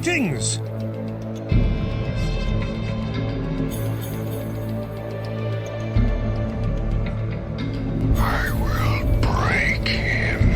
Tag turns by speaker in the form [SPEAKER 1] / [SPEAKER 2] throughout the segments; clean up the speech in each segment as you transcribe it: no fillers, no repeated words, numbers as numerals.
[SPEAKER 1] Greetings! I will break him.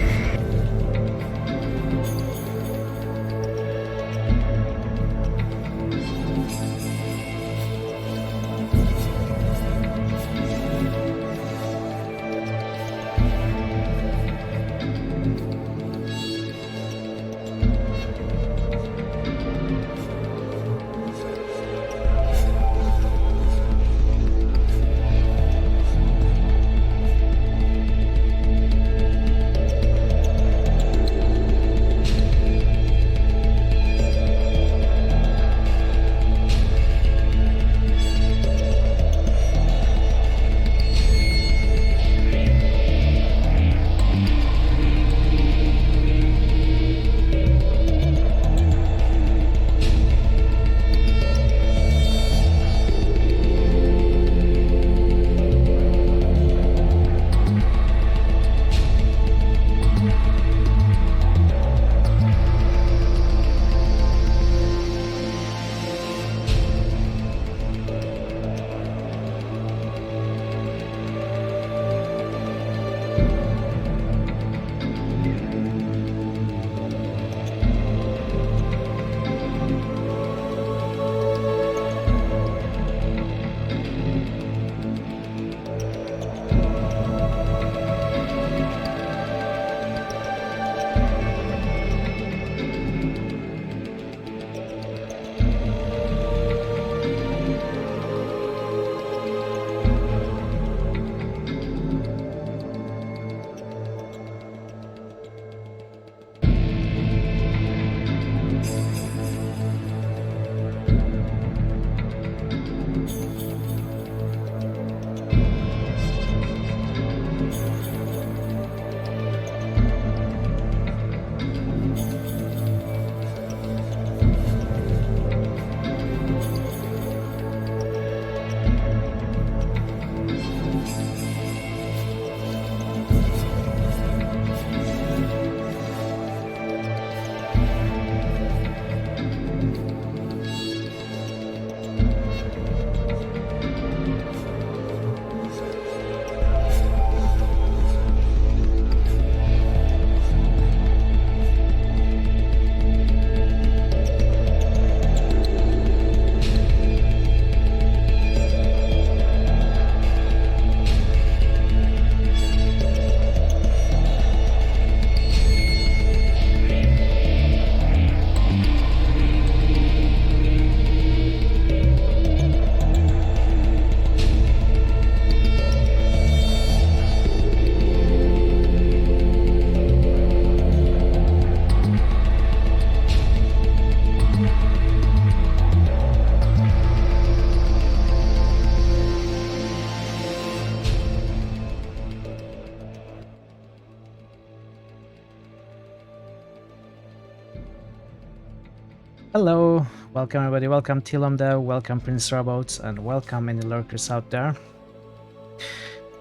[SPEAKER 2] Hello, welcome everybody, welcome Tilomda, welcome Prince Robot, and welcome any lurkers out there.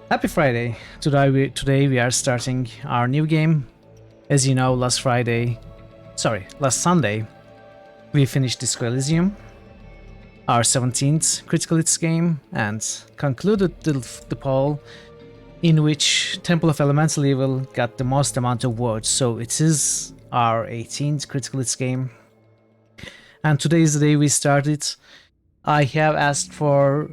[SPEAKER 2] Happy Friday! Today we are starting our new game. As you know, last Sunday, we finished Disco Elysium, our 17th Critical Hits game, and concluded the poll in which Temple of Elemental Evil got the most amount of votes, so it is our 18th Critical Hits game. And today is the day we started. I have asked for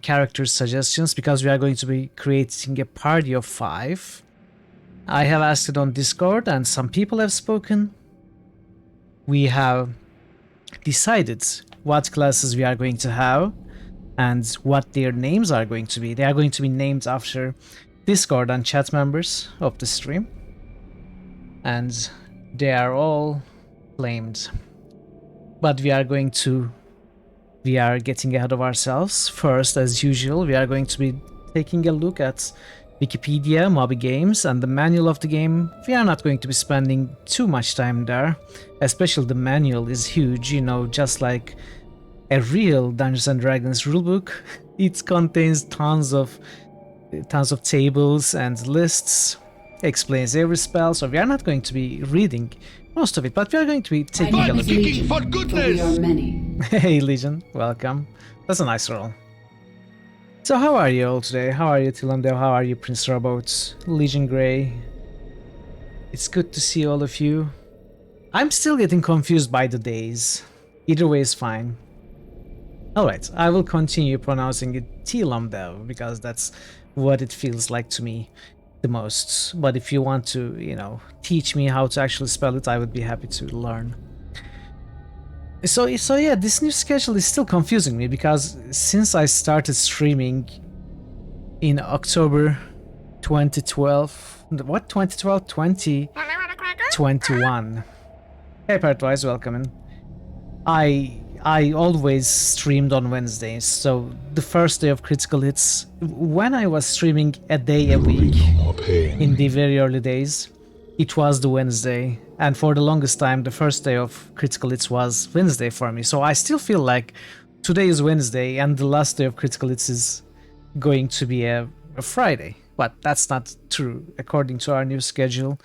[SPEAKER 2] character suggestions because we are going to be creating a party of 5. I have asked it on Discord and some people have spoken. We have decided what classes we are going to have and what their names are going to be. They are going to be named after Discord and chat members of the stream. And they are all claimed. But we are getting ahead of ourselves. First, as usual, we are going to be taking a look at Wikipedia, Moby Games, and the manual of the game. We are not going to be spending too much time there, especially the manual is huge, you know, just like a real Dungeons and Dragons rulebook. It contains tons of tables and lists, explains every spell, so we are not going to be reading most of it, but we are going to be taking a look.
[SPEAKER 1] Kicking for
[SPEAKER 3] We are
[SPEAKER 1] goodness!
[SPEAKER 3] many.
[SPEAKER 2] Hey Legion, welcome. That's a nice roll. So how are you all today? How are you Tillandale? How are you Prince Robot? Legion Grey? It's good to see all of you. I'm still getting confused by the days. Either way is fine. Alright, I will continue pronouncing it Tillandale because that's what it feels like to me the most. But if you want to, you know, teach me how to actually spell it, I would be happy to learn. So yeah, this new schedule is still confusing me because since I started streaming in October 2012, what 2012? 2021. Hey Partwise, welcome in. I always streamed on Wednesdays, so the first day of Critical Hits, when I was streaming a day a week
[SPEAKER 1] More pain.
[SPEAKER 2] in the very early days, it was the Wednesday, and for the longest time the first day of Critical Hits was Wednesday for me, so I still feel like today is Wednesday and the last day of Critical Hits is going to be a Friday, but that's not true. According to our new schedule,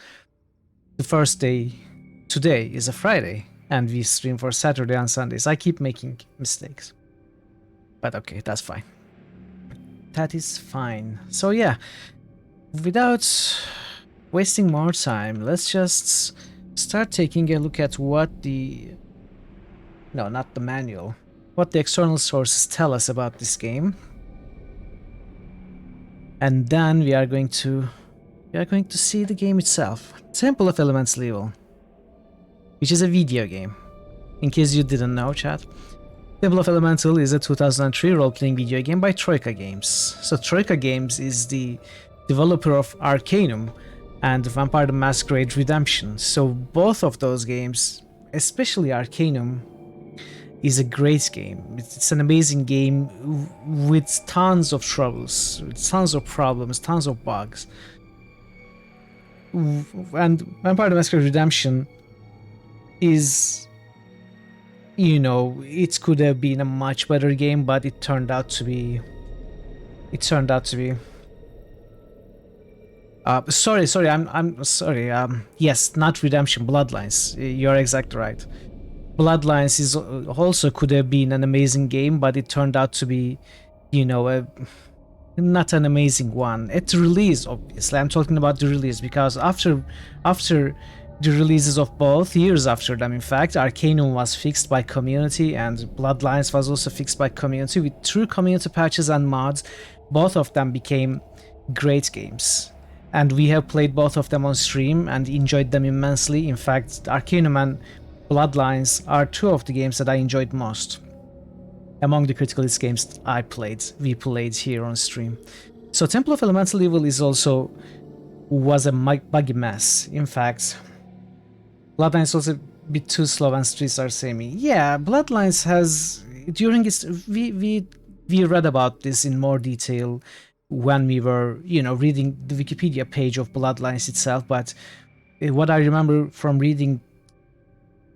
[SPEAKER 2] the first day today is a Friday, and we stream for Saturday and Sundays. I keep making mistakes, but okay, that's fine. That is fine. So yeah, without wasting more time, let's just start taking a look at what the... no, not the manual. What the external sources tell us about this game. And then we are going to see the game itself. Temple of Elemental Evil, which is a video game. In case you didn't know, chat. Temple of Elemental is a 2003 role-playing video game by Troika Games. So Troika Games is the developer of Arcanum and Vampire the Masquerade Redemption. So both of those games, especially Arcanum, is a great game. It's an amazing game with tons of troubles, with tons of problems, tons of bugs. And Vampire the Masquerade Redemption is, you know, it could have been a much better game, but it turned out to be... sorry, I'm sorry. Yes, not Redemption, Bloodlines. You're exactly right. Bloodlines is also could have been an amazing game, but it turned out to be, you know, not an amazing one. At release, obviously, I'm talking about the release, because after the releases of both, years after them, in fact, Arcanum was fixed by community and Bloodlines was also fixed by community. With true community patches and mods, both of them became great games. And we have played both of them on stream and enjoyed them immensely. In fact, Arcanum and Bloodlines are two of the games that I enjoyed most among the Critical Hits games we played here on stream. So Temple of Elemental Evil was a buggy mess. In fact, Bloodlines is also a bit too slow and streets are samey. Yeah, Bloodlines has, during its, we read about this in more detail when we were, you know, reading the Wikipedia page of Bloodlines itself, but what I remember from reading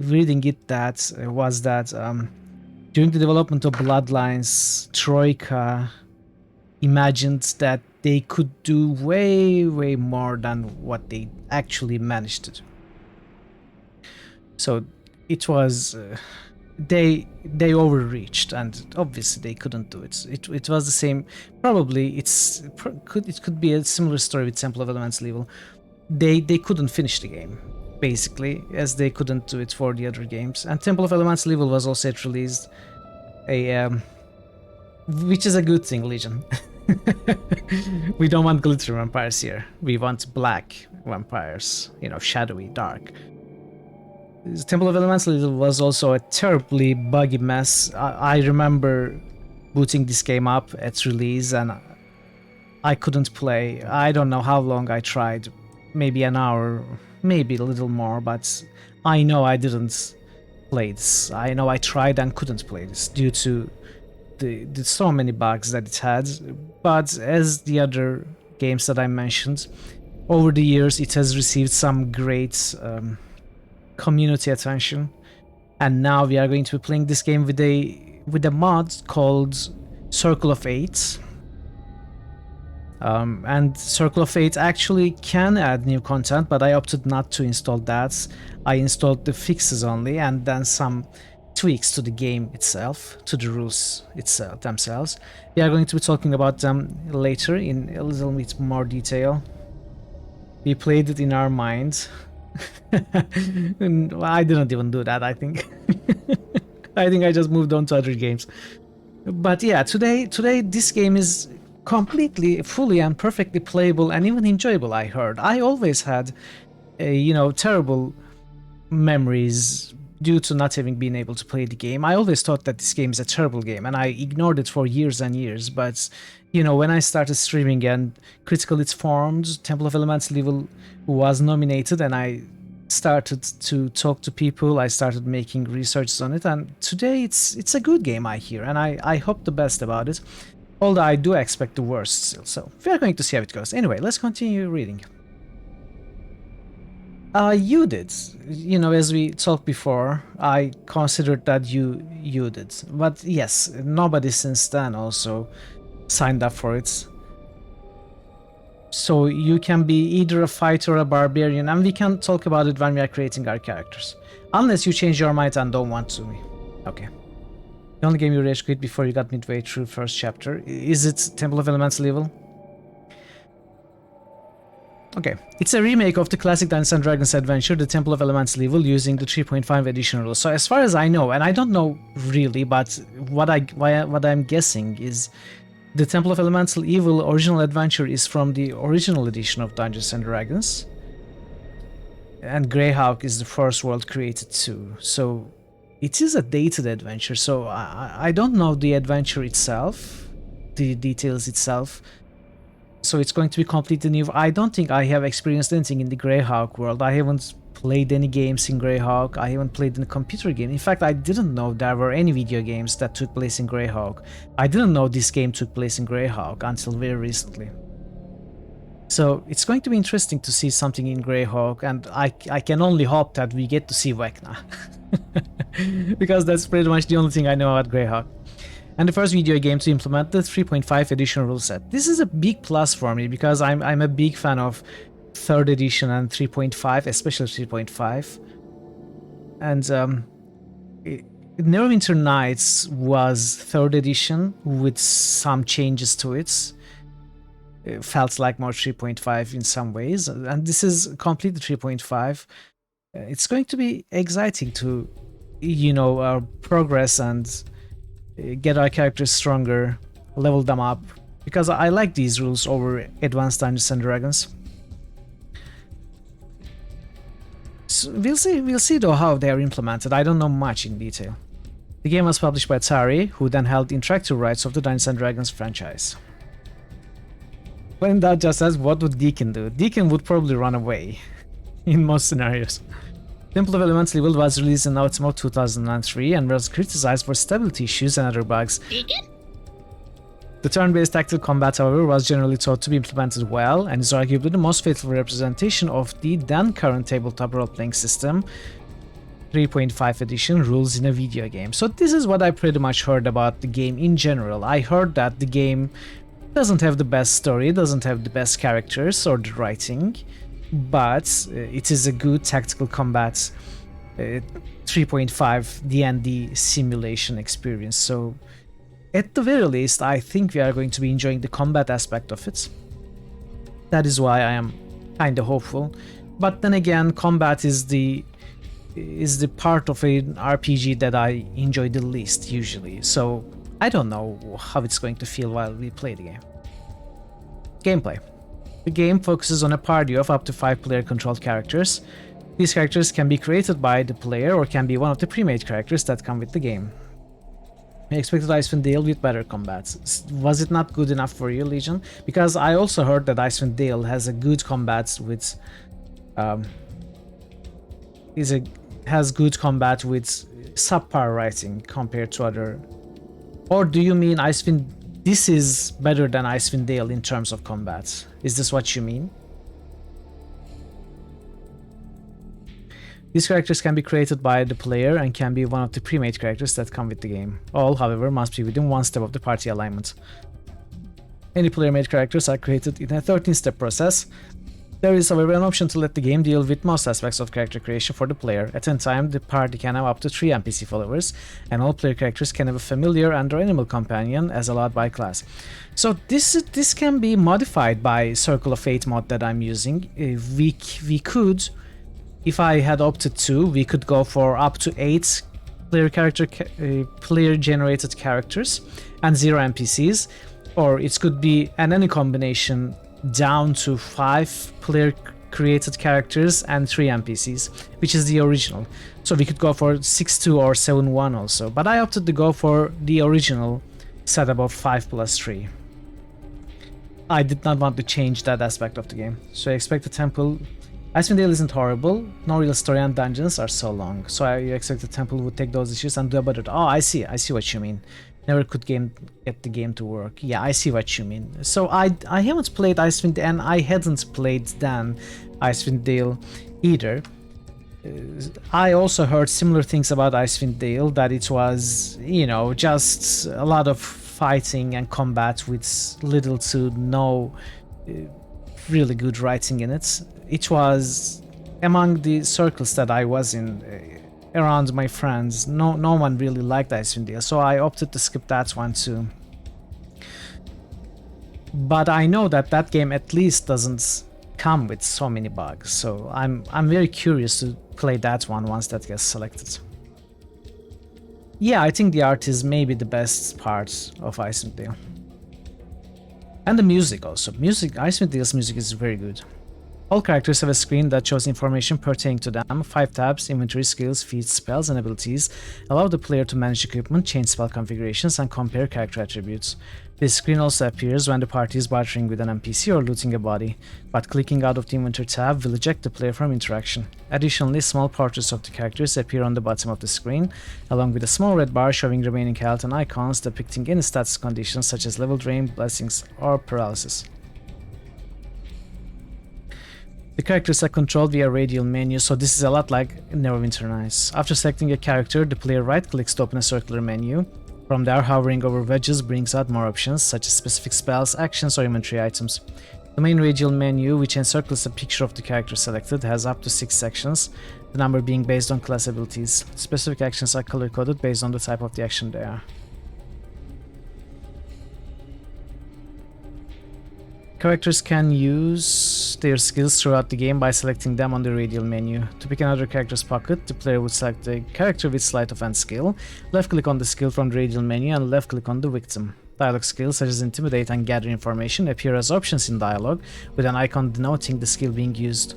[SPEAKER 2] it was that during the development of Bloodlines, Troika imagined that they could do way more than what they actually managed to do. So it was they overreached, and obviously they couldn't do it. It was the same. Probably it could be a similar story with Temple of Elemental Evil. They couldn't finish the game, basically, as they couldn't do it for the other games. And Temple of Elemental Evil was also released, which is a good thing, Legion. We don't want glitter vampires here. We want black vampires, you know, shadowy, dark. Temple of Elemental Evil was also a terribly buggy mess. I remember booting this game up at release and I couldn't play. I don't know how long I tried. Maybe an hour, maybe a little more, but I know I didn't play this. I know I tried and couldn't play this due to the so many bugs that it had. But as the other games that I mentioned, over the years it has received some great community attention, and now we are going to be playing this game with a mod called Circle of Eight. And Circle of Fate actually can add new content, but I opted not to install that. I installed the fixes only, and then some tweaks to the game itself, to the rules itself themselves. We are going to be talking about them later in a little bit more detail. We played it in our minds. I didn't even do that, I think. I think I just moved on to other games. But yeah, today this game is completely, fully and perfectly playable and even enjoyable, I heard. I always had, terrible memories due to not having been able to play the game. I always thought that this game is a terrible game, and I ignored it for years and years. But, when I started streaming and Critical Hits formed, Temple of Elemental Evil was nominated, and I started to talk to people, I started making researches on it, and today it's a good game, I hear, and I hope the best about it. Although I do expect the worst still, so we are going to see how it goes. Anyway, let's continue reading. You did. As we talked before, I considered that you did. But yes, nobody since then also signed up for it. So you can be either a fighter or a barbarian, and we can talk about it when we are creating our characters. Unless you change your mind and don't want to. Okay. The only game you rage quit before you got midway through first chapter. Is it Temple of Elemental Evil? Okay. It's a remake of the classic Dungeons & Dragons adventure, the Temple of Elemental Evil, using the 3.5 edition rules. So as far as I know, and I don't know really, but what I'm guessing is the Temple of Elemental Evil original adventure is from the original edition of Dungeons & Dragons. And Greyhawk is the first world created too. So it is a dated adventure, so I don't know the adventure itself, the details itself. So it's going to be completely new. I don't think I have experienced anything in the Greyhawk world. I haven't played any games in Greyhawk. I haven't played in a computer game. In fact, I didn't know there were any video games that took place in Greyhawk. I didn't know this game took place in Greyhawk until very recently. So it's going to be interesting to see something in Greyhawk, and I can only hope that we get to see Vecna. Because that's pretty much the only thing I know about Greyhawk. And the first video game to implement the 3.5 edition rule set. This is a big plus for me because I'm a big fan of 3rd edition and 3.5, especially 3.5. And Neverwinter Nights was 3rd edition with some changes to it. It felt like more 3.5 in some ways, and this is completely 3.5. It's going to be exciting to, progress and get our characters stronger, level them up, because I like these rules over Advanced Dungeons & Dragons. So we'll see though how they are implemented. I don't know much in detail. The game was published by Atari, who then held the interactive rights of the Dungeons & Dragons franchise. When that just says, what would Deacon do? Deacon would probably run away, in most scenarios. Temple of Elemental Evil was released in autumn of 2003 and was criticized for stability issues and other bugs. Deacon? The turn-based tactical combat, however, was generally thought to be implemented well, and is arguably the most faithful representation of the then-current tabletop role-playing system 3.5 edition rules in a video game. So this is what I pretty much heard about the game in general. I heard that the game doesn't have the best story, doesn't have the best characters or the writing, but it is a good tactical combat 3.5 D&D simulation experience. So at the very least, I think we are going to be enjoying the combat aspect of it. That is why I am kind of hopeful. But then again, combat is the part of an RPG that I enjoy the least usually. So I don't know how it's going to feel while we play the game. Gameplay. The game focuses on a party of up to 5 player-controlled characters. These characters can be created by the player or can be one of the pre-made characters that come with the game. I expected Icewind Dale with better combat. Was it not good enough for you, Legion? Because I also heard that Icewind Dale has a good combat with has good combat with subpar writing compared to other. Or do you mean this is better than Icewind Dale in terms of combat? Is this what you mean? These characters can be created by the player and can be one of the pre-made characters that come with the game. All, however, must be within one step of the party alignment. Any player-made characters are created in a 13-step process. There is, however, an option to let the game deal with most aspects of character creation for the player. At any time, the party can have up to 3 NPC followers, and all player characters can have a familiar and/or animal companion as allowed by class. So this can be modified by Circle of Fate mod that I'm using. We could, if I had opted to, we could go for up to 8 player-generated characters and 0 NPCs, or it could be any combination down to 5 player-created characters and 3 NPCs, which is the original. So we could go for 6-2 or 7-1 also, but I opted to go for the original setup of 5+3. I did not want to change that aspect of the game. So I expect the temple... Icewind Dale isn't horrible, no real story and dungeons are so long, so I expect the temple would take those issues and do about it. Oh, I see what you mean. Never could get the game to work. Yeah, I see what you mean. So I haven't played Icewind, and I hadn't played then Icewind Dale either. I also heard similar things about Icewind Dale, that it was, you know, just a lot of fighting and combat with little to no really good writing in it. It was, among the circles that I was in, around my friends, no one really liked Icewind Dale, so I opted to skip that one too. But I know that game at least doesn't come with so many bugs, so I'm very curious to play that one once that gets selected. Yeah, I think the art is maybe the best part of Icewind Dale. And the music also. Icewind Dale's music is very good. All characters have a screen that shows information pertaining to them. 5 tabs, inventory, skills, feats, spells, and abilities allow the player to manage equipment, change spell configurations, and compare character attributes. This screen also appears when the party is bartering with an NPC or looting a body, but clicking out of the inventory tab will eject the player from interaction. Additionally, small portraits of the characters appear on the bottom of the screen, along with a small red bar showing remaining health and icons depicting any status conditions such as level drain, blessings, or paralysis. The characters are controlled via radial menu, so this is a lot like Neverwinter Nights. After selecting a character, the player right-clicks to open a circular menu. From there, hovering over wedges brings out more options, such as specific spells, actions, or inventory items. The main radial menu, which encircles a picture of the character selected, has up to 6 sections, the number being based on class abilities. Specific actions are color-coded based on the type of the action they are. Characters can use their skills throughout the game by selecting them on the radial menu. To pick another character's pocket, the player would select a character with sleight of hand skill, left-click on the skill from the radial menu, and left-click on the victim. Dialogue skills such as Intimidate and Gather Information appear as options in dialogue, with an icon denoting the skill being used.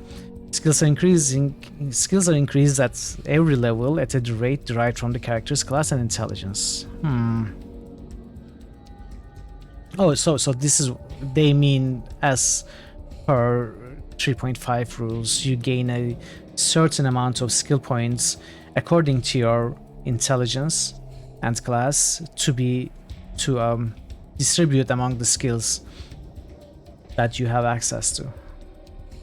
[SPEAKER 2] Skills are increased at every level at a rate derived from the character's class and intelligence. Oh, so this is... they mean as per 3.5 rules, you gain a certain amount of skill points according to your intelligence and class to distribute among the skills that you have access to.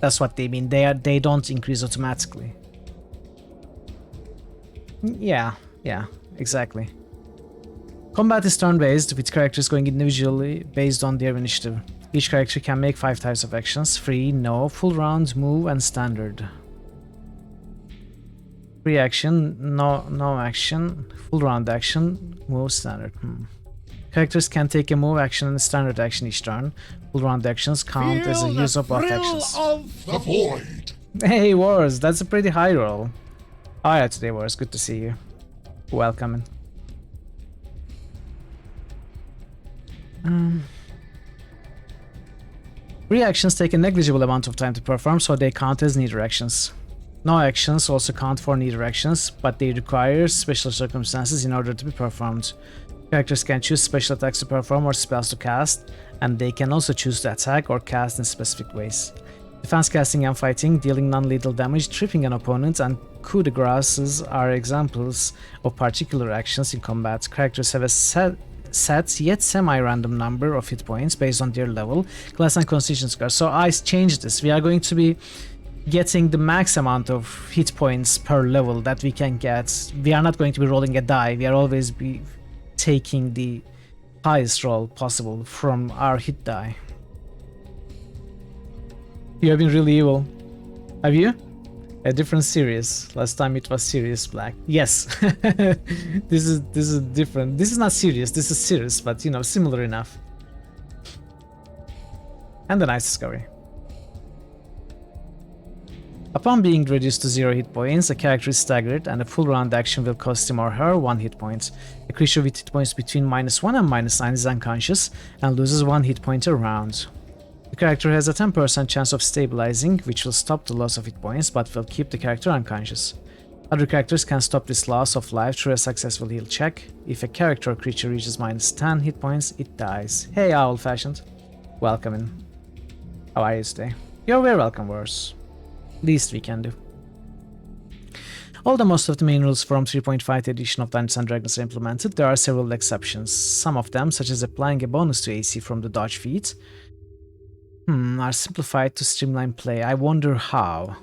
[SPEAKER 2] That's what they mean. They don't increase automatically. Yeah, exactly. Combat is turn-based, with characters going individually based on their initiative. Each character can make 5 types of actions: free, no, full round, move, and standard. Free action, no action, full round action, move, standard. Characters can take a move action and a standard action each turn. Full round actions count as a use of both actions.
[SPEAKER 1] Of the void.
[SPEAKER 2] Hey Wars, that's a pretty high roll. Oh yeah, today Wars, good to see you. Welcome. Reactions take a negligible amount of time to perform, so they count as neither actions. No actions also count for neither actions, but they require special circumstances in order to be performed. Characters can choose special attacks to perform or spells to cast, and they can also choose to attack or cast in specific ways. Defense casting and fighting, dealing non-lethal damage, tripping an opponent, and coup de graces are examples of particular actions in combat. Characters have a set yet semi-random number of hit points based on their level, class, and constitution score. So I changed this. We are going to be getting the max amount of hit points per level that we can get. We are not going to be rolling a die. We are always be taking the highest roll possible from our hit die. You have been really evil. Have you? A different series. Last time it was Sirius Black. Yes. This is different. This is not serious. This is serious, but you know, similar enough. And a nice discovery. Upon being reduced to 0 hit points, a character is staggered and a full round action will cost him or her 1 hit point. A creature with hit points between -1 and -9 is unconscious and loses 1 hit point a round. The character has a 10% chance of stabilizing, which will stop the loss of hit points but will keep the character unconscious. Other characters can stop this loss of life through a successful heal check. If a character or creature reaches -10 hit points, it dies. Hey, Owl Fashioned. Welcome in. How are you today? You're very welcome, Wars. Least we can do. Although most of the main rules from 3.5 edition of Dungeons & Dragons are implemented, there are several exceptions. Some of them, such as applying a bonus to AC from the dodge feat, are simplified to streamline play. I wonder how.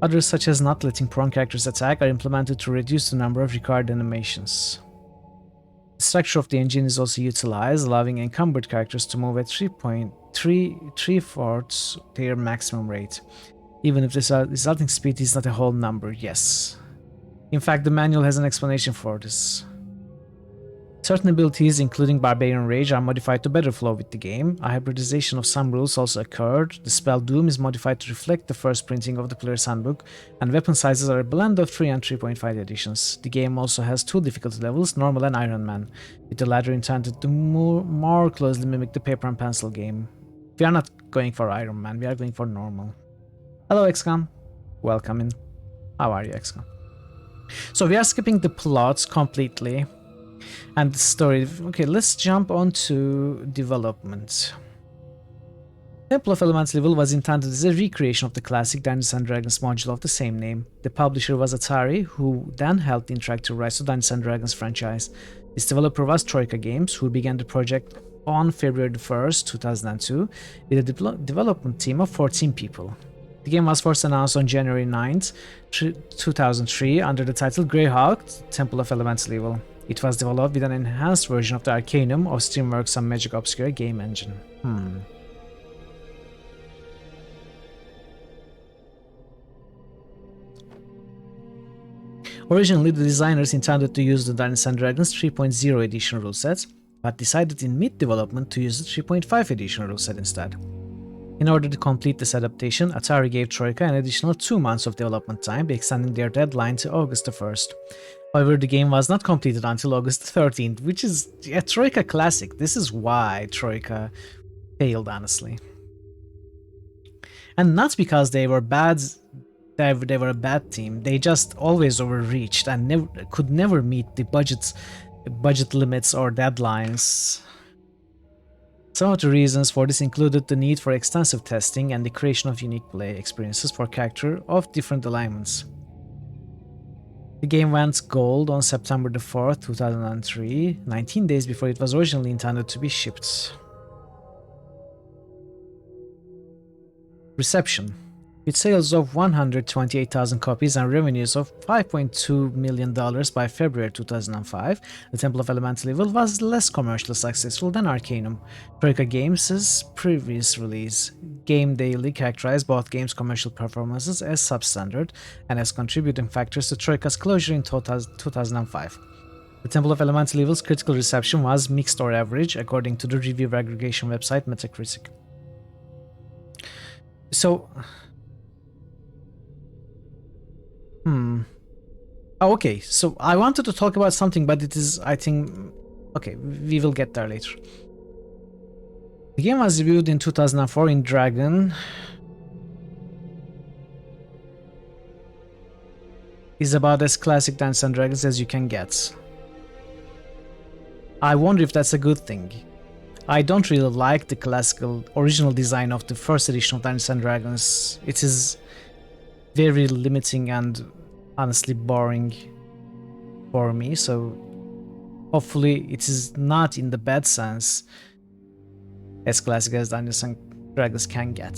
[SPEAKER 2] Others, such as not letting prone characters attack, are implemented to reduce the number of required animations. The structure of the engine is also utilized, allowing encumbered characters to move at 3.3/4 their maximum rate, even if the resulting speed is not a whole number. Yes. In fact, the manual has an explanation for this. Certain abilities, including Barbarian Rage, are modified to better flow with the game. A hybridization of some rules also occurred. The spell Doom is modified to reflect the first printing of the player's handbook, and weapon sizes are a blend of 3 and 3.5 editions. The game also has 2 difficulty levels, Normal and Iron Man, with the latter intended to more closely mimic the paper and pencil game. We are not going for Iron Man, we are going for Normal. Hello, XCOM. Welcome in. How are you, XCOM? So we are skipping the plots completely. And the story. Okay, let's jump on to development. Temple of Elemental Evil was intended as a recreation of the classic Dungeons & Dragons module of the same name. The publisher was Atari, who then held the interactive rights to Dungeons & Dragons franchise. Its developer was Troika Games, who began the project on February 1st, 2002, with a development team of 14 people. The game was first announced on January 9th, 2003 under the title Greyhawk, Temple of Elemental Evil. It was developed with an enhanced version of the Arcanum of Steamworks and Magic Obscura game engine. Originally, the designers intended to use the Dungeons & Dragons 3.0 edition rule set, but decided in mid-development to use the 3.5 edition rule set instead. In order to complete this adaptation, Atari gave Troika an additional 2 months of development time, extending their deadline to August 1st. However, the game was not completed until August 13th, which is a Troika classic. This is why Troika failed, honestly. And not because they were bad, they were a bad team. They just always overreached and could never meet the budget limits or deadlines. Some of the reasons for this included the need for extensive testing and the creation of unique play experiences for characters of different alignments. The game went gold on September 4th, 2003, 19 days before it was originally intended to be shipped. Reception. With sales of 128,000 copies and revenues of $5.2 million by February 2005, the Temple of Elemental Evil was less commercially successful than Arcanum, Troika Games' previous release. Game Daily characterized both games' commercial performances as substandard and as contributing factors to Troika's closure in 2005. The Temple of Elemental Evil's critical reception was mixed or average, according to the review aggregation website Metacritic. So... Oh, okay, so I wanted to talk about something, but it is, I think... Okay, we will get there later. The game was reviewed in 2004 in Dragon. Is about as classic Dungeons & Dragons as you can get. I wonder if that's a good thing. I don't really like the classical original design of the first edition of Dungeons & Dragons. It is very limiting and honestly boring for me, so hopefully it is not in the bad sense as classic as Dungeons & Dragons can get.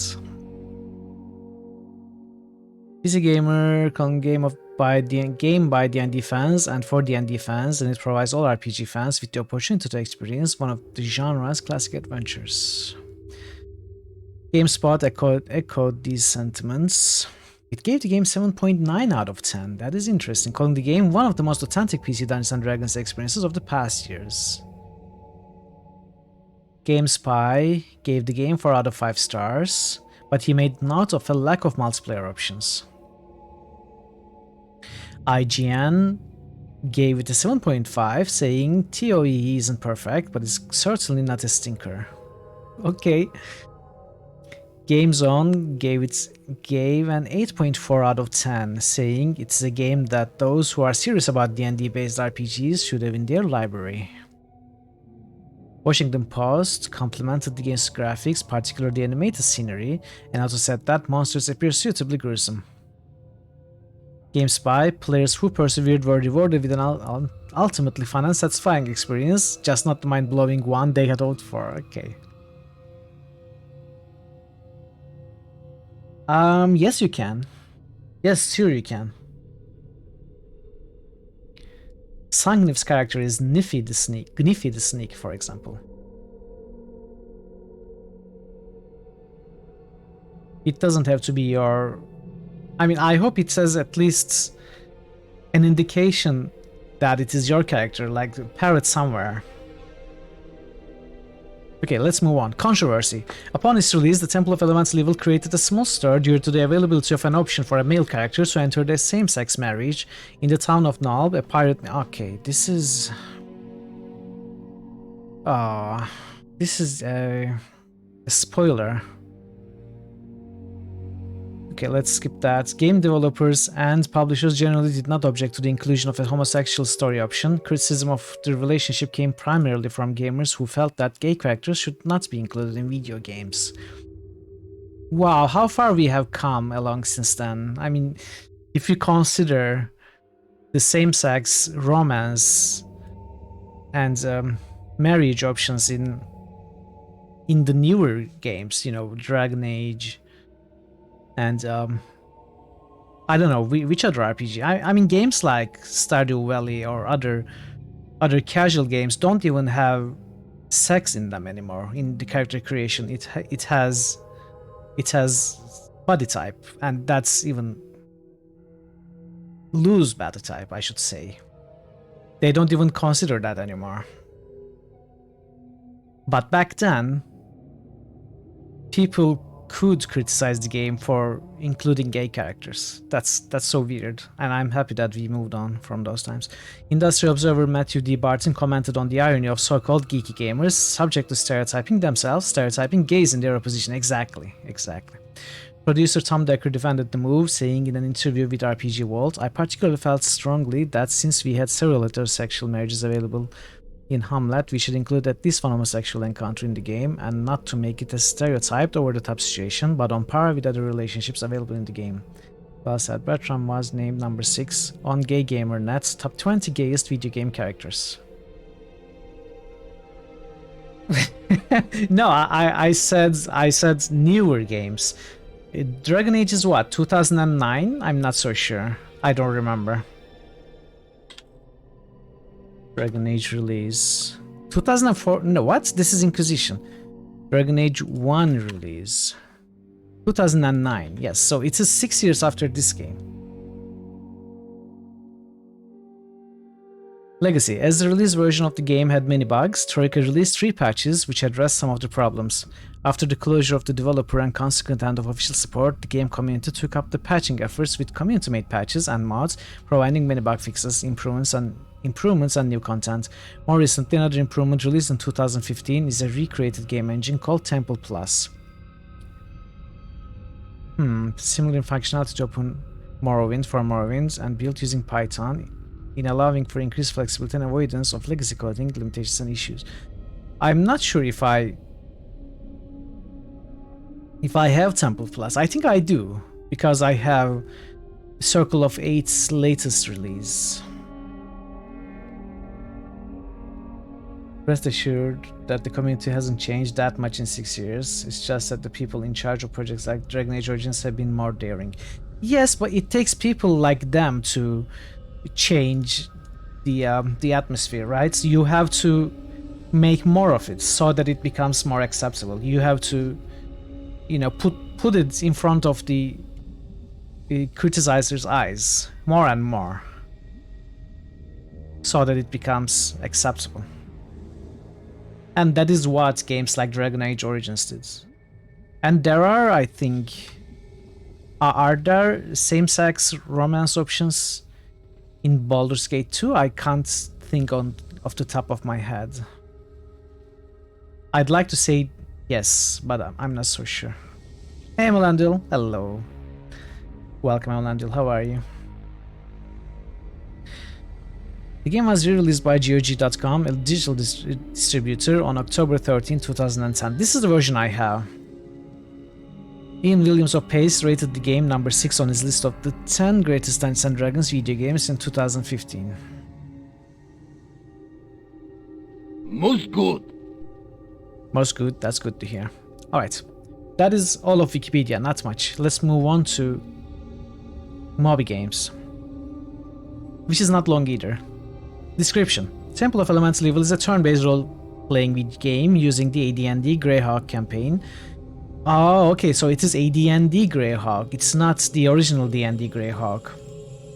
[SPEAKER 2] PC Gamer, game of by the game by D&D fans and for D&D fans, and it provides all RPG fans with the opportunity to experience one of the genre's classic adventures. GameSpot echoed these sentiments. It gave the game 7.9 out of 10. That is interesting, calling the game one of the most authentic PC Dungeons & Dragons experiences of the past years. GameSpy gave the game 4 out of 5 stars, but he made note of a lack of multiplayer options. IGN gave it a 7.5, saying TOE isn't perfect, but it's certainly not a stinker. Okay. GameZone gave an 8.4 out of 10, saying it's a game that those who are serious about D&D based RPGs should have in their library. Washington Post complimented the game's graphics, particularly the animated scenery, and also said that monsters appear suitably gruesome. GameSpy, players who persevered were rewarded with an ultimately fun and satisfying experience, just not the mind-blowing one they had hoped for. Okay. Yes you can. Yes, sure you can. Sangnif's character is Niffy the Sneak, for example. It doesn't have to be your... I mean, I hope it says at least an indication that it is your character, like a parrot somewhere. Okay, let's move on. Controversy. Upon its release, the Temple of Elemental Evil created a small stir due to the availability of an option for a male character to enter a same-sex marriage in the town of Nalb, a pirate... Okay, this is... this is a spoiler. Okay, let's skip that. Game developers and publishers generally did not object to the inclusion of a homosexual story option. Criticism of the relationship came primarily from gamers who felt that gay characters should not be included in video games. Wow, how far we have come along since then. I mean, if you consider the same-sex romance and marriage options in the newer games, you know, Dragon Age, and I don't know which other RPG. I mean, games like Stardew Valley or other casual games don't even have sex in them anymore. In the character creation, it has body type, and that's even loose body type, I should say. They don't even consider that anymore. But back then, people could criticize the game for including gay characters. That's so weird, and I'm happy that we moved on from those times. Industry observer Matthew D. Barton commented on the irony of so-called geeky gamers subject to stereotyping themselves, stereotyping gays in their opposition. Exactly. Producer Tom Decker defended the move, saying in an interview with RPG Vault, "I particularly felt strongly that since we had several heterosexual marriages available in Hamlet, we should include at least one homosexual encounter in the game, and not to make it a stereotyped over-the-top situation, but on par with other relationships available in the game." Well said. Bertram was named number 6 on Gay Gamer Net's top 20 gayest video game characters. No, I said newer games. Dragon Age is what, 2009? I'm not so sure. I don't remember. Dragon Age release 2004. No, what? This is Inquisition. Dragon Age 1 release 2009. Yes, so it is 6 years after this game. Legacy. As the release version of the game had many bugs, Troika released 3 patches which addressed some of the problems. After the closure of the developer and consequent end of official support, the game community took up the patching efforts with community-made patches and mods, providing many bug fixes, improvements and new content. More recently, another improvement released in 2015 is a recreated game engine called Temple Plus. Similar in functionality to Open Morrowind for Morrowind and built using Python, in allowing for increased flexibility and avoidance of legacy coding limitations and issues. I'm not sure if I have Temple Plus. I think I do, because I have Circle of Eight's latest release. Rest assured that the community hasn't changed that much in 6 years. It's just that the people in charge of projects like Dragon Age Origins have been more daring. Yes, but it takes people like them to change the atmosphere, right? So you have to make more of it so that it becomes more acceptable. You have to, put it in front of the criticizer's eyes more and more so that it becomes acceptable. And that is what games like Dragon Age Origins did. And there are, I think, are there same-sex romance options in Baldur's Gate 2? I can't think off the top of my head. I'd like to say yes, but I'm not so sure. Hey, Melandil. Hello. Welcome, Melandil. How are you? The game was re-released by GOG.com, a digital distributor, on October 13, 2010. This is the version I have. Ian Williams of Pace rated the game number 6 on his list of the 10 greatest Dungeons & Dragons video games in 2015.
[SPEAKER 1] Most good.
[SPEAKER 2] Most good, that's good to hear. Alright, that is all of Wikipedia, not much. Let's move on to Moby Games, which is not long either. Description: Temple of Elemental Evil is a turn-based role-playing game using the AD&D Greyhawk campaign. Oh, okay, so it is AD&D Greyhawk. It's not the original D&D Greyhawk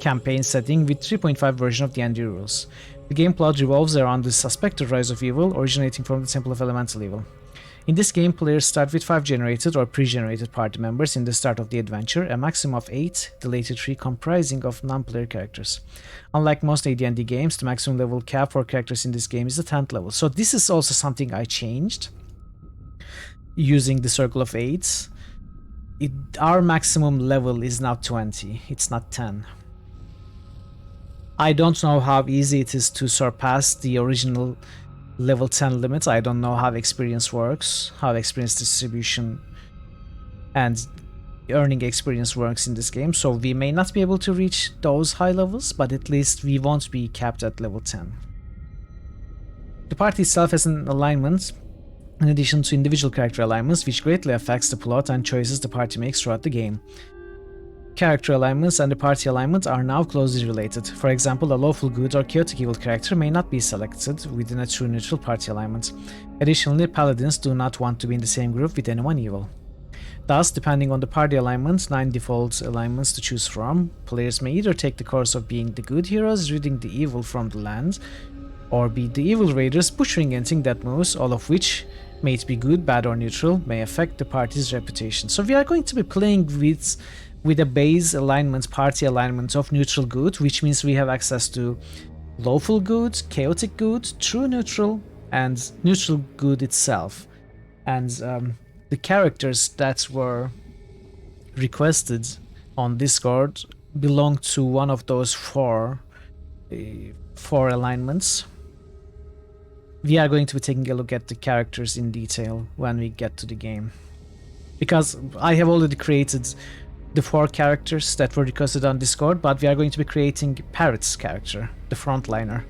[SPEAKER 2] campaign setting with 3.5 version of D&D rules. The game plot revolves around the suspected rise of evil originating from the Temple of Elemental Evil. In this game, players start with 5 generated or pre-generated party members in the start of the adventure, a maximum of 8, the later 3 comprising of non-player characters. Unlike most AD&D games, the maximum level cap for characters in this game is the 10th level. So this is also something I changed using the Circle of 8. Our maximum level is now 20, it's not 10. I don't know how easy it is to surpass the original level 10 limit. I don't know how experience works, how experience distribution and earning experience works in this game, so we may not be able to reach those high levels, but at least we won't be capped at level 10. The party itself has an alignment in addition to individual character alignments, which greatly affects the plot and choices the party makes throughout the game. Character alignments and the party alignment are now closely related. For example, a lawful good or chaotic evil character may not be selected within a true neutral party alignment. Additionally, paladins do not want to be in the same group with anyone evil. Thus, depending on the party alignment, 9 default alignments to choose from, players may either take the course of being the good heroes ridding the evil from the land, or be the evil raiders butchering anything that moves, all of which, may it be good, bad or neutral, may affect the party's reputation. So we are going to be playing with a base alignment, party alignment of neutral good, which means we have access to lawful good, chaotic good, true neutral, and neutral good itself. And the characters that were requested on Discord belong to one of those four alignments. We are going to be taking a look at the characters in detail when we get to the game, because I have already created the 4 characters that were requested on Discord, but we are going to be creating Parrot's character, the frontliner.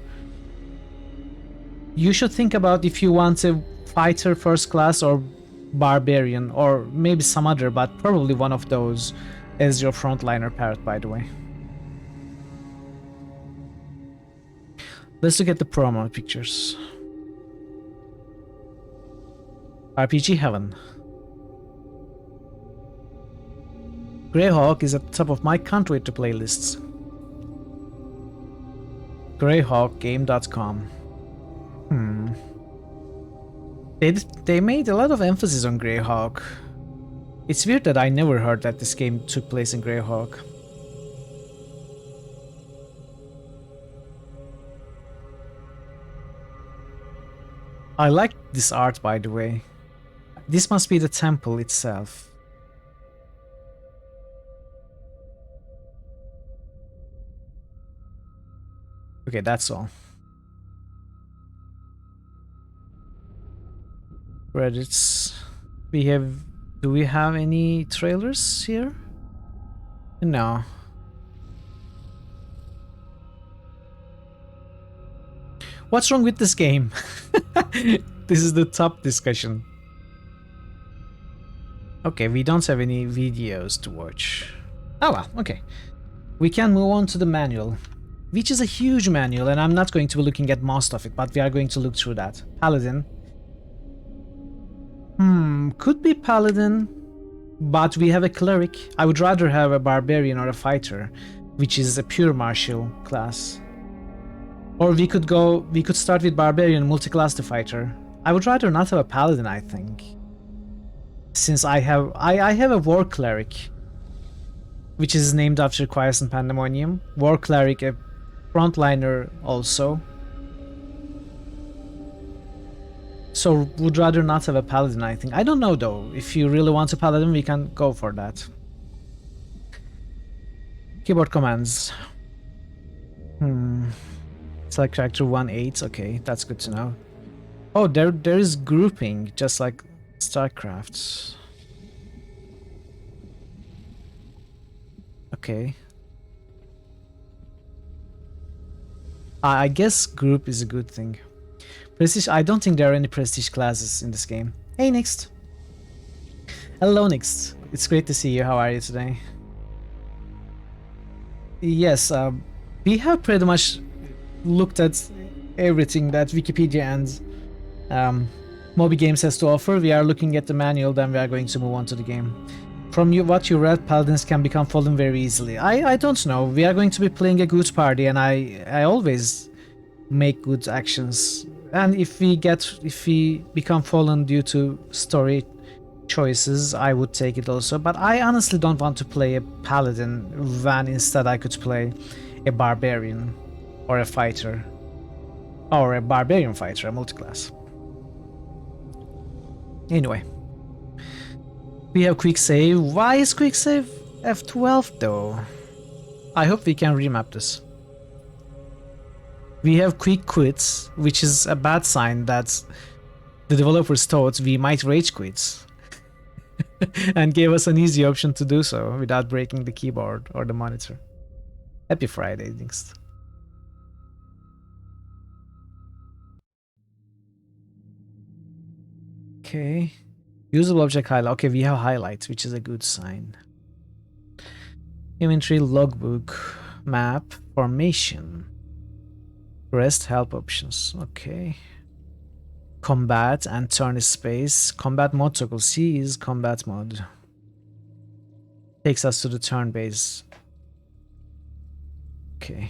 [SPEAKER 2] You should think about if you want a fighter first class or barbarian, or maybe some other, but probably one of those as your frontliner Parrot, by the way. Let's look at the promo pictures. RPG Heaven. Greyhawk is at the top of my can't wait to play lists. Greyhawkgame.com. They made a lot of emphasis on Greyhawk. It's weird that I never heard that this game took place in Greyhawk. I like this art, by the way. This must be the temple itself. Okay, that's all. Credits. Do we have any trailers here? No. What's wrong with this game? This is the top discussion. Okay, we don't have any videos to watch. Oh well, okay. We can move on to the manual, which is a huge manual, and I'm not going to be looking at most of it, but we are going to look through that. Paladin. Could be Paladin, but we have a cleric. I would rather have a barbarian or a fighter, which is a pure martial class. Or we could start with barbarian, multi-class the fighter. I would rather not have a paladin, I think. Since I have a war cleric, which is named after Quiescent Pandemonium. War cleric, a frontliner also. So would rather not have a paladin, I think. I don't know though. If you really want a paladin, we can go for that. Keyboard commands. Select character 1-8. Okay, that's good to know. Oh, there is grouping, just like StarCraft. Okay. I guess group is a good thing. Prestige, I don't think there are any prestige classes in this game. Hey, Next. Hello, Next. It's great to see you. How are you today? Yes, we have pretty much looked at everything that Wikipedia and Moby Games has to offer. We are looking at the manual, then we are going to move on to the game. From what you read, paladins can become fallen very easily. I don't know. We are going to be playing a good party, and I always make good actions. And if we become fallen due to story choices, I would take it also. But I honestly don't want to play a paladin when instead I could play a barbarian or a fighter, or a barbarian fighter, a multiclass. Anyway. We have quick save. Why is quick save F12 though? I hope we can remap this. We have quick quits, which is a bad sign that the developers thought we might rage quit and gave us an easy option to do so without breaking the keyboard or the monitor. Happy Friday, Next. Okay. Usable object highlight. Okay, we have highlights, which is a good sign. Inventory, logbook, map, formation. Rest, help options. Okay. Combat and turn space. Combat mode toggle. C is combat mode. Takes us to the turn base. Okay.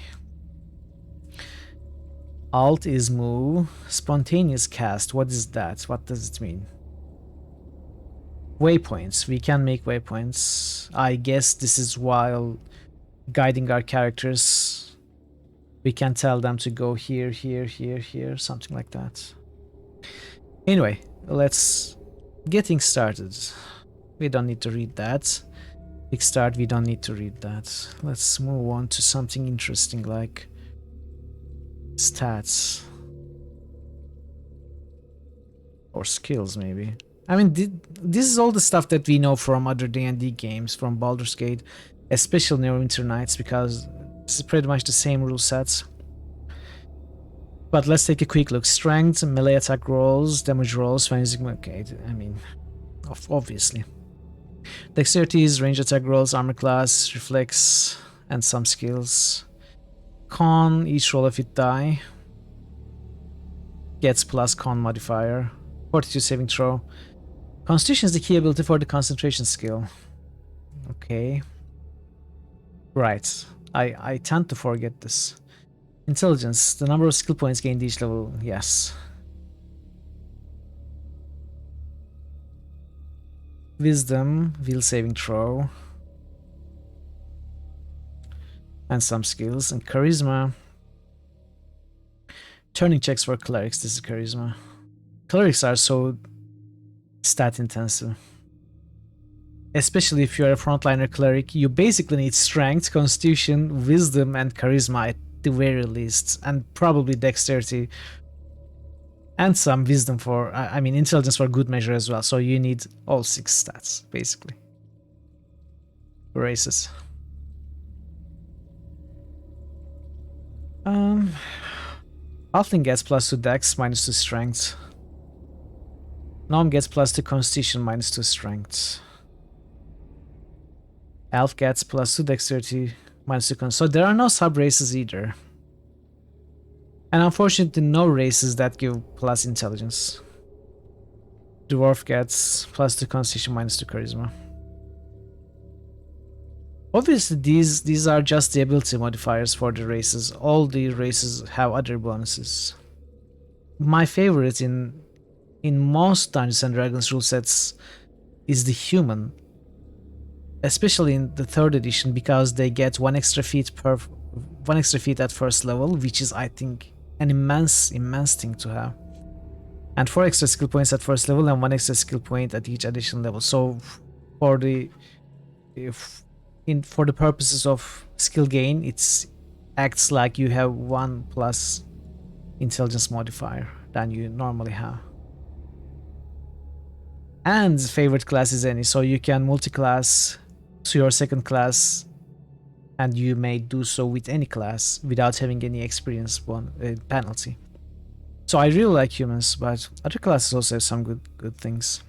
[SPEAKER 2] Alt is move. Spontaneous cast. What is that? What does it mean? Waypoints. We can make waypoints. I guess this is while guiding our characters. We can tell them to go here, here, here, here, something like that. Anyway, let's getting started. We don't need to read that. Big start, we don't need to read that. Let's move on to something interesting like stats. Or skills, maybe. I mean, this is all the stuff that we know from other D&D games, from Baldur's Gate, especially Neverwinter Nights, because this is pretty much the same rule sets. But let's take a quick look. Strength, melee attack rolls, damage rolls, when using... Okay, I mean, obviously. Dexterities, range attack rolls, armor class, reflex, and some skills. Con, each roll of it die. Gets plus con modifier. Fortitude saving throw. Constitution is the key ability for the concentration skill. Okay. Right. I tend to forget this. Intelligence. The number of skill points gained each level. Yes. Wisdom. Will saving throw. And some skills. And charisma. Turning checks for clerics. This is charisma. Clerics are so stat intensive. Especially if you're a frontliner cleric, you basically need strength, constitution, wisdom, and charisma at the very least, and probably dexterity and some wisdom for, I mean, intelligence for good measure as well. So you need all 6 stats, basically. Races. Halfling gets +2 dex, -2 strength. Gnome gets +2 constitution, -2 strength. Elf gets +2 dexterity, -2 con. So there are no sub races either. And unfortunately, no races that give plus intelligence. Dwarf gets +2 constitution, -2 charisma. Obviously, these are just the ability modifiers for the races. All the races have other bonuses. My favorite in most Dungeons and Dragons rule sets is the human, especially in the 3rd edition, because they get one extra feat at first level, which is, I think, an immense thing to have. And 4 extra skill points at first level and 1 extra skill point at each additional level. So for the purposes of skill gain, it acts like you have 1 plus intelligence modifier than you normally have. And favorite class is any, so you can multi-class to your 2nd class, and you may do so with any class without having any experience penalty. So I really like humans, but other classes also have some good things.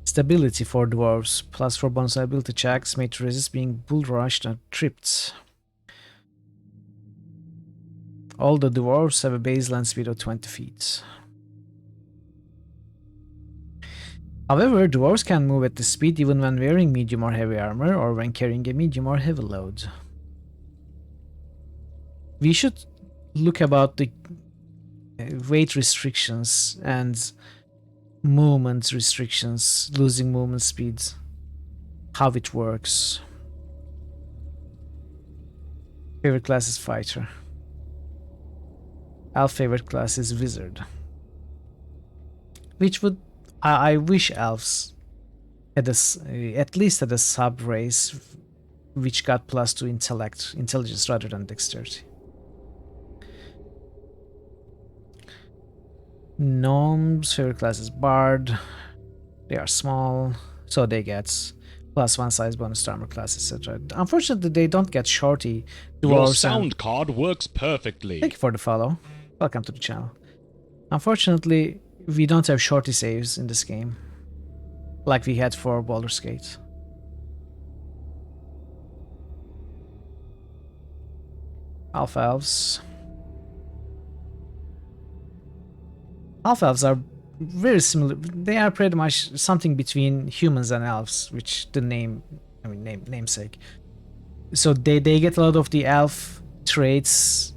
[SPEAKER 2] Stability for dwarves, +4 bonus ability checks made to resist being bull rushed and tripped. All the dwarves have a baseline speed of 20 feet. However, dwarves can move at this speed even when wearing medium or heavy armor or when carrying a medium or heavy load. We should look about the weight restrictions and movement restrictions, losing movement speeds, how it works. Favorite class is fighter. Our favorite class is wizard. Which would I wish elves had at least had a sub race which got +2 intelligence rather than dexterity. Gnomes favorite class is bard. They are small, so they get +1 size bonus to armor class, etc. Unfortunately, they don't get shorty.
[SPEAKER 3] Your sound card works perfectly.
[SPEAKER 2] Thank you for the follow. Welcome to the channel. Unfortunately, we don't have shorty saves in this game, like we had for Baldur's Gate. Alpha elves. Alpha elves are very similar. They are pretty much something between humans and elves, which the namesake. So they get a lot of the elf traits,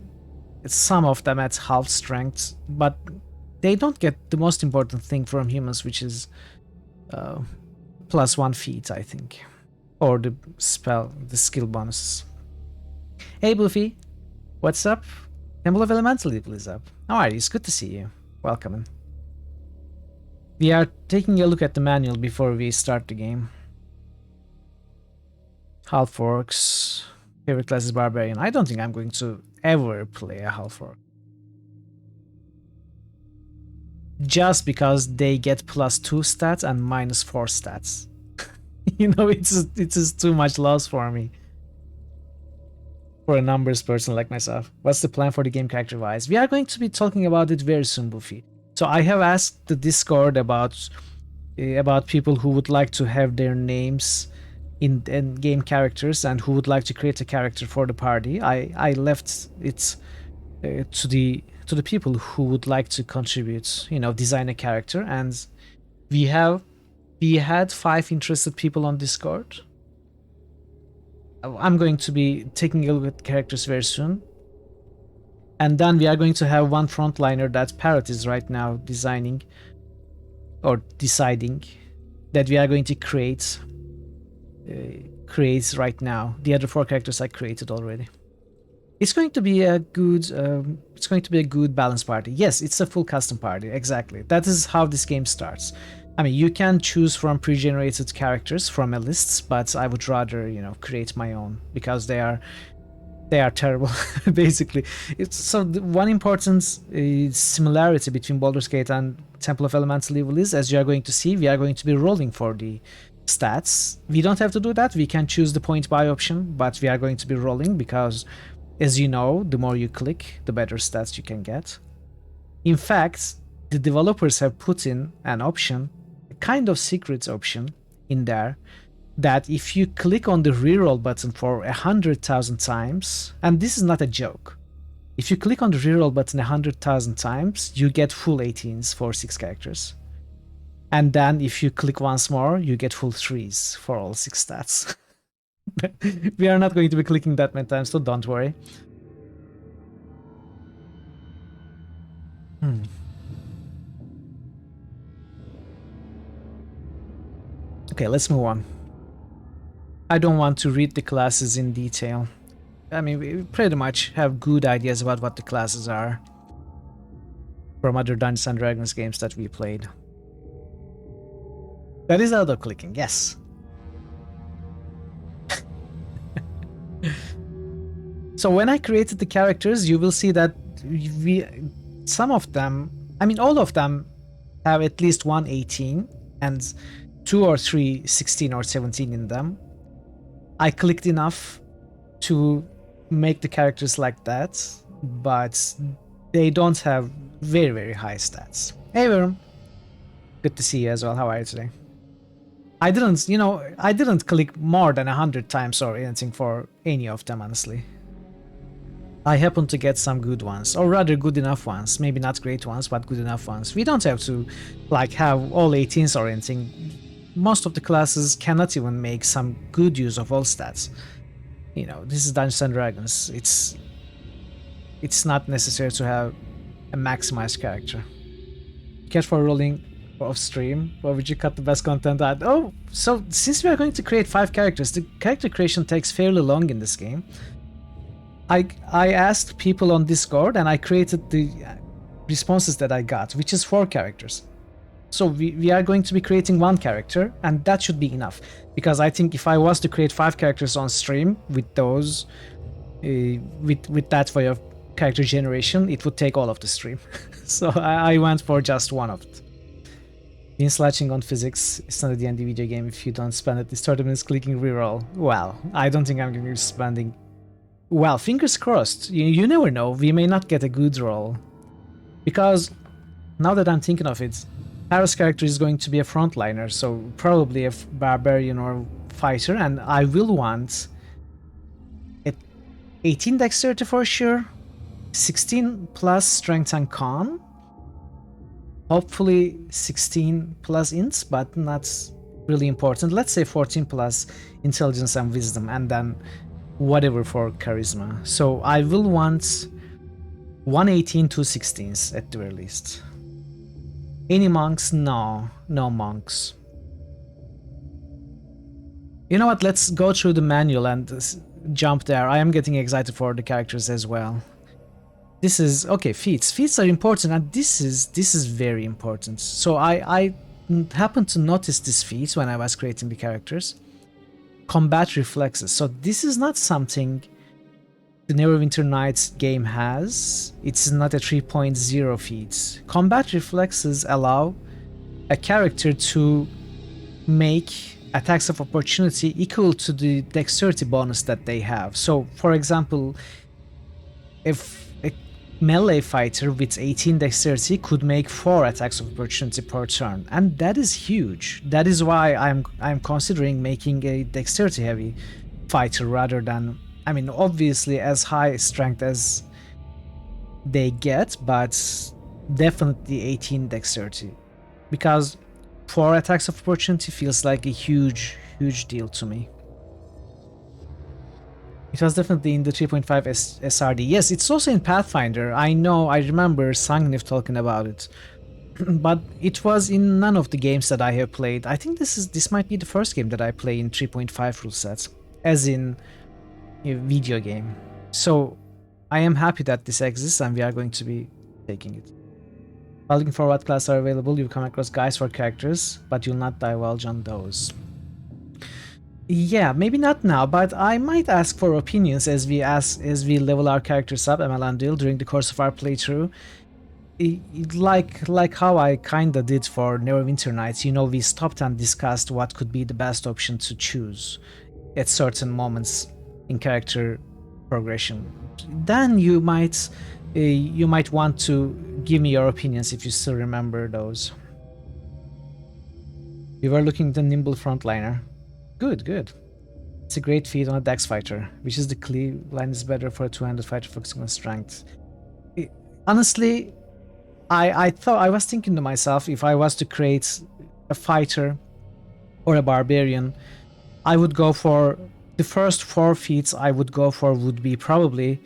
[SPEAKER 2] some of them at half strength, but they don't get the most important thing from humans, which is +1 feat, I think, or the skill bonuses. Hey Bluffy, what's up? Temple of Elemental Evil is up. How are you? It's good to see you. Welcome in. We are taking a look at the manual before we start the game. Half orcs. Favorite class is barbarian. I don't think I'm going to ever play a half orc. Just because they get +2 stats and -4 stats. You know, it's just too much loss for me. For a numbers person like myself. What's the plan for the game character wise? We are going to be talking about it very soon, Buffy. So I have asked the Discord about people who would like to have their names in game characters and who would like to create a character for the party. I left it to the people who would like to contribute, you know, design a character, and we had 5 interested people on Discord. I'm going to be taking a look at characters very soon. And then we are going to have one frontliner that Parrot is right now designing or deciding that we are going to create right now. The other 4 characters I created already. It's going to be a good balanced party. Yes, it's a full custom party. Exactly. That is how this game starts. I mean, you can choose from pre-generated characters from a list, but I would rather, you know, create my own because they are terrible, basically. One important similarity between Baldur's Gate and Temple of Elemental Evil is, as you are going to see, we are going to be rolling for the stats. We don't have to do that. We can choose the point buy option, but we are going to be rolling because, as you know, the more you click, the better stats you can get. In fact, the developers have put in an option, a kind of secret option, in there that if you click on the reroll button for 100,000 times, and this is not a joke, if you click on the reroll button 100,000 times, you get full 18s for 6 characters. And then if you click once more, you get full 3s for all 6 stats. We are not going to be clicking that many times, so don't worry. Okay, let's move on. I don't want to read the classes in detail. I mean, we pretty much have good ideas about what the classes are from other Dungeons and Dragons games that we played. That is auto-clicking, yes. So when I created the characters, you will see that some of them, I mean all of them, have at least one 18 and 2 or 3 16 or 17 in them. I clicked enough to make the characters like that, but they don't have very, very high stats. Hey Worm, good to see you as well. How are you today? I didn't click more than 100 times or anything for any of them, honestly. I happen to get some good ones, or rather good enough ones. Maybe not great ones, but good enough ones. We don't have to like have all 18s or anything. Most of the classes cannot even make some good use of all stats. You know, this is Dungeons and Dragons. It's not necessary to have a maximized character. Catch for rolling off stream. Where would you cut the best content at? Oh, so since we are going to create 5 characters, the character creation takes fairly long in this game. I asked people on Discord and I created the responses that I got, which is 4 characters. So we are going to be creating 1 character, and that should be enough. Because I think if I was to create 5 characters on stream with those, with that way of character generation, it would take all of the stream. So I went for just 1 of it. Been slashing on physics. It's not a D&D video game if you don't spend at least 30 minutes clicking reroll. Well, I don't think I'm going to be spending... Well, fingers crossed. You never know. We may not get a good roll. Because, now that I'm thinking of it, Paris' character is going to be a frontliner, so probably a barbarian or fighter, and I will want 18 dexterity for sure, 16 plus strength and con, hopefully 16 plus int, but not really important. Let's say 14 plus intelligence and wisdom, and then whatever for charisma. So I will want 118 to 16s at the very least. Any monks? No, no monks. You know what, let's go through the manual and jump there. I am getting excited for the characters as well. This is, okay, feats. Feats are important, and this is very important. So I happened to notice this feat when I was creating the characters. Combat reflexes. So this is not something the Neverwinter Nights game has. It's not a 3.0 feat. Combat reflexes allow a character to make attacks of opportunity equal to the dexterity bonus that they have. So, for example, if a melee fighter with 18 dexterity could make 4 attacks of opportunity per turn, and that is huge. That is why I'm considering making a dexterity heavy fighter rather than, I mean, obviously as high strength as they get, but definitely 18 dexterity, because 4 attacks of opportunity feels like a huge deal to me. It was definitely in the 3.5 SRD. Yes, it's also in Pathfinder. I know, I remember Sangnif talking about it. But it was in none of the games that I have played. I think this might be the first game that I play in 3.5 rule sets, as in a video game. So I am happy that this exists and we are going to be taking it. While looking for what class are available, you come across guides for characters, but you'll not divulge on those. Yeah, maybe not now, but I might ask for opinions as we level our characters up, ML and Dil, during the course of our playthrough. Like how I kinda did for Neverwinter Nights, you know, we stopped and discussed what could be the best option to choose at certain moments in character progression. Then you might want to give me your opinions if you still remember those. You were looking at the nimble frontliner. Good, good. It's a great feat on a dex fighter, which is the cleave line is better for a two-handed fighter focusing on strength. Honestly, I was thinking to myself, if I was to create a fighter or a barbarian, I would go for the first 4 feats. I would go for would be probably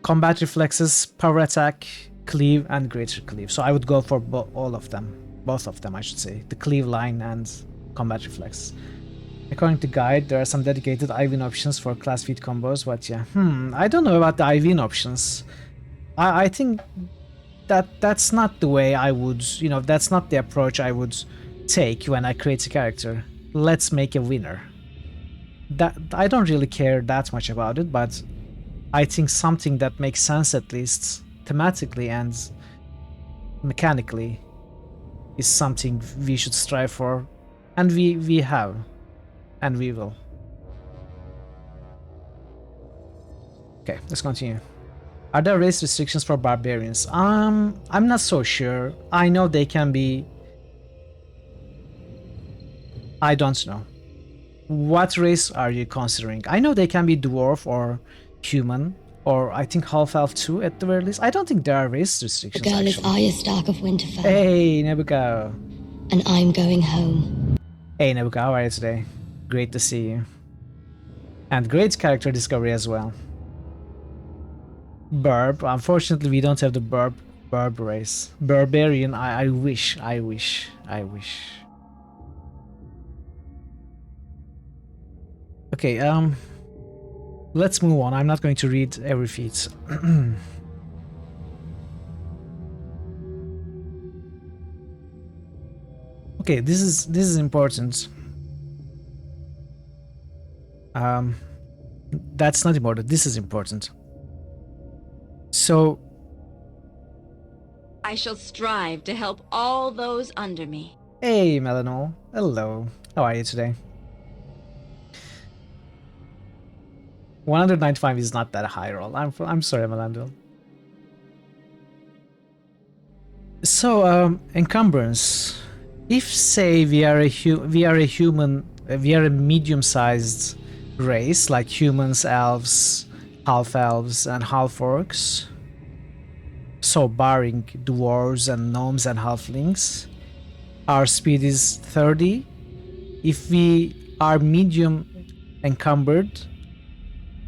[SPEAKER 2] combat reflexes, power attack, cleave, and greater cleave. So I would go for all of them, both of them, I should say, the cleave line and combat reflex. According to guide, there are some dedicated IV options for class feat combos, but yeah, I don't know about the IV options. I think that's not the way I would, that's not the approach I would take when I create a character. Let's make a winner. That I don't really care that much about it, but I think something that makes sense, at least thematically and mechanically, is something we should strive for, and we have, and we will. Okay, let's continue. Are there race restrictions for barbarians? I'm not so sure. I know they can be. I don't know. What race are you considering? I know they can be dwarf or human, or I think half-elf too at the very least. I don't think there are race
[SPEAKER 4] The
[SPEAKER 2] restrictions,
[SPEAKER 4] girl is
[SPEAKER 2] actually.
[SPEAKER 4] Arya Stark of Winterfell,
[SPEAKER 2] Hey, Nebuka.
[SPEAKER 4] and I'm going home.
[SPEAKER 2] Hey, Nebuka, how are you today? Great to see you. And great character discovery as well. Burb. Unfortunately, we don't have the Burb race. Barbarian, I wish. Okay, let's move on. I'm not going to read every feat. Okay, this is important. That's not important. This is important. So,
[SPEAKER 5] I shall strive to help all those under me.
[SPEAKER 2] hey, Melanol. Hello. How are you today? 195 is not that high roll. I'm sorry, Melandil. So, encumbrance. If say we are a human, we are a medium-sized race like humans, elves, half-elves, and half-orcs. So barring dwarves and gnomes and halflings, our speed is 30. If we are medium encumbered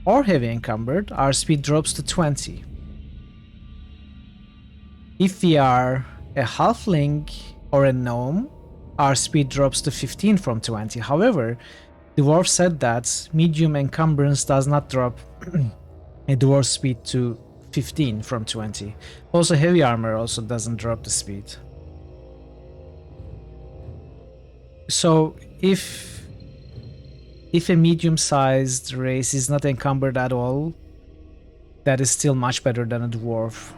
[SPEAKER 2] or heavy encumbered, our speed drops to 20. If we are a halfling or a gnome, our speed drops to 15 from 20. However, the dwarf said that medium encumbrance does not drop a dwarf speed to 15 from 20. Also, heavy armor also doesn't drop the speed. So if a medium-sized race is not encumbered at all, that is still much better than a dwarf.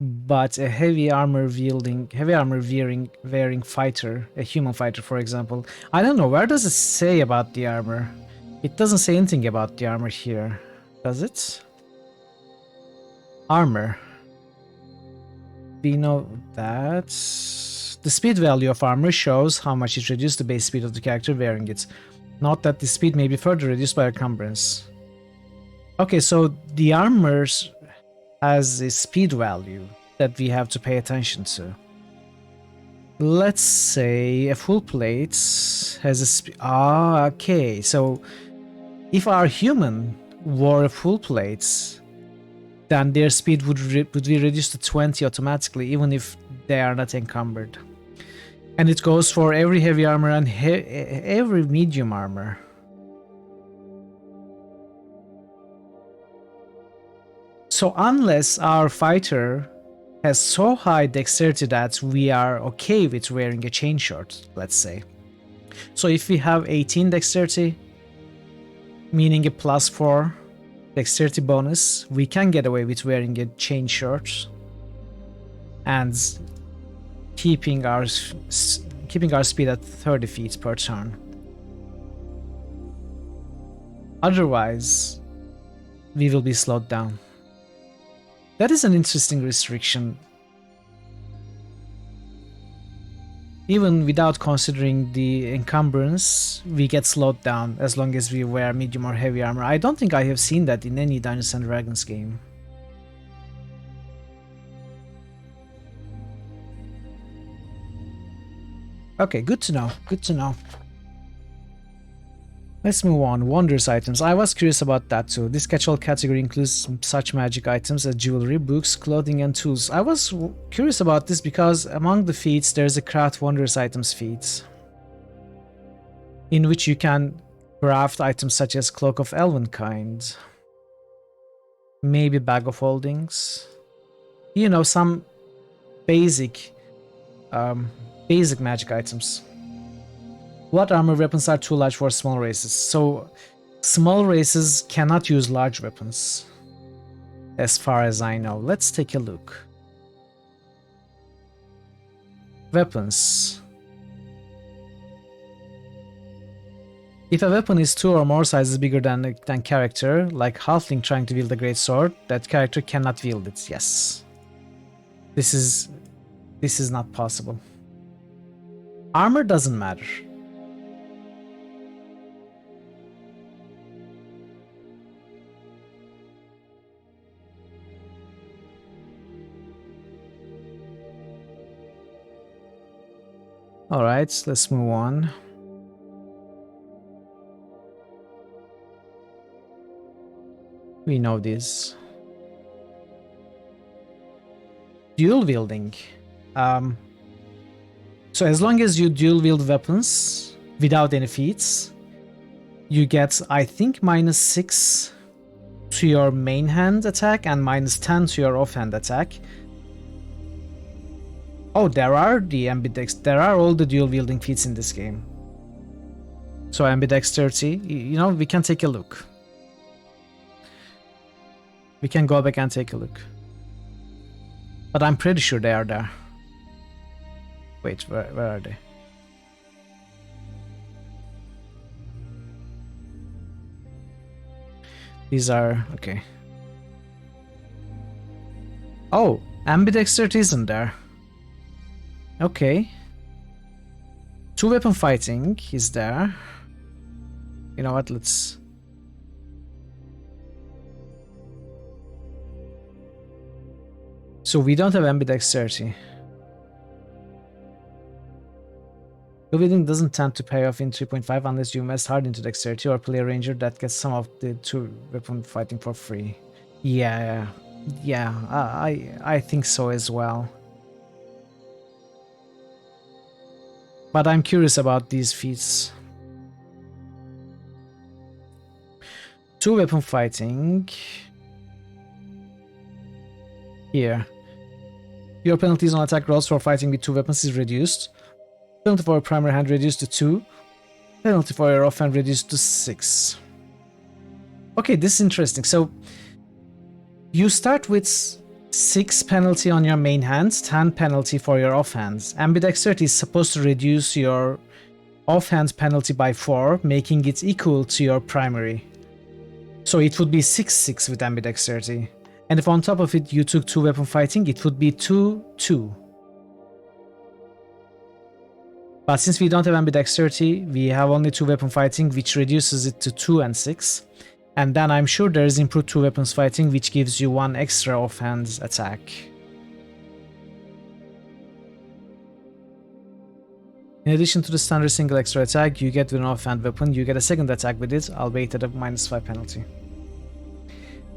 [SPEAKER 2] But a heavy armor wearing fighter, a human fighter for example, I don't know, where does it say about the armor? It doesn't say anything about the armor here, does it? Armor. We know that the speed value of armor shows how much it reduced the base speed of the character wearing it. Note that the speed may be further reduced by encumbrance. Okay, so the armor has a speed value that we have to pay attention to. Let's say a full plate has a speed. Okay, so if our human wore a full plate, then their speed would be reduced to 20 automatically, even if they are not encumbered. And it goes for every heavy armor and every medium armor. So unless our fighter has so high dexterity that we are okay with wearing a chain shirt, let's say. So if we have 18 dexterity, meaning a +4 dexterity bonus, we can get away with wearing a chain shirt and keeping our speed at 30 feet per turn. Otherwise, we will be slowed down. That is an interesting restriction. Even without considering the encumbrance, we get slowed down as long as we wear medium or heavy armor. I don't think I have seen that in any Dungeons and Dragons game. Okay, good to know, good to know. Let's move on. Wonders items. I was curious about that too. This catch-all category includes such magic items as jewelry, books, clothing, and tools. I was curious about this because among the feats there's a craft wonders items feat, in which you can craft items such as cloak of elvenkind, maybe bag of holdings. You know, some basic magic items. What armor weapons are too large for small races? So, small races cannot use large weapons, as far as I know. Let's take a look. Weapons. If a weapon is 2 or more sizes bigger than character, like halfling trying to wield a great sword, that character cannot wield it. Yes. This is not possible. Armor doesn't matter. Alright, let's move on. We know this. Dual wielding. So as long as you dual wield weapons without any feats, you get, I think, -6 to your main hand attack and -10 to your offhand attack. Oh, there are all the dual wielding feats in this game. So ambidexterity, you know, we can take a look. We can go back and take a look. But I'm pretty sure they are there. Wait, where are they? These are, okay. Oh, ambidexterity isn't there. Okay. 2-weapon fighting is there. You know what, let's... So we don't have ambidexterity. Wielding doesn't tend to pay off in 3.5 unless you invest hard into dexterity or play a ranger that gets some of the 2-weapon fighting for free. Yeah, I think so as well. But I'm curious about these feats. 2-weapon fighting. Here. Your penalties on attack rolls for fighting with 2 weapons is reduced. Penalty for your primary hand reduced to 2. Penalty for your offhand reduced to 6. Okay, this is interesting. So you start with 6 penalty on your main hand, 10 penalty for your offhands. Ambidexterity is supposed to reduce your offhand penalty by 4, making it equal to your primary. So it would be 6-6 with ambidexterity. And if on top of it you took 2-weapon fighting, it would be 2-2. But since we don't have ambidexterity, we have only 2-weapon fighting, which reduces it to 2 and 6. And then I'm sure there is improved 2 weapons fighting, which gives you 1 extra offhand attack. In addition to the standard single extra attack you get with an offhand weapon, you get a second attack with it, albeit at a -5 penalty.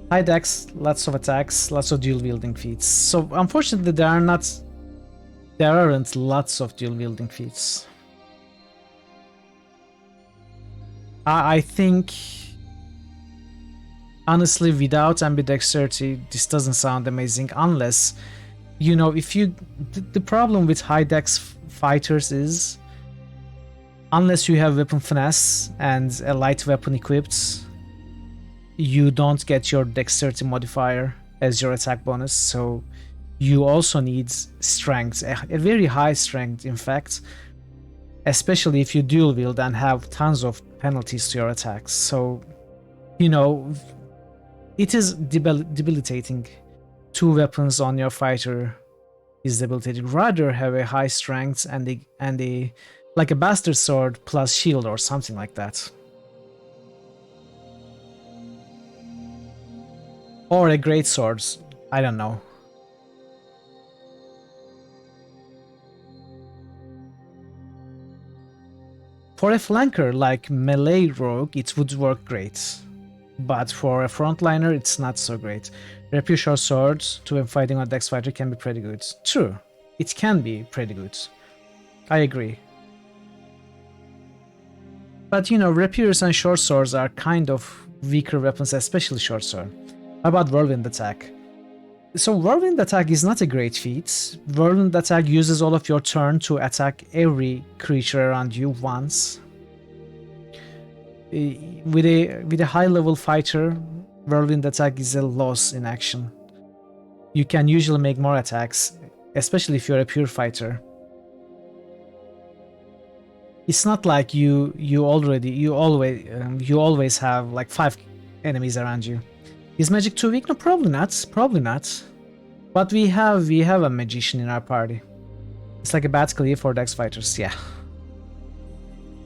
[SPEAKER 2] High dex, lots of attacks, lots of dual wielding feats. So unfortunately there aren't lots of dual wielding feats. I think, honestly, without ambidexterity, this doesn't sound amazing unless, you know, if you... The problem with high dex fighters is, unless you have weapon finesse and a light weapon equipped, you don't get your dexterity modifier as your attack bonus, so you also need strength, a very high strength in fact, especially if you dual wield and have tons of penalties to your attacks. So, you know, it is debilitating. 2 weapons on your fighter this ability. I'd rather have a high strength and a like a bastard sword plus shield or something like that. Or a great sword. I don't know. For a flanker like melee rogue, it would work great. But for a frontliner, it's not so great. Rapier short swords to when fighting on Dex Fighter can be pretty good. True, it can be pretty good. I agree. But you know, rapiers and short swords are kind of weaker weapons, especially short sword. How about Whirlwind Attack? So Whirlwind Attack is not a great feat. Whirlwind Attack uses all of your turn to attack every creature around you once. With a high level fighter, Whirlwind Attack is a loss in action. You can usually make more attacks, especially if you're a pure fighter. It's not like you always have like 5 enemies around you. Is magic too weak? No, probably not. Probably not. But we have a magician in our party. It's like a bad cleave for Dex fighters, yeah.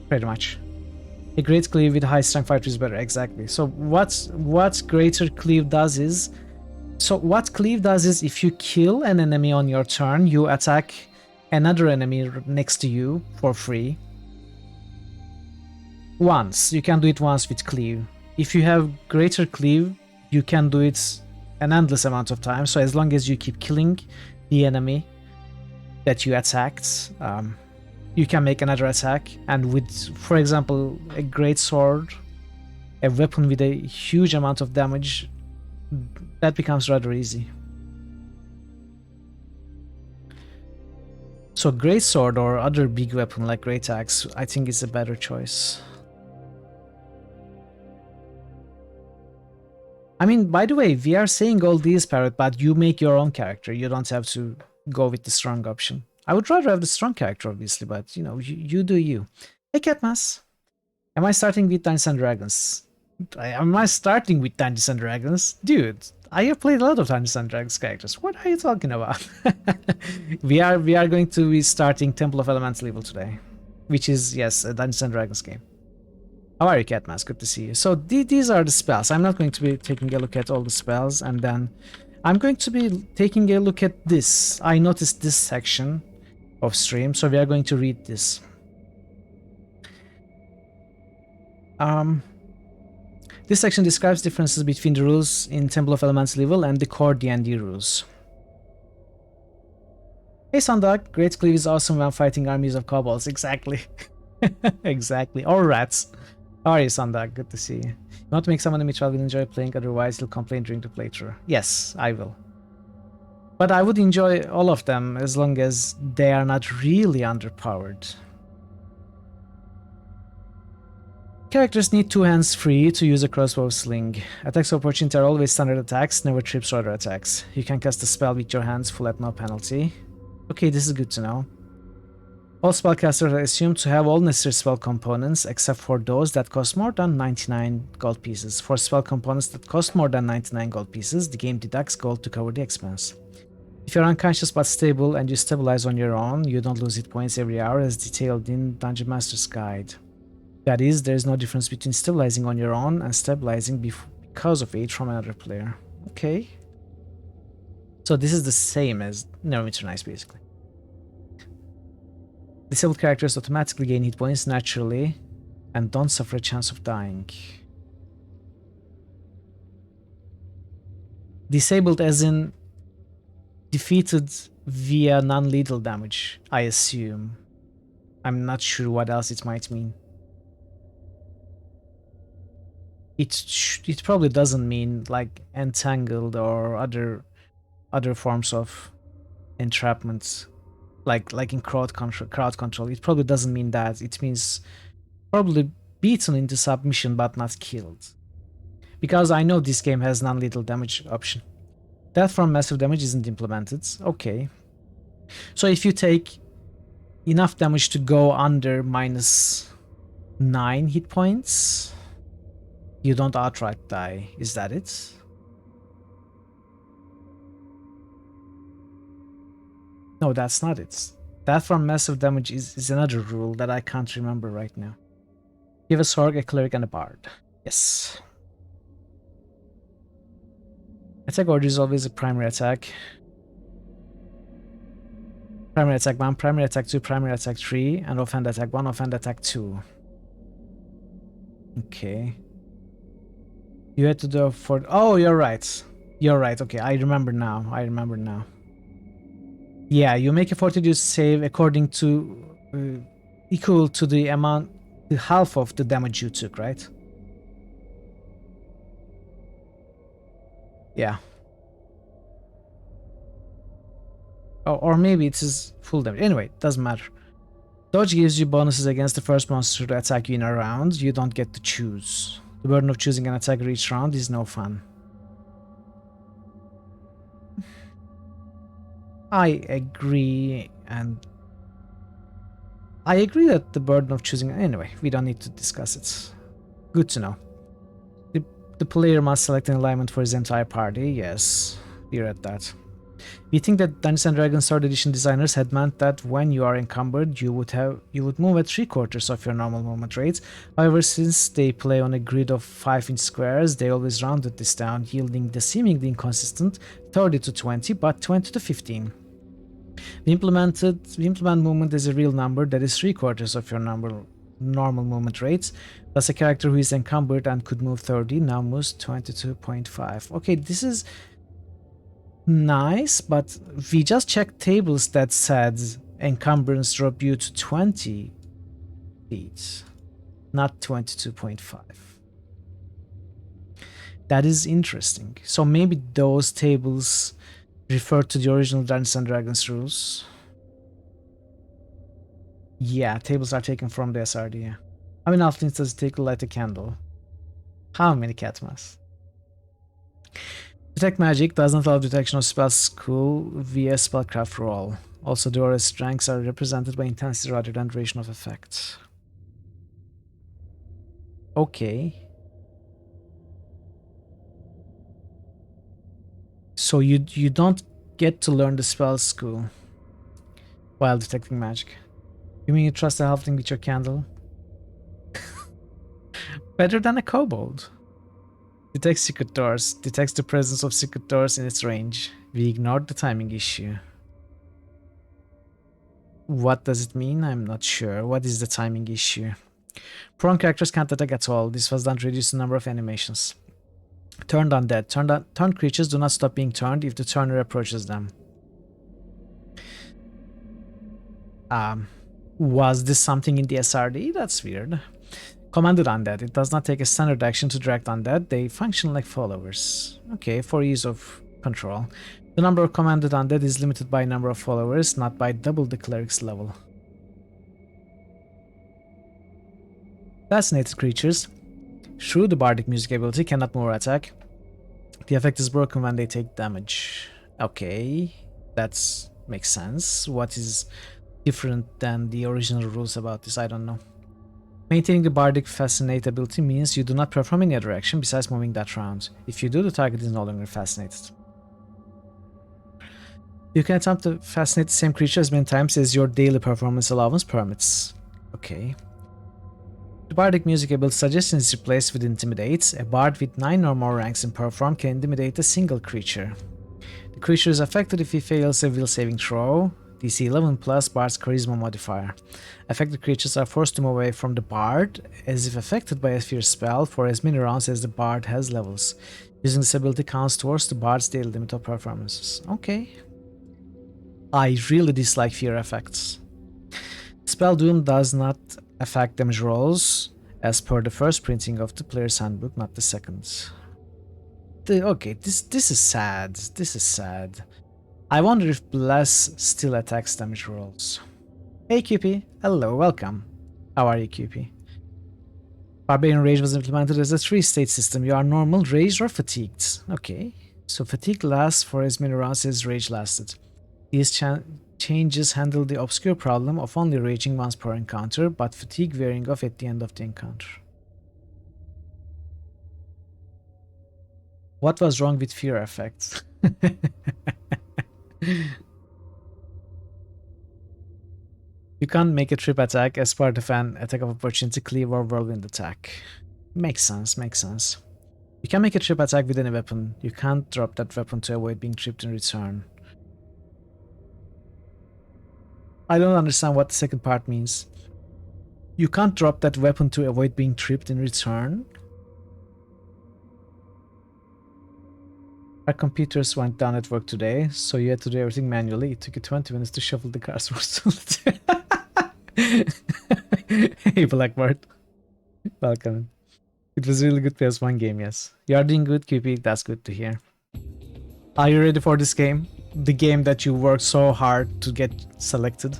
[SPEAKER 2] Pretty much. A great cleave with high strength fighter is better, exactly. So what greater cleave does is... So what cleave does is if you kill an enemy on your turn, you attack another enemy next to you for free. Once. You can do it once with cleave. If you have greater cleave, you can do it an endless amount of time. So as long as you keep killing the enemy that you attacked, you can make another attack. And with, for example, a great sword, a weapon with a huge amount of damage, that becomes rather easy. So great sword or other big weapon like great axe, I think is a better choice. I mean, by the way, we are saying all these, Parrot, but you make your own character. You don't have to go with the strong option. I would rather have the strong character, obviously, but, you know, you do you. Hey, Catmas. Am I starting with Dungeons and Dragons? Am I starting with Dungeons and Dragons? Dude, I have played a lot of Dungeons and Dragons characters. What are you talking about? we are going to be starting Temple of Elemental Evil today, which is, yes, a Dungeons and Dragons game. How are you, Catmas? Good to see you. So these are the spells. I'm not going to be taking a look at all the spells, and then I'm going to be taking a look at this. I noticed this section of stream, so we are going to read this. This section describes differences between the rules in Temple of Elemental Evil and the core D&D rules. Hey Sandok, Great Cleave is awesome when fighting armies of kobolds. Exactly. Exactly. Or rats. How are you, Sandok? Good to see you. You want to make someone Mitchell will enjoy playing, otherwise he'll complain during the playthrough. Yes, I will. But I would enjoy all of them as long as they are not really underpowered. Characters need 2 hands free to use a crossbow sling. Attacks of opportunity are always standard attacks, never trips or other attacks. You can cast a spell with your hands full at no penalty. Okay, this is good to know. All spellcasters are assumed to have all necessary spell components except for those that cost more than 99 gold pieces. For spell components that cost more than 99 gold pieces, the game deducts gold to cover the expense. If you're unconscious but stable and you stabilize on your own, you don't lose hit points every hour as detailed in Dungeon Master's Guide. That is, there is no difference between stabilizing on your own and stabilizing because of aid from another player. Okay. So this is the same as Neverwinter Nights, basically. Disabled characters automatically gain hit points naturally and don't suffer a chance of dying. Disabled as in defeated via non-lethal damage, I assume. I'm not sure what else it might mean. It probably doesn't mean like entangled or other forms of entrapments. Like in crowd control, it probably doesn't mean that. It means probably beaten into submission but not killed. Because I know this game has non-lethal damage option. Death from massive damage isn't implemented. Okay. So if you take enough damage to go under -9 hit points, you don't outright die. Is that it? No, that's not it. That from massive damage is another rule that I can't remember right now. Give a Sorg, a Cleric, and a Bard. Yes. Attack order is always a primary attack. Primary attack 1, primary attack 2, primary attack 3, and offhand attack 1, offhand attack 2. Okay. You had to do for... Oh, you're right. You're right. Okay, I remember now. I remember now. Yeah, you make a fortitude save according to... equal to the amount... the half of the damage you took, right? Yeah. Or maybe it is full damage. Anyway, doesn't matter. Dodge gives you bonuses against the first monster to attack you in a round. You don't get to choose. The burden of choosing an attacker each round is no fun. I agree, and I agree that the burden of choosing... Anyway, we don't need to discuss it. Good to know. The player must select an alignment for his entire party. Yes, we read that. We think that Dungeons & Dragons 3rd edition designers had meant that when you are encumbered, you would move at 3/4 of your normal movement rate. However, since they play on a grid of 5-inch squares, they always rounded this down, yielding the seemingly inconsistent 30 to 20, but 20 to 15. We implement movement as a real number that is 3/4 of your normal movement rates. Thus, a character who is encumbered and could move 30 now moves 22.5. Okay, this is nice, but we just checked tables that said encumbrance drop you to 20 feet, not 22.5. That is interesting. So maybe those tables refer to the original Dungeons & Dragons rules. Yeah, tables are taken from the SRD. Yeah. How many halflings does it take to light a candle? How many Catmas? Detect magic does not allow detection of spell school via spellcraft roll. Also, the aura's ranks are represented by intensity rather than duration of effect. Okay. So you don't get to learn the spell school while detecting magic. You mean you trust a halfling with your candle? Better than a kobold. Detects secret doors. Detects the presence of secret doors in its range. We ignored the timing issue. What does it mean? I'm not sure. What is the timing issue? Prone characters can't attack at all. This was done to reduce the number of animations. Turned undead. Turned creatures do not stop being turned if the turner approaches them. Was this something in the SRD? That's weird. Commanded undead. It does not take a standard action to direct undead. They function like followers. Okay, for ease of control. The number of commanded undead is limited by number of followers, not by double the cleric's level. Fascinated creatures. Through the bardic music ability, cannot move or attack. The effect is broken when they take damage. Okay, that makes sense. What is different than the original rules about this? I don't know. Maintaining the bardic fascinate ability means you do not perform any other action besides moving that round. If you do, the target is no longer fascinated. You can attempt to fascinate the same creature as many times as your daily performance allowance permits. Okay. The bardic music ability suggestion is replaced with intimidate. A bard with 9 or more ranks in perform can intimidate a single creature. The creature is affected if he fails a will saving throw. DC 11 plus Bard's Charisma modifier. Affected creatures are forced to move away from the Bard as if affected by a fierce spell for as many rounds as the Bard has levels. Using this ability counts towards the Bard's daily limit of performances. Okay. I really dislike fear effects. Spell Doom does not affect damage rolls as per the first printing of the player's handbook, not the second. Okay, this is sad. This is sad. I wonder if Bless still attacks damage rolls. Hey QP, hello, welcome. How are you QP? Barbarian Rage was implemented as a 3-state system. You are normal, raged, or fatigued. Okay, so fatigue lasts for as many rounds as rage lasted. These changes handle the obscure problem of only raging once per encounter, but fatigue wearing off at the end of the encounter. What was wrong with fear effects? You can't make a trip attack as part of an attack of opportunity, cleave, or whirlwind attack. Makes sense, makes sense. You can make a trip attack with any weapon. You can't drop that weapon to avoid being tripped in return. I don't understand what the second part means. You can't drop that weapon to avoid being tripped in return? Our computers went down at work today, so you had to do everything manually. It took you 20 minutes to shuffle the cards for solitaire. Hey Blackbird. Welcome. It was a really good PS1 game, yes. You are doing good, QP. That's good to hear. Are you ready for this game? The game that you worked so hard to get selected?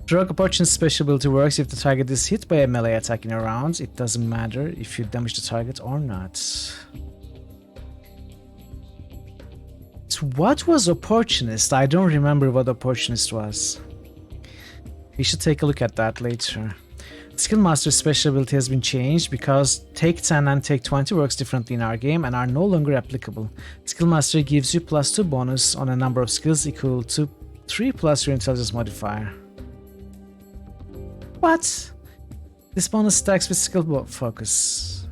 [SPEAKER 2] Stroke Opportunity special ability works if the target is hit by a melee attack in a round. It doesn't matter if you damage the target or not. So what was Opportunist? I don't remember what Opportunist was. We should take a look at that later. Skillmaster's special ability has been changed because Take 10 and Take 20 works differently in our game and are no longer applicable. Skillmaster gives you +2 bonus on a number of skills equal to 3 plus your intelligence modifier. What? This bonus stacks with skill focus.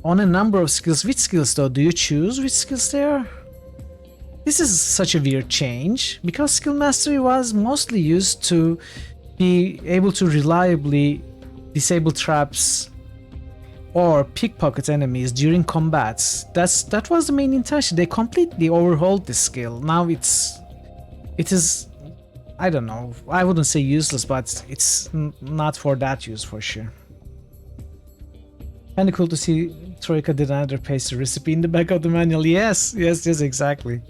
[SPEAKER 2] On a number of skills. Which skills though? Do you choose which skills they are? This is such a weird change because skill mastery was mostly used to be able to reliably disable traps or pickpocket enemies during combats. That was the main intention. They completely overhauled this skill. Now it is, I don't know, I wouldn't say useless, but it's not for that use for sure. Kinda cool to see Troika did another paste recipe in the back of the manual. Yes, exactly.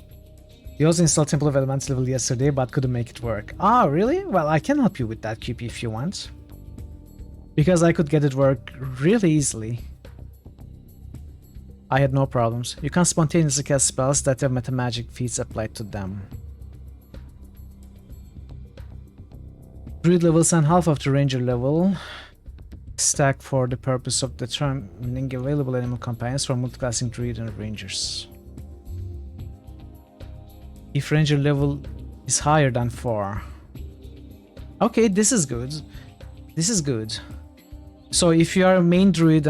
[SPEAKER 2] You also installed Temple of Elements level yesterday, but couldn't make it work. Ah, really? Well, I can help you with that, QP, if you want. Because I could get it work really easily. I had no problems. You can spontaneously cast spells that have metamagic feats applied to them. Druid levels and half of the Ranger level stack for the purpose of determining available animal companions for multiclassing Druid and Rangers. If Ranger level is higher than 4. Okay, this is good. This is good. So if you are a main Druid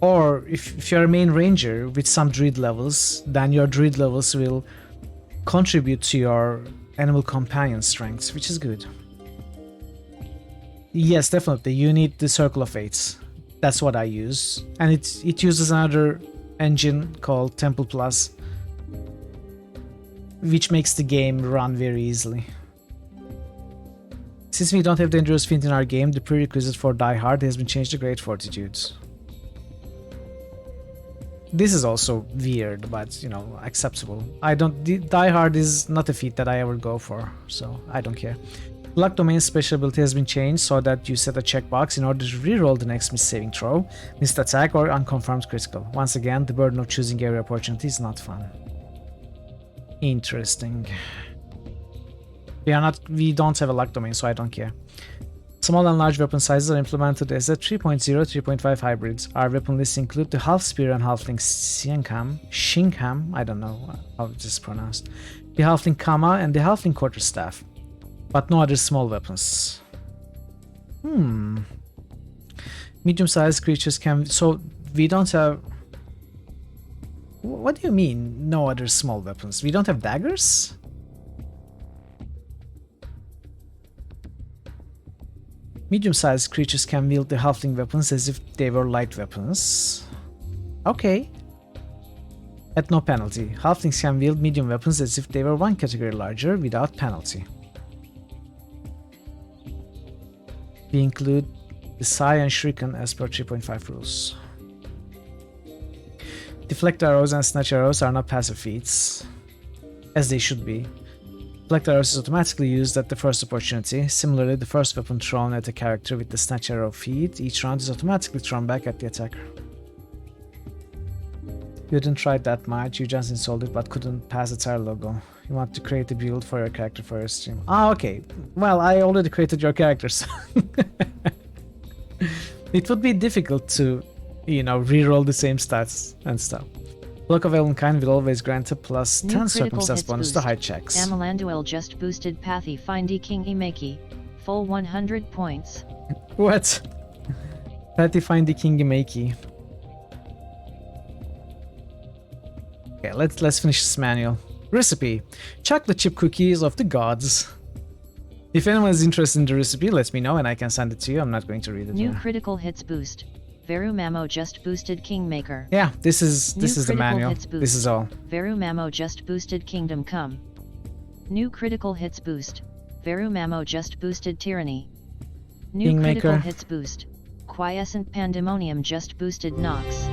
[SPEAKER 2] or if you're a main Ranger with some Druid levels, then your Druid levels will contribute to your animal companion strengths, which is good. Yes, definitely. You need the Circle of Fates. That's what I use. And it uses another engine called Temple Plus, which makes the game run very easily. Since we don't have Dangerous Fiend in our game, the prerequisite for Die Hard has been changed to Great Fortitude. This is also weird, but you know, acceptable. Die Hard is not a feat that I ever go for, so I don't care. Luck Domain's special ability has been changed so that you set a checkbox in order to reroll the next missed saving throw, missed attack, or unconfirmed critical. Once again, the burden of choosing every opportunity is not fun. Interesting. We don't have a luck domain, so I don't care. Small and large weapon sizes are implemented as a 3.0, 3.5 hybrids. Our weapon lists include the half spear and halfling Shingham, I don't know how it is pronounced, the halfling Kama, and the halfling quarterstaff, but no other small weapons. Medium-sized creatures can. So we don't have. What do you mean, no other small weapons? We don't have daggers? Medium-sized creatures can wield the halfling weapons as if they were light weapons. Okay. At no penalty. Halflings can wield medium weapons as if they were one category larger without penalty. We include the Sai and Shuriken as per 3.5 rules. Deflect arrows and snatch arrows are not passive feats, as they should be. Deflect arrows is automatically used at the first opportunity. Similarly, the first weapon thrown at a character with the snatch arrow feat each round is automatically thrown back at the attacker. You didn't try that much, you just installed it but couldn't pass the tire logo. You want to create a build for your character for your stream. Ah, okay. Well, I already created your characters. It would be difficult to, you know, reroll the same stats and stuff. Block of Elvenkind will always grant a plus
[SPEAKER 6] New
[SPEAKER 2] 10
[SPEAKER 6] critical
[SPEAKER 2] circumstance
[SPEAKER 6] hits
[SPEAKER 2] bonus to
[SPEAKER 6] boost.
[SPEAKER 2] high checks.
[SPEAKER 6] Amalanduel just boosted Pathy Findy King Imeki. Full 100 points.
[SPEAKER 2] What? Patty find the King Makey. Okay, let's finish this manual. Recipe: chocolate chip cookies of the gods. If anyone is interested in the recipe, let me know and I can send it to you. I'm not going to read it
[SPEAKER 6] New
[SPEAKER 2] here.
[SPEAKER 6] critical hits boost. Verumamo just boosted Kingmaker.
[SPEAKER 2] Yeah, this is
[SPEAKER 6] New
[SPEAKER 2] the
[SPEAKER 6] critical
[SPEAKER 2] manual.
[SPEAKER 6] hits boost.
[SPEAKER 2] This is all.
[SPEAKER 6] Verumamo just boosted Kingdom Come. New critical hits boost. Verumamo just boosted Tyranny. New
[SPEAKER 2] Kingmaker.
[SPEAKER 6] critical hits boost. Quiescent Pandemonium just boosted Nox.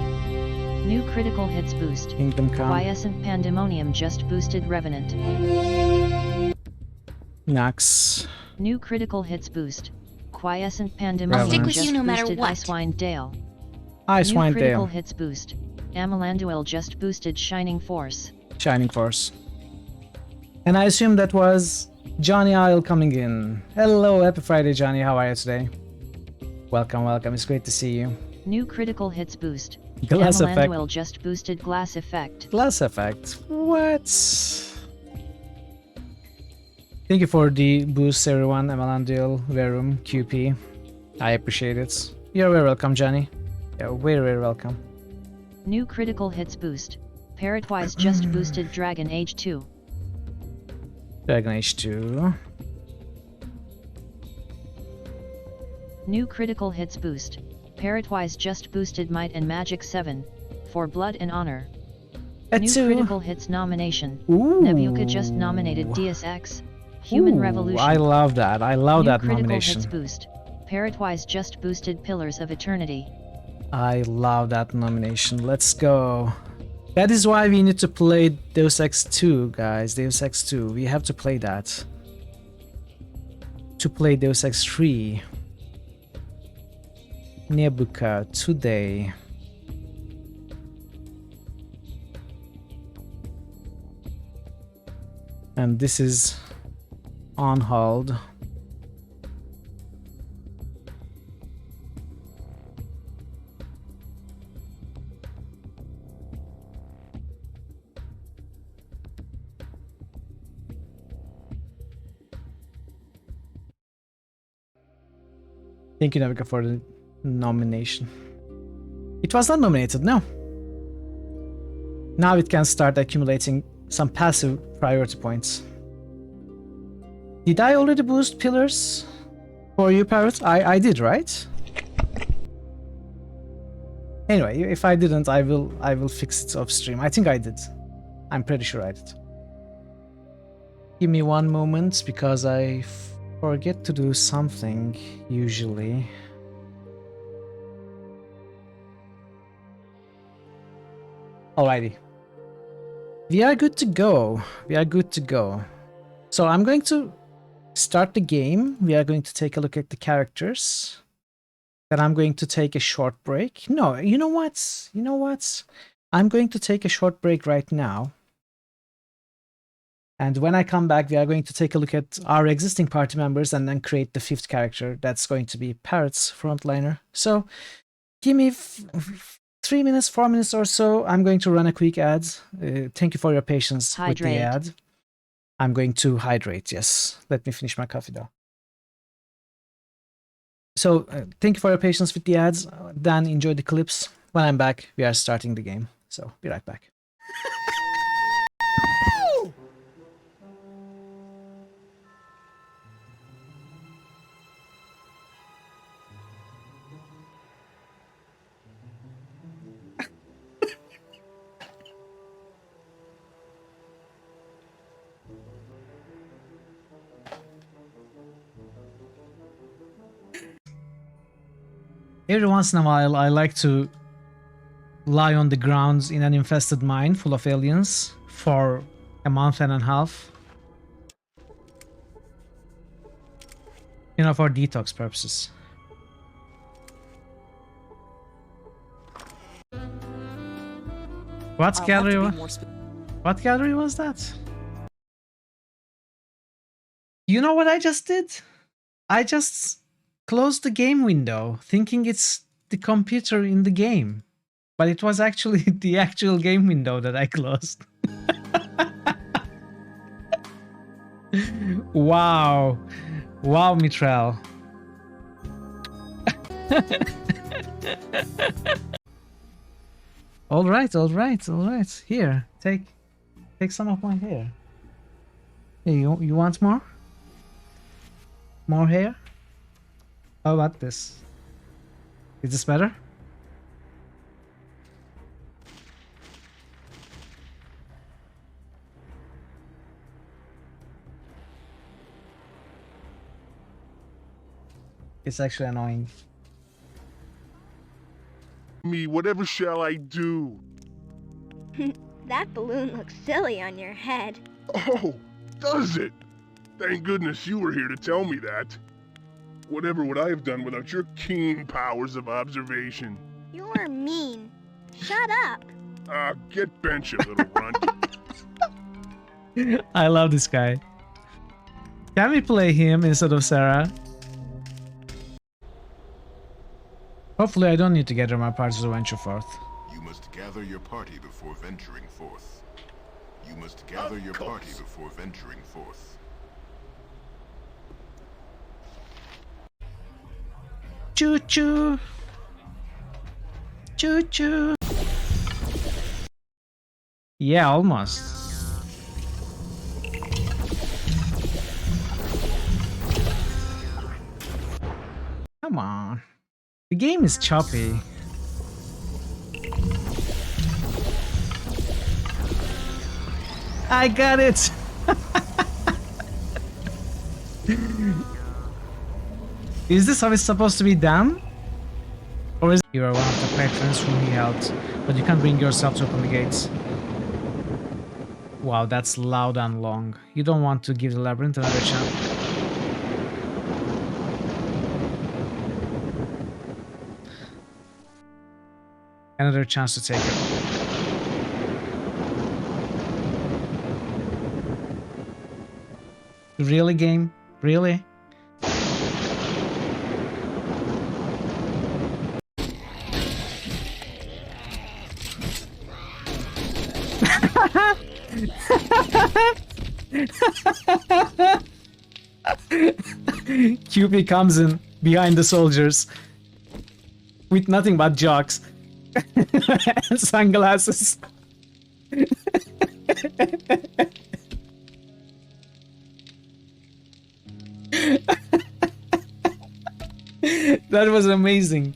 [SPEAKER 6] New critical hits boost.
[SPEAKER 2] Kingdom Come.
[SPEAKER 6] Quiescent Pandemonium just boosted Revenant.
[SPEAKER 2] Nox.
[SPEAKER 6] New critical hits boost. Quiescent Pandemonium
[SPEAKER 2] Stick with
[SPEAKER 6] just
[SPEAKER 5] you no matter
[SPEAKER 6] boosted
[SPEAKER 5] what.
[SPEAKER 6] Icewind Dale.
[SPEAKER 2] Icewind
[SPEAKER 6] New critical
[SPEAKER 2] Dale.
[SPEAKER 6] hits boost. Amalanduel just boosted Shining Force.
[SPEAKER 2] Shining Force. And I assume that was Johnny Isle coming in. Hello, happy Friday, Johnny. How are you today? Welcome, welcome. It's great to see you.
[SPEAKER 6] New critical hits boost.
[SPEAKER 2] Glass effect.
[SPEAKER 6] Amalanduel just boosted Glass Effect.
[SPEAKER 2] Glass effect. What? Thank you for the boost, everyone. Amalandiel, Verum, QP. I appreciate it. You're very welcome, Johnny. You're very, very welcome.
[SPEAKER 6] New critical hits boost. Parrotwise just boosted Dragon Age 2.
[SPEAKER 2] Dragon Age 2.
[SPEAKER 6] New critical hits boost. Parrotwise just boosted Might and Magic 7. For Blood and Honor. New
[SPEAKER 2] Etsu.
[SPEAKER 6] critical hits nomination.
[SPEAKER 2] Ooh.
[SPEAKER 6] Nebuka just nominated Deus Ex. Human
[SPEAKER 2] Ooh,
[SPEAKER 6] Revolution.
[SPEAKER 2] I love that. I love
[SPEAKER 6] New
[SPEAKER 2] that
[SPEAKER 6] critical
[SPEAKER 2] nomination.
[SPEAKER 6] hits boost. Parrotwise just boosted Pillars of Eternity.
[SPEAKER 2] I love that nomination. Let's go. That is why we need to play Deus Ex 2, guys. Deus Ex 2. We have to play that. To play Deus Ex 3. Nebuka today. And this is on hold. Thank you, Navika, for the nomination. It was not nominated, no. Now it can start accumulating some passive priority points. Did I already boost pillars for you, Parrot? I did, right? Anyway, if I didn't, I will fix it off stream. I think I did. I'm pretty sure I did. Give me one moment because I forget to do something usually. Alrighty. We are good to go. We are good to go. So I'm going to start the game. We are going to take a look at the characters. Then I'm going to take a short break. No, you know what? You know what? I'm going to take a short break right now. And when I come back, we are going to take a look at our existing party members and then create the fifth character. That's going to be Parrot's frontliner. So give me 3 minutes, 4 minutes or so. I'm going to run a quick ad. Thank you for your patience with the ad. I'm going to hydrate, yes. Let me finish my coffee though. So thank you for your patience with the ads. Dan, enjoy the clips. When I'm back, we are starting the game. So be right back. Every once in a while, I like to lie on the ground in an infested mine full of aliens for a month and a half. You know, for detox purposes. What gallery was that? You know what I just did? I just closed the game window, thinking it's the computer in the game. But it was actually the actual game window that I closed. Wow. Wow, Mithril. All right. Here, take some of my hair. Hey, you want more? More hair? How about this? Is this better? It's actually annoying.
[SPEAKER 7] Me, whatever shall I do?
[SPEAKER 8] That balloon looks silly on your head.
[SPEAKER 7] Oh, does it? Thank goodness you were here to tell me that. Whatever would I have done without your keen powers of observation?
[SPEAKER 8] You're mean. Shut up.
[SPEAKER 7] Get bent, you little runt.
[SPEAKER 2] I love this guy. Can we play him instead of Sarah? Hopefully I don't need to gather my party to venture forth.
[SPEAKER 9] You must gather your party before venturing forth. You must gather your party before venturing forth.
[SPEAKER 2] Choo choo. Choo choo. Yeah, almost. Come on. The game is choppy. I got it! Is this how it's supposed to be done? Or is you are one of the patrons whom he helped, but you can't bring yourself to open the gates? Wow, that's loud and long. You don't want to give the labyrinth another chance. Another chance to take it. Really, game? Really? QP comes in behind the soldiers with nothing but jocks and sunglasses. That was amazing.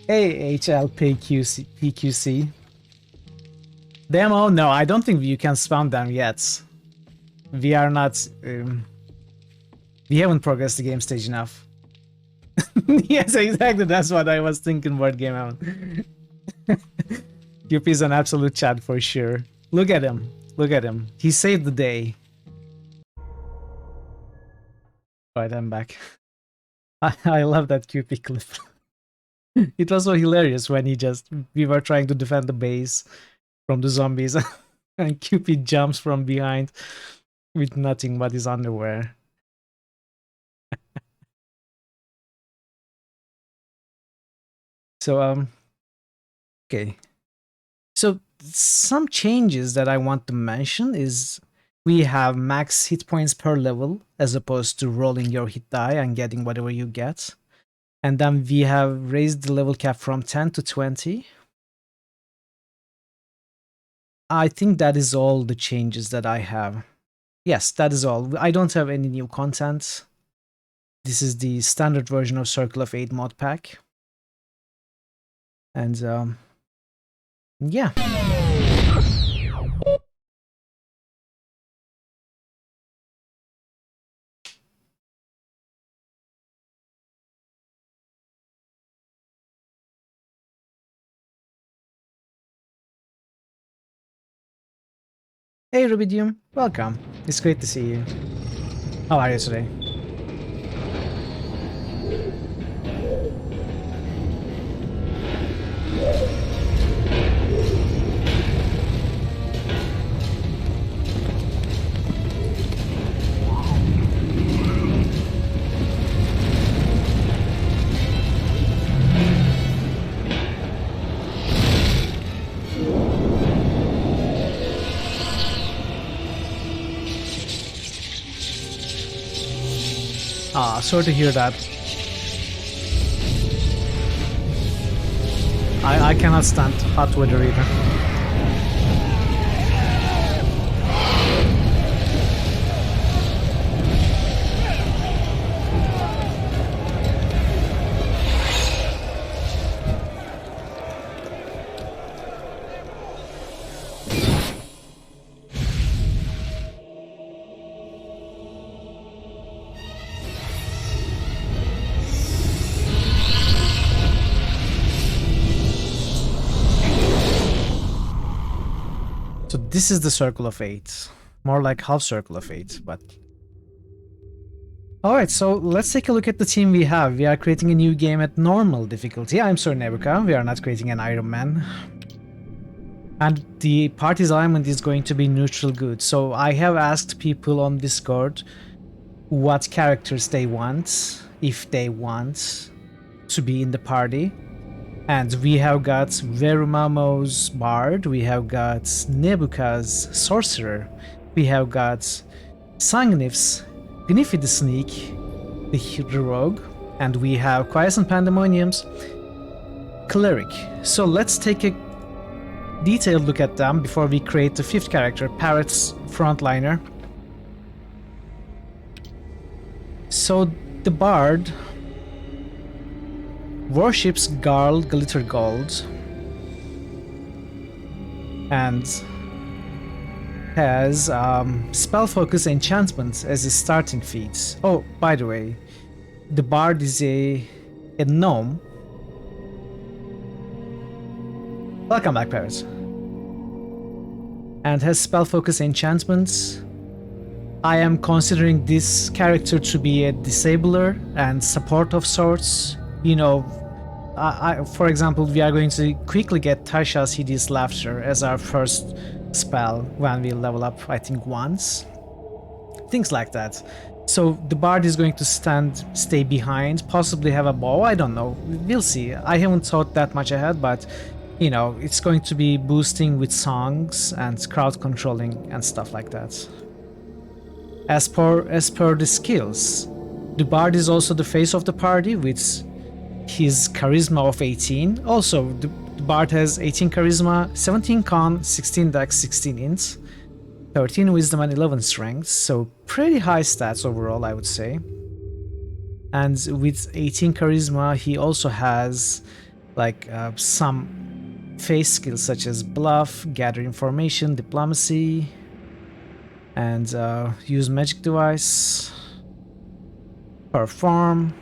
[SPEAKER 2] Hey, PQC. Demo? No, I don't think you can spawn them yet. We are not... we haven't progressed the game stage enough. Yes, exactly, that's what I was thinking about Game On. QP is an absolute chat for sure. Look at him. Look at him. He saved the day. Right, I'm back. I love that QP clip. It was so hilarious when we were trying to defend the base from the zombies and QP jumps from behind with nothing but his underwear. So, okay. So, some changes that I want to mention is we have max hit points per level as opposed to rolling your hit die and getting whatever you get. And then we have raised the level cap from 10 to 20. I think that is all the changes that I have. Yes, that is all. I don't have any new content. This is the standard version of Circle of 8 mod pack. And yeah. Hey Rubidium, welcome. It's great to see you. How are you today? Ah, sorry to hear that. I cannot stand hot weather either. So this is the Circle of Fate. More like half Circle of Fate, but... Alright, so let's take a look at the team we have. We are creating a new game at normal difficulty. I'm Sir Nebuka. We are not creating an Iron Man. And the party's alignment is going to be neutral good. So I have asked people on Discord what characters they want, if they want to be in the party. And we have got Verumamo's Bard, we have got Nebuka's Sorcerer, we have got Sangnif's Gniffy the Sneak, the Rogue, and we have Quiescent Pandemonium's Cleric. So let's take a detailed look at them before we create the fifth character, Parrot's Frontliner. So the Bard worships Garl Glitter Gold and has spell focus enchantment as his starting feat. Oh, by the way, the Bard is a gnome. Welcome back, Parrot. And has spell focus enchantments. I am considering this character to be a disabler and support of sorts. You know, for example, we are going to quickly get Tasha's Hideous Laughter as our first spell when we level up, I think, once. Things like that. So the Bard is going to stay behind, possibly have a bow, I don't know. We'll see. I haven't thought that much ahead, but, you know, it's going to be boosting with songs and crowd controlling and stuff like that. As per the skills, the Bard is also the face of the party with his charisma of 18. Also, the Bard has 18 charisma, 17 con, 16 dex, 16 int, 13 wisdom and 11 strength, so pretty high stats overall, I would say. And with 18 charisma, he also has like some face skills such as bluff, gather information, diplomacy, and use magic device, perform.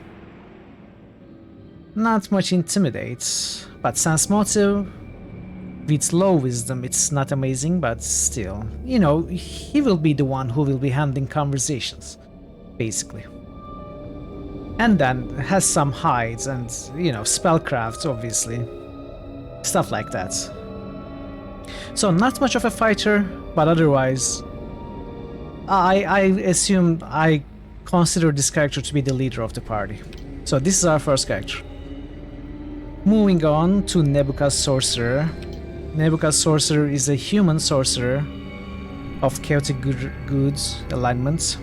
[SPEAKER 2] Not much intimidates, but sense motive with low wisdom, it's not amazing, but still, you know, he will be the one who will be handling conversations, basically. And then has some hides and, you know, spellcraft, obviously, stuff like that. So not much of a fighter, but otherwise, I consider this character to be the leader of the party. So this is our first character. Moving on to Nebuka's Sorcerer. Nebuka's Sorcerer is a human sorcerer of chaotic goods alignment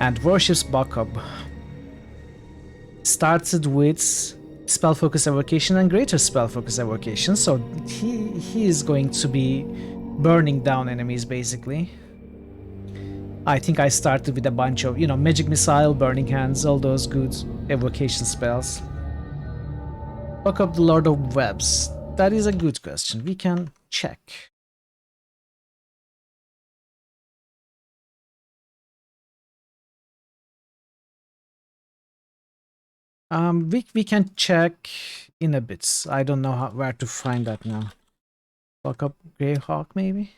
[SPEAKER 2] and worships Bakub. Started with spell focus evocation and greater spell focus evocation, so he is going to be burning down enemies basically. I think I started with a bunch of, you know, magic missile, burning hands, all those good evocation spells. Fuck up the Lord of Webs. That is a good question. We can check. We can check in a bit. I don't know where to find that now. Fuck up Greyhawk maybe?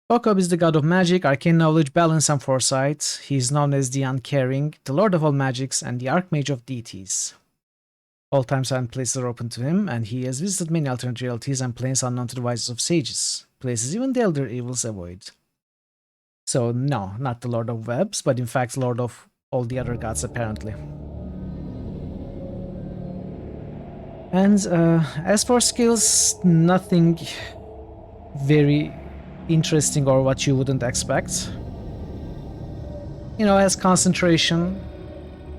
[SPEAKER 2] Bakub is the god of magic, arcane knowledge, balance, and foresight. He is known as the Uncaring, the lord of all magics, and the archmage of deities. All times and places are open to him, and he has visited many alternate realities and planes unknown to the wisest of sages. Places even the elder evils avoid. So no, not the lord of webs, but in fact lord of all the other gods apparently. And as for skills, nothing very interesting or what you wouldn't expect. you know, has concentration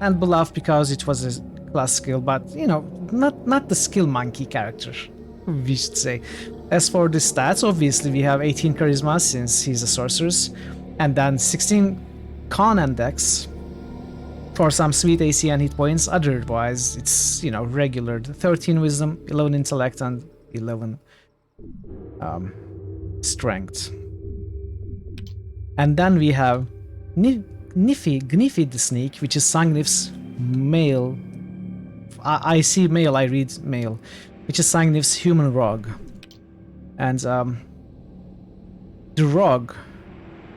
[SPEAKER 2] and bluff because it was a class skill, but you know, not the skill monkey character, we should say. As for the stats, obviously we have 18 charisma since he's a sorceress, and then 16 con and dex for some sweet AC and hit points. Otherwise, it's, you know, regular. 13 wisdom, 11 intellect, and 11 strength. And then we have Gniffi the Sneak, which is Sangnif's male. I see male, I read male, which is Sangnif's human rogue. And the rogue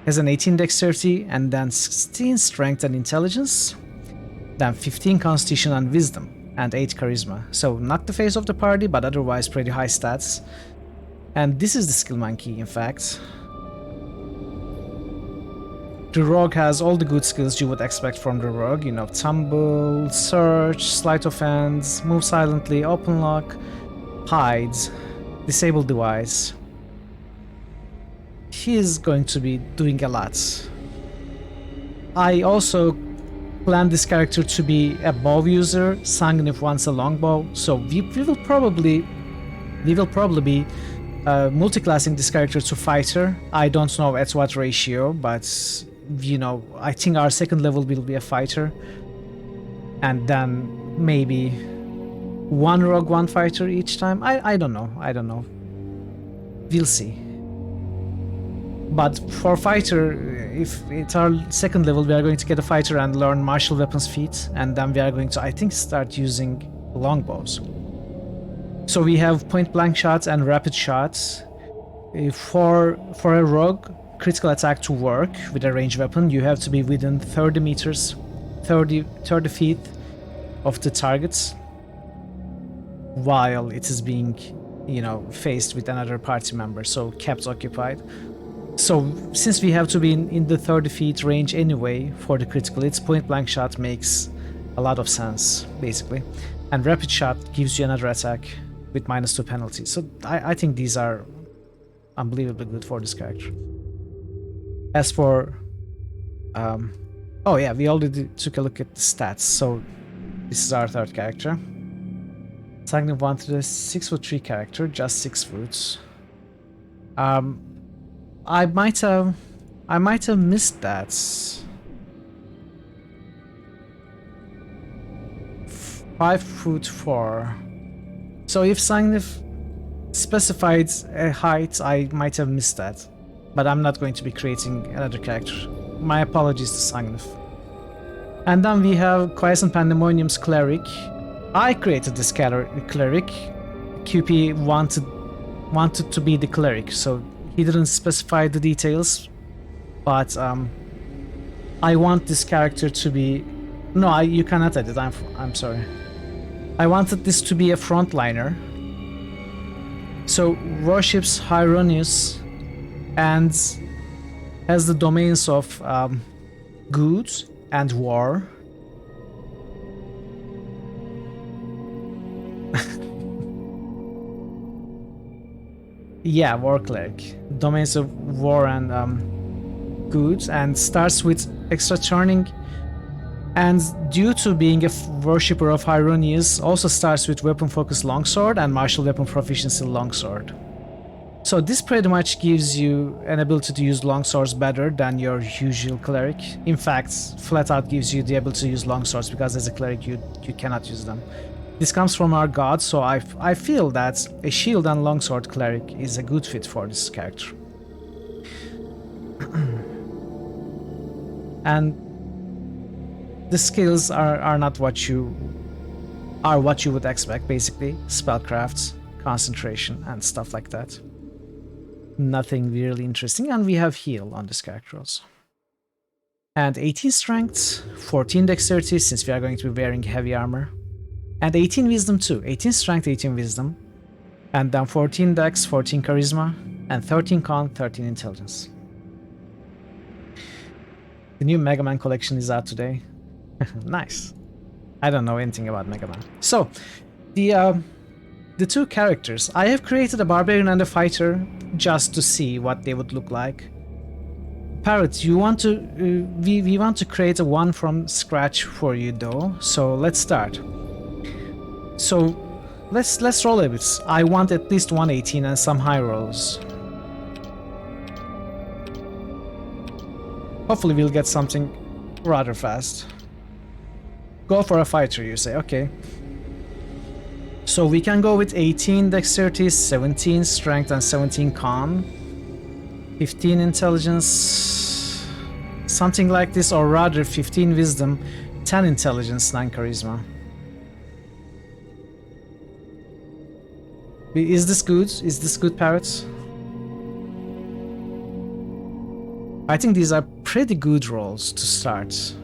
[SPEAKER 2] has an 18 dexterity, and then 16 strength and intelligence, then 15 constitution and wisdom, and 8 charisma. So not the face of the party, but otherwise pretty high stats. And this is the skill monkey, in fact. The rogue has all the good skills you would expect from the rogue, you know, tumble, search, sleight of hand, move silently, open lock, hide, disable device. He is going to be doing a lot. I also plan this character to be a bow user. Sangnif wants a longbow, so we will probably be multiclassing this character to fighter. I don't know at what ratio, but you know, I think our second level will be a fighter, and then maybe one rogue, one fighter each time. I don't know. We'll see. But for fighter, if it's our second level, we are going to get a fighter and learn martial weapons feat, and then we are going to, I think, start using longbows. So we have point blank shots and rapid shots. For a rogue critical attack to work with a ranged weapon, you have to be within 30 meters, 30 feet of the target while it is being, you know, faced with another party member, so kept occupied. So since we have to be in the 30 feet range anyway for the critical hits, point blank shot makes a lot of sense, basically. And rapid shot gives you another attack with -2 penalty. So I think these are unbelievably good for this character. As for oh yeah, we already took a look at the stats, so this is our third character. Sangnif wanted a 6'3" character, just 6 foot. I might have missed that. 5'4". So if Sangnif specified a height, I might have missed that. But I'm not going to be creating another character. My apologies to Sangnif. And then we have Quiescent Pandemonium's Cleric. I created this cleric. QP wanted to be the cleric, so he didn't specify the details. But I want this character to be... No, you cannot edit. I'm sorry. I wanted this to be a frontliner. So worships Hieronymus and has the domains of good and war. Yeah, war cleric. Domains of war and good, and starts with extra turning. And due to being a worshipper of Hieronymus, also starts with weapon focus longsword and martial weapon proficiency longsword. So this pretty much gives you an ability to use longswords better than your usual cleric. In fact, flat out gives you the ability to use longswords, because as a cleric you cannot use them. This comes from our god, so I feel that a shield and longsword cleric is a good fit for this character. And the skills are not what you would expect, basically. Spellcraft, concentration, and stuff like that. Nothing really interesting, and we have heal on this character also. And 18 strength, 14 dexterity, since we are going to be wearing heavy armor. And 18 wisdom too, 18 strength, 18 wisdom. And then 14 dex, 14 charisma, and 13 con, 13 intelligence. The new Mega Man collection is out today. Nice. I don't know anything about Mega Man. So, the two characters. I have created a barbarian and a fighter just to see what they would look like. Parrot, you want to we want to create a one from scratch for you though. So let's start. So let's roll a bit. I want at least 118 and some high rolls. Hopefully we'll get something rather fast. Go for a fighter, you say. Okay. So we can go with 18 dexterity, 17 strength, and 17 con. 15 intelligence, something like this, or rather 15 wisdom, 10 intelligence, 9 charisma. Is this good? Is this good, Parrots? I think these are pretty good rolls to start.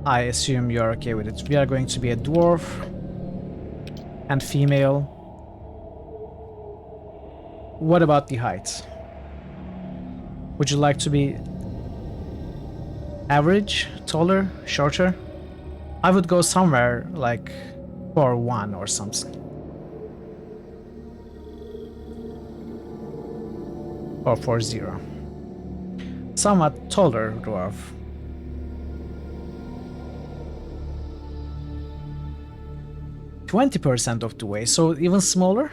[SPEAKER 2] I assume you're okay with it. We are going to be a dwarf and female. What about the height? Would you like to be average, taller, shorter? I would go somewhere like 4'1" or something. Or 4'0". Somewhat taller dwarf. %20 of the way, so even smaller.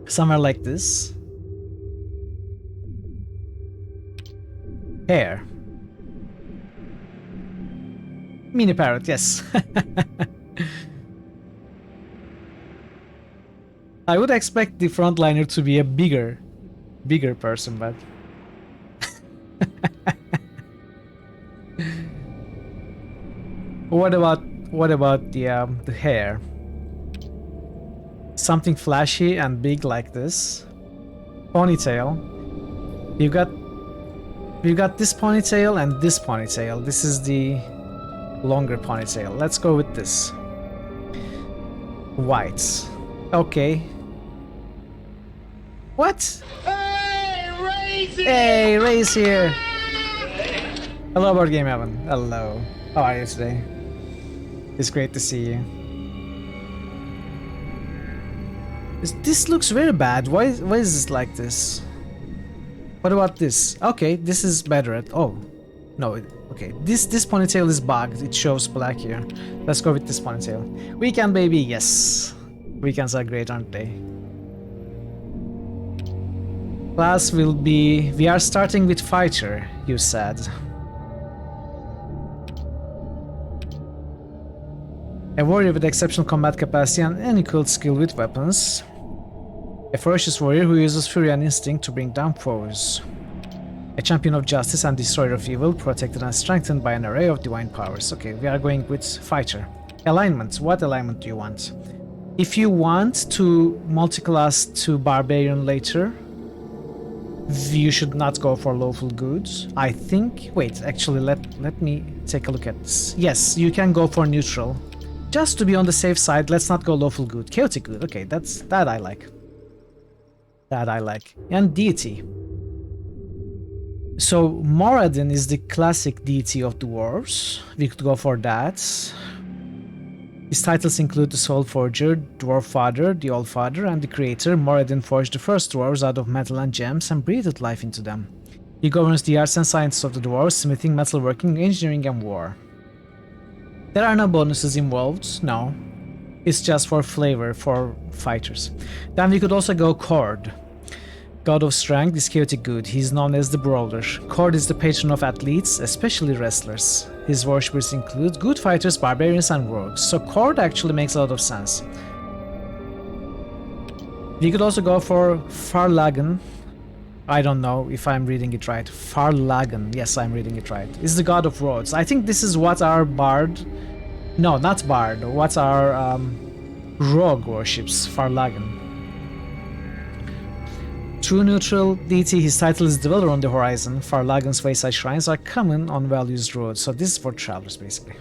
[SPEAKER 2] Somewhere like this. Hair. Mini parrot, yes. I would expect the frontliner to be a bigger person, but what about the hair? Something flashy and big like this. Ponytail. We've got this ponytail and this ponytail. This is the longer ponytail. Let's go with this. White. Okay. What? Hey, Ray's here! Hello, Board Game Evan. Hello. How are you today? It's great to see you. This looks very bad. Why is this like this? What about this? Okay, this is better at... Oh. No, okay. This ponytail is bugged. It shows black here. Let's go with this ponytail. Weekend, baby. Yes. Weekends are great, aren't they? Class will be... We are starting with fighter, you said. A warrior with exceptional combat capacity and unequaled skill with weapons. A ferocious warrior who uses fury and instinct to bring down foes. A champion of justice and destroyer of evil, protected and strengthened by an array of divine powers. Okay, we are going with fighter. Alignment. What alignment do you want? If you want to multi-class to barbarian later, you should not go for lawful goods. I think... Wait, actually, let me take a look at this. Yes, you can go for neutral. Just to be on the safe side, let's not go lawful good. Chaotic good. Okay, that I like. That I like. And deity. So Moradin is the classic deity of dwarves. We could go for that. His titles include the Soul Forger, Dwarf Father, the All Father, and the Creator. Moradin forged the first dwarves out of metal and gems and breathed life into them. He governs the arts and sciences of the dwarves, smithing, metalworking, engineering, and war. There are no bonuses involved, no. It's just for flavor, for fighters. Then we could also go Cord. God of Strength is chaotic good. He is known as the Brawler. Cord is the patron of athletes, especially wrestlers. His worshippers include good fighters, barbarians, and rogues. So Cord actually makes a lot of sense. We could also go for Farlagen. I don't know if I'm reading it right. Farlagen. Yes, I'm reading it right. Is the god of roads. I think this is what our bard... No, not bard. What our rogue worships. Farlagen. True neutral deity, his title is Dweller on the Horizon. Farlagen's wayside shrines are common on well-used roads, so this is for travelers basically.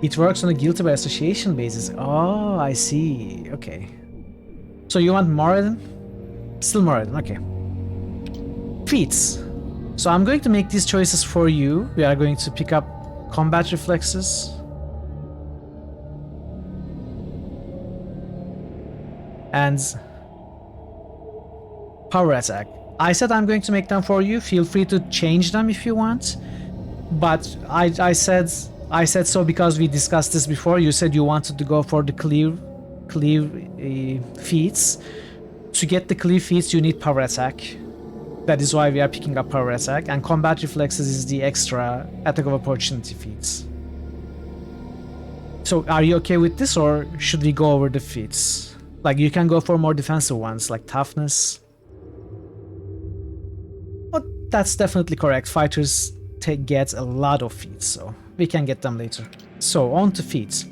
[SPEAKER 2] It works on a guilty by association basis. Oh, I see. Okay. So you want Moradin? Still Moradin, okay. Feats. So I'm going to make these choices for you. We are going to pick up combat reflexes. and power attack. I said I'm going to make them for you. Feel free to change them if you want. But I said so because we discussed this before. You said you wanted to go for the clear feats. To get the clear feats, you need power attack. That is why we are picking up power attack, and combat reflexes is the extra attack of opportunity feats. So are you okay with this, or should we go over the feats? Like, you can go for more defensive ones like toughness. But that's definitely correct. Fighters get a lot of feats, so we can get them later. So on to feats.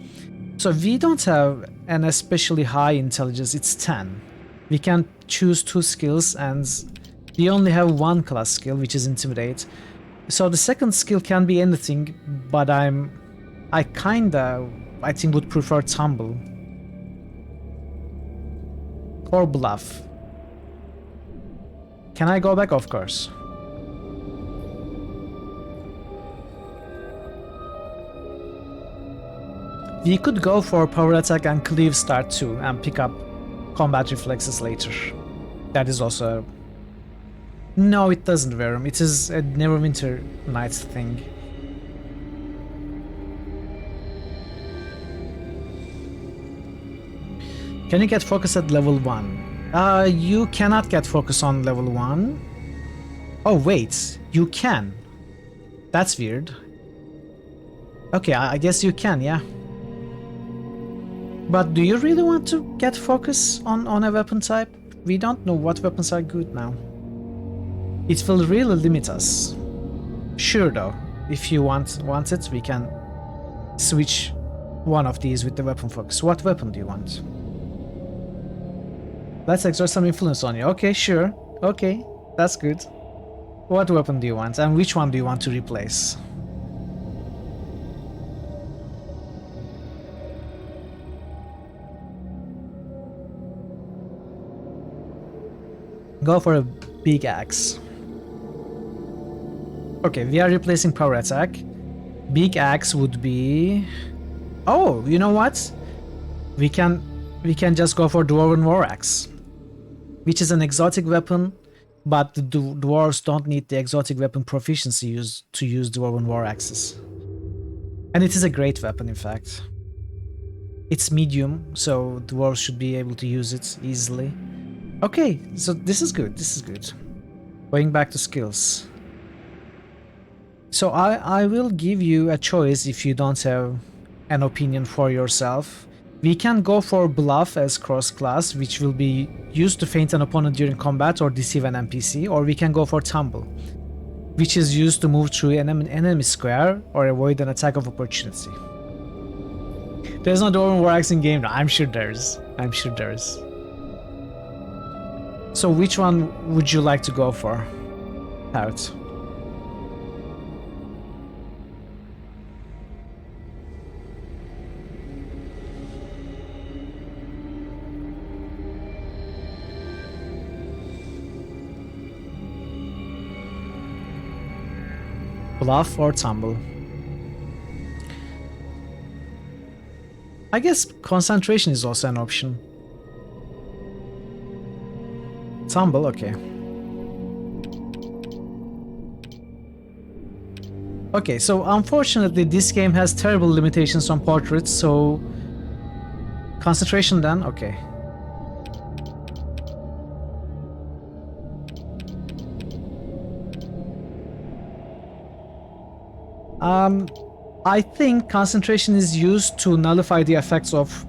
[SPEAKER 2] So we don't have an especially high intelligence, it's 10. We can choose 2 skills, and we only have 1 class skill, which is Intimidate. So the second skill can be anything, but I think would prefer Tumble. Or Bluff. Can I go back? Of course. We could go for Power Attack and Cleave Start too, and pick up Combat Reflexes later. That is also... No, it doesn't, Verum. It is a Neverwinter Nights thing. Can you get focus at level 1? You cannot get focus on level 1. Oh wait, you can. That's weird. Okay, I guess you can, yeah. But do you really want to get focus on a weapon type? We don't know what weapons are good now. It will really limit us. Sure though, if you want it, we can switch one of these with the weapon focus. What weapon do you want? Let's exert some influence on you. Okay, sure. Okay, that's good. What weapon do you want, and which one do you want to replace? Go for a big axe. Okay, we are replacing power attack. Big axe would be... Oh, you know what? We can just go for Dwarven War Axe, which is an exotic weapon, but the dwarves don't need the exotic weapon proficiency to use Dwarven War Axes. And it is a great weapon, in fact. It's medium, so dwarves should be able to use it easily. Okay, so this is good, this is good. Going back to skills. So I will give you a choice if you don't have an opinion for yourself. We can go for Bluff as cross class, which will be used to feint an opponent during combat or deceive an NPC, or we can go for Tumble, which is used to move through an enemy square or avoid an attack of opportunity. There's no Dwarven War Axe in game now. I'm sure there's. I'm sure there's. So which one would you like to go for, Parrot? Bluff or Tumble? I guess concentration is also an option. Tumble, okay. Okay, so unfortunately this game has terrible limitations on portraits, so... Concentration then? Okay. I think concentration is used to nullify the effects of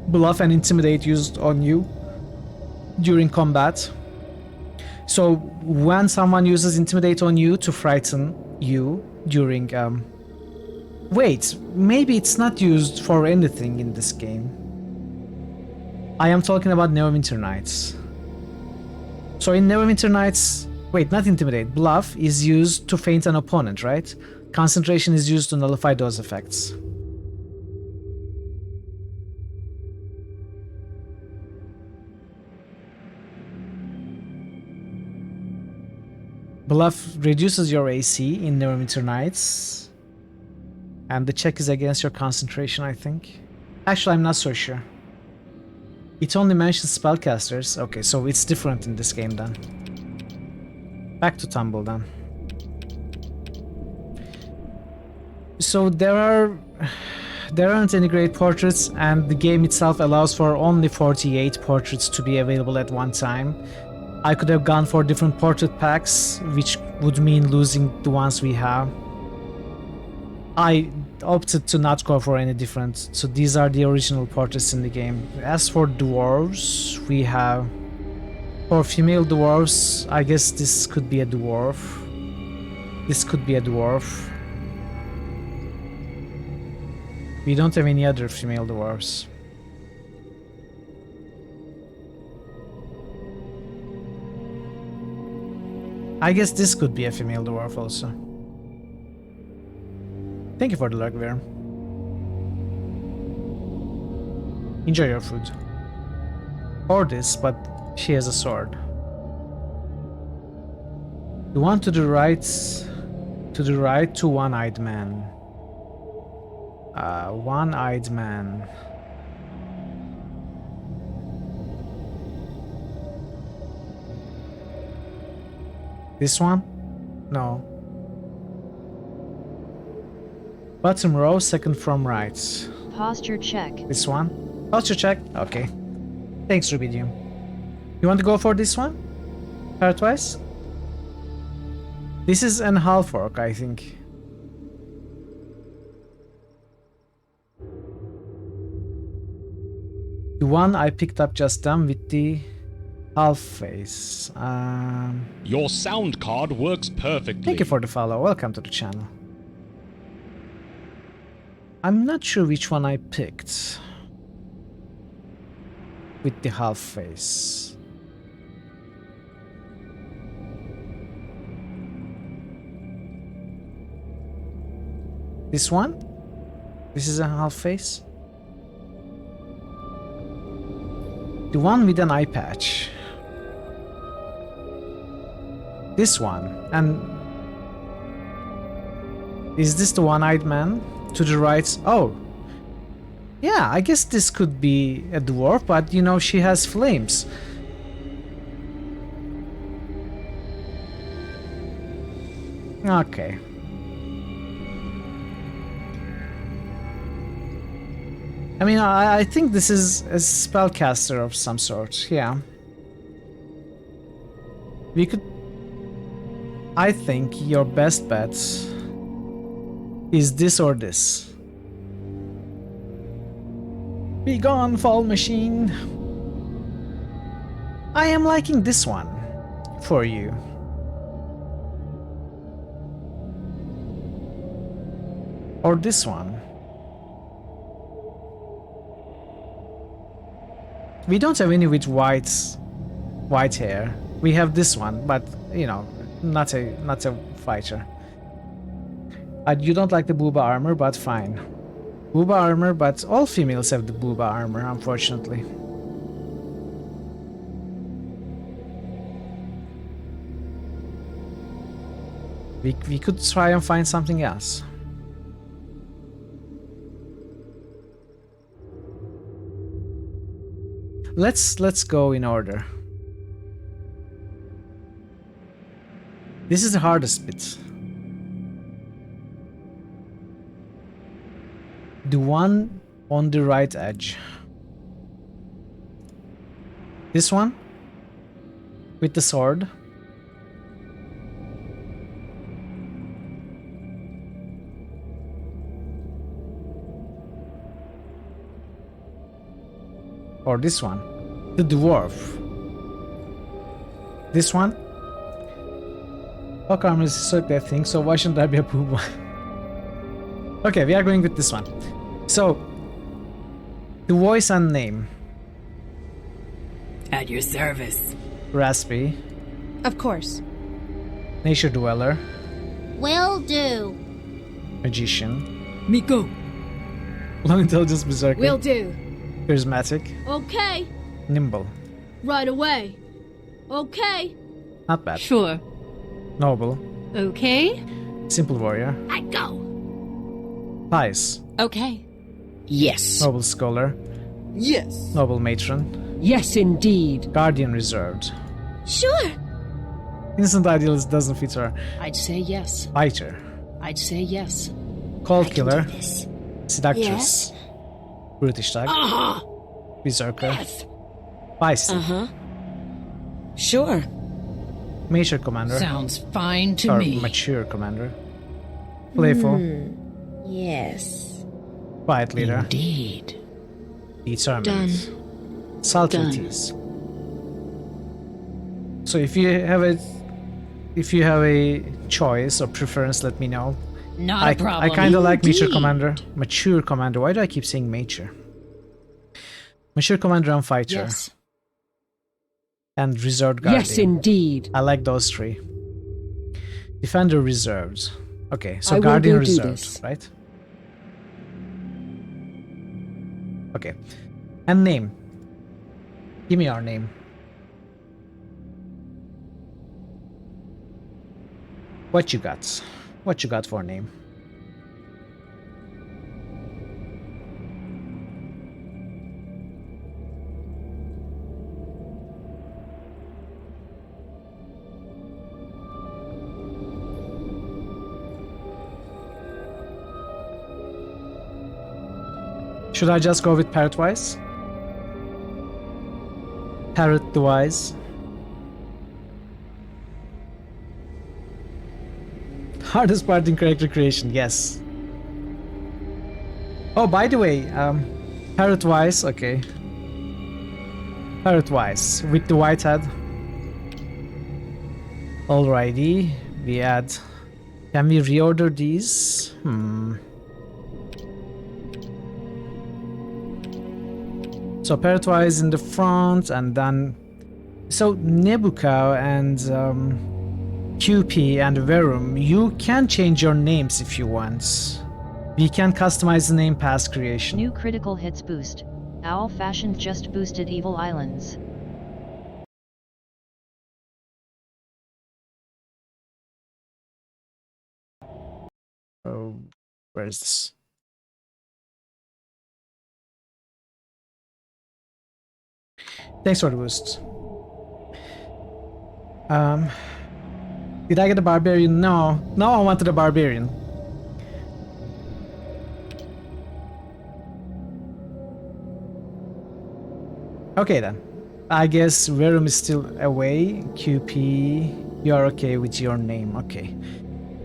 [SPEAKER 2] Bluff and Intimidate used on you during combat. So when someone uses Intimidate on you to frighten you during... Wait, maybe it's not used for anything in this game. I am talking about Neverwinter Nights. So in Neverwinter Nights... Wait, not Intimidate. Bluff is used to feint an opponent, right? Concentration is used to nullify those effects. Bluff reduces your AC in Neverwinter Nights. And the check is against your concentration, I think. Actually, I'm not so sure. It only mentions spellcasters. Okay, so it's different in this game then. Back to Tumble then. So there aren't any great portraits, and the game itself allows for only 48 portraits to be available at one time. I could have gone for different portrait packs, which would mean losing the ones we have. I opted to not go for any different, so these are the original portraits in the game. As for dwarves, we have... For female dwarves, I guess this could be a dwarf. This could be a dwarf. We don't have any other female dwarves. I guess this could be a female dwarf also. Thank you for the luck, Worm. Enjoy your food. Or this, but she has a sword. The one to the right, to one-eyed man. One-eyed man. This one? No. Bottom row, second from right.
[SPEAKER 6] Posture check.
[SPEAKER 2] This one? Posture check? Okay. Thanks, Rubidium. You want to go for this one? Pairwise? This is an half orc, I think. The one I picked up just then with the half face.
[SPEAKER 3] Your sound card works perfectly.
[SPEAKER 2] Thank you for the follow. Welcome to the channel. I'm not sure which one I picked with the half face. This one? This is a half face? The one with an eye patch. This one. And is this the one-eyed man? To the right. Oh. Yeah, I guess this could be a dwarf, but you know, she has flames. Okay. I mean, I think this is a spellcaster of some sort, yeah. We could... I think your best bet is this or this. Be gone, fall machine. I am liking this one for you. Or this one. We don't have any with white hair. We have this one, but you know, not a fighter. You don't like the booba armor, but fine. Booba armor, but all females have the booba armor, unfortunately. We could try and find something else. Let's go in order. This is the hardest bit. The one on the right edge. This one? With the sword? Or this one? The dwarf. This one? Hawk armor is historically a thing, so why shouldn't there be a booba? Okay, we are going with this one. So, the voice and name.
[SPEAKER 10] At your service.
[SPEAKER 2] Raspy.
[SPEAKER 10] Of course.
[SPEAKER 2] Nature Dweller.
[SPEAKER 8] Will do.
[SPEAKER 2] Magician.
[SPEAKER 10] Miko.
[SPEAKER 2] Low Intelligence Berserker.
[SPEAKER 10] Will do.
[SPEAKER 2] Charismatic.
[SPEAKER 8] Okay.
[SPEAKER 2] Nimble.
[SPEAKER 8] Right away. Okay.
[SPEAKER 2] Not bad.
[SPEAKER 10] Sure.
[SPEAKER 2] Noble.
[SPEAKER 10] Okay.
[SPEAKER 2] Simple Warrior.
[SPEAKER 8] I go.
[SPEAKER 2] Pious.
[SPEAKER 10] Okay. Yes.
[SPEAKER 2] Noble Scholar.
[SPEAKER 10] Yes.
[SPEAKER 2] Noble Matron.
[SPEAKER 10] Yes, indeed.
[SPEAKER 2] Guardian reserved.
[SPEAKER 8] Sure.
[SPEAKER 2] Innocent idealist doesn't fit her.
[SPEAKER 10] I'd say yes.
[SPEAKER 2] Fighter.
[SPEAKER 10] I'd say yes.
[SPEAKER 2] Cold
[SPEAKER 8] I can
[SPEAKER 2] killer.
[SPEAKER 8] do this.
[SPEAKER 2] Seductress.
[SPEAKER 8] Yes.
[SPEAKER 2] Brutish tag.
[SPEAKER 10] Uh-huh.
[SPEAKER 2] Berserker.
[SPEAKER 10] Yes.
[SPEAKER 2] Feisty.
[SPEAKER 10] Uh-huh. Sure.
[SPEAKER 2] Mature commander.
[SPEAKER 10] Sounds fine to
[SPEAKER 2] or
[SPEAKER 10] me.
[SPEAKER 2] mature commander. Playful.
[SPEAKER 8] Yes.
[SPEAKER 2] Quiet leader.
[SPEAKER 10] Indeed.
[SPEAKER 2] Determined.
[SPEAKER 8] Done.
[SPEAKER 2] Sultry
[SPEAKER 8] Done.
[SPEAKER 2] tease. So if you have a choice or preference, let me know.
[SPEAKER 10] Not a problem.
[SPEAKER 2] I kind of like mature
[SPEAKER 10] Indeed.
[SPEAKER 2] commander. Mature commander. Why do I keep saying mature? Mature commander and fighter.
[SPEAKER 10] Yes.
[SPEAKER 2] And reserved guardian.
[SPEAKER 10] Yes, indeed.
[SPEAKER 2] I like those three. Defender reserved. Okay, so
[SPEAKER 10] I will
[SPEAKER 2] guardian
[SPEAKER 10] go do
[SPEAKER 2] reserved,
[SPEAKER 10] this.
[SPEAKER 2] right? Okay. And name. Give me your name. What you got? What you got for a name? Should I just go with Parrot-wise? Parrot-wise. Hardest part in character creation, yes. Oh, by the way, Parrot-wise, okay. Parrot-wise, with the white head. Alrighty, we add... Can we reorder these? So Parrot-wise in the front, and then... So Nebuka and QP and Verum, you can change your names if you want. We can customize the name past creation.
[SPEAKER 6] New critical hits boost. Owl Fashion just boosted Evil Islands.
[SPEAKER 2] Oh, where is this? Thanks for the boost. Did I get a barbarian? No. No, I wanted a barbarian. Okay then. I guess Verum is still away. QP, you are okay with your name. Okay.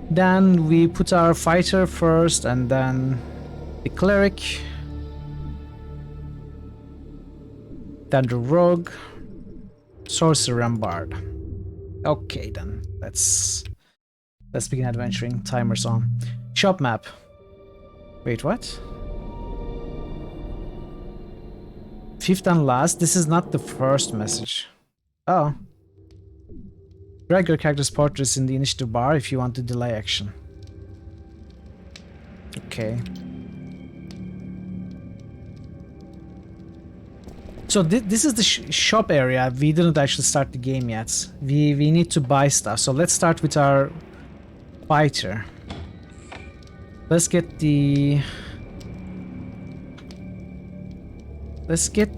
[SPEAKER 2] Then we put our fighter first, and then the cleric. Then the rogue, sorcerer and bard. Okay then, let's begin adventuring. Timer's on. Shop map. Wait, what? Fifth and last. This is not the first message. Oh. Drag your character's portraits in the initiative bar if you want to delay action. Okay. So this is the shop area. We didn't actually start the game yet. We need to buy stuff. So let's start with our fighter. Let's get the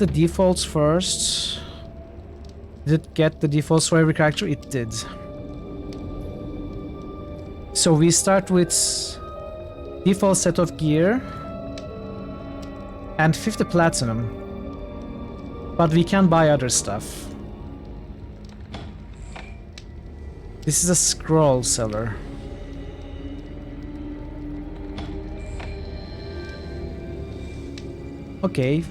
[SPEAKER 2] defaults first. Did it get the defaults for every character? It did. So we start with default set of gear and 50 platinum. But we can buy other stuff. This is a scroll seller. Okay,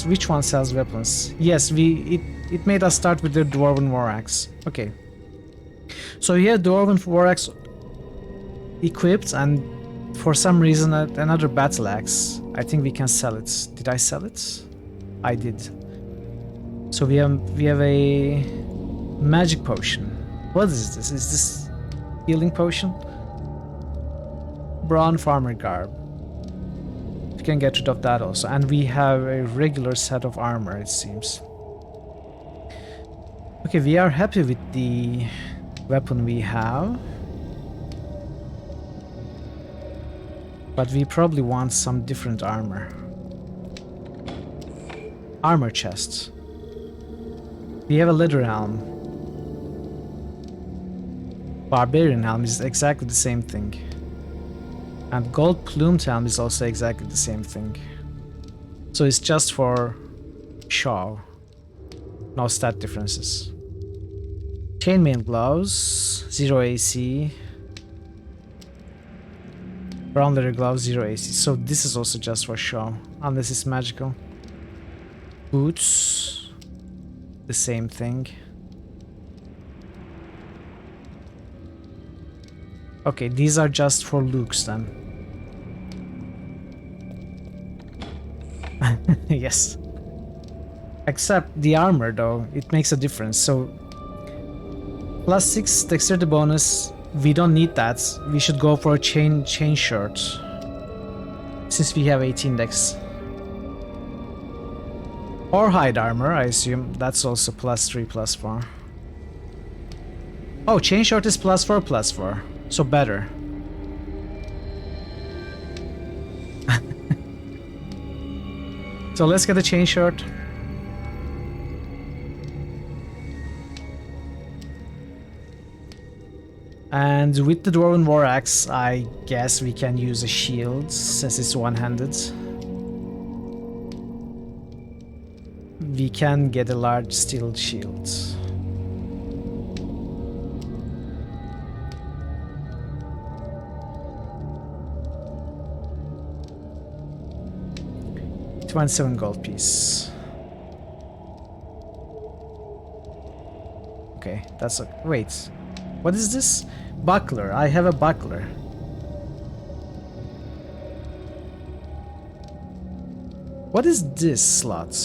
[SPEAKER 2] which one sells weapons? Yes, it made us start with the Dwarven War Axe. Okay. So we have Dwarven War Axe equipped, and for some reason another battle axe. I think we can sell it. Did I sell it? I did. So we have a magic potion. What is this? Is this healing potion? Brawn farmer garb. We can get rid of that also. And we have a regular set of armor, it seems. Okay, we are happy with the weapon we have. But we probably want some different armor. Armor chest. We have a leather helm. Barbarian helm is exactly the same thing. And gold plumed helm is also exactly the same thing. So it's just for show. No stat differences. Chainmail gloves, 0 AC. Brown leather gloves, 0 AC. So this is also just for show, unless it's magical. Boots, the same thing. Okay, these are just for looks then. Yes. Except the armor though, it makes a difference. So +6 dexterity bonus, we don't need that. We should go for a chain shirt. Since we have 18 dex. Or hide armor, I assume. That's also +3, +4. Oh, chain shirt is +4, +4. So better. So let's get a chain shirt. And with the Dwarven War Axe, I guess we can use a shield since it's one-handed. We can get a large steel shield. $27 gold piece. Okay, that's a wait. What is this? Buckler. I have a buckler. What is this slot?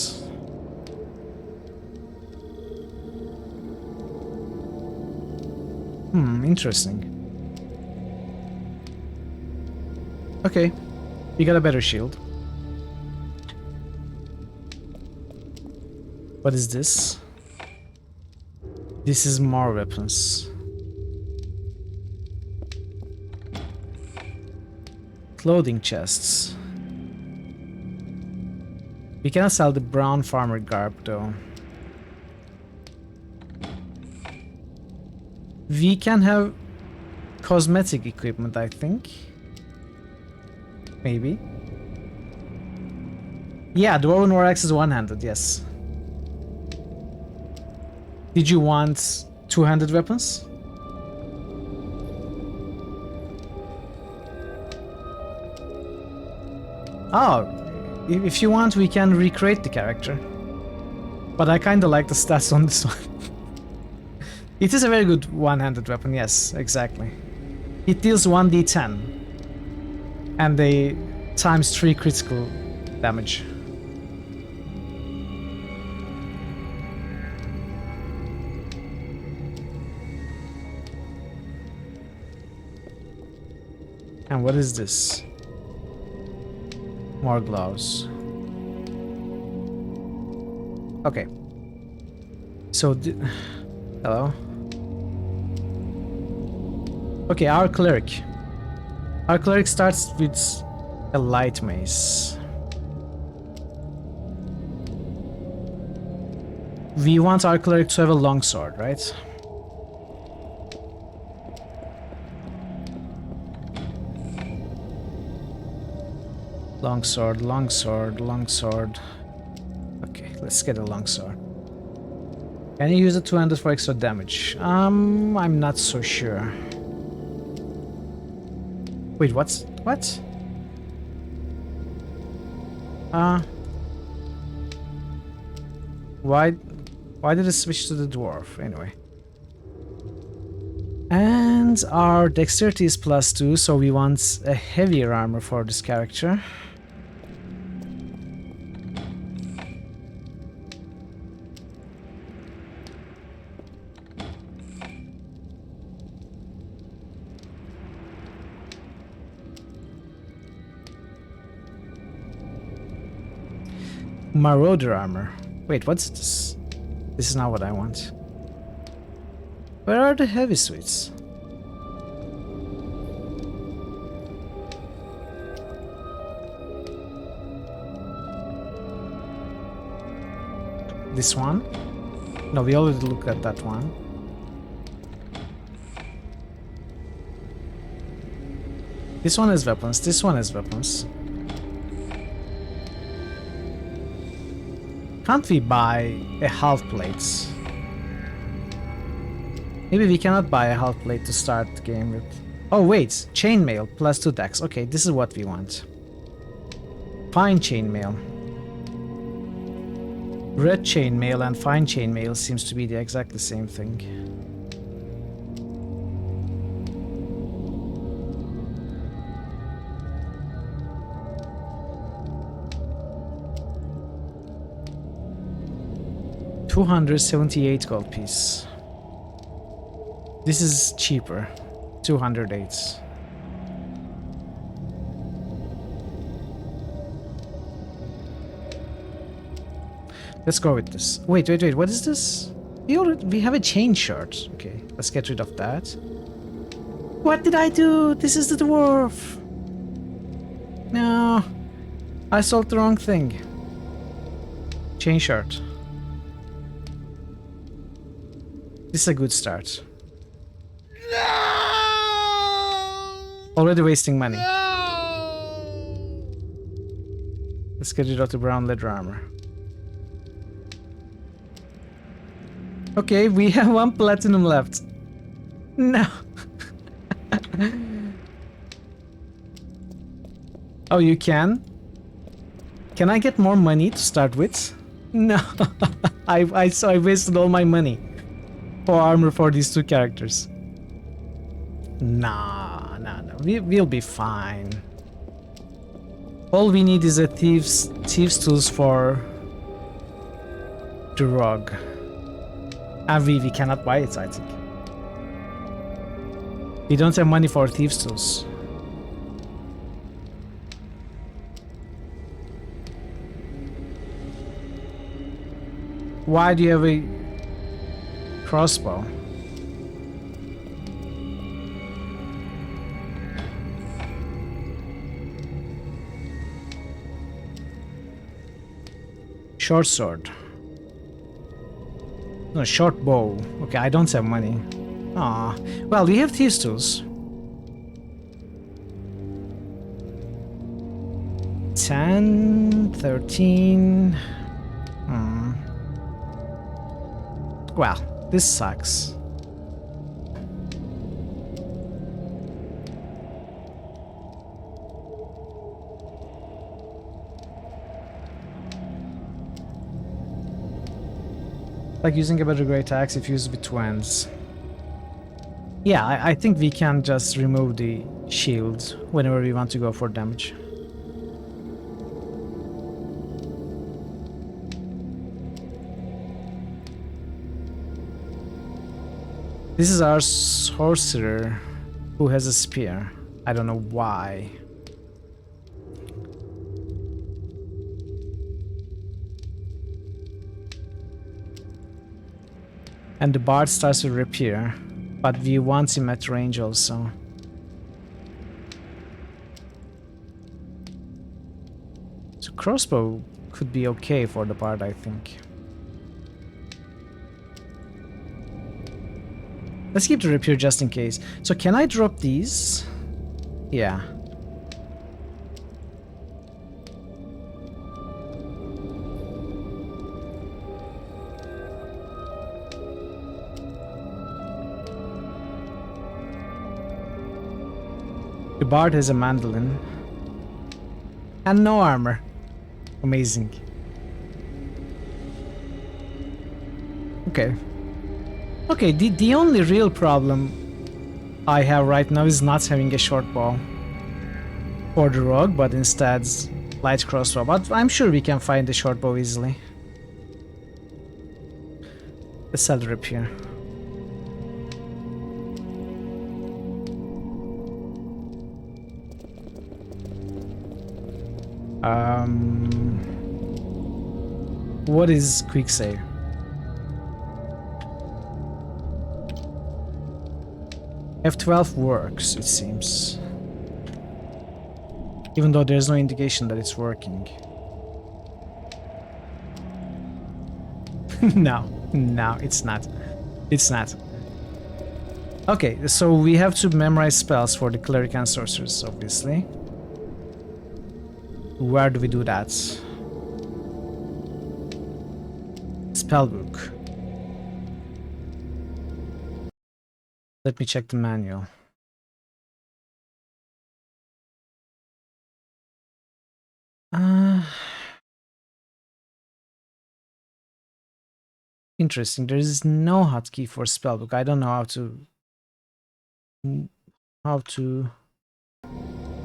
[SPEAKER 2] Interesting. Okay, we got a better shield. What is this? This is more weapons. Clothing chests. We cannot sell the brown farmer garb though. We can have cosmetic equipment, I think. Maybe. Yeah, Dwarven War Axe is one-handed, yes. Did you want two-handed weapons? Oh, if you want, we can recreate the character. But I kinda like the stats on this one. It is a very good one-handed weapon, yes, exactly. It deals 1d10. And they ×3 critical damage. And what is this? More gloves. Okay. So, hello? Okay, our cleric. Our cleric starts with a light mace. We want our cleric to have a longsword, right? Longsword, longsword, longsword. Okay, let's get a longsword. Can you use a two-handed for extra damage? I'm not so sure. Wait, what? Why did it switch to the dwarf? Anyway. And our dexterity is +2, so we want a heavier armor for this character. Marauder armor. Wait, what's this? This is not what I want. Where are the heavy suits? This one? No, we already looked at that one. This one has weapons. This one has weapons. Can't we buy a half plate? Maybe we cannot buy a half plate to start the game with. Oh wait, chainmail plus 2 decks. Okay, this is what we want. Fine chainmail. Red chainmail and fine chainmail seems to be the exactly same thing. $278 gold piece. This is cheaper. 208. Let's go with this. Wait, what is this? We have a chain shirt. Okay, let's get rid of that. What did I do? This is the dwarf. No, I sold the wrong thing. Chain shirt. This is a good start. Already wasting money. Let's get rid of the brown leather armor. Okay, we have 1 platinum left. No. Oh, you can? Can I get more money to start with? No. I wasted all my money for armor for these 2 characters. Nah. We'll be fine. All we need is a thieves tools for the rogue. And we cannot buy it, I think. We don't have money for thieves tools. Why do you have a crossbow? Short sword. No, short bow. Okay, I don't have money. Ah, well, we have thieves tools. 10, 13. Well, this sucks. Like using a better great axe if used with twins. Yeah, I think we can just remove the shield whenever we want to go for damage. This is our sorcerer who has a spear. I don't know why. And the bard starts with rapier, but we want him at range also. So crossbow could be okay for the bard, I think. Let's keep the rapier just in case. So can I drop these? Yeah. The bard has a mandolin. And no armor. Amazing. Okay. Okay, the only real problem I have right now is not having a short bow for the rogue, but instead light crossbow. But I'm sure we can find the short bow easily. Let's sell the rapier. What is quick save? F12 works, it seems. Even though there's no indication that it's working. No, it's not. It's not. Okay, so we have to memorize spells for the cleric and sorcerers, obviously. Where do we do that? Spellbook. Let me check the manual. Interesting. There is no hotkey for spellbook. I don't know how to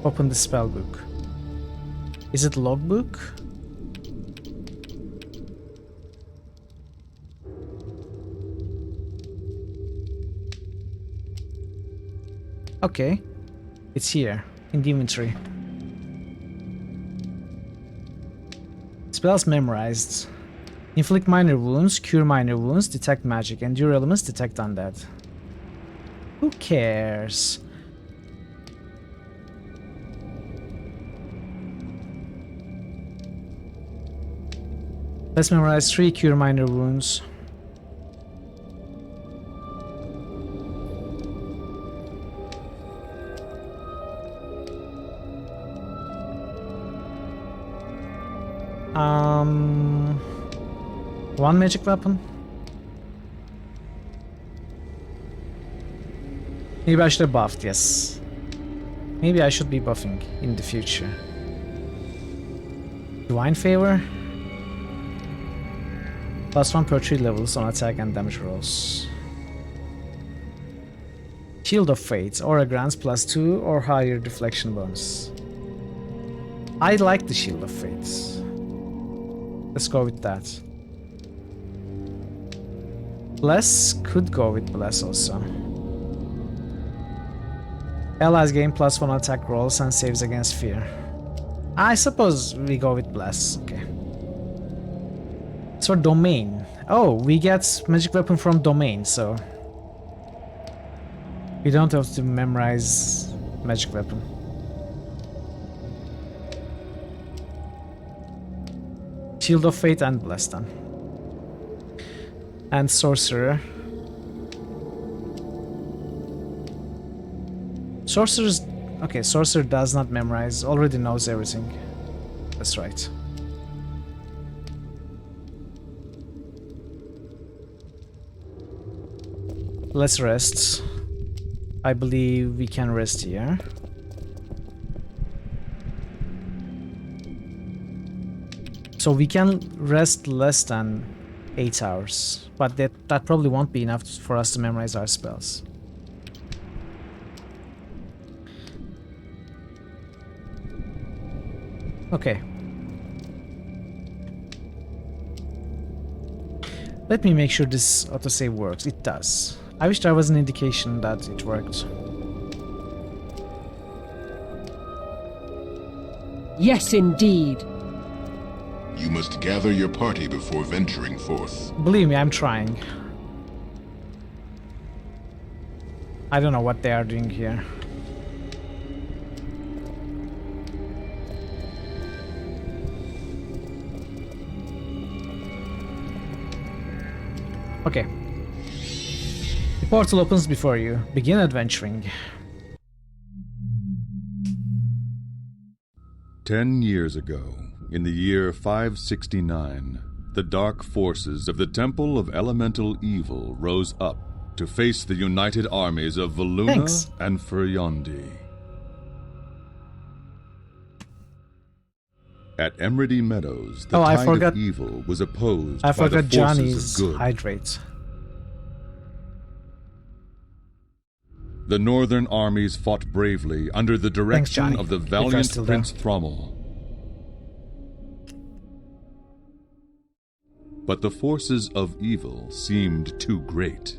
[SPEAKER 2] open the spellbook. Is it logbook? Okay, it's here in the inventory. Spells memorized. Inflict minor wounds, cure minor wounds, detect magic, endure elements, detect undead. Who cares? Let's memorize 3 cure minor wounds. One magic weapon. Maybe I should have buffed, yes. Maybe I should be buffing in the future. Divine Favor. +1 per 3 levels on attack and damage rolls. Shield of Fate. Aura grants +2 or higher deflection bonus. I like the Shield of Fate. Let's go with that. Bless could go with Bless also. Allies gain +1 attack rolls and saves against fear. I suppose we go with Bless. Okay. So Domain. Oh, we get magic weapon from Domain, so we don't have to memorize magic weapon. Shield of Fate and Bless then. And Sorcerer. Sorcerer's... Okay, Sorcerer does not memorize, already knows everything. That's right. Let's rest. I believe we can rest here. So we can rest less than 8 hours, but that probably won't be enough for us to memorize our spells. Okay. Let me make sure this autosave works. It does. I wish there was an indication that it worked.
[SPEAKER 10] Yes, indeed.
[SPEAKER 9] You must gather your party before venturing forth.
[SPEAKER 2] Believe me, I'm trying. I don't know what they are doing here. Okay. The portal opens before you. Begin adventuring.
[SPEAKER 11] 10 years ago, in the year 569, the dark forces of the Temple of Elemental Evil rose up to face the united armies of Voluna and Furyondi. At Emredy Meadows, the tide of evil was opposed by the forces
[SPEAKER 2] Johnny's
[SPEAKER 11] of good.
[SPEAKER 2] Hydrate.
[SPEAKER 11] The northern armies fought bravely under the direction of the valiant Prince Thrommel. But the forces of evil seemed too great.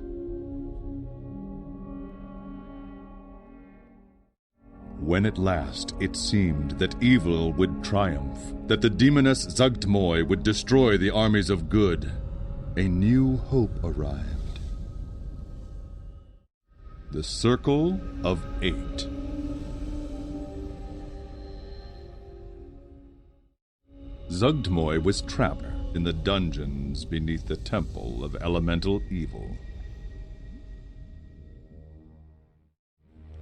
[SPEAKER 11] When at last it seemed that evil would triumph, that the demoness Zugtmoy would destroy the armies of good, a new hope arrived. The Circle of 8. Zugtmoy was trapped, in the dungeons beneath the Temple of Elemental Evil.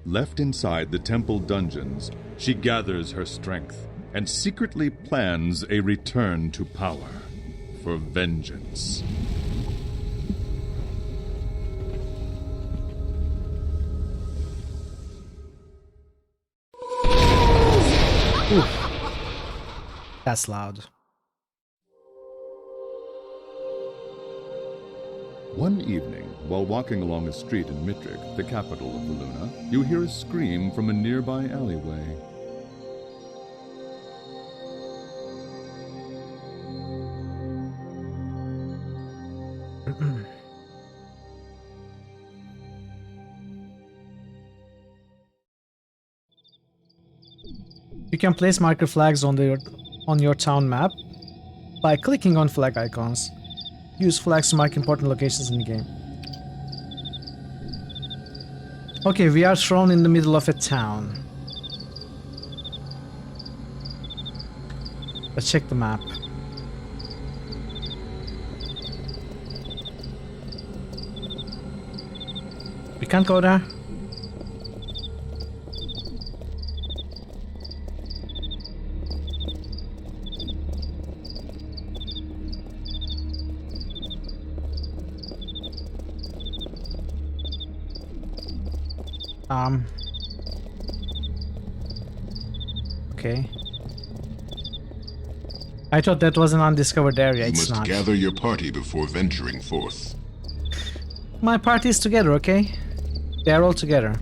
[SPEAKER 11] Left inside the temple dungeons, she gathers her strength and secretly plans a return to power for vengeance.
[SPEAKER 2] Ooh. That's loud.
[SPEAKER 11] One evening, while walking along a street in Mitric, the capital of Valuna, you hear a scream from a nearby alleyway.
[SPEAKER 2] You can place marker flags on your town map by clicking on flag icons. Use flags to mark important locations in the game. Okay, we are thrown in the middle of a town. Let's check the map. We can't go there. Okay. I thought that was an undiscovered area. It's not.
[SPEAKER 9] You must gather your party before venturing forth.
[SPEAKER 2] My party is together, okay? They are all together.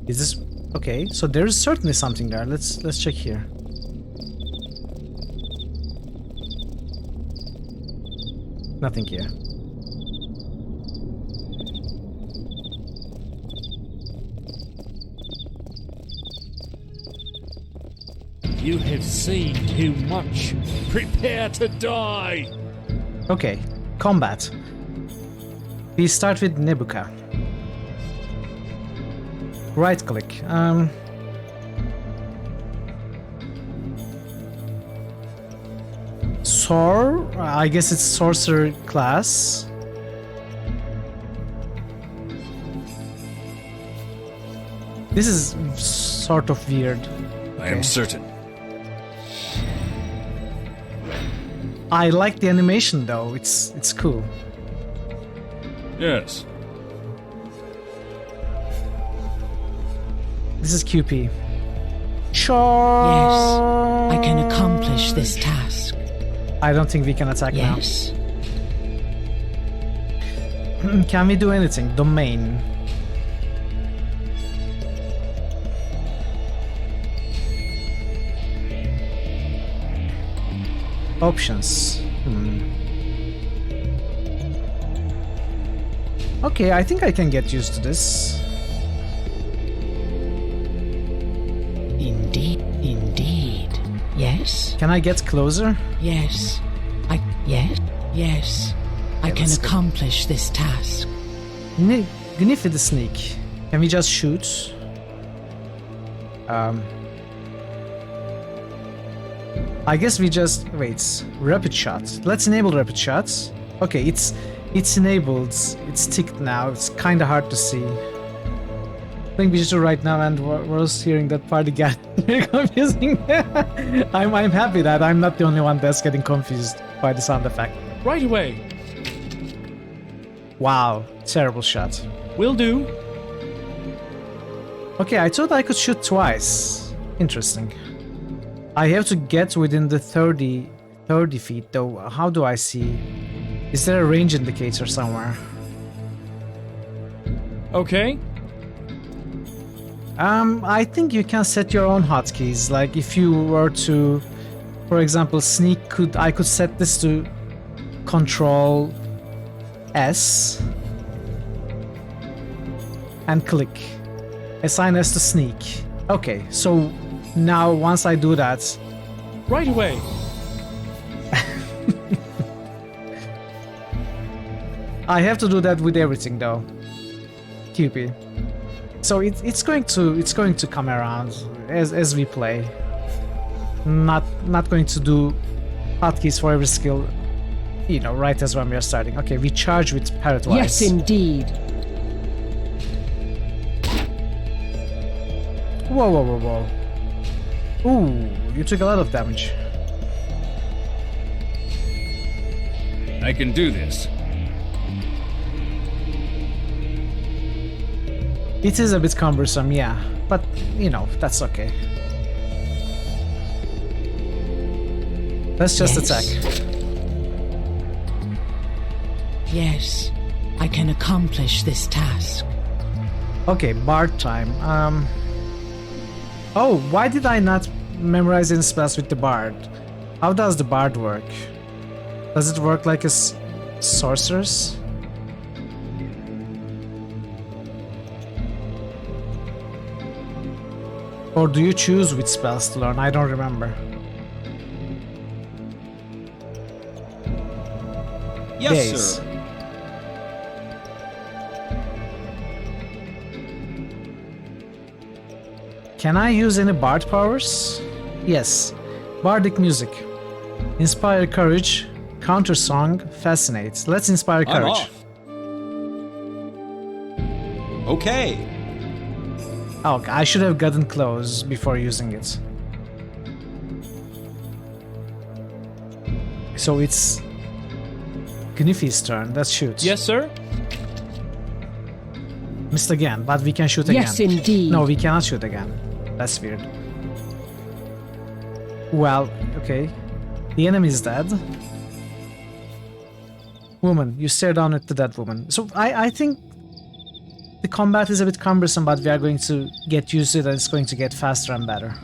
[SPEAKER 2] Is this okay? So there is certainly something there. Let's check here. Nothing here.
[SPEAKER 12] You have seen too much. Prepare to die!
[SPEAKER 2] Okay, combat. We start with Nebuka. Right click. I guess it's sorcerer class. This is sort of weird.
[SPEAKER 13] I am certain.
[SPEAKER 2] I like the animation though, it's cool.
[SPEAKER 13] Yes.
[SPEAKER 2] This is QP. Sure.
[SPEAKER 14] Yes, I can accomplish this task.
[SPEAKER 2] I don't think we can attack now.
[SPEAKER 14] Yes.
[SPEAKER 2] Can we do anything? Domain. Options. Okay, I think I can get used to this.
[SPEAKER 14] Indeed. Yes?
[SPEAKER 2] Can I get closer?
[SPEAKER 14] Yes. Yes. I can accomplish this task.
[SPEAKER 2] Gniffy the sneak. Can we just shoot? I guess we just wait. Rapid shot. Let's enable rapid shots. Okay, it's enabled. It's ticked now. It's kind of hard to see. Playing digital right now, and was hearing that party get very confusing. I'm happy that I'm not the only one that's getting confused by the sound effect.
[SPEAKER 12] Right away.
[SPEAKER 2] Wow, terrible shot.
[SPEAKER 12] Will do.
[SPEAKER 2] Okay, I thought I could shoot twice. Interesting. I have to get within the 30 feet though. How do I see? Is there a range indicator somewhere?
[SPEAKER 12] Okay.
[SPEAKER 2] I think you can set your own hotkeys. Like if you were to, for example, sneak, I could set this to Control S and click. Assign S to sneak. Okay, so now once I do that,
[SPEAKER 12] right away.
[SPEAKER 2] I have to do that with everything though. QP. So it's going to come around as we play. Not going to do hotkeys for every skill, you know, right as when we are starting. Okay, we charge with parrot wise.
[SPEAKER 10] Yes, indeed.
[SPEAKER 2] Whoa, whoa, whoa, whoa. Ooh, you took a lot of damage.
[SPEAKER 1] I can do this.
[SPEAKER 2] It is a bit cumbersome, yeah, but you know, that's okay. Let's just attack.
[SPEAKER 14] Yes, I can accomplish this task.
[SPEAKER 2] Okay, Bard time. Oh, why did I not memorize any spells with the Bard? How does the Bard work? Does it work like a sorceress? Or do you choose which spells to learn? I don't remember.
[SPEAKER 13] Yes,
[SPEAKER 2] Days.
[SPEAKER 13] sir.
[SPEAKER 2] Can I use any bard powers? Yes. Bardic music. Inspire courage. Counter song. Fascinate. Let's inspire
[SPEAKER 13] I'm
[SPEAKER 2] courage.
[SPEAKER 13] off. Okay.
[SPEAKER 2] Oh, I should have gotten close before using it. So it's Gniffi's turn. Let's shoot.
[SPEAKER 12] Yes, sir.
[SPEAKER 2] Missed again, but we can shoot again.
[SPEAKER 10] Yes, indeed.
[SPEAKER 2] No, we cannot shoot again. That's weird. Well, okay. The enemy is dead. Woman, you stare down at the dead woman. So I think the combat is a bit cumbersome, but we are going to get used to it and it's going to get faster and better.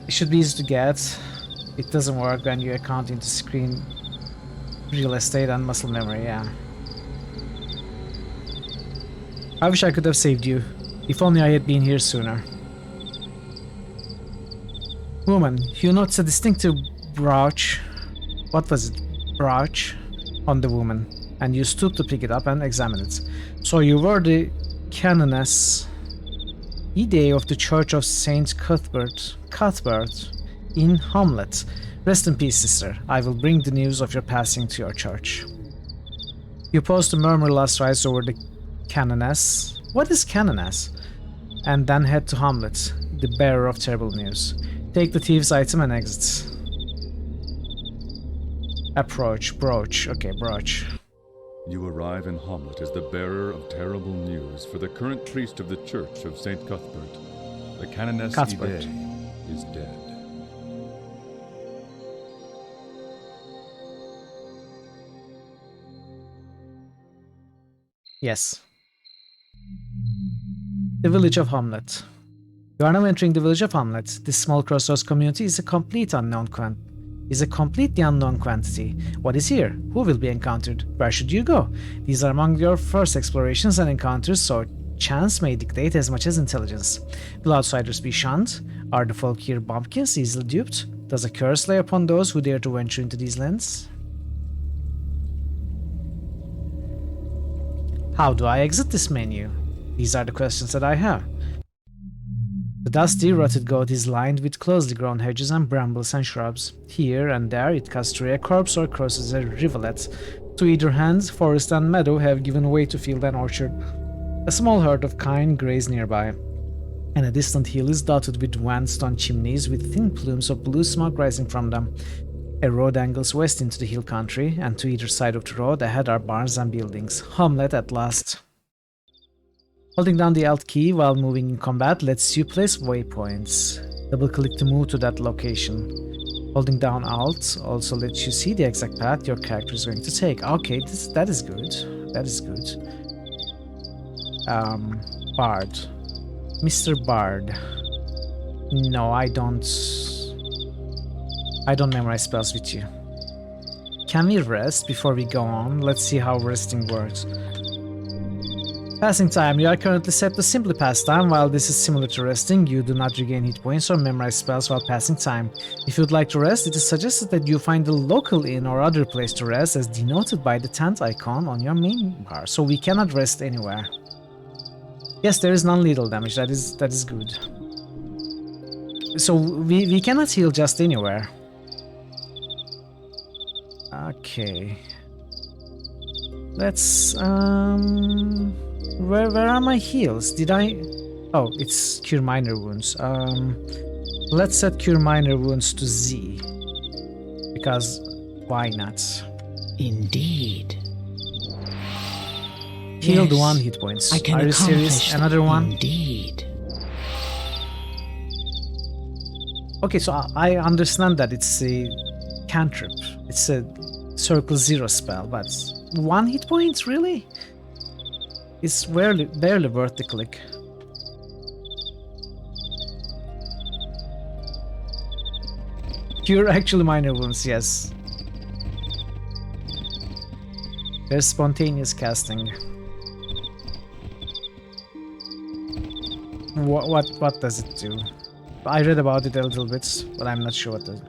[SPEAKER 2] It should be easy to get. It doesn't work when you account into screen real estate and muscle memory, yeah. I wish I could have saved you. If only I had been here sooner. Woman, you notice a distinctive brooch. What was it? Brooch on the woman. And you stooped to pick it up and examine it. So you were the canoness Idea of the Church of Saint Cuthbert in Hamlet. Rest in peace, sister. I will bring the news of your passing to your church. You paused to murmur last rites over the canoness. What is canoness? And then head to Hamlet, the bearer of terrible news. Take the thief's item and exit. Approach, brooch. Okay, brooch.
[SPEAKER 11] You arrive in Hamlet as the bearer of terrible news for the current priest of the Church of St. Cuthbert. The canoness
[SPEAKER 2] Cuthbert
[SPEAKER 11] Idea is dead.
[SPEAKER 2] Yes. The village of Hamlet. You are now entering the village of Hamlet. This small crossroads community is a completely unknown quantity. What is here? Who will be encountered? Where should you go? These are among your first explorations and encounters, so chance may dictate as much as intelligence. Will outsiders be shunned? Are the folk here bumpkins, easily duped? Does a curse lay upon those who dare to venture into these lands? How do I exit this menu? These are the questions that I have. The dusty, rotted goat is lined with closely grown hedges and brambles and shrubs. Here and there it cuts through a corpse or crosses a rivulet. To either hand, forest and meadow have given way to field and orchard. A small herd of kine graze nearby, and a distant hill is dotted with wan stone chimneys with thin plumes of blue smoke rising from them. A road angles west into the hill country, and to either side of the road ahead are barns and buildings. Hamlet at last. Holding down the Alt key while moving in combat lets you place waypoints. Double-click to move to that location. Holding down Alt also lets you see the exact path your character is going to take. Okay, that is good. That is good. Bard. Mr. Bard. No, I don't memorize spells with you. Can we rest before we go on? Let's see how resting works. Passing time. You are currently set to simply pass time. While this is similar to resting, you do not regain hit points or memorize spells while passing time. If you would like to rest, it is suggested that you find a local inn or other place to rest as denoted by the tent icon on your main bar. So we cannot rest anywhere. Yes, there is non-lethal damage. That is good. So we cannot heal just anywhere. Okay. Let's where are my heals? Did I? Oh, it's cure minor wounds. Let's set cure minor wounds to Z. Because why not?
[SPEAKER 14] Indeed.
[SPEAKER 2] Healed
[SPEAKER 14] Yes,
[SPEAKER 2] 1 hit points.
[SPEAKER 14] I can
[SPEAKER 2] Are you serious?
[SPEAKER 14] accomplish
[SPEAKER 2] Another one?
[SPEAKER 14] Indeed.
[SPEAKER 2] Okay, so I understand that it's a cantrip. It's a circle 0 spell, but 1 hit point, really? It's barely worth the click. Cure actually minor wounds, yes. There's spontaneous casting. What does it do? I read about it a little bit, but I'm not sure what does.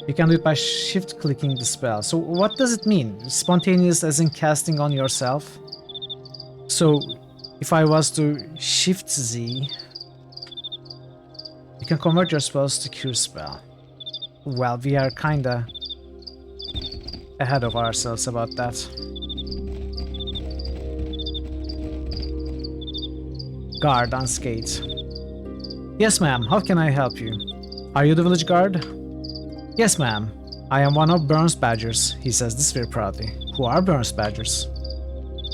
[SPEAKER 2] You can do it by shift clicking the spell. So what does it mean? Spontaneous as in casting on yourself? So if I was to shift Z, you can convert your spells to cure spell. Well, we are kinda ahead of ourselves about that. Guard unscathed. Yes, ma'am. How can I help you? Are you the village guard? Yes, ma'am. I am one of Burn's badgers. He says this very proudly. Who are Burn's badgers?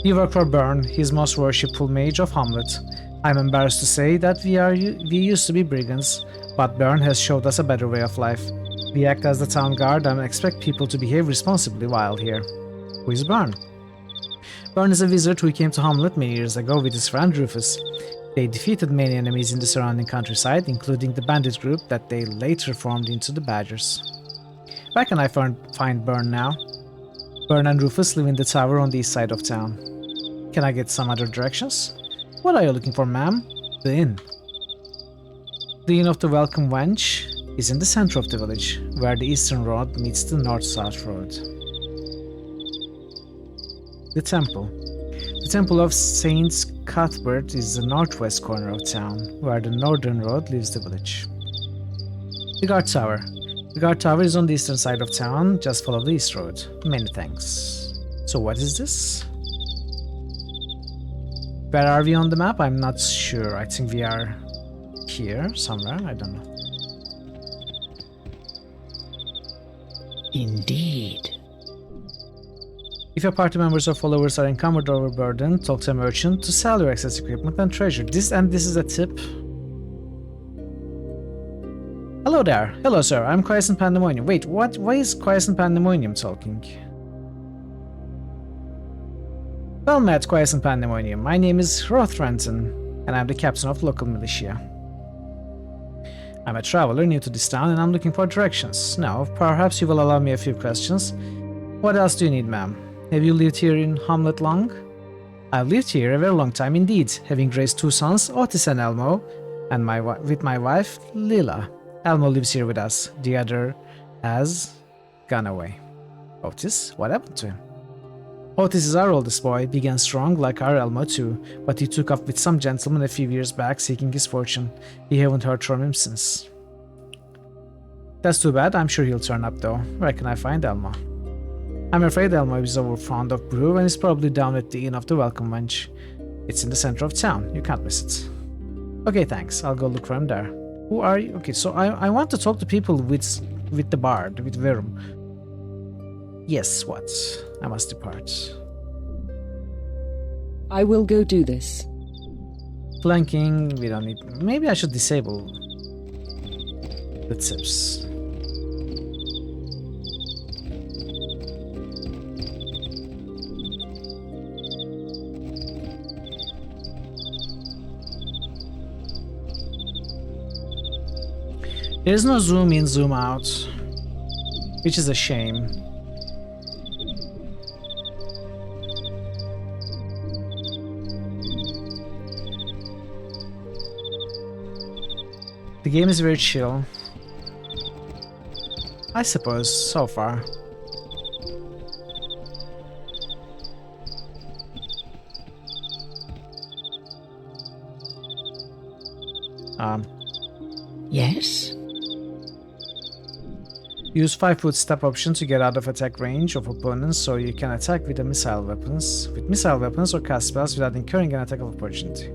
[SPEAKER 2] We work for Burn, his most worshipful mage of Hamlet. I'm embarrassed to say that we used to be brigands, but Burn has showed us a better way of life. We act as the town guard and expect people to behave responsibly while here. Who is Burn? Burn is a wizard who came to Hamlet many years ago with his friend Rufus. They defeated many enemies in the surrounding countryside, including the bandit group that they later formed into the Badgers. Where can I find Burn now? Burn and Rufus live in the tower on the east side of town. Can I get some other directions? What are you looking for, ma'am? The inn. The Inn of the Welcome Wench is in the center of the village, where the eastern road meets the north-south road. The temple. The Temple of Saints Cuthbert is the northwest corner of town, where the northern road leaves the village. The guard tower. The guard tower is on the eastern side of town, just follow the east road. Many thanks. So what is this? Where are we on the map? I'm not sure. I think we are here, somewhere. I don't know.
[SPEAKER 14] Indeed.
[SPEAKER 2] If your party members or followers are encumbered or overburdened, talk to a merchant to sell your excess equipment and treasure. This is a tip. Hello there. Hello, sir. I'm Quiescent Pandemonium. Wait, what? Why is Quiescent Pandemonium talking? Well met, Quiescent Pandemonium. My name is Roth Renton, and I'm the captain of the local militia. I'm a traveler new to this town, and I'm looking for directions. Now, perhaps you will allow me a few questions. What else do you need, ma'am? Have you lived here in Hamlet long? I've lived here a very long time indeed, having raised 2 sons, Otis and Elmo, and with my wife, Lila. Elmo lives here with us. The other has gone away. Otis? What happened to him? Otis is our oldest boy, big and strong like our Elmo too, but he took up with some gentleman a few years back seeking his fortune. We haven't heard from him since. That's too bad. I'm sure he'll turn up though. Where can I find Elmo? I'm afraid Elmo is over fond of brew and is probably down at the Inn of the Welcome Wench. It's in the center of town. You can't miss it. Okay, thanks. I'll go look for him there. Who are you? Okay, so I want to talk to people with the bard, with Verum. Yes, what? I must depart.
[SPEAKER 10] I will go do this.
[SPEAKER 2] Flanking, we don't need... Maybe I should disable the tips. There's no zoom in, zoom out, which is a shame. The game is very chill, I suppose, so far.
[SPEAKER 14] Yes?
[SPEAKER 2] Use 5-foot step option to get out of attack range of opponents so you can attack with missile weapons or cast spells without incurring an attack of opportunity.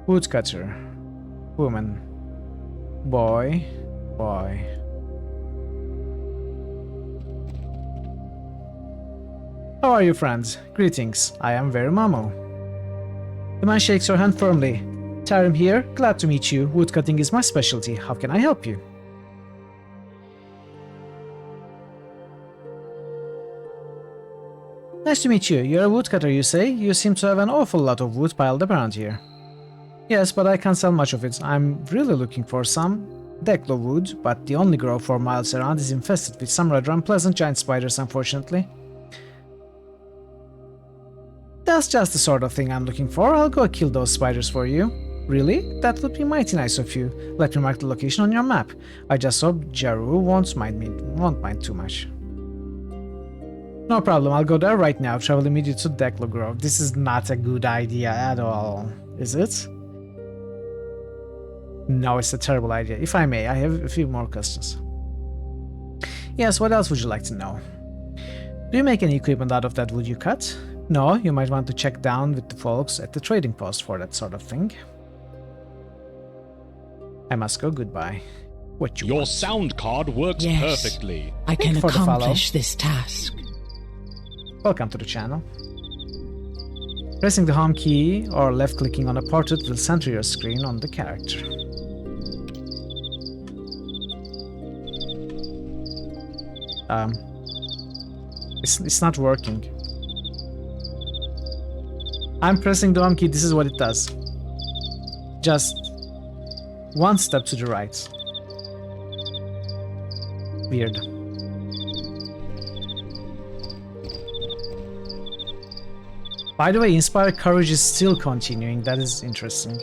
[SPEAKER 2] Woodcutter. Woman. Boy. Boy. How are you, friends? Greetings. I am Very Mamo. The man shakes your hand firmly. Tarim here. Glad to meet you. Woodcutting is my specialty. How can I help you? Nice to meet you. You're a woodcutter, you say? You seem to have an awful lot of wood piled up around here. Yes, but I can't sell much of it. I'm really looking for some Declo wood, but the only grove 4 miles around is infested with some rather unpleasant giant spiders, unfortunately. That's just the sort of thing I'm looking for. I'll go kill those spiders for you. Really? That would be mighty nice of you. Let me mark the location on your map. I just hope Jaru won't mind too much. No problem, I'll go there right now. Travel immediately to Declo Grove. This is not a good idea at all, is it? No, it's a terrible idea. If I may, I have a few more questions. Yes, what else would you like to know? Do you make any equipment out of that wood you cut? No, you might want to check down with the folks at the trading post for that sort of thing. I must go. Goodbye. What you
[SPEAKER 3] Your
[SPEAKER 2] want?
[SPEAKER 3] sound card works
[SPEAKER 14] Yes.
[SPEAKER 3] perfectly.
[SPEAKER 14] I can
[SPEAKER 2] Thank you for the follow.
[SPEAKER 14] accomplish this task.
[SPEAKER 2] Welcome to the channel. Pressing the home key or left clicking on a portrait will center your screen on the character. It's not working. I'm pressing the home key, this is what it does. Just one step to the right. Weird. By the way, Inspire Courage is still continuing, that is interesting.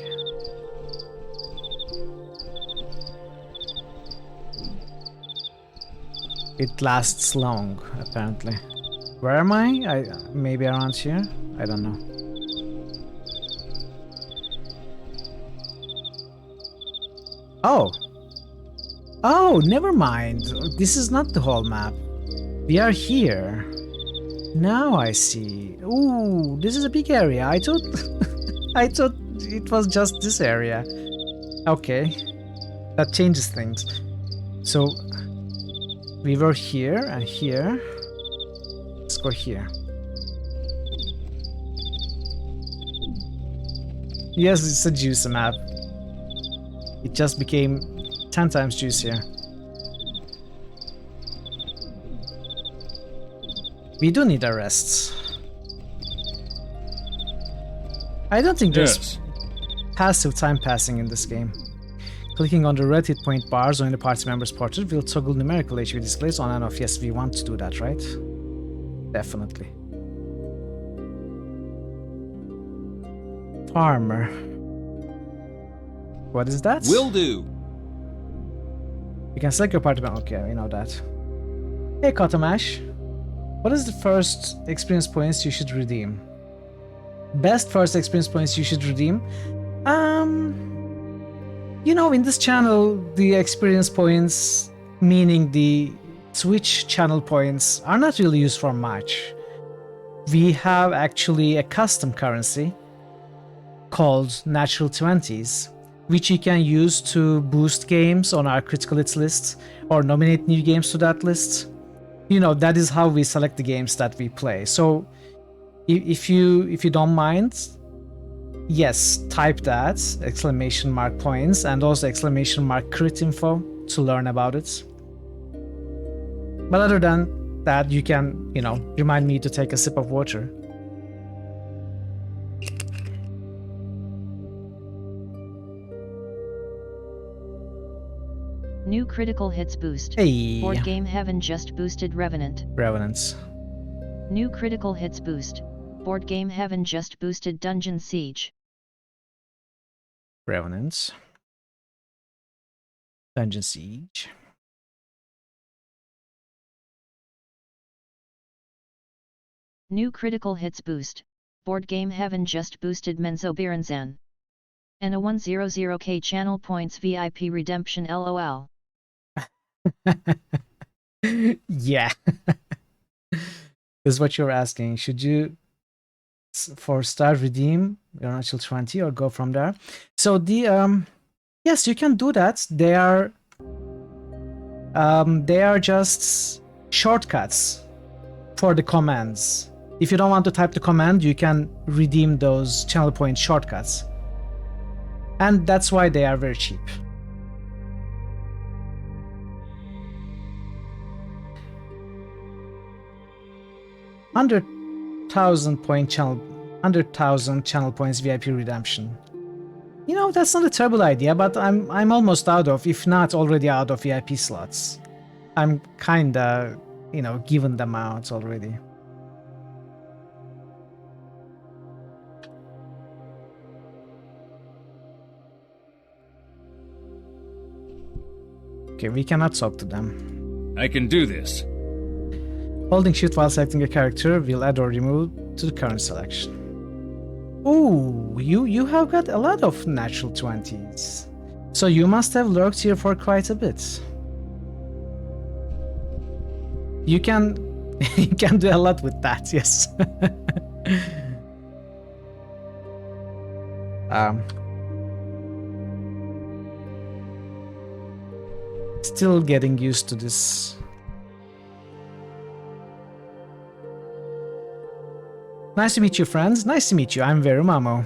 [SPEAKER 2] It lasts long, apparently. Where am I? Maybe around here? I don't know. Oh! Oh, never mind. This is not the whole map. We are here. Now I see. Ooh, this is a big area. I thought I thought it was just this area. Okay. That changes things. So we were here and here. Let's go here. Yes, it's a juicy map. It just became 10 times juicier. We do need a rest. I don't think there's passive time passing in this game. Clicking on the red hit point bars on the party member's portrait will toggle numerical HP displays on and off. Yes, we want to do that, right? Definitely. Farmer. What is that?
[SPEAKER 13] Will do.
[SPEAKER 2] You can select your party member. Okay, we know that. Hey, Kotamash. What is the first experience points you should redeem? Best first experience points you should redeem? You know, in this channel, the experience points, meaning the Twitch channel points, are not really used for much. We have actually a custom currency called Natural 20s, which you can use to boost games on our critical hits list or nominate new games to that list. You know, that is how we select the games that we play. So if you don't mind, yes, type that exclamation mark points and also exclamation mark crit info to learn about it. But other than that, you can, you know, remind me to take a sip of water.
[SPEAKER 6] New critical hits boost.
[SPEAKER 2] Hey.
[SPEAKER 6] Board Game Heaven just boosted Revenant.
[SPEAKER 2] Revenants.
[SPEAKER 6] New critical hits boost. Board Game Heaven just boosted Dungeon Siege.
[SPEAKER 2] Revenants. Dungeon Siege.
[SPEAKER 6] New critical hits boost. Board Game Heaven just boosted Menzo Biranzan. And a 100k channel points VIP redemption LOL.
[SPEAKER 2] Yeah. Is what you're asking. Should you for start redeem your natural 20 or go from there? So the yes, you can do that. They are just shortcuts for the commands. If you don't want to type the command, you can redeem those channel point shortcuts. And that's why they are very cheap. Under 1,000 channel points VIP redemption. You know, that's not a terrible idea, but I'm almost out of, if not already out of VIP slots. I'm kinda, you know, giving them out already. Okay, we cannot talk to them.
[SPEAKER 1] I can do this.
[SPEAKER 2] Holding shift while selecting a character will add or remove to the current selection. Ooh, you have got a lot of natural 20s. So you must have lurked here for quite a bit. You can you can do a lot with that, yes. Still getting used to this. Nice to meet you, friends. Nice to meet you. I'm very Mamo.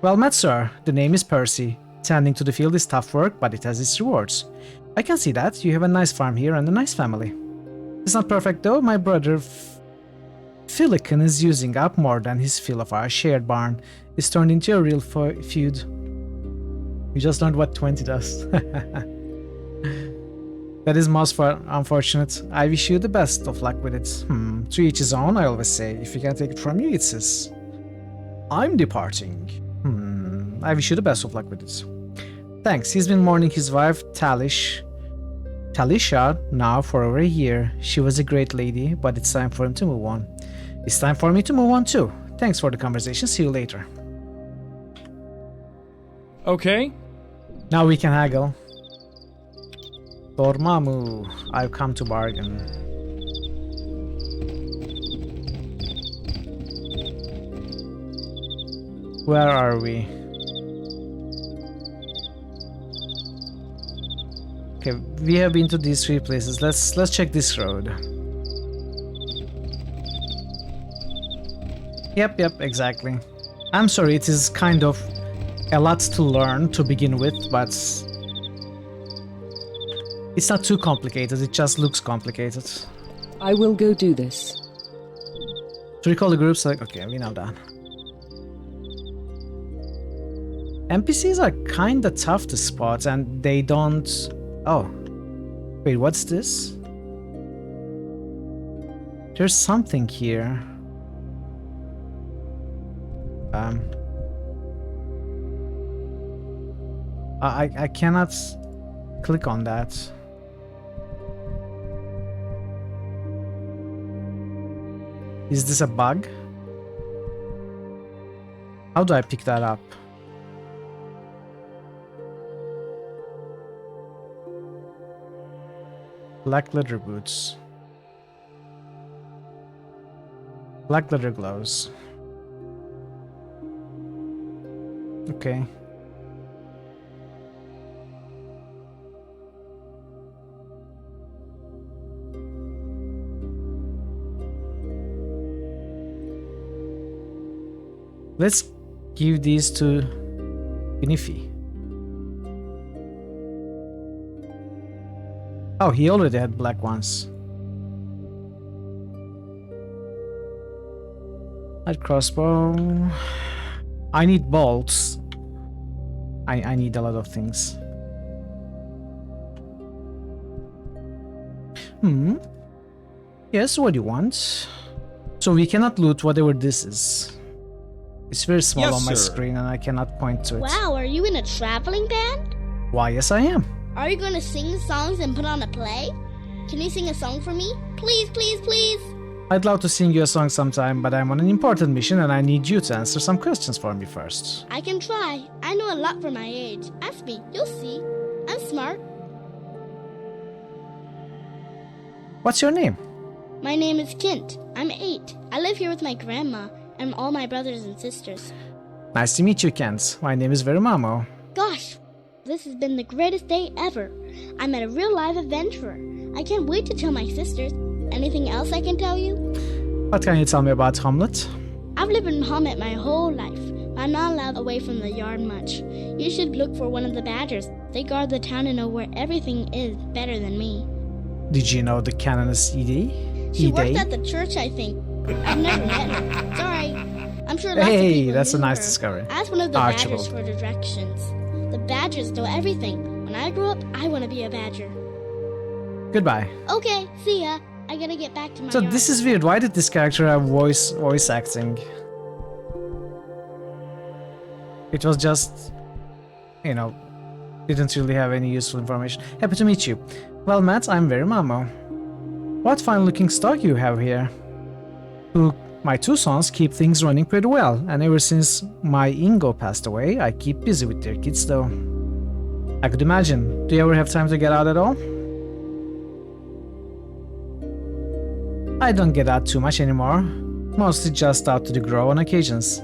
[SPEAKER 2] Well met, sir. The name is Percy. Tending to the field is tough work, but it has its rewards. I can see that. You have a nice farm here and a nice family. It's not perfect though. My brother Filican is using up more than his fill of our shared barn. It's turned into a real feud. We just learned what 20 does. That is most unfortunate. I wish you the best of luck with it. To each his own, I always say. If you can't take it from you, it's his. I'm departing. I wish you the best of luck with it. Thanks. He's been mourning his wife, Talisha, now for over a year. She was a great lady, but it's time for him to move on. It's time for me to move on too. Thanks for the conversation. See you later.
[SPEAKER 12] Okay.
[SPEAKER 2] Now we can haggle. Dormammu, I've come to bargain. Where are we? Okay, we have been to these three places. Let's check this road. Yep, exactly. I'm sorry, it is kind of a lot to learn to begin with, but it's not too complicated, it just looks complicated.
[SPEAKER 10] I will go do this.
[SPEAKER 2] To recall the groups, like, okay, we know that. NPCs are kinda tough to spot and they don't... Oh. Wait, what's this? There's something here. I cannot click on that. Is this a bug? How do I pick that up? Black leather boots. Black leather gloves. Okay. Let's give these to Binifi. Oh, he already had black ones. Light crossbow. I need bolts. I need a lot of things. Yes, what do you want? So we cannot loot whatever this is. It's very small
[SPEAKER 13] Yes,
[SPEAKER 2] on my
[SPEAKER 13] sir.
[SPEAKER 2] screen and I cannot point to it.
[SPEAKER 8] Wow, are you in a traveling band?
[SPEAKER 2] Why, yes I am.
[SPEAKER 8] Are you gonna sing songs and put on a play? Can you sing a song for me? Please, please, please.
[SPEAKER 2] I'd love to sing you a song sometime, but I'm on an important mission and I need you to answer some questions for me first.
[SPEAKER 15] I can try. I know a lot for my age. Ask me, you'll see. I'm smart.
[SPEAKER 2] What's your name?
[SPEAKER 15] My name is Kent. I'm 8. I live here with my grandma and all my brothers and sisters.
[SPEAKER 2] Nice to meet you, Kent. My name is Verumamo.
[SPEAKER 15] Gosh, this has been the greatest day ever. I met a real live adventurer. I can't wait to tell my sisters. Anything else I can tell you?
[SPEAKER 2] What can you tell me about Hamlet?
[SPEAKER 15] I've lived in Hamlet my whole life. I'm not allowed away from the yard much. You should look for one of the badgers. They guard the town and know where everything is better than me.
[SPEAKER 2] Did you know the canoness Ede?
[SPEAKER 15] She worked at the church, I think. I've never met her. Sorry. I'm sure lots of people
[SPEAKER 2] That's a
[SPEAKER 15] knew
[SPEAKER 2] nice
[SPEAKER 15] her.
[SPEAKER 2] discovery.
[SPEAKER 15] Ask one of the
[SPEAKER 2] Archibald.
[SPEAKER 15] badgers for directions. The badgers know everything. When I grow up, I want to be a badger.
[SPEAKER 2] Goodbye.
[SPEAKER 15] Okay, see ya. I gotta get back to my
[SPEAKER 2] So
[SPEAKER 15] yard.
[SPEAKER 2] this is weird. Why did this character have voice acting? It was just, you know, didn't really have any useful information. Happy to meet you. Well, Matt, I'm Verumamo. What fine-looking stock you have here. My 2 sons keep things running pretty well, and ever since my Ingo passed away, I keep busy with their kids though. I could imagine. Do you ever have time to get out at all? I don't get out too much anymore, mostly just out to the grove on occasions.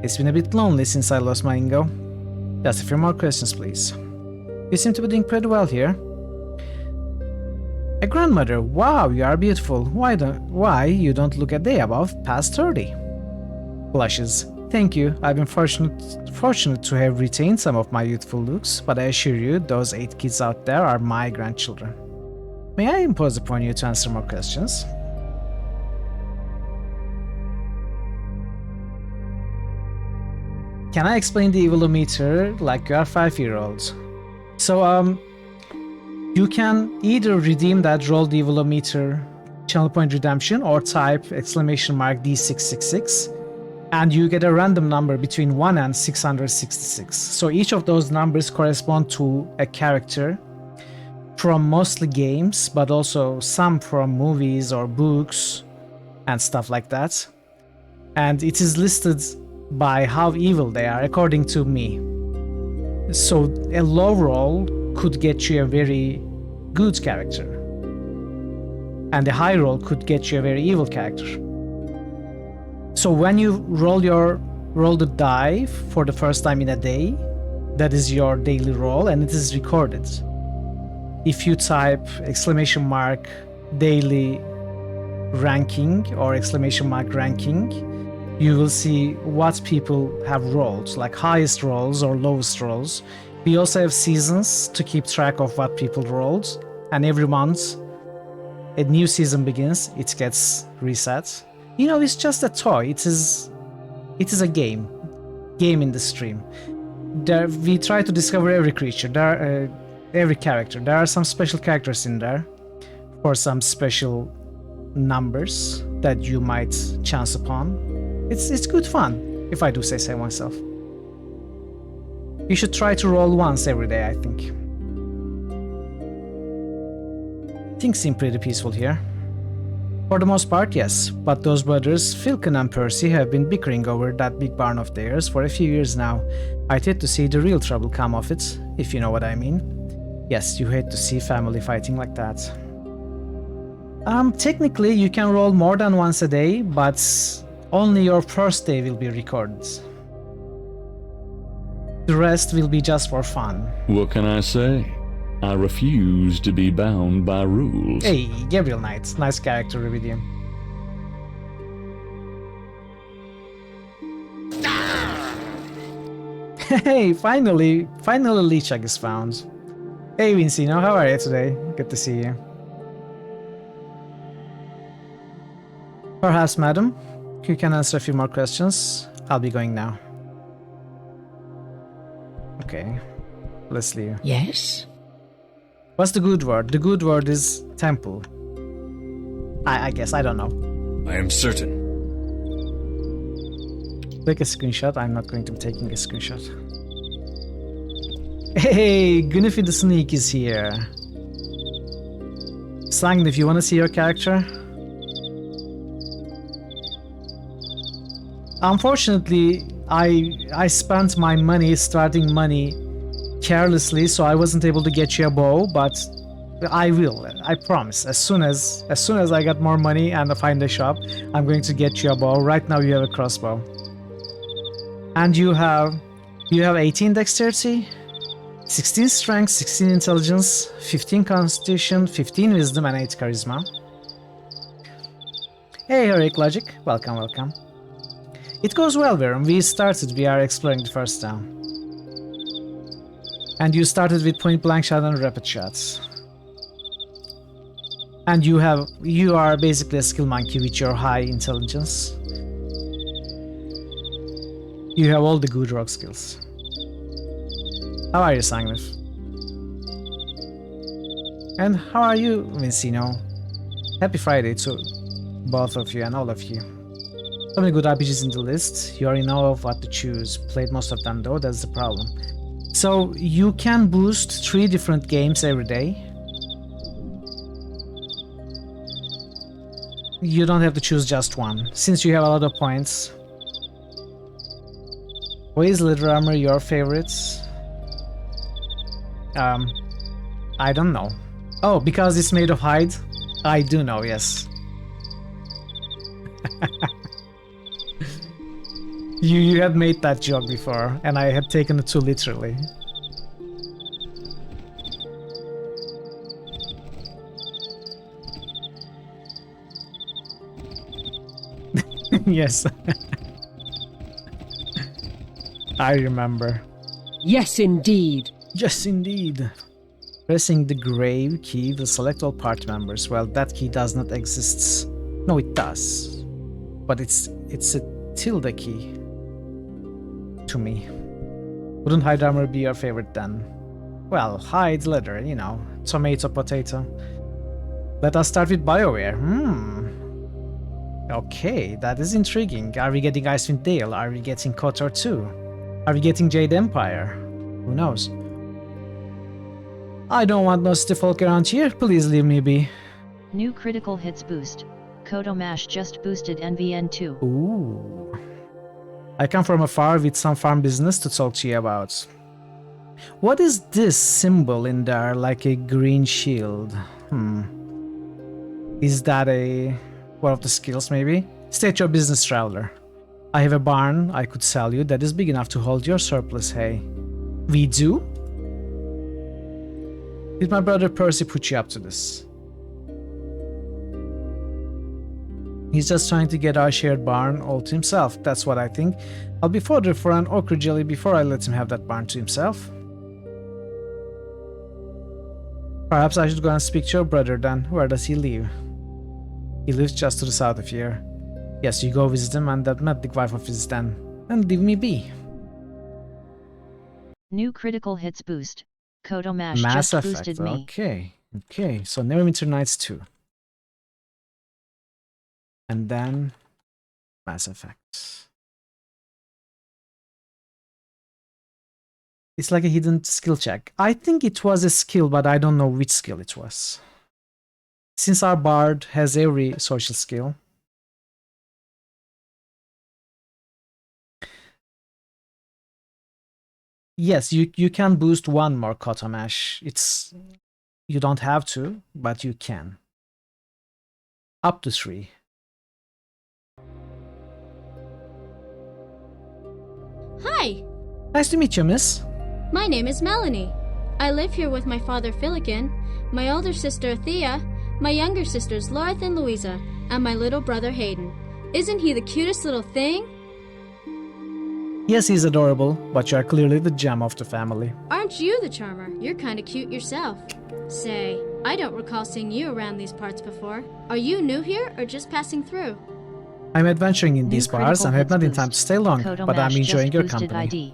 [SPEAKER 2] It's been a bit lonely since I lost my Ingo. Just a few more questions, please. You seem to be doing pretty well here. A grandmother, wow, you are beautiful. Why you don't look a day above past 30? Blushes. Thank you, I've been fortunate to have retained some of my youthful looks, but I assure you, those 8 kids out there are my grandchildren. May I impose upon you to answer more questions? Can I explain the evilometer like you are 5-year-olds? So, you can either redeem that roll the evilometer channel point redemption or type !D666 and you get a random number between 1 and 666. So each of those numbers correspond to a character from mostly games, but also some from movies or books and stuff like that. And it is listed by how evil they are, according to me. So a low roll could get you a very good character, and a high roll could get you a very evil character. So when you roll the die for the first time in a day, that is your daily roll, and it is recorded. If you type !daily ranking or !ranking, you will see what people have rolled, like highest rolls or lowest rolls. We also have seasons to keep track of what people rolled, and every month a new season begins, it gets reset. You know, it's just a toy. It is a game in the stream. We try to discover every creature, every character. There are some special characters in there for some special numbers that you might chance upon. It's good fun, if I do say so myself. You should try to roll once every day, I think. Things seem pretty peaceful here. For the most part, yes, but those brothers, Filkin and Percy, have been bickering over that big barn of theirs for a few years now. I'd hate to see the real trouble come of it, if you know what I mean. Yes, you hate to see family fighting like that. Technically, you can roll more than once a day, but only your first day will be recorded. The rest will be just for fun.
[SPEAKER 16] What can I say? I refuse to be bound by rules.
[SPEAKER 2] Hey, Gabriel Knight, nice character with you. Hey, finally Lichag is found. Hey Vincino, how are you today? Good to see you. Perhaps, madam, you can answer a few more questions. I'll be going now. Okay, let's leave.
[SPEAKER 14] Yes?
[SPEAKER 2] What's the good word? The good word is temple. I guess, I don't know.
[SPEAKER 1] I am certain.
[SPEAKER 2] Take a screenshot. I'm not going to be taking a screenshot. Hey, Gunnify the Sneak is here. Slangn, if you want to see your character, Unfortunately, I spent my money, starting money, carelessly, so I wasn't able to get you a bow, but I will. I promise. As soon as I get more money and I find a shop, I'm going to get you a bow. Right now you have a crossbow. And you have 18 dexterity, 16 strength, 16 intelligence, 15 constitution, 15 wisdom, and 8 charisma. Hey, Heroic Logic. Welcome, welcome. It goes well, Virum. We are exploring the first town. And you started with point blank shot and rapid shots. And you are basically a skill monkey with your high intelligence. You have all the good rock skills. How are you, Sangnif? And how are you, Vincino? Happy Friday to both of you and all of you. So many good RPGs in the list. You already know of what to choose. Played most of them though, that's the problem. So you can boost 3 different games every day. You don't have to choose just one, since you have a lot of points. Why is leather armor your favorites? I don't know. Oh, because it's made of hide? I do know, yes. You had made that joke before, and I had taken it too literally. Yes. I remember.
[SPEAKER 10] Yes, indeed.
[SPEAKER 2] Yes, indeed. Pressing the grave key will select all party members. Well, that key does not exist. No, it does. But it's a tilde key. To me. Wouldn't hide armor be your favorite then? Well, hide, leather, you know. Tomato, potato. Let us start with BioWare. Okay, that is intriguing. Are we getting Icewind Dale? Are we getting KOTOR 2? Are we getting Jade Empire? Who knows? I don't want no stiff folk around here. Please leave me be.
[SPEAKER 6] New critical hits boost. Kodo Mash just boosted NVN2.
[SPEAKER 2] Ooh. I come from afar with some farm business to talk to you about. What is this symbol in there, like a green shield? Is that one of the skills, maybe? State your business, traveler. I have a barn I could sell you that is big enough to hold your surplus hay. We do? Did my brother Percy put you up to this? He's just trying to get our shared barn all to himself, that's what I think. I'll be fodder for an ochre jelly before I let him have that barn to himself. Perhaps I should go and speak to your brother then. Where does he live? He lives just to the south of here. Yes, you go visit him and that medic wife of his then. And leave me be.
[SPEAKER 6] New critical hits boost. Kodo Mash
[SPEAKER 2] Mass
[SPEAKER 6] just
[SPEAKER 2] Effect,
[SPEAKER 6] boosted me.
[SPEAKER 2] Okay, so Neverwinter Nights 2. And then Mass Effect. It's like a hidden skill check. I think it was a skill, but I don't know which skill it was. Since our bard has every social skill. Yes, you can boost one more Koto Mash. You don't have to, but you can. Up to 3.
[SPEAKER 15] Hi!
[SPEAKER 2] Nice to meet you, miss.
[SPEAKER 15] My name is Melanie. I live here with my father Philikin, my older sister Thea, my younger sisters Lorith and Louisa, and my little brother Hayden. Isn't he the cutest little thing?
[SPEAKER 2] Yes, he's adorable, but you're clearly the gem of the family.
[SPEAKER 15] Aren't you the charmer? You're kinda cute yourself. Say, I don't recall seeing you around these parts before. Are you new here or just passing through?
[SPEAKER 2] I'm adventuring in these parts and have not in time to stay long,
[SPEAKER 6] Kodo
[SPEAKER 2] but I'm
[SPEAKER 6] Mash
[SPEAKER 2] enjoying
[SPEAKER 6] just
[SPEAKER 2] your
[SPEAKER 6] boosted
[SPEAKER 2] company.
[SPEAKER 6] ID.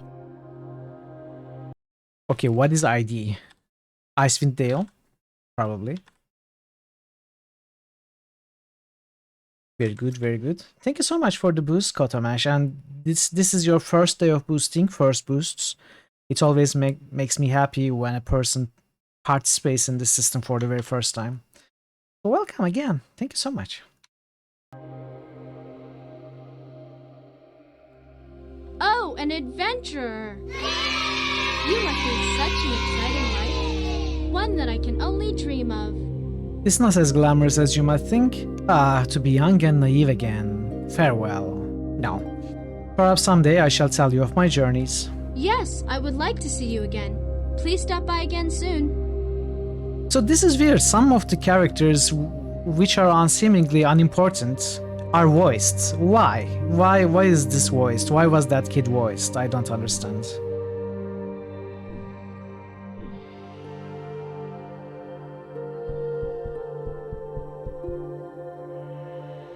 [SPEAKER 2] Okay, what is ID? Icewind Dale? Probably. Very good, very good. Thank you so much for the boost, Kotomash. And this is your first day of boosting, first boosts. It always makes me happy when a person participates in the system for the very first time. So welcome again. Thank you so much.
[SPEAKER 15] an adventurer! You must lead such an exciting life, one that I can only dream of.
[SPEAKER 2] It's not as glamorous as you might think. To be young and naive again. Farewell. No. Perhaps someday I shall tell you of my journeys.
[SPEAKER 15] Yes, I would like to see you again. Please stop by again soon.
[SPEAKER 2] So this is weird. Some of the characters, which are unseemingly unimportant, are voiced. Why? Why is this voiced? Why was that kid voiced? I don't understand.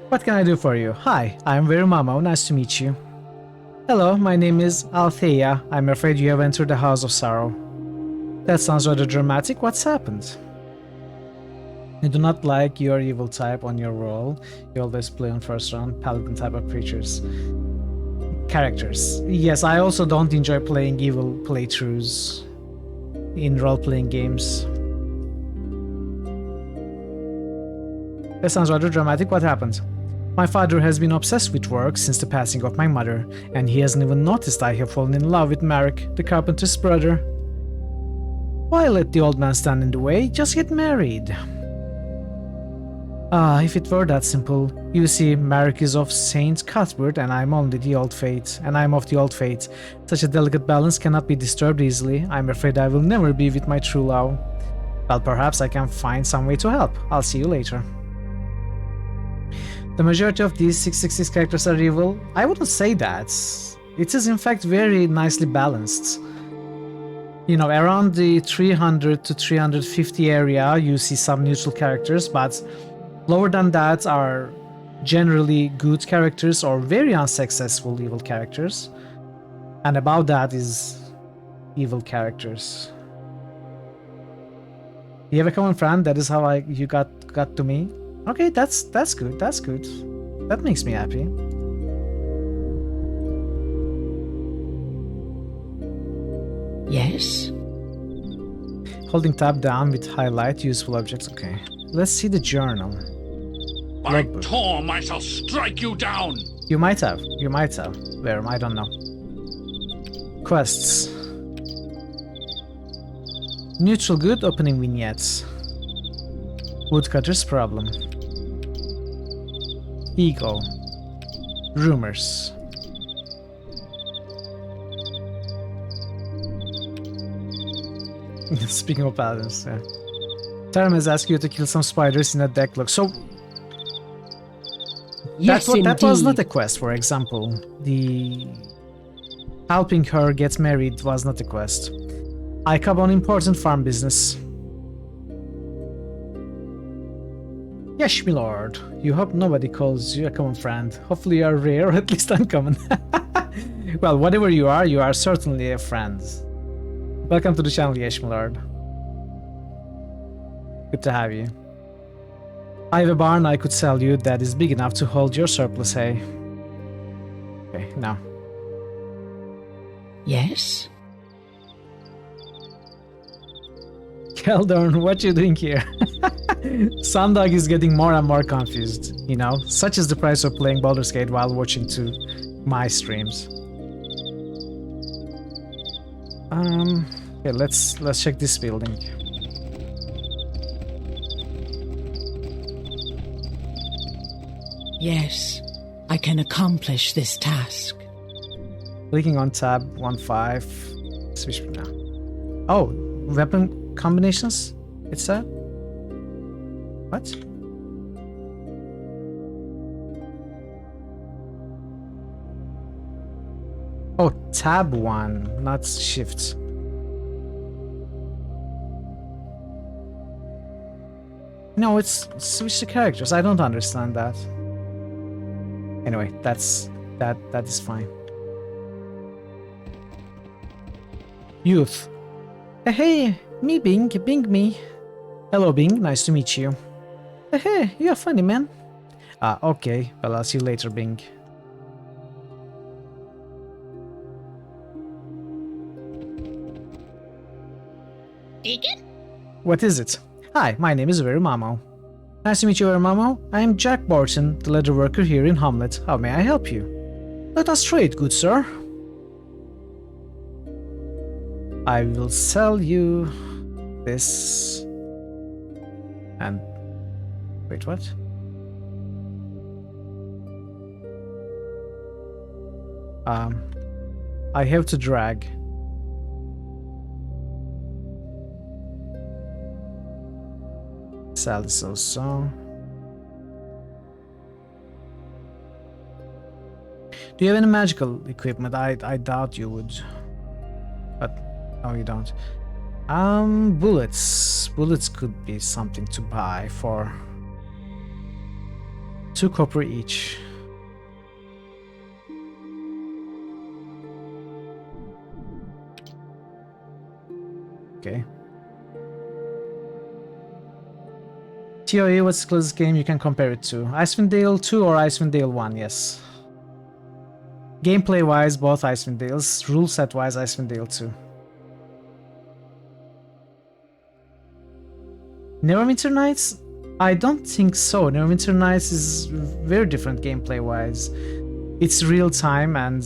[SPEAKER 2] What can I do for you? Hi, I'm Verimamo. Nice to meet you. Hello, my name is Althea. I'm afraid you have entered the House of Sorrow. That sounds rather dramatic. What's happened? You do not like your evil type on your roll. You always play on first round paladin type of creatures. Characters. Yes, I also don't enjoy playing evil playthroughs in role-playing games. That sounds rather dramatic. What happened? My father has been obsessed with work since the passing of my mother, and he hasn't even noticed I have fallen in love with Marek, the carpenter's brother. Why let the old man stand in the way? Just get married. If it were that simple. You see, Marek is of Saint Cuthbert, and I'm only the old fate, and I'm of the old fate. Such a delicate balance cannot be disturbed easily. I'm afraid I will never be with my true love. Well, perhaps I can find some way to help. I'll see you later. The majority of these 666 characters are evil. I wouldn't say that. It is in fact very nicely balanced. You know, around the 300 to 350 area you see some neutral characters, but lower than that are generally good characters or very unsuccessful evil characters. And above that is evil characters. You have a common friend, that is how you got to me. Okay, that's good, that's good. That makes me happy.
[SPEAKER 14] Yes?
[SPEAKER 2] Holding tab down with highlight useful objects, okay. Let's see the journal.
[SPEAKER 12] By Torm, I shall strike you down!
[SPEAKER 2] You might have. Where? I don't know. Quests. Neutral good, opening vignettes. Woodcutter's problem. Ego. Rumors. Speaking of paladins, yeah. Taram has asked you to kill some spiders in a deck log. So
[SPEAKER 10] yes,
[SPEAKER 2] that was not a quest, for example. The helping her get married was not a quest. I come on important farm business. Yes, my lord. You hope nobody calls you a common friend. Hopefully you are rare, or at least uncommon. Well, whatever you are certainly a friend. Welcome to the channel, yes, my lord. Good to have you. I have a barn I could sell you that is big enough to hold your surplus hay. Okay, now.
[SPEAKER 14] Yes?
[SPEAKER 2] Keldorn, what you doing here? Sundog is getting more and more confused, you know? Such is the price of playing Baldur's Gate while watching to my streams. Okay, let's check this building.
[SPEAKER 14] Yes, I can accomplish this task.
[SPEAKER 2] Clicking on tab 1.5. Switch now. Oh, weapon combinations? It's that? What? Oh, tab 1, not shift. No, it's switch the characters. I don't understand that. Anyway, that is fine. Youth. Hey, me Bing me. Hello Bing, nice to meet you. Hey, you're funny man. Okay, well I'll see you later Bing.
[SPEAKER 8] Deacon?
[SPEAKER 2] What is it? Hi, my name is Verimamo. Nice to meet you, Verimamo. I am Jack Barton, the leather worker here in Hamlet. How may I help you? Let us trade, good sir. I will sell you this. And wait, what? I have to drag. Sell this also. Do you have any magical equipment? I doubt you would. But no, you don't. Bullets. Bullets could be something to buy for 2 copper each. Okay. TOE, what's the closest game you can compare it to? Icewind Dale 2 or Icewind Dale 1? Yes. Gameplay wise, both Icewind Dales. Rule set wise, Icewind Dale 2. Neverwinter Nights? I don't think so. Neverwinter Nights is very different gameplay wise. It's real time and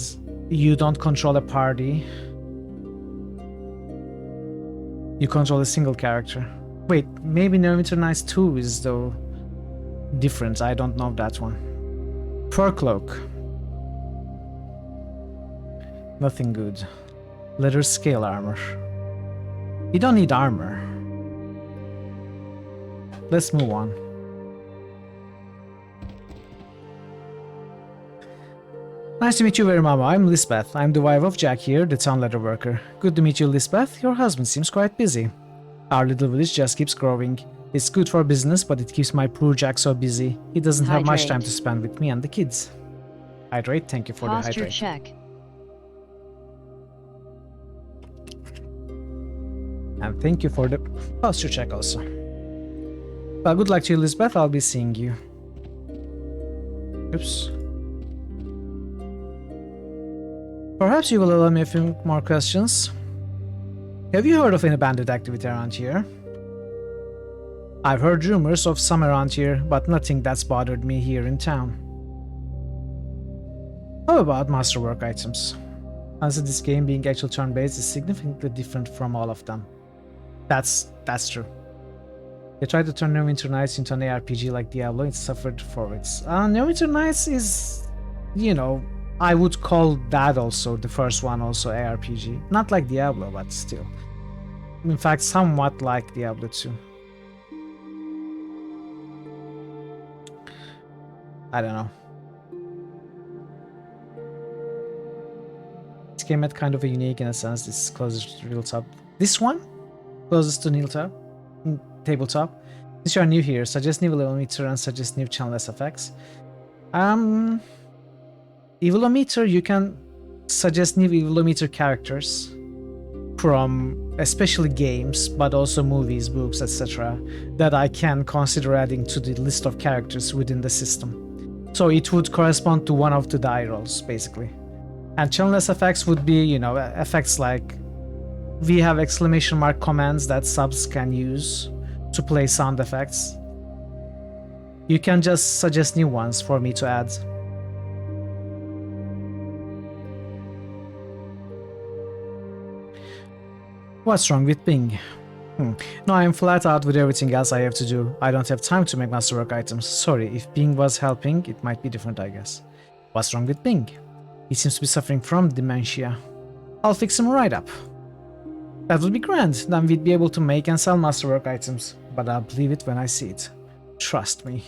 [SPEAKER 2] you don't control a party. You control a single character. Wait, maybe Neverwinter Nights 2 is though different. I don't know that one. Fur Cloak. Nothing good. Leather scale armor. You don't need armor. Let's move on. Nice to meet you very, Mama. I'm Lisbeth. I'm the wife of Jack here, the town leather worker. Good to meet you, Lisbeth. Your husband seems quite busy. Our little village just keeps growing. It's good for business, but it keeps my poor Jack so busy. He doesn't have much time to spend with me and the kids. Hydrate, thank you for the hydrate.
[SPEAKER 6] Check.
[SPEAKER 2] And thank you for the posture check also. Well, good luck to you, Lisbeth. I'll be seeing you. Oops. Perhaps you will allow me a few more questions. Have you heard of any bandit activity around here? I've heard rumors of some around here, but nothing that's bothered me here in town. How about masterwork items? As this game being actual turn-based is significantly different from all of them. That's true. They tried to turn Neverwinter Nights into an ARPG like Diablo, it suffered for it. Neverwinter Nights is, you know, I would call that also, the first one also ARPG. Not like Diablo, but still. In fact, somewhat like Diablo 2. I don't know. This game had kind of a unique in a sense, this is closest to real top. This one? Closest to Neil Top, tabletop. Since you are new here, suggest new evilometer and suggest new channel SFX. Evilometer, you can suggest new evilometer characters from especially games, but also movies, books, etc. that I can consider adding to the list of characters within the system. So it would correspond to one of the die rolls, basically. And channel SFX would be, you know, effects like we have exclamation mark commands that subs can use to play sound effects. You can just suggest new ones for me to add. What's wrong with Bing? No, I'm flat out with everything else I have to do. I don't have time to make masterwork items. Sorry, if Bing was helping, it might be different, I guess. What's wrong with Bing? He seems to be suffering from dementia. I'll fix him right up. That would be grand, then we'd be able to make and sell masterwork items, but I'll believe it when I see it. Trust me.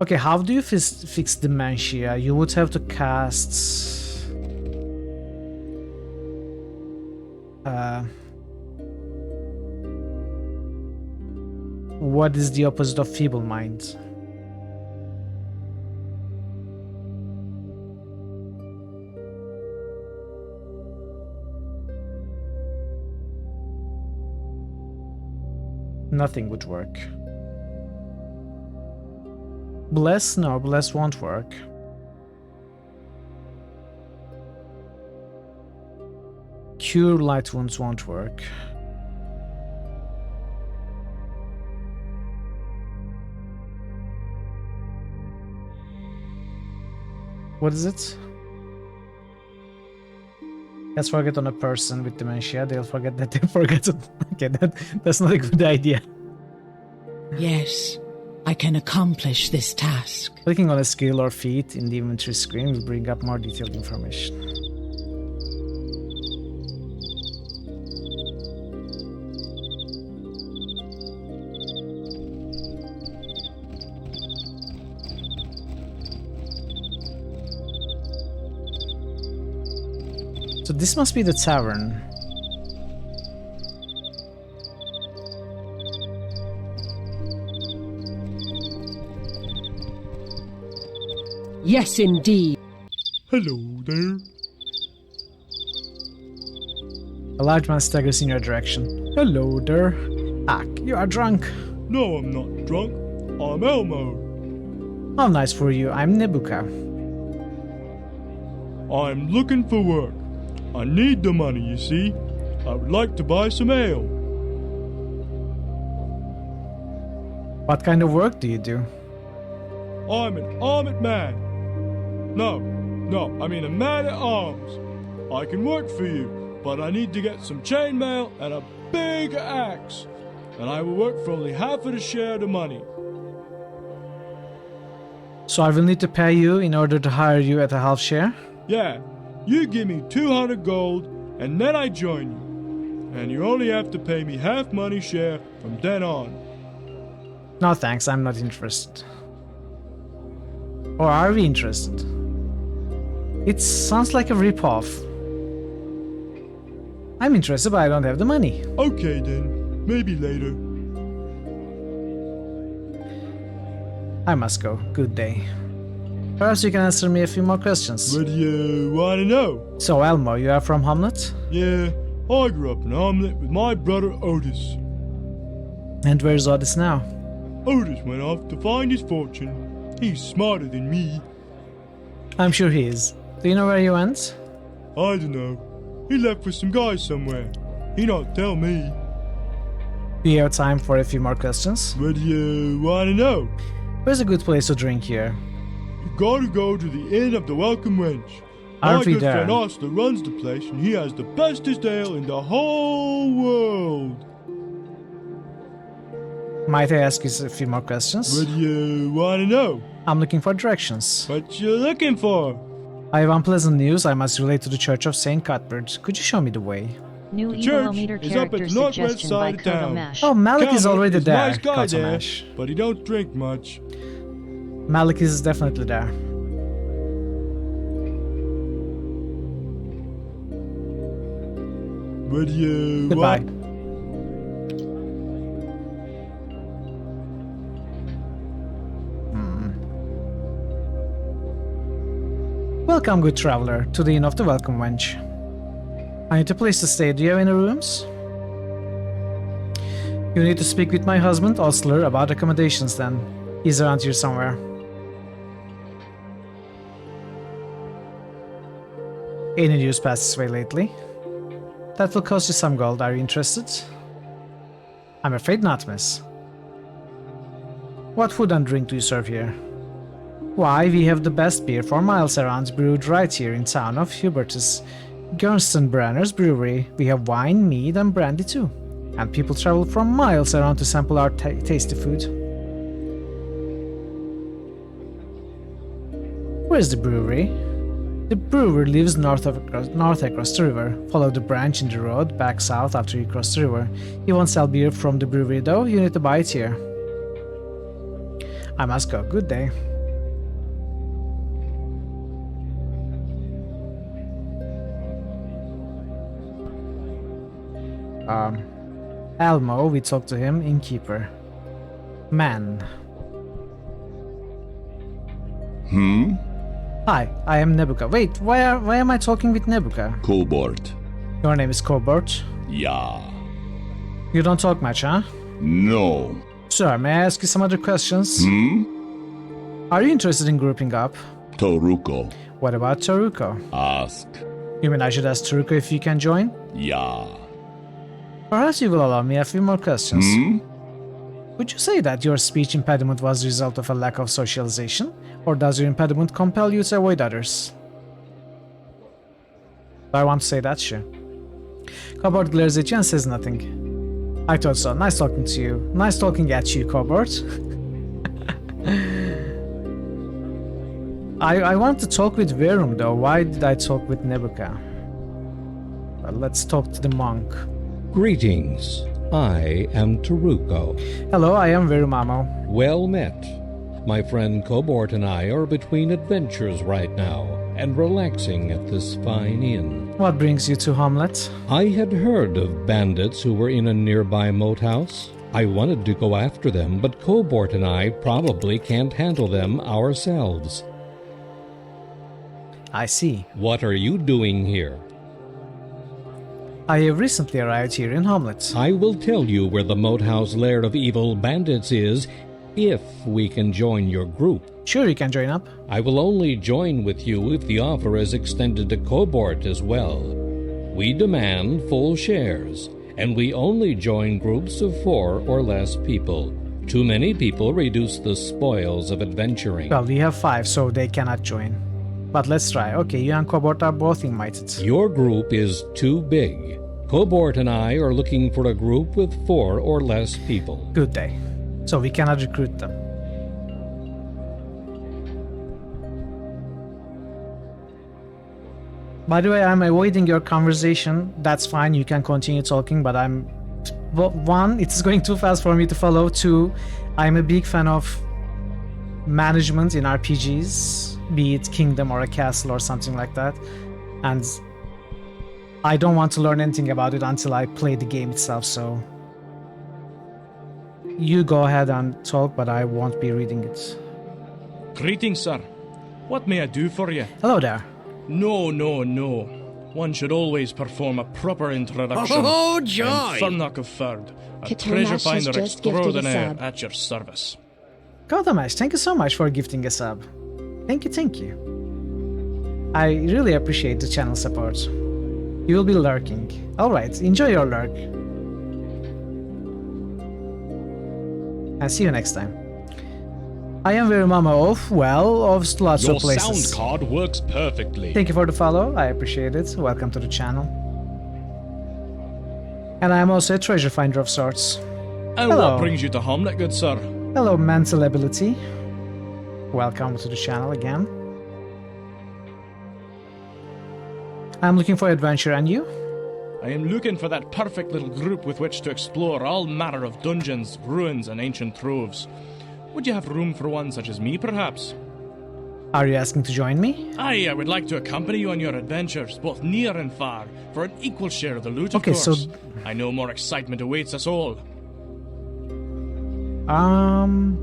[SPEAKER 2] Okay, how do you fix dementia? You would have to cast... What is the opposite of feeble mind? Nothing would work. Bless? No, bless won't work. Cure light wounds won't work. What is it? Let's forget on a person with dementia. They'll forget that they forgot. Okay, that's not a good idea.
[SPEAKER 14] Yes, I can accomplish this task.
[SPEAKER 2] Clicking on a skill or feat in the inventory screen will bring up more detailed information. So this must be the tavern.
[SPEAKER 10] Yes, indeed.
[SPEAKER 12] Hello there.
[SPEAKER 2] A large man staggers in your direction. Hello there. Ah, you are drunk.
[SPEAKER 12] No, I'm not drunk. I'm Elmo.
[SPEAKER 2] How nice for you. I'm Nebuka.
[SPEAKER 12] I'm looking for work. I need the money, you see. I would like to buy some ale.
[SPEAKER 2] What kind of work do you do?
[SPEAKER 12] I'm an armored man. No, I mean a man at arms. I can work for you, but I need to get some chainmail and a big axe. And I will work for only half of the share of the money.
[SPEAKER 2] So I will need to pay you in order to hire you at a half share?
[SPEAKER 12] Yeah, you give me 200 gold, and then I join you. And you only have to pay me half money share from then on.
[SPEAKER 2] No thanks, I'm not interested. Or are we interested? It sounds like a rip-off. I'm interested, but I don't have the money.
[SPEAKER 12] Okay then, maybe later.
[SPEAKER 2] I must go. Good day. Perhaps you can answer me a few more questions.
[SPEAKER 12] What do you want to know?
[SPEAKER 2] So, Elmo, you are from Hamlet?
[SPEAKER 12] Yeah, I grew up in Hamlet with my brother Otis.
[SPEAKER 2] And where's Otis now?
[SPEAKER 12] Otis went off to find his fortune. He's smarter than me.
[SPEAKER 2] I'm sure he is. Do you know where he went?
[SPEAKER 12] I don't know. He left with some guys somewhere. He don't tell me.
[SPEAKER 2] Do you have time for a few more questions?
[SPEAKER 12] What do you want to know?
[SPEAKER 2] Where's a good place to drink here?
[SPEAKER 12] You gotta go to the Inn of the Welcome Wench.
[SPEAKER 2] Aren't
[SPEAKER 12] My
[SPEAKER 2] we
[SPEAKER 12] good
[SPEAKER 2] there?
[SPEAKER 12] friend Oscar runs the place, and he has the bestest ale in the whole world.
[SPEAKER 2] Might I ask you a few more questions?
[SPEAKER 12] What do you want to know?
[SPEAKER 2] I'm looking for directions.
[SPEAKER 12] What you looking for?
[SPEAKER 2] I have unpleasant news. I must relate to the Church of St. Cuthbert. Could you show me the way?
[SPEAKER 6] New
[SPEAKER 12] The church
[SPEAKER 6] Evilometer
[SPEAKER 12] is up at
[SPEAKER 6] character
[SPEAKER 12] the northwest
[SPEAKER 6] suggestion by
[SPEAKER 12] side of town.
[SPEAKER 6] Kodomash.
[SPEAKER 2] Oh, Malik is
[SPEAKER 12] Calvert
[SPEAKER 2] already
[SPEAKER 12] is a
[SPEAKER 2] there.
[SPEAKER 12] nice guy there,
[SPEAKER 2] Kotomash.
[SPEAKER 12] but he don't drink much.
[SPEAKER 2] Malik is definitely there.
[SPEAKER 12] What do you
[SPEAKER 2] Goodbye.
[SPEAKER 12] want?
[SPEAKER 2] Welcome, good traveler, to the Inn of the Welcome Wench. I need a place to stay. Do you have any rooms? You need to speak with my husband, Osler, about accommodations then. He's around here somewhere. Any news passed this way lately? That will cost you some gold. Are you interested? I'm afraid not, miss. What food and drink do you serve here? Why, we have the best beer for miles around, brewed right here in town of Hubertus, Brenner's brewery. We have wine, mead, and brandy too. And people travel from miles around to sample our tasty food. Where's the brewery? The brewery lives north across the river. Follow the branch in the road back south after you cross the river. You won't sell beer from the brewery though, you need to buy it here. I must go. Good day. Elmo, we talked to him, innkeeper. Man. Hi, I am Nebuka. Wait, why am I talking with Nebuka?
[SPEAKER 16] Cobalt.
[SPEAKER 2] Your name is Cobalt?
[SPEAKER 16] Yeah.
[SPEAKER 2] You don't talk much, huh?
[SPEAKER 16] No.
[SPEAKER 2] Sir, may I ask you some other questions? Are you interested in grouping up?
[SPEAKER 16] Toruko.
[SPEAKER 2] What about Toruko?
[SPEAKER 16] Ask.
[SPEAKER 2] You mean I should ask Toruko if you can join?
[SPEAKER 16] Yeah.
[SPEAKER 2] Perhaps you will allow me a few more questions. Would you say that your speech impediment was the result of a lack of socialization? Or does your impediment compel you to avoid others? I want to say that, sure. Cobalt glares at you and says nothing. I thought so. Nice talking to you. Nice talking at you, Cobalt. I want to talk with Verum though. Why did I talk with Nebuka? Well, let's talk to the monk.
[SPEAKER 17] Greetings. I am Taruko.
[SPEAKER 2] Hello, I am Verumamo.
[SPEAKER 17] Well met. My friend Cobort and I are between adventures right now, and relaxing at this fine inn.
[SPEAKER 2] What brings you to Hamlet?
[SPEAKER 17] I had heard of bandits who were in a nearby moat house. I wanted to go after them, but Cobort and I probably can't handle them ourselves.
[SPEAKER 2] I see.
[SPEAKER 17] What are you doing here?
[SPEAKER 2] I have recently arrived here in Hamlet.
[SPEAKER 17] I will tell you where the moat house lair of evil bandits is, if we can join your group.
[SPEAKER 2] Sure, you can join up.
[SPEAKER 17] I will only join with you if the offer is extended to Cobort as well. We demand full shares, and we only join groups of 4 or less people. Too many people reduce the spoils of adventuring.
[SPEAKER 2] Well, we have 5, so they cannot join. But let's try. Okay, you and Cobort are both invited.
[SPEAKER 17] Your group is too big. Cobort and I are looking for a group with 4 or less people.
[SPEAKER 2] Good day. So we cannot recruit them. By the way, I'm avoiding your conversation. That's fine, you can continue talking, but one, it's going too fast for me to follow. 2, I'm a big fan of management in RPGs, be it kingdom or a castle or something like that. And I don't want to learn anything about it until I play the game itself, so you go ahead and talk, but I won't be reading it.
[SPEAKER 12] Greetings, sir. What may I do for you?
[SPEAKER 2] Hello there.
[SPEAKER 12] No. One should always perform a proper introduction.
[SPEAKER 10] Oh, joy!
[SPEAKER 12] I'm Furnock of Ferd, a
[SPEAKER 4] Katomash
[SPEAKER 12] treasure
[SPEAKER 4] has
[SPEAKER 12] finder
[SPEAKER 4] just gifted a
[SPEAKER 12] extraordinaire
[SPEAKER 4] sub.
[SPEAKER 12] at your service.
[SPEAKER 2] Katomash, thank you so much for gifting a sub. Thank you. I really appreciate the channel support. You will be lurking. Alright, enjoy your lurk. And see you next time. I am Verumamo of lots
[SPEAKER 3] Your
[SPEAKER 2] of places.
[SPEAKER 3] sound card works perfectly.
[SPEAKER 2] Thank you for the follow, I appreciate it. Welcome to the channel. And I am also a treasure finder of sorts.
[SPEAKER 12] And
[SPEAKER 2] Hello.
[SPEAKER 12] what brings you to Hamlet, good sir?
[SPEAKER 2] Hello, mental ability. Welcome to the channel again. I'm looking for adventure, and you?
[SPEAKER 12] I am looking for that perfect little group with which to explore all manner of dungeons, ruins, and ancient troves. Would you have room for one such as me, perhaps?
[SPEAKER 2] Are you asking to join me?
[SPEAKER 12] Aye, I would like to accompany you on your adventures, both near and far, for an equal share of the loot, of
[SPEAKER 2] Okay,
[SPEAKER 12] course.
[SPEAKER 2] so
[SPEAKER 12] I know more excitement awaits us all.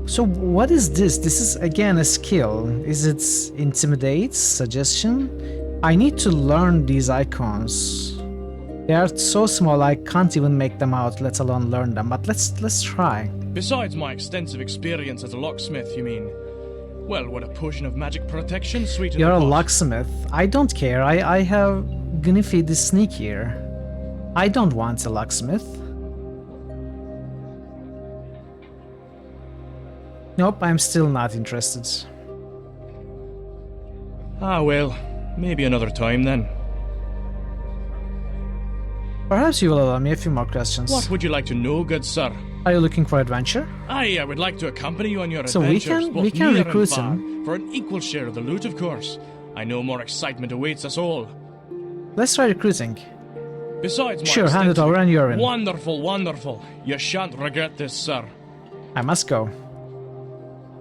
[SPEAKER 2] So what is this? This is again a skill. Is it intimidate, suggestion? I need to learn these icons. They are so small I can't even make them out, let alone learn them. But let's try.
[SPEAKER 12] Besides my extensive experience as a locksmith, you mean? Well, would a potion of magic protection sweeten
[SPEAKER 2] You're
[SPEAKER 12] the
[SPEAKER 2] a
[SPEAKER 12] pot?
[SPEAKER 2] locksmith. I don't care. I have Gniffi the Sneak here. I don't want a locksmith. Nope, I'm still not interested.
[SPEAKER 12] Ah, well, maybe another time then.
[SPEAKER 2] Perhaps you will allow me a few more questions.
[SPEAKER 12] What would you like to know, good sir?
[SPEAKER 2] Are you looking for adventure?
[SPEAKER 12] Aye, I would like to accompany you on your
[SPEAKER 2] So
[SPEAKER 12] adventures,
[SPEAKER 2] we
[SPEAKER 12] both
[SPEAKER 2] can
[SPEAKER 12] near
[SPEAKER 2] recruit
[SPEAKER 12] and far,
[SPEAKER 2] him.
[SPEAKER 12] for an equal share of the loot, of course. I know more excitement awaits us all.
[SPEAKER 2] Let's try recruiting.
[SPEAKER 12] Besides my
[SPEAKER 2] Sure, hand it
[SPEAKER 12] extensive-
[SPEAKER 2] over and you're in.
[SPEAKER 12] Wonderful. You shan't regret this, sir.
[SPEAKER 2] I must go.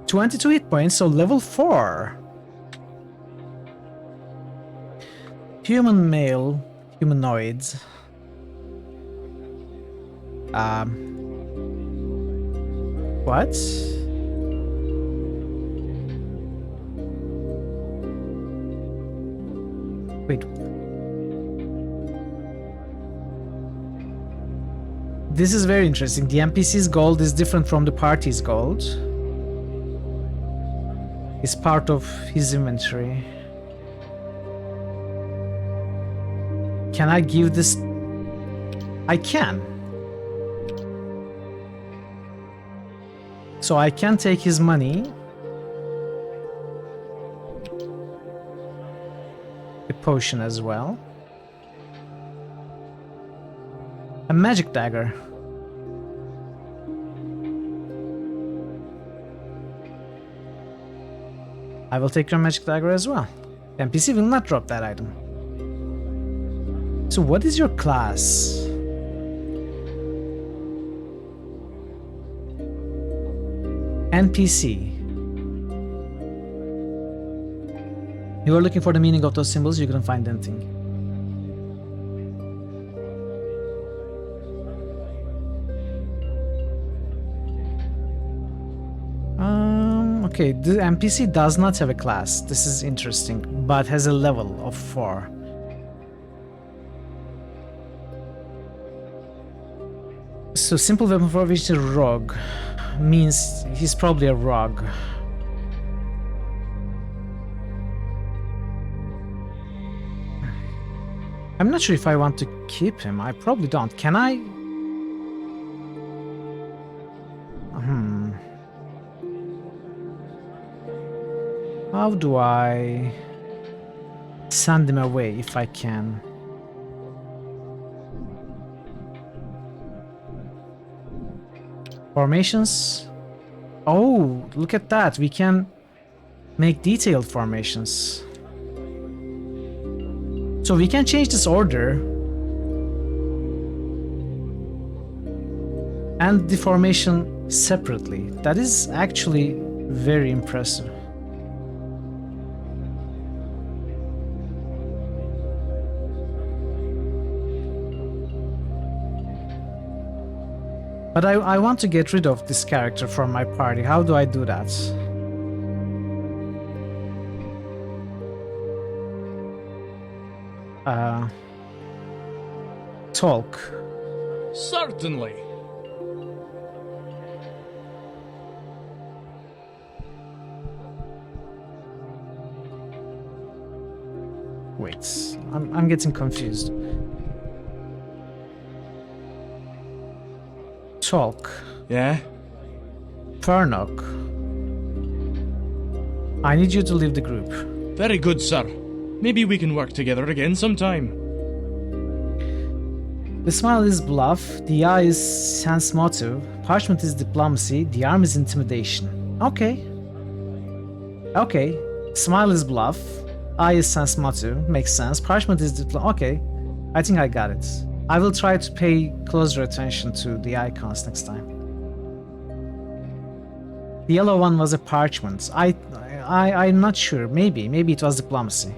[SPEAKER 2] 22 hit points, so level 4. Human male, humanoid. What? Wait. This is very interesting. The NPC's gold is different from the party's gold. It's part of his inventory. Can I give this? I can. So I can take his money. A potion as well. A magic dagger. I will take your magic dagger as well. The NPC will not drop that item. So what is your class? NPC. You are looking for the meaning of those symbols, you couldn't find anything. Okay, the NPC does not have a class. This is interesting, but has a level of 4. So simple weapon for which a rogue means he's probably a rogue. I'm not sure if I want to keep him. I probably don't. Can I? How do I send him away if I can? Formations? Oh, look at that. We can make detailed formations. So we can change this order and the formation separately. That is actually very impressive. But I want to get rid of this character from my party. How do I do that? Talk.
[SPEAKER 12] Certainly.
[SPEAKER 2] Wait, I'm getting confused. Talk.
[SPEAKER 12] Yeah?
[SPEAKER 2] Fernok. I need you to leave the group.
[SPEAKER 12] Very good, sir. Maybe we can work together again sometime.
[SPEAKER 2] The smile is bluff, the eye is sense motive, parchment is diplomacy, the arm is intimidation. Okay. Okay. Smile is bluff, eye is sense motive, makes sense, parchment is okay. I think I got it. I will try to pay closer attention to the icons next time. The yellow one was a parchment. I'm not sure. Maybe it was diplomacy.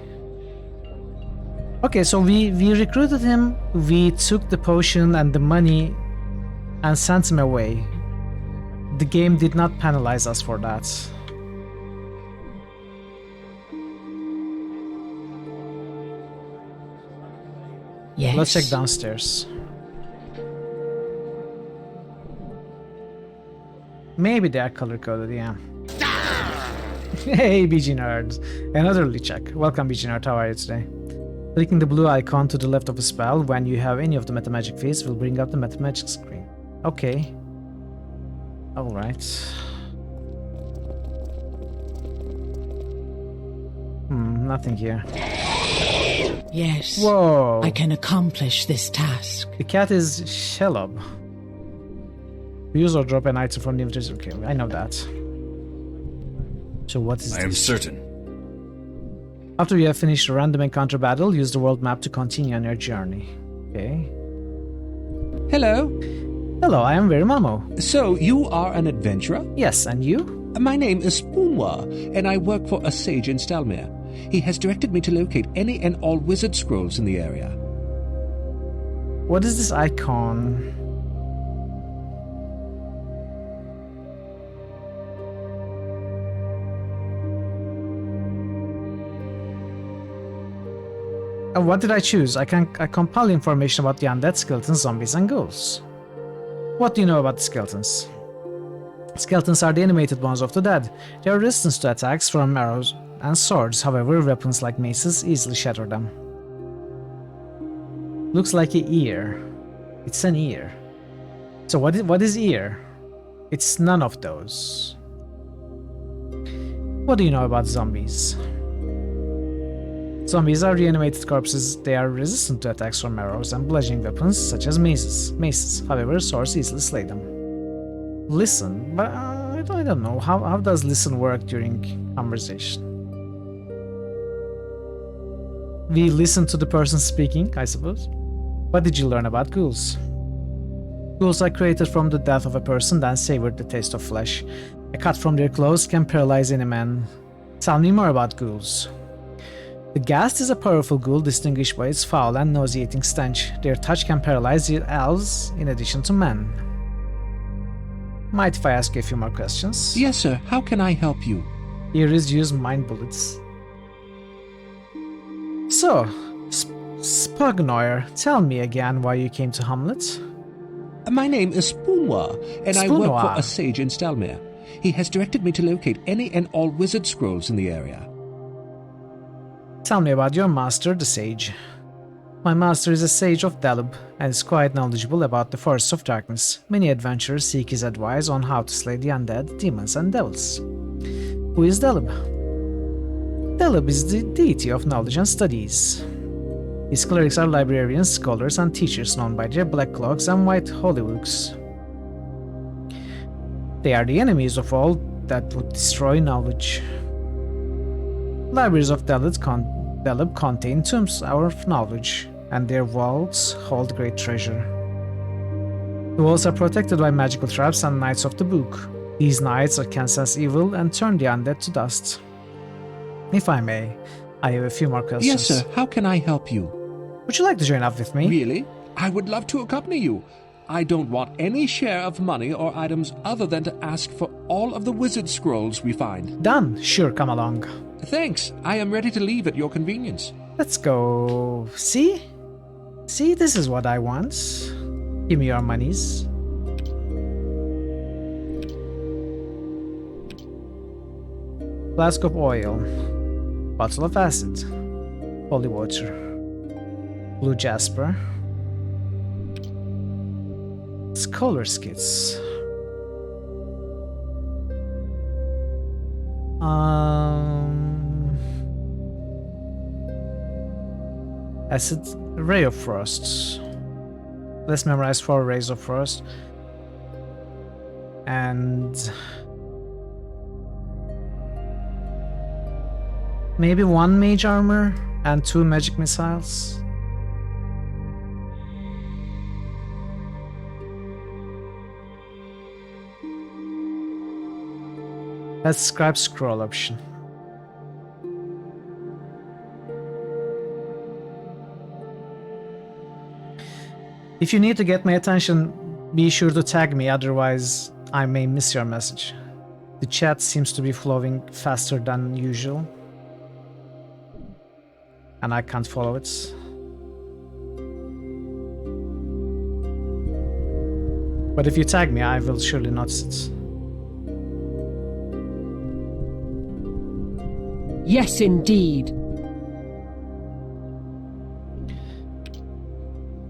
[SPEAKER 2] Okay, so we recruited him, we took the potion and the money and sent him away. The game did not penalize us for that.
[SPEAKER 14] Yes.
[SPEAKER 2] Let's check downstairs. Maybe they are color coded, yeah. Hey, BG Nerd. Another check. Welcome, BG Nerd. How are you today? Clicking the blue icon to the left of a spell when you have any of the metamagic feats will bring up the metamagic screen. Okay. Alright. Nothing here.
[SPEAKER 14] Yes.
[SPEAKER 2] Whoa.
[SPEAKER 14] I can accomplish this task.
[SPEAKER 2] The cat is Shelob. Use or drop an item from the inventory. Okay, I know that. So what is this?
[SPEAKER 1] I am certain.
[SPEAKER 2] After you have finished a random encounter battle, use the world map to continue on your journey. Okay.
[SPEAKER 18] Hello.
[SPEAKER 2] Hello, I am Verimamo.
[SPEAKER 18] So, you are an adventurer?
[SPEAKER 2] Yes, and you?
[SPEAKER 18] My name is Spoonwa, and I work for a sage in Stalmere. He has directed me to locate any and all wizard scrolls in the area.
[SPEAKER 2] What is this icon? What did I choose? I compile information about the undead, skeletons, zombies, and ghouls. What do you know about the skeletons? Skeletons are the animated ones of the dead. They are resistant to attacks from arrows and swords, however, weapons like maces easily shatter them. Looks like an ear. It's an ear. So what is ear? It's none of those. What do you know about zombies? Zombies are reanimated corpses. They are resistant to attacks from arrows and bludgeoning weapons such as maces. However, swords easily slay them. Listen, but I don't know. How does listen work during conversation? We listen to the person speaking, I suppose. What did you learn about ghouls? Ghouls are created from the death of a person, then savored the taste of flesh. A cut from their clothes can paralyze any man. Tell me more about ghouls. The ghast is a powerful ghoul distinguished by its foul and nauseating stench. Their touch can paralyze the elves in addition to men. Mind if I ask you a few more questions?
[SPEAKER 18] Yes, sir. How can I help you?
[SPEAKER 2] Here is use mind bullets. So, Spugnoir, tell me again why you came to Hamlet.
[SPEAKER 18] My name is Spoonwa, and I work for a sage in Stalmere. He has directed me to locate any and all wizard scrolls in the area.
[SPEAKER 2] Tell me about your master, the sage. My master is a sage of Delub and is quite knowledgeable about the forests of darkness. Many adventurers seek his advice on how to slay the undead, demons, and devils. Who is Delub? Delub is the deity of knowledge and studies. His clerics are librarians, scholars, and teachers known by their black cloaks and white hollyhooks. They are the enemies of all that would destroy knowledge. Libraries of Delub contain tombs of knowledge, and their vaults hold great treasure. The walls are protected by magical traps and Knights of the Book. These knights can sense evil and turn the undead to dust. If I may, I have a few more questions.
[SPEAKER 18] Yes, sir. How can I help you?
[SPEAKER 2] Would you like to join up with me?
[SPEAKER 18] Really? I would love to accompany you. I don't want any share of money or items other than to ask for all of the wizard scrolls we find.
[SPEAKER 2] Done. Sure, come along.
[SPEAKER 18] Thanks. I am ready to leave at your convenience.
[SPEAKER 2] Let's go. See? See, this is what I want. Give me your monies. Flask of oil. Bottle of acid. Holy water. Blue jasper. Scholar's kits. Acid ray of frost. Let's memorize 4 rays of frost. And maybe 1 mage armor and 2 magic missiles. Let's scrap scroll option. If you need to get my attention, be sure to tag me, otherwise I may miss your message. The chat seems to be flowing faster than usual, and I can't follow it. But if you tag me, I will surely notice it.
[SPEAKER 10] Yes, indeed.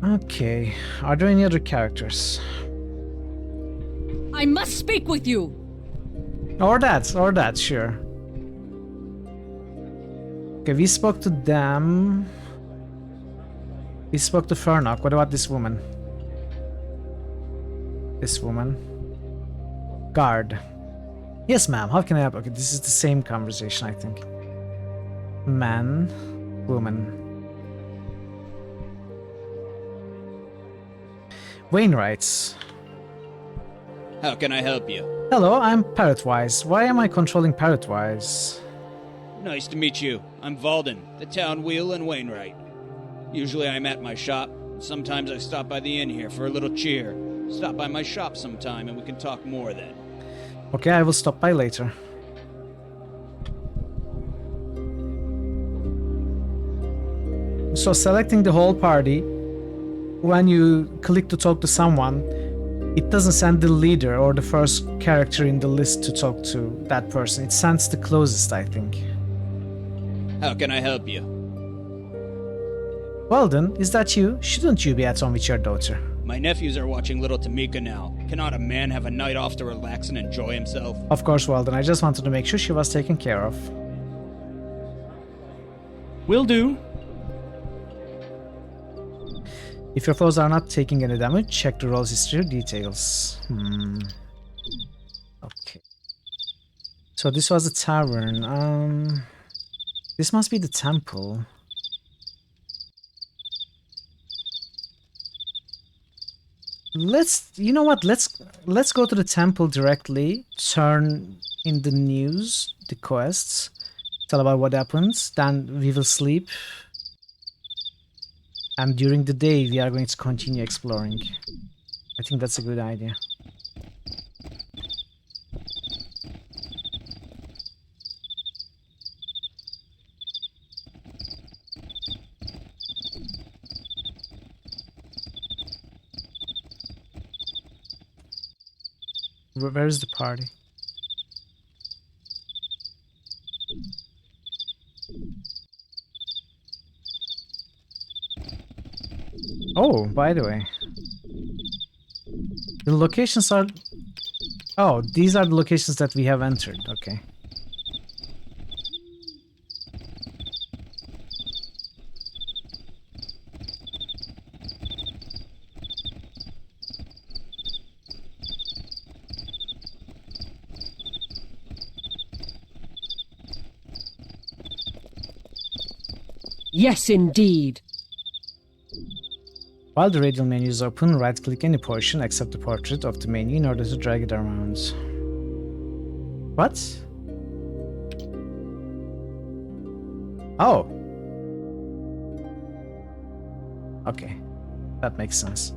[SPEAKER 2] Okay, are there any other characters?
[SPEAKER 10] I must speak with you.
[SPEAKER 2] Or that, sure. Okay, we spoke to them. We spoke to Fernok. What about this woman? This woman. Guard. Yes, ma'am. How can I help? Okay, this is the same conversation, I think. Man, woman. Wainwrights.
[SPEAKER 19] How can I help you?
[SPEAKER 2] Hello, I'm Parrotwise. Why am I controlling Parrotwise?
[SPEAKER 19] Nice to meet you. I'm Valden, the town wheel in Wainwright. Usually I'm at my shop. Sometimes I stop by the inn here for a little cheer. Stop by my shop sometime and we can talk more then.
[SPEAKER 2] Okay, I will stop by later. So selecting the whole party, when you click to talk to someone, it doesn't send the leader or the first character in the list to talk to that person. It sends the closest, I think.
[SPEAKER 19] How can I help you?
[SPEAKER 2] Weldon, is that you? Shouldn't you be at home with your daughter?
[SPEAKER 19] My nephews are watching little Tamika now. Cannot a man have a night off to relax and enjoy himself?
[SPEAKER 2] Of course, Weldon. I just wanted to make sure she was taken care of.
[SPEAKER 12] Will do.
[SPEAKER 2] If your foes are not taking any damage, check the roll's history details. Okay. So this was a tavern. This must be the temple. You know what? Let's go to the temple directly. Turn in the news, the quests. Tell about what happens. Then we will sleep. And during the day, we are going to continue exploring. I think that's a good idea. Where is the party? Oh, by the way. The locations are... Oh, these are the locations that we have entered. Okay.
[SPEAKER 10] Yes, indeed.
[SPEAKER 2] While the radial menu is open, right-click any portion except the portrait of the menu in order to drag it around. What? Oh. Okay. That makes sense.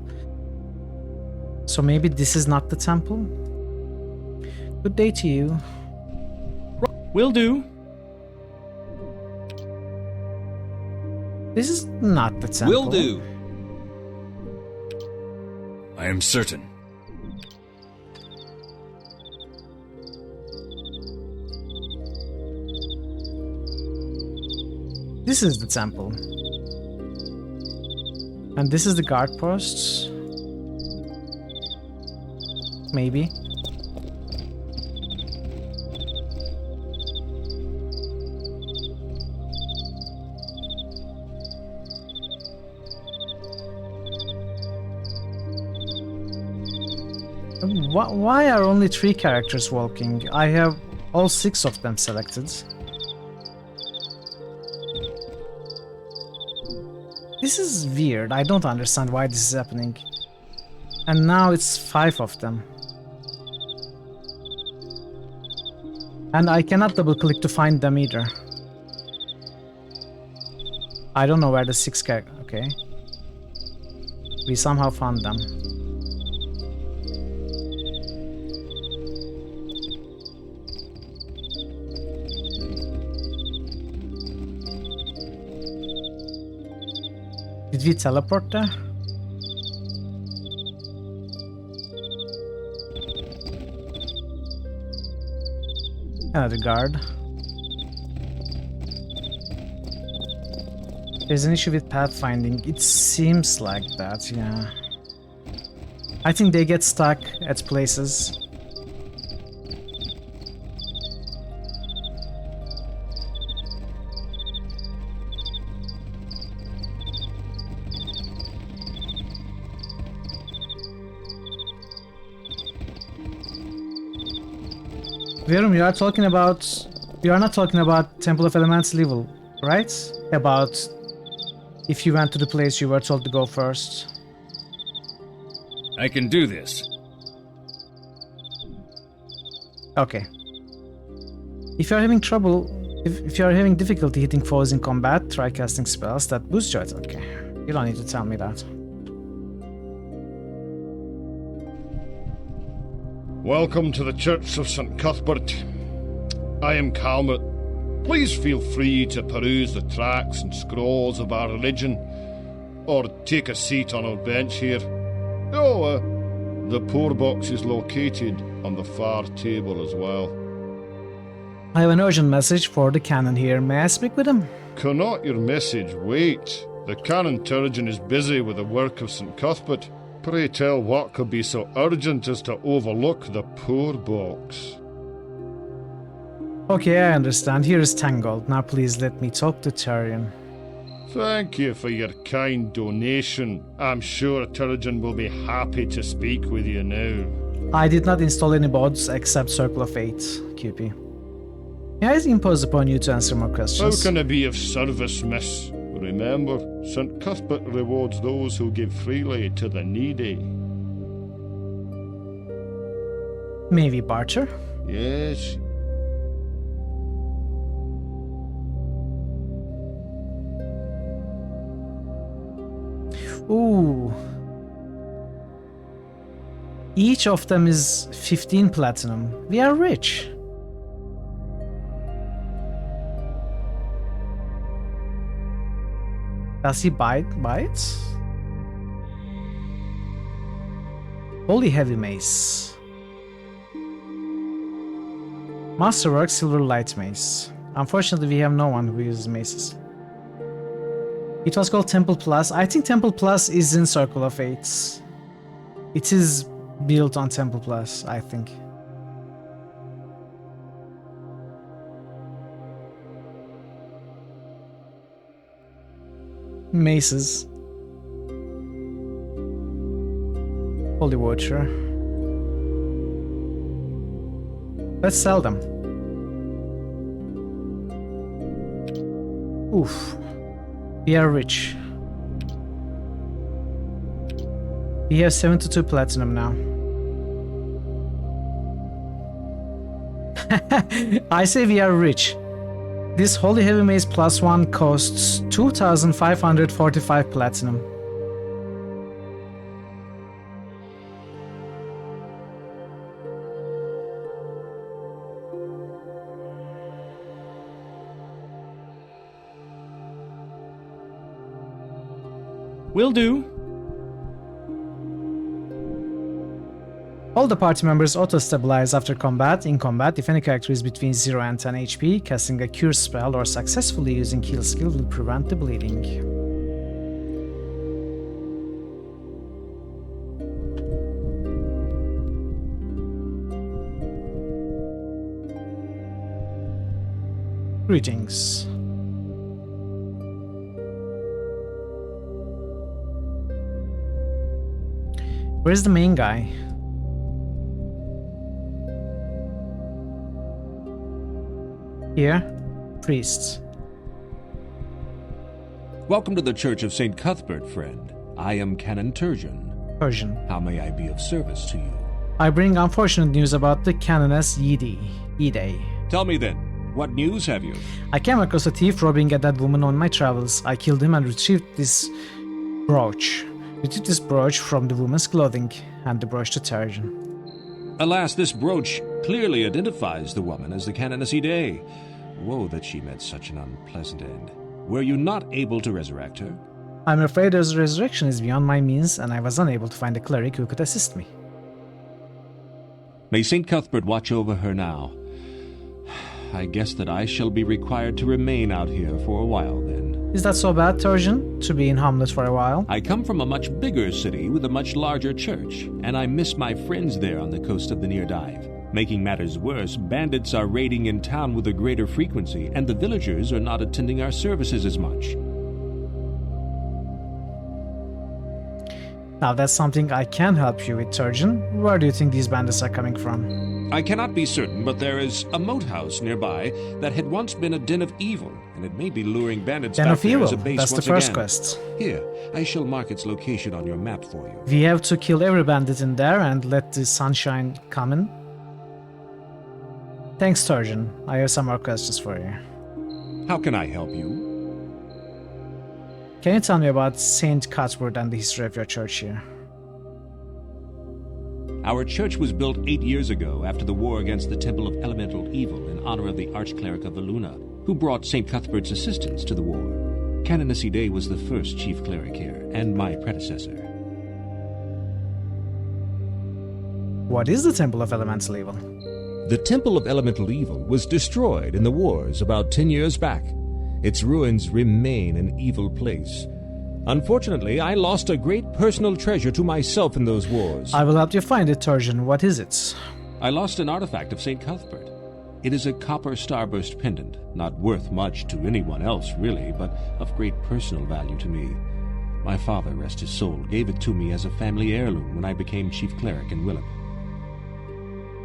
[SPEAKER 2] So maybe this is not the temple? Good day to you.
[SPEAKER 12] Will do.
[SPEAKER 2] This is not the temple.
[SPEAKER 13] Will do.
[SPEAKER 1] I am certain.
[SPEAKER 2] This is the temple. And this is the guard posts. Maybe. Why are only 3 characters walking? I have all 6 of them selected. This is weird. I don't understand why this is happening. And now it's 5 of them. And I cannot double click to find them either. I don't know where the 6 characters... Okay. We somehow found them. Did we teleport there? The guard. There's an issue with pathfinding. It seems like that, yeah. I think they get stuck at places. Verum, you are not talking about Temple of Elemental Evil, right? About if you went to the place you were told to go first.
[SPEAKER 1] I can do this.
[SPEAKER 2] Okay. If you're having trouble, if you're having difficulty hitting foes in combat, try casting spells that boost your attack. Okay. You don't need to tell me that.
[SPEAKER 20] Welcome to the Church of St. Cuthbert. I am Calmet. Please feel free to peruse the tracts and scrolls of our religion, or take a seat on our bench here. The poor box is located on the far table as well.
[SPEAKER 2] I have an urgent message for the canon here. May I speak with him?
[SPEAKER 20] Cannot your message wait? The Canon Turgeon is busy with the work of St. Cuthbert. Pray tell what could be so urgent as to overlook the poor box.
[SPEAKER 2] Okay, I understand. Here is 10 gold. Now please let me talk to Tyrion.
[SPEAKER 20] Thank you for your kind donation. I'm sure Turgeon will be happy to speak with you now.
[SPEAKER 2] I did not install any bots except Circle of Fate, QP. May I impose upon you to answer more questions?
[SPEAKER 20] How can I be of service, miss? Remember, St. Cuthbert rewards those who give freely to the needy.
[SPEAKER 2] May we barter?
[SPEAKER 20] Yes.
[SPEAKER 2] Ooh. Each of them is 15 platinum. We are rich. Does he buy it? Holy Heavy Mace. Masterwork Silver Light Mace. Unfortunately, we have no one who uses maces. It was called Temple Plus. I think Temple Plus is in Circle of Fates. It is built on Temple Plus, I think. Maces. Holy Watcher. Let's sell them. Oof. We are rich. We have 72 platinum now. I say we are rich. This Holy Heavy Mace plus 1 costs 2,545 platinum.
[SPEAKER 18] Will do.
[SPEAKER 2] All the party members auto-stabilize after combat. In combat, if any character is between 0 and 10 HP, casting a cure spell or successfully using heal skill will prevent the bleeding. Greetings. Where's the main guy? Here, priests.
[SPEAKER 18] Welcome to the Church of St. Cuthbert, friend. I am Canon Turgeon.
[SPEAKER 2] Persian.
[SPEAKER 18] How may I be of service to you?
[SPEAKER 2] I bring unfortunate news about the Canoness Yide.
[SPEAKER 18] Tell me then, what news have you?
[SPEAKER 2] I came across a thief robbing a dead woman on my travels. I killed him and retrieved this brooch. Retrieved this brooch from the woman's clothing and the brooch to Turgeon.
[SPEAKER 18] Alas, this brooch clearly identifies the woman as the Canoness Yide. Woe that she met such an unpleasant end. Were you not able to resurrect her?
[SPEAKER 2] I'm afraid her resurrection is beyond my means, and I was unable to find a cleric who could assist me.
[SPEAKER 18] May St. Cuthbert watch over her now. I guess that I shall be required to remain out here for a while then.
[SPEAKER 2] Is that so bad, Turgeon, to be in Hamlet for a while?
[SPEAKER 18] I come from a much bigger city with a much larger church, and I miss my friends there on the coast of the Near Dive. Making matters worse, bandits are raiding in town with a greater frequency, and the villagers are not attending our services as much.
[SPEAKER 2] Now that's something I can help you with, Turgeon. Where do you think these bandits are coming from?
[SPEAKER 18] I cannot be certain, but there is a moat house nearby that had once been a den of evil, and it may be luring bandits back there as a base
[SPEAKER 2] that's
[SPEAKER 18] once
[SPEAKER 2] the first
[SPEAKER 18] again.
[SPEAKER 2] quest.
[SPEAKER 18] Here, I shall mark its location on your map for you.
[SPEAKER 2] We have to kill every bandit in there and let the sunshine come in. Thanks, Turgeon. I have some more questions for you.
[SPEAKER 18] How can I help you?
[SPEAKER 2] Can you tell me about St. Cuthbert and the history of your church here?
[SPEAKER 18] Our church was built 8 years ago after the war against the Temple of Elemental Evil in honor of the Archcleric of Valuna, who brought St. Cuthbert's assistance to the war. Canoness Yide was the first chief cleric here, and my predecessor.
[SPEAKER 2] What is the Temple of Elemental Evil?
[SPEAKER 3] The Temple of Elemental Evil was destroyed in the wars about 10 years back. Its ruins remain an evil place. Unfortunately, I lost a great personal treasure to myself in those wars.
[SPEAKER 2] I will help you find it, Turgeon. What is it?
[SPEAKER 18] I lost an artifact of St. Cuthbert. It is a copper starburst pendant, not worth much to anyone else, really, but of great personal value to me. My father, rest his soul, gave it to me as a family heirloom when I became chief cleric in Willip.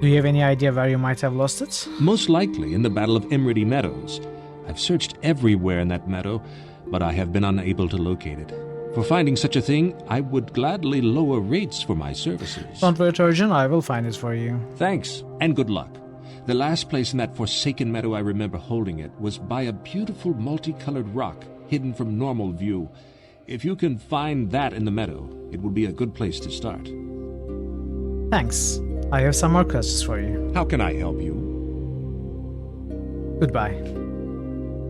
[SPEAKER 2] Do you have any idea where you might have lost it?
[SPEAKER 18] Most likely in the Battle of Emrity Meadows. I've searched everywhere in that meadow, but I have been unable to locate it. For finding such a thing, I would gladly lower rates for my services.
[SPEAKER 2] Don't worry, Turgeon, I will find it for you.
[SPEAKER 18] Thanks, and good luck. The last place in that forsaken meadow I remember holding it was by a beautiful multicolored rock hidden from normal view. If you can find that in the meadow, it would be a good place to start.
[SPEAKER 2] Thanks. I have some more questions for you.
[SPEAKER 18] How can I help you?
[SPEAKER 2] Goodbye.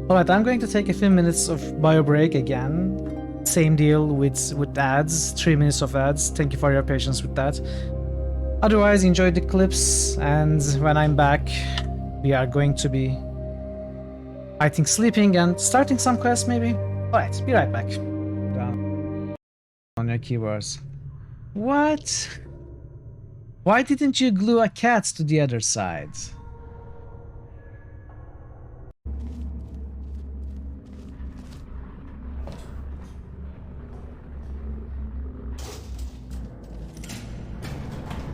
[SPEAKER 2] Alright, I'm going to take a few minutes of bio break again. Same deal with ads, 3 minutes of ads. Thank you for your patience with that. Otherwise, enjoy the clips, and when I'm back, we are going to be, I think, sleeping and starting some quests maybe. Alright, be right back. Down on your keywords. What? Why didn't you glue a cat to the other side?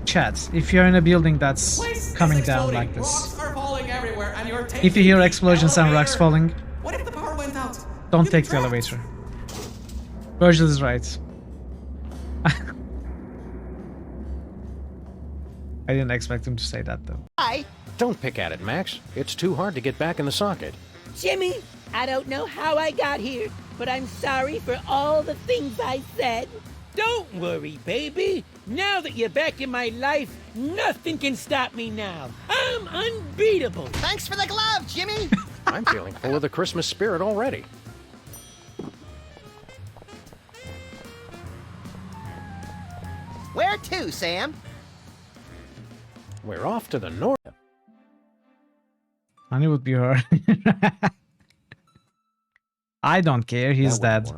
[SPEAKER 2] Chat, if you're in a building that's coming down like this, if you hear explosions and rocks falling,
[SPEAKER 21] what if the power went out?
[SPEAKER 2] Don't take the elevator. Virgil is right. I didn't expect him to say that though.
[SPEAKER 22] Hi. Don't pick at it, Max. It's too hard to get back in the socket.
[SPEAKER 23] Jimmy, I don't know how I got here, but I'm sorry for all the things I said. Don't worry, baby. Now that you're back in my life, nothing can stop me now. I'm unbeatable.
[SPEAKER 22] Thanks for the glove, Jimmy. I'm feeling full of the Christmas spirit already.
[SPEAKER 21] Where to, Sam?
[SPEAKER 22] We're off to the north.
[SPEAKER 2] Honey would be her. I don't care, he's dead.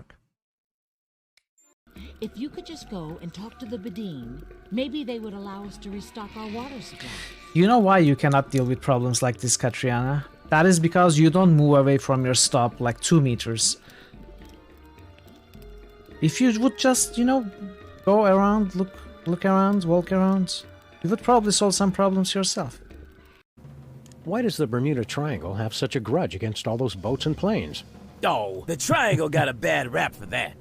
[SPEAKER 24] If you could just go and talk to the Bedine, maybe they would allow us to restock our water supply.
[SPEAKER 2] You know why you cannot deal with problems like this, Katriana? That is because you don't move away from your stop like 2 meters. If you would just, you know, go around, look around, walk around, you would probably solve some problems yourself.
[SPEAKER 22] Why does the Bermuda Triangle have such a grudge against all those boats and planes?
[SPEAKER 25] Oh, the Triangle got a bad rap for that.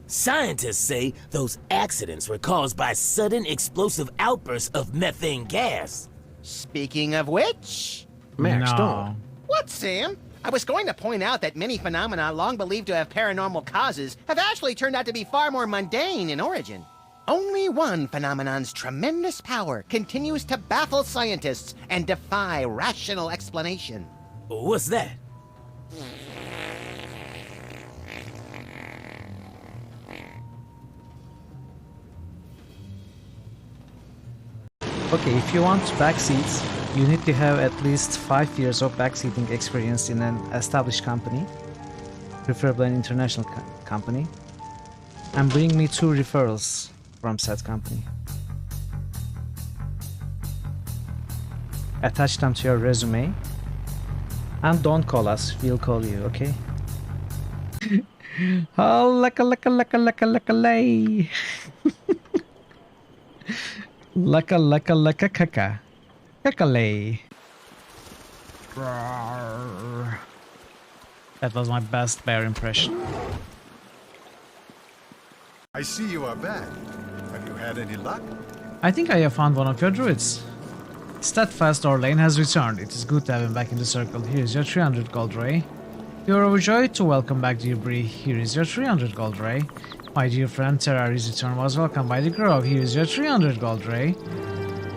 [SPEAKER 25] Scientists say those accidents were caused by sudden explosive outbursts of methane gas.
[SPEAKER 21] Speaking of which...
[SPEAKER 22] Max, don't.
[SPEAKER 21] What, Sam? I was going to point out that many phenomena long believed to have paranormal causes have actually turned out to be far more mundane in origin. Only one phenomenon's tremendous power continues to baffle scientists and defy rational explanation.
[SPEAKER 25] What's that?
[SPEAKER 2] Okay, if you want backseats, you need to have at least 5 years of backseating experience in an established company, preferably an international company, and bring me 2 referrals from said company. Attach them to your resume, and don't call us, we'll call you, okay? Oh, lay. Laka kaka. Kakalay. That was my best bear impression.
[SPEAKER 26] I see you are back. Have you had any luck?
[SPEAKER 2] I think I have found one of your druids. Steadfast Orlane has returned. It is good to have him back in the circle. Here is your 300 gold ray. You are overjoyed to welcome back dear Bree. Here is your 300 gold ray. My dear friend Terrari's return was welcomed by the Grove. Here is your 300 gold ray.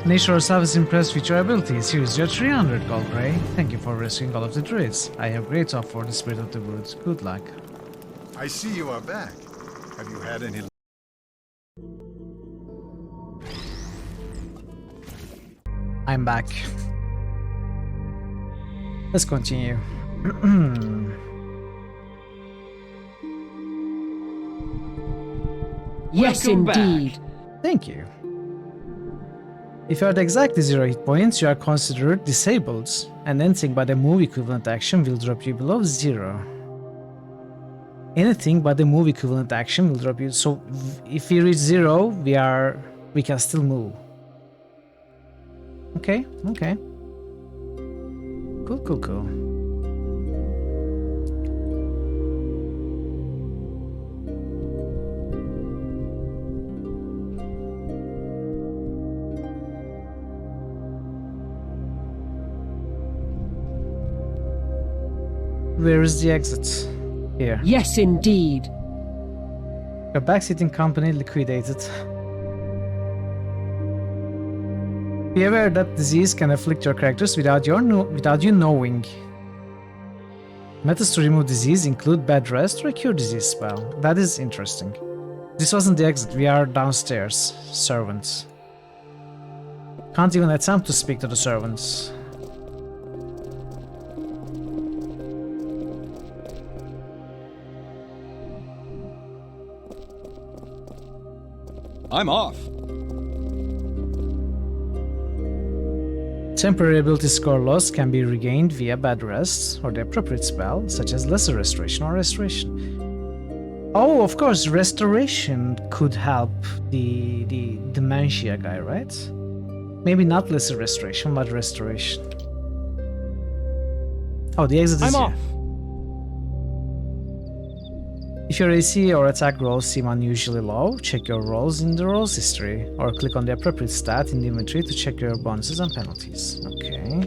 [SPEAKER 2] Nature herself is impressed with your abilities. Here is your 300 gold ray. Thank you for rescuing all of the druids. I have great hope for the spirit of the woods. Good luck.
[SPEAKER 26] I see you are back. Have you had any luck?
[SPEAKER 2] I'm back. Let's continue.
[SPEAKER 10] Yes,
[SPEAKER 2] Welcome
[SPEAKER 10] indeed.
[SPEAKER 2] Back. Thank you. If you are at exactly 0 hit points, you are considered disabled, and anything but a move equivalent action will drop you below 0. Anything but the move equivalent action will drop you. So if we reach 0, we can still move. Okay, okay. Cool, cool, cool. Where is the exit? Here.
[SPEAKER 10] Yes, indeed.
[SPEAKER 2] Your backseating company liquidated. Be aware that disease can afflict your characters without you knowing. Methods to remove disease include bed rest or a cure disease spell. That is interesting. This wasn't the exit, we are downstairs. Servants. Can't even attempt to speak to the servants.
[SPEAKER 13] I'm off.
[SPEAKER 2] Temporary ability score loss can be regained via bed rest or the appropriate spell, such as lesser restoration or restoration. Oh, of course, restoration could help the dementia guy, right? Maybe not lesser restoration, but restoration. Oh, the exit is
[SPEAKER 13] I'm
[SPEAKER 2] here.
[SPEAKER 13] off.
[SPEAKER 2] If your AC or attack rolls seem unusually low, check your rolls in the rolls history, or click on the appropriate stat in the inventory to check your bonuses and penalties. Okay.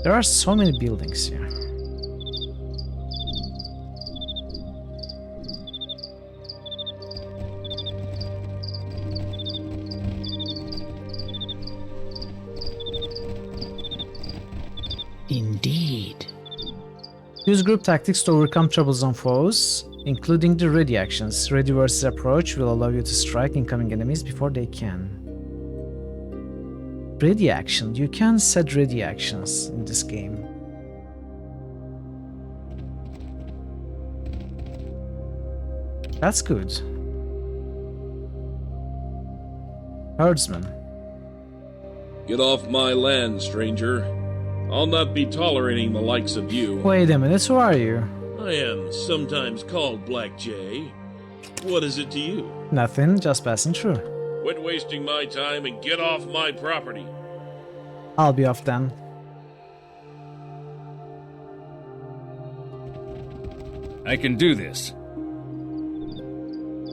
[SPEAKER 2] There are so many buildings here.
[SPEAKER 14] Indeed.
[SPEAKER 2] Use group tactics to overcome troublesome foes, including the ready actions. Ready versus approach will allow you to strike incoming enemies before they can. Ready action. You can set ready actions in this game. That's good. Herdsman.
[SPEAKER 5] Get off my land, stranger. I'll not be tolerating the likes of you.
[SPEAKER 2] Wait a minute, who are you?
[SPEAKER 5] I am sometimes called Black Jay. What is it to you?
[SPEAKER 2] Nothing, just passing through.
[SPEAKER 5] Quit wasting my time and get off my property.
[SPEAKER 2] I'll be off then.
[SPEAKER 1] I can do this.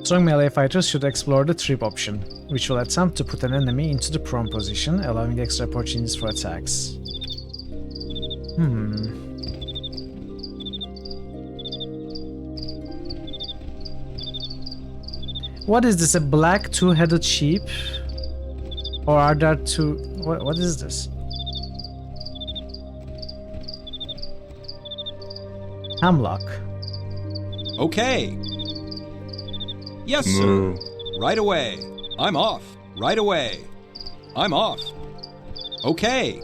[SPEAKER 2] Strong melee fighters should explore the trip option, which will attempt to put an enemy into the prone position, allowing extra opportunities for attacks. What is this, a black two-headed sheep? Or are there two... What is this? Hemlock.
[SPEAKER 13] Okay. Yes, sir. Right away. I'm off. Right away. I'm off. Okay.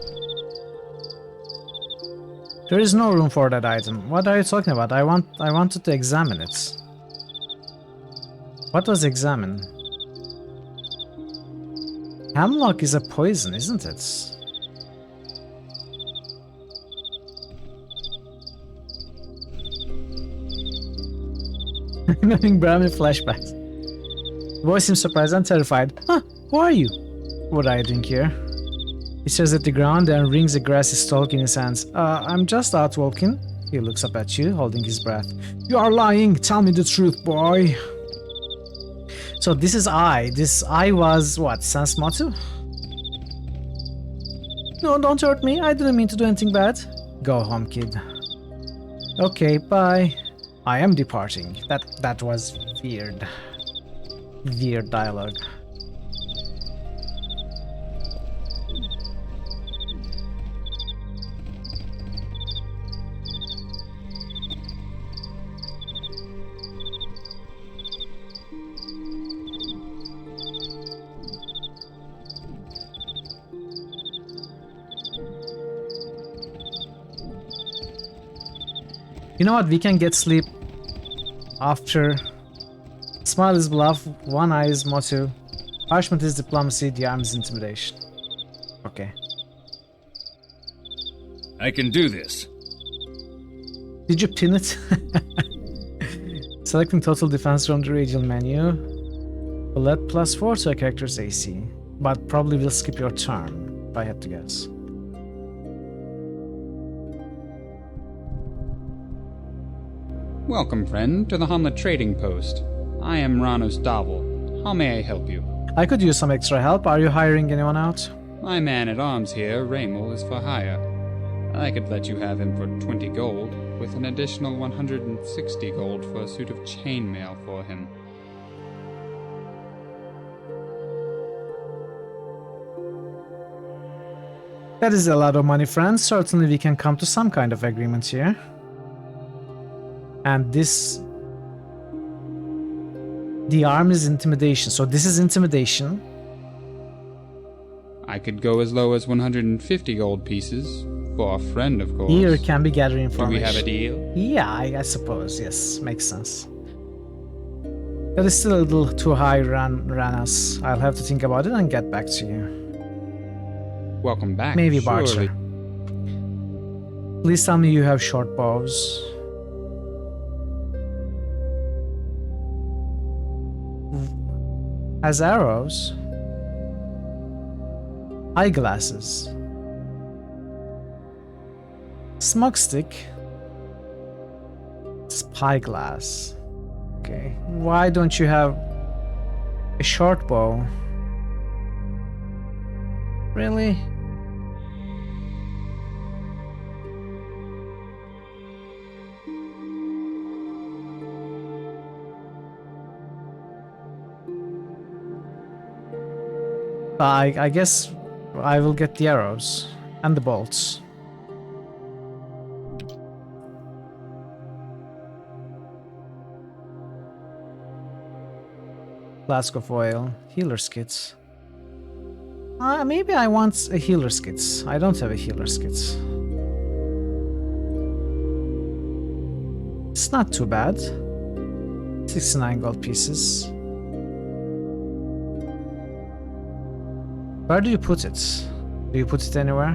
[SPEAKER 2] There is no room for that item. What are you talking about? I wanted to examine it. What was examine? Hemlock is a poison, isn't it? Knowing Brahmin flashbacks. The boy seems surprised and terrified. Huh, who are you? What are you doing here? He stares at the ground and wrings a grassy stalk in his hands. I'm just out walking. He looks up at you, holding his breath. You are lying! Tell me the truth, boy! So this is I. This I was, what, Sans Motu? No, don't hurt me. I didn't mean to do anything bad. Go home, kid. Okay, bye. I am departing. That was weird. Weird dialogue. You know what? We can get sleep after. Smile is bluff, one eye is motto, parchment is diplomacy, the arm is intimidation. Okay.
[SPEAKER 1] I can do this.
[SPEAKER 2] Did you pin it? Selecting total defense from the radial menu. Will add +4 to a character's AC, but probably will skip your turn, if I had to guess.
[SPEAKER 6] Welcome, friend, to the Hamlet Trading Post. I am Ranos Davel. How may I help you?
[SPEAKER 2] I could use some extra help. Are you hiring anyone out?
[SPEAKER 6] My man-at-arms here, Raymel, is for hire. I could let you have him for 20 gold, with an additional 160 gold for a suit of chainmail for him.
[SPEAKER 2] That is a lot of money, friends. Certainly we can come to some kind of agreement here. And this... The arm is intimidation, so this is intimidation.
[SPEAKER 6] I could go as low as 150 gold pieces, for a friend, of course.
[SPEAKER 2] Here can be gathering information.
[SPEAKER 6] Do we have a deal?
[SPEAKER 2] Yeah, I suppose, yes. Makes sense. That is still a little too high, Ranas. I'll have to think about it and get back to you.
[SPEAKER 6] Welcome back.
[SPEAKER 2] Maybe
[SPEAKER 6] surely.
[SPEAKER 2] Barter. Please tell me you have short bows. Has arrows. Eyeglasses. Smokestick. Spyglass. Okay. Why don't you have a short bow? Really? I guess I will get the arrows and the bolts. Flask of oil, healer's kits. Maybe I want a healer's kits. I don't have a healer's kits. It's not too bad. 69 gold pieces. Where do you put it? Do you put it anywhere?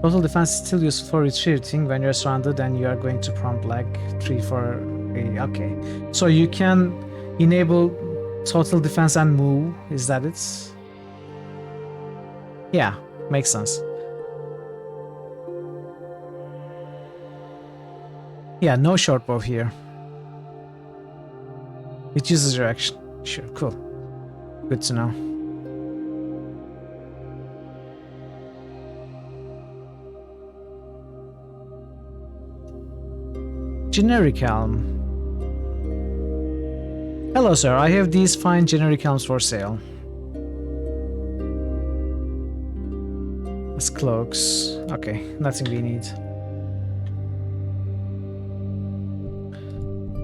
[SPEAKER 2] Total defense is still useful for retreating when you're surrounded and you are going to prompt lag 3 for a... Okay. So you can enable total defense and move. Is that it? Yeah, makes sense. Yeah, no short bow here. It uses your action. Sure, cool. Good to know. Generic helm. Hello, sir. I have these fine generic helms for sale. As cloaks. Okay, nothing we need.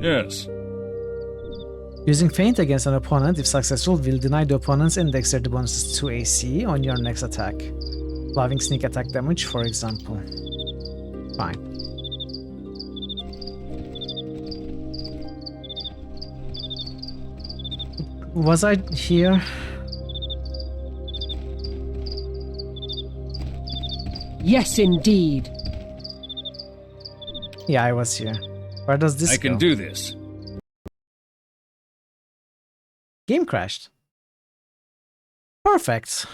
[SPEAKER 1] Yes.
[SPEAKER 2] Using feint against an opponent, if successful, will deny the opponent's and dexterity bonuses to AC on your next attack. Allowing sneak attack damage, for example. Fine. Was I here?
[SPEAKER 10] Yes, indeed.
[SPEAKER 2] Yeah, I was here. Where does this go?
[SPEAKER 1] I can do this.
[SPEAKER 2] Game crashed. Perfect.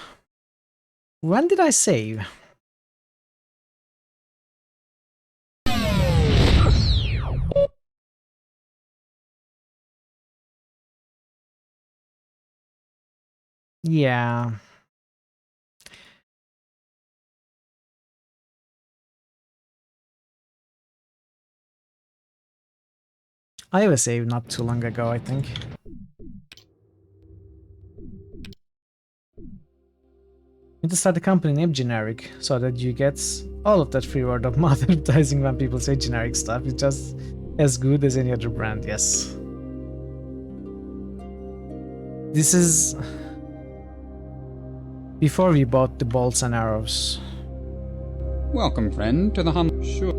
[SPEAKER 2] When did I save? Yeah. I have a save not too long ago, I think. You need to start a company named Generic so that you get all of that free word of mouth advertising when people say generic stuff. It's just as good as any other brand, yes. before we bought the bolts and arrows.
[SPEAKER 6] Welcome, friend, to the Sure.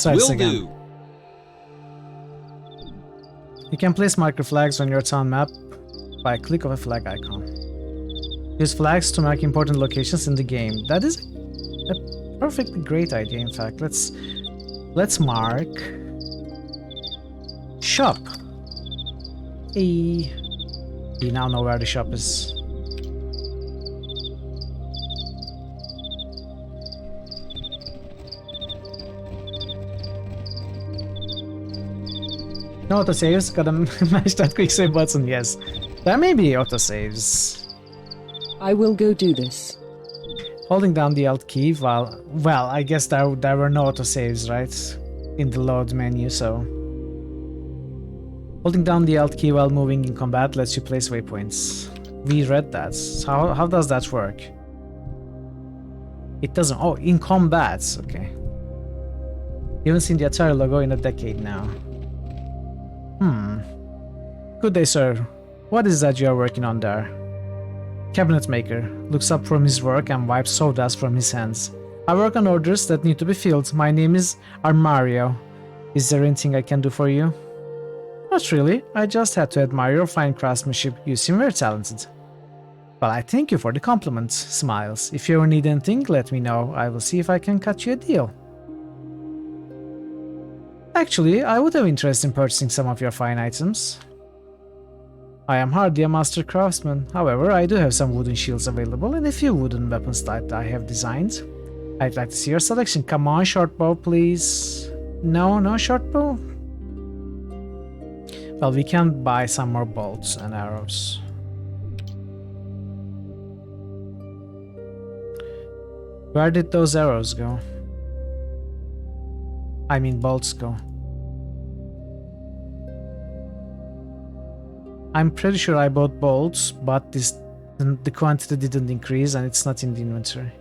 [SPEAKER 2] Will do. You can place marker flags on your town map by a click of a flag icon. Use flags to mark important locations in the game. That is a perfectly great idea, in fact. Let's mark shop. We now know where the shop is. No autosaves, gotta mash that quick save button, yes. There may be autosaves.
[SPEAKER 10] I will go do this.
[SPEAKER 2] Holding down the Alt key while... Well, I guess there were no autosaves, right? In the load menu, so... Holding down the Alt key while moving in combat lets you place waypoints. We read that. How does that work? It doesn't... Oh, in combat, okay. You haven't seen the Atari logo in a decade now. Good day, sir. What is that you are working on there? Cabinet maker looks up from his work and wipes sawdust from his hands. I work on orders that need to be filled. My name is Armario. Is there anything I can do for you? Not really. I just had to admire your fine craftsmanship. You seem very talented. Well, I thank you for the compliment. Smiles. If you ever need anything, let me know. I will see if I can cut you a deal. Actually, I would have interest in purchasing some of your fine items. I am hardly a master craftsman, however, I do have some wooden shields available and a few wooden weapons that I have designed. I'd like to see your selection. Come on, shortbow, please. No shortbow? Well, we can buy some more bolts and arrows. Where did those arrows go? I mean bolts go. I'm pretty sure I bought bolts, but the quantity didn't increase and it's not in the inventory.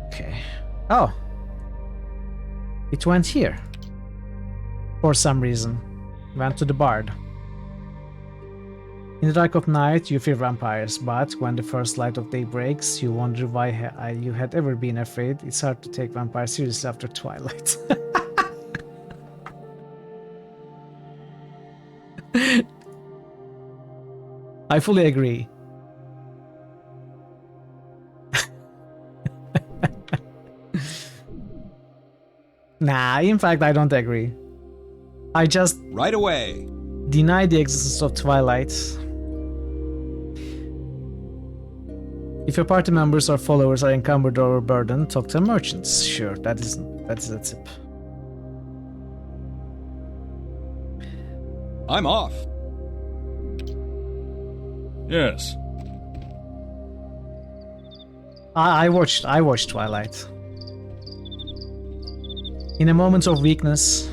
[SPEAKER 2] Okay. Oh. It went here. For some reason. Went to the bard. In the dark of night, you fear vampires, but when the first light of day breaks, you wonder why you had ever been afraid. It's hard to take vampires seriously after twilight. I fully agree. Nah, in fact, I don't agree. I just...
[SPEAKER 13] Right away!
[SPEAKER 2] Deny the existence of twilight. If your party members or followers are encumbered or overburdened, talk to merchants. Sure, that is a tip.
[SPEAKER 13] I'm off.
[SPEAKER 1] Yes.
[SPEAKER 2] I watched Twilight. In a moment of weakness,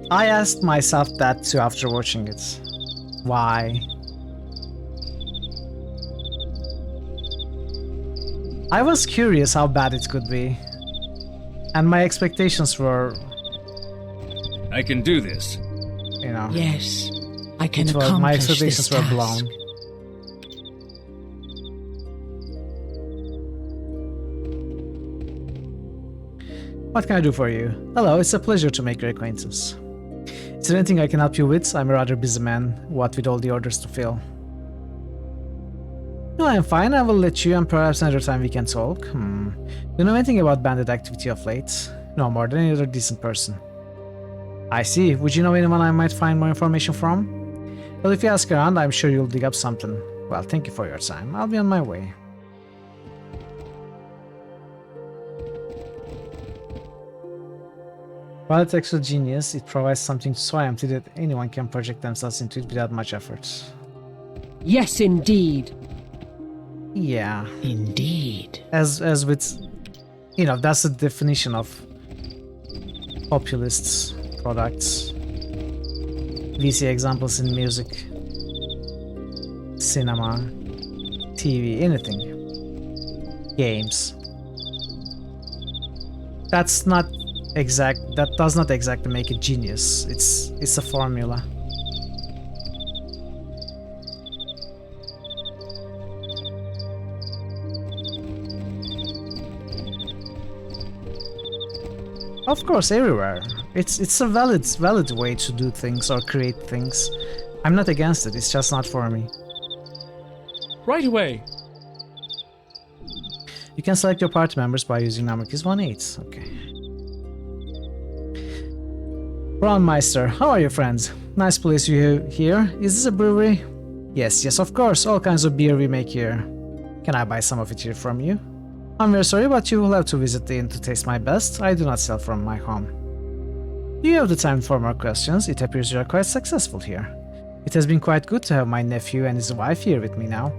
[SPEAKER 2] I asked myself that too after watching it. Why? I was curious how bad it could be. And my expectations were...
[SPEAKER 1] I can do this.
[SPEAKER 2] You know.
[SPEAKER 14] Yes, I can accomplish
[SPEAKER 2] my expectations
[SPEAKER 14] this
[SPEAKER 2] were
[SPEAKER 14] task.
[SPEAKER 2] blown. What can I do for you? Hello, it's a pleasure to make your acquaintance. Is there anything I can help you with? I'm a rather busy man, what with all the orders to fill. No, I'm fine, I will let you and perhaps another time we can talk. Do you know anything about bandit activity of late? No more than any other decent person. I see. Would you know anyone I might find more information from? Well, if you ask around, I'm sure you'll dig up something. Well, thank you for your time. I'll be on my way. While it's actual genius, it provides something so empty that anyone can project themselves into it without much effort.
[SPEAKER 10] Yes, indeed.
[SPEAKER 2] Yeah.
[SPEAKER 14] Indeed.
[SPEAKER 2] As with, you know, that's the definition of populist products. We see examples in music, cinema, TV, anything. Games. That's not exact. That does not exactly make it genius. It's a formula. Of course, everywhere. It's a valid way to do things or create things. I'm not against it. It's just not for me.
[SPEAKER 7] Right away.
[SPEAKER 2] You can select your party members by using number keys 1-8. Okay. Braunmeister, how are you, friends? Nice place you here. Is this a brewery? Yes, of course. All kinds of beer we make here. Can I buy some of it here from you? I'm very sorry, but you will have to visit the inn to taste my best. I do not sell from my home. Do you have the time for more questions? It appears you are quite successful here. It has been quite good to have my nephew and his wife here with me now.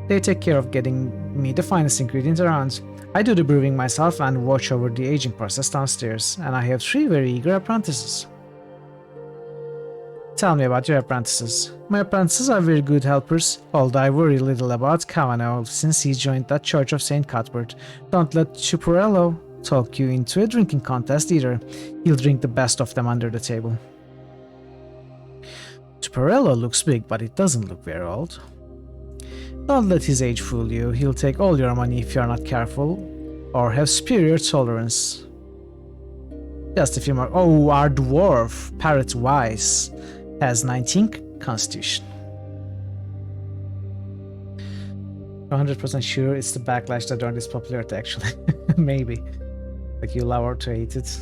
[SPEAKER 2] They take care of getting me the finest ingredients around. I do the brewing myself and watch over the aging process downstairs, and I have 3 very eager apprentices. Tell me about your apprentices. My apprentices are very good helpers, although I worry little about Kavanaugh since he joined that Church of St. Cuthbert. Don't let Chuparello talk you into a drinking contest either. He'll drink the best of them under the table. Chuparello looks big, but it doesn't look very old. Don't let his age fool you. He'll take all your money if you're not careful, or have superior tolerance. Just a few more. Oh, our dwarf, Parrot Wise, has 19 constitution. 100% sure it's the backlash that earned its popularity, actually. Maybe. Like, you love or to hate it.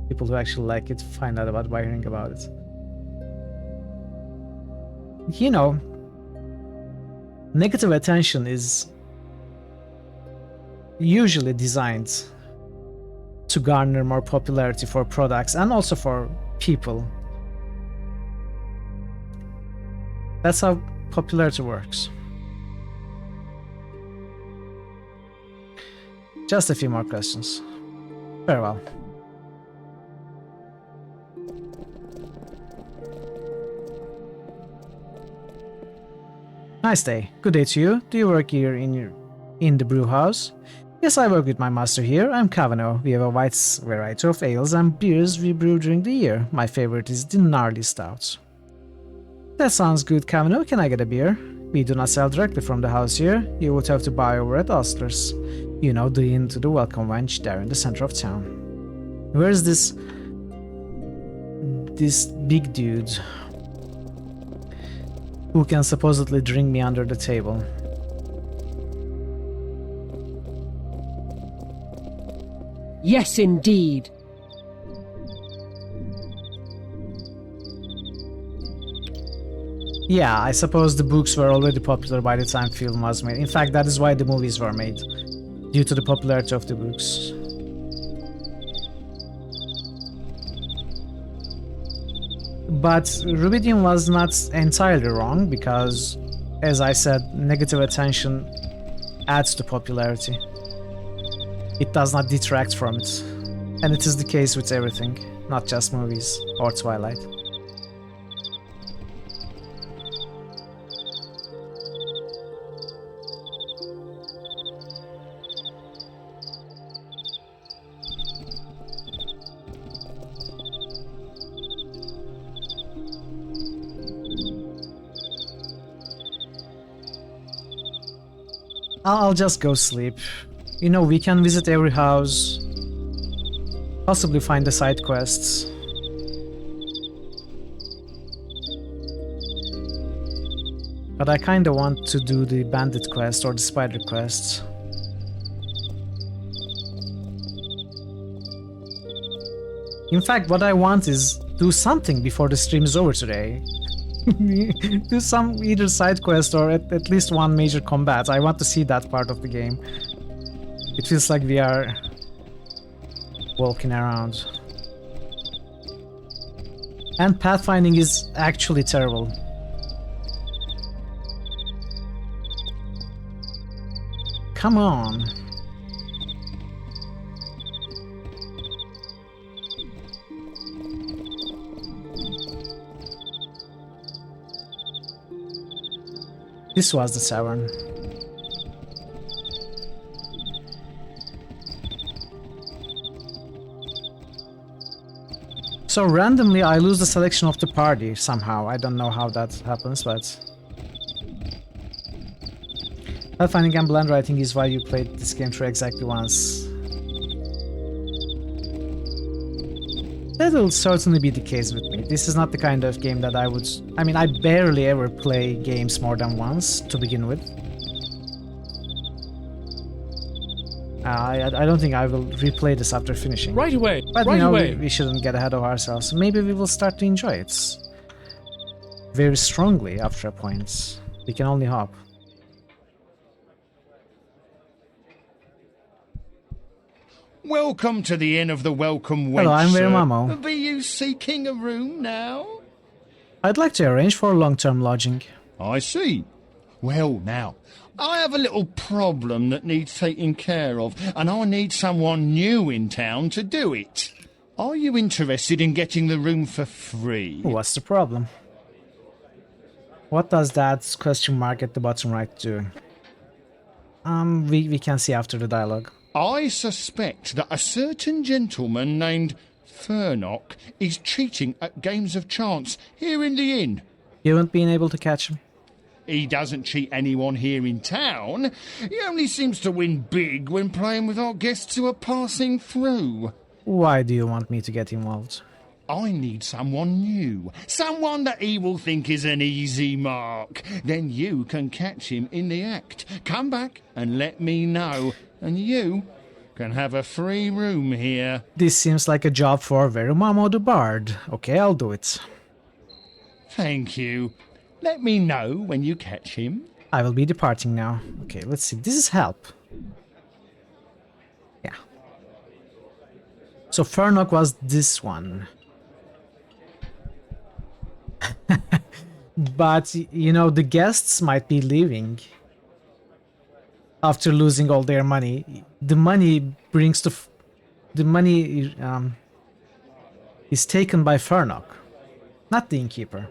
[SPEAKER 2] People who actually like it find out about by hearing about it. You know, negative attention is usually designed to garner more popularity for products and also for people. That's how popularity works. Just a few more questions. Very well. Nice day. Good day to you. Do you work here in the brew house? Yes, I work with my master here. I'm Kavanaugh. We have a wide variety of ales and beers we brew during the year. My favorite is the gnarly stouts. That sounds good, Kavanaugh. Can I get a beer? We do not sell directly from the house here. You would have to buy over at Ostler's. You know, the inn to the welcome bench there in the center of town. Where's this big dude who can supposedly drink me under the table?
[SPEAKER 10] Yes, indeed.
[SPEAKER 2] Yeah, I suppose the books were already popular by the time film was made. In fact, that is why the movies were made, due to the popularity of the books. But Rubidium was not entirely wrong, because, as I said, negative attention adds to popularity. It does not detract from it. And it is the case with everything, not just movies or Twilight. I'll just go sleep. You know, we can visit every house, possibly find the side quests. But I kinda want to do the bandit quest or the spider quest. In fact, what I want is do something before the stream is over today. Do some either side quest or at least one major combat. I want to see that part of the game. It feels like we are walking around. And pathfinding is actually terrible. Come on. This was the tavern. So randomly I lose the selection of the party somehow. I don't know how that happens, but... Pathfinding and blend writing is why you played this game through exactly once. That will certainly be the case with me. This is not the kind of game that I would... I mean, I barely ever play games more than once to begin with. I don't think I will replay this after finishing.
[SPEAKER 7] Right away!
[SPEAKER 2] But
[SPEAKER 7] right
[SPEAKER 2] you know,
[SPEAKER 7] away!
[SPEAKER 2] we shouldn't get ahead of ourselves. Maybe we will start to enjoy it very strongly after a point. We can only hope.
[SPEAKER 20] Welcome to the Inn of the Welcome Wench.
[SPEAKER 2] Hello, I'm
[SPEAKER 20] sir.
[SPEAKER 2] Verimamo.
[SPEAKER 20] Be you seeking a room now?
[SPEAKER 2] I'd like to arrange for long-term lodging.
[SPEAKER 20] I see. Well, now, I have a little problem that needs taking care of, and I need someone new in town to do it. Are you interested in getting the room for free?
[SPEAKER 2] What's the problem? What does that question mark at the bottom right do? We can see after the dialogue.
[SPEAKER 20] I suspect that a certain gentleman named Furnock is cheating at games of chance here in the inn.
[SPEAKER 2] You haven't been able to catch him?
[SPEAKER 20] He doesn't cheat anyone here in town. He only seems to win big when playing with our guests who are passing through.
[SPEAKER 2] Why do you want me to get involved?
[SPEAKER 20] I need someone new. Someone that he will think is an easy mark. Then you can catch him in the act. Come back and let me know. And you can have a free room here.
[SPEAKER 2] This seems like a job for Verimamo the Bard. Okay, I'll do it.
[SPEAKER 20] Thank you. Let me know when you catch him.
[SPEAKER 2] I will be departing now. Okay, let's see. This is help. Yeah. So Furnock was this one. But, you know, the guests might be leaving after losing all their money. The money brings to... The money is taken by Furnock, not the innkeeper.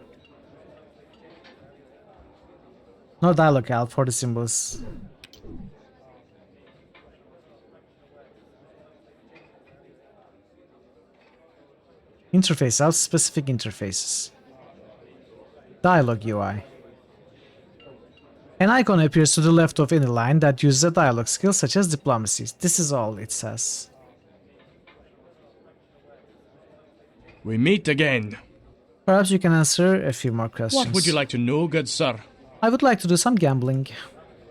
[SPEAKER 2] No dialogue help for the symbols. Interface out specific interfaces. Dialogue UI. An icon appears to the left of any line that uses a dialogue skill such as diplomacy. This is all it says.
[SPEAKER 7] We meet again.
[SPEAKER 2] Perhaps you can answer a few more questions.
[SPEAKER 7] What would you like to know, good sir?
[SPEAKER 2] I would like to do some gambling.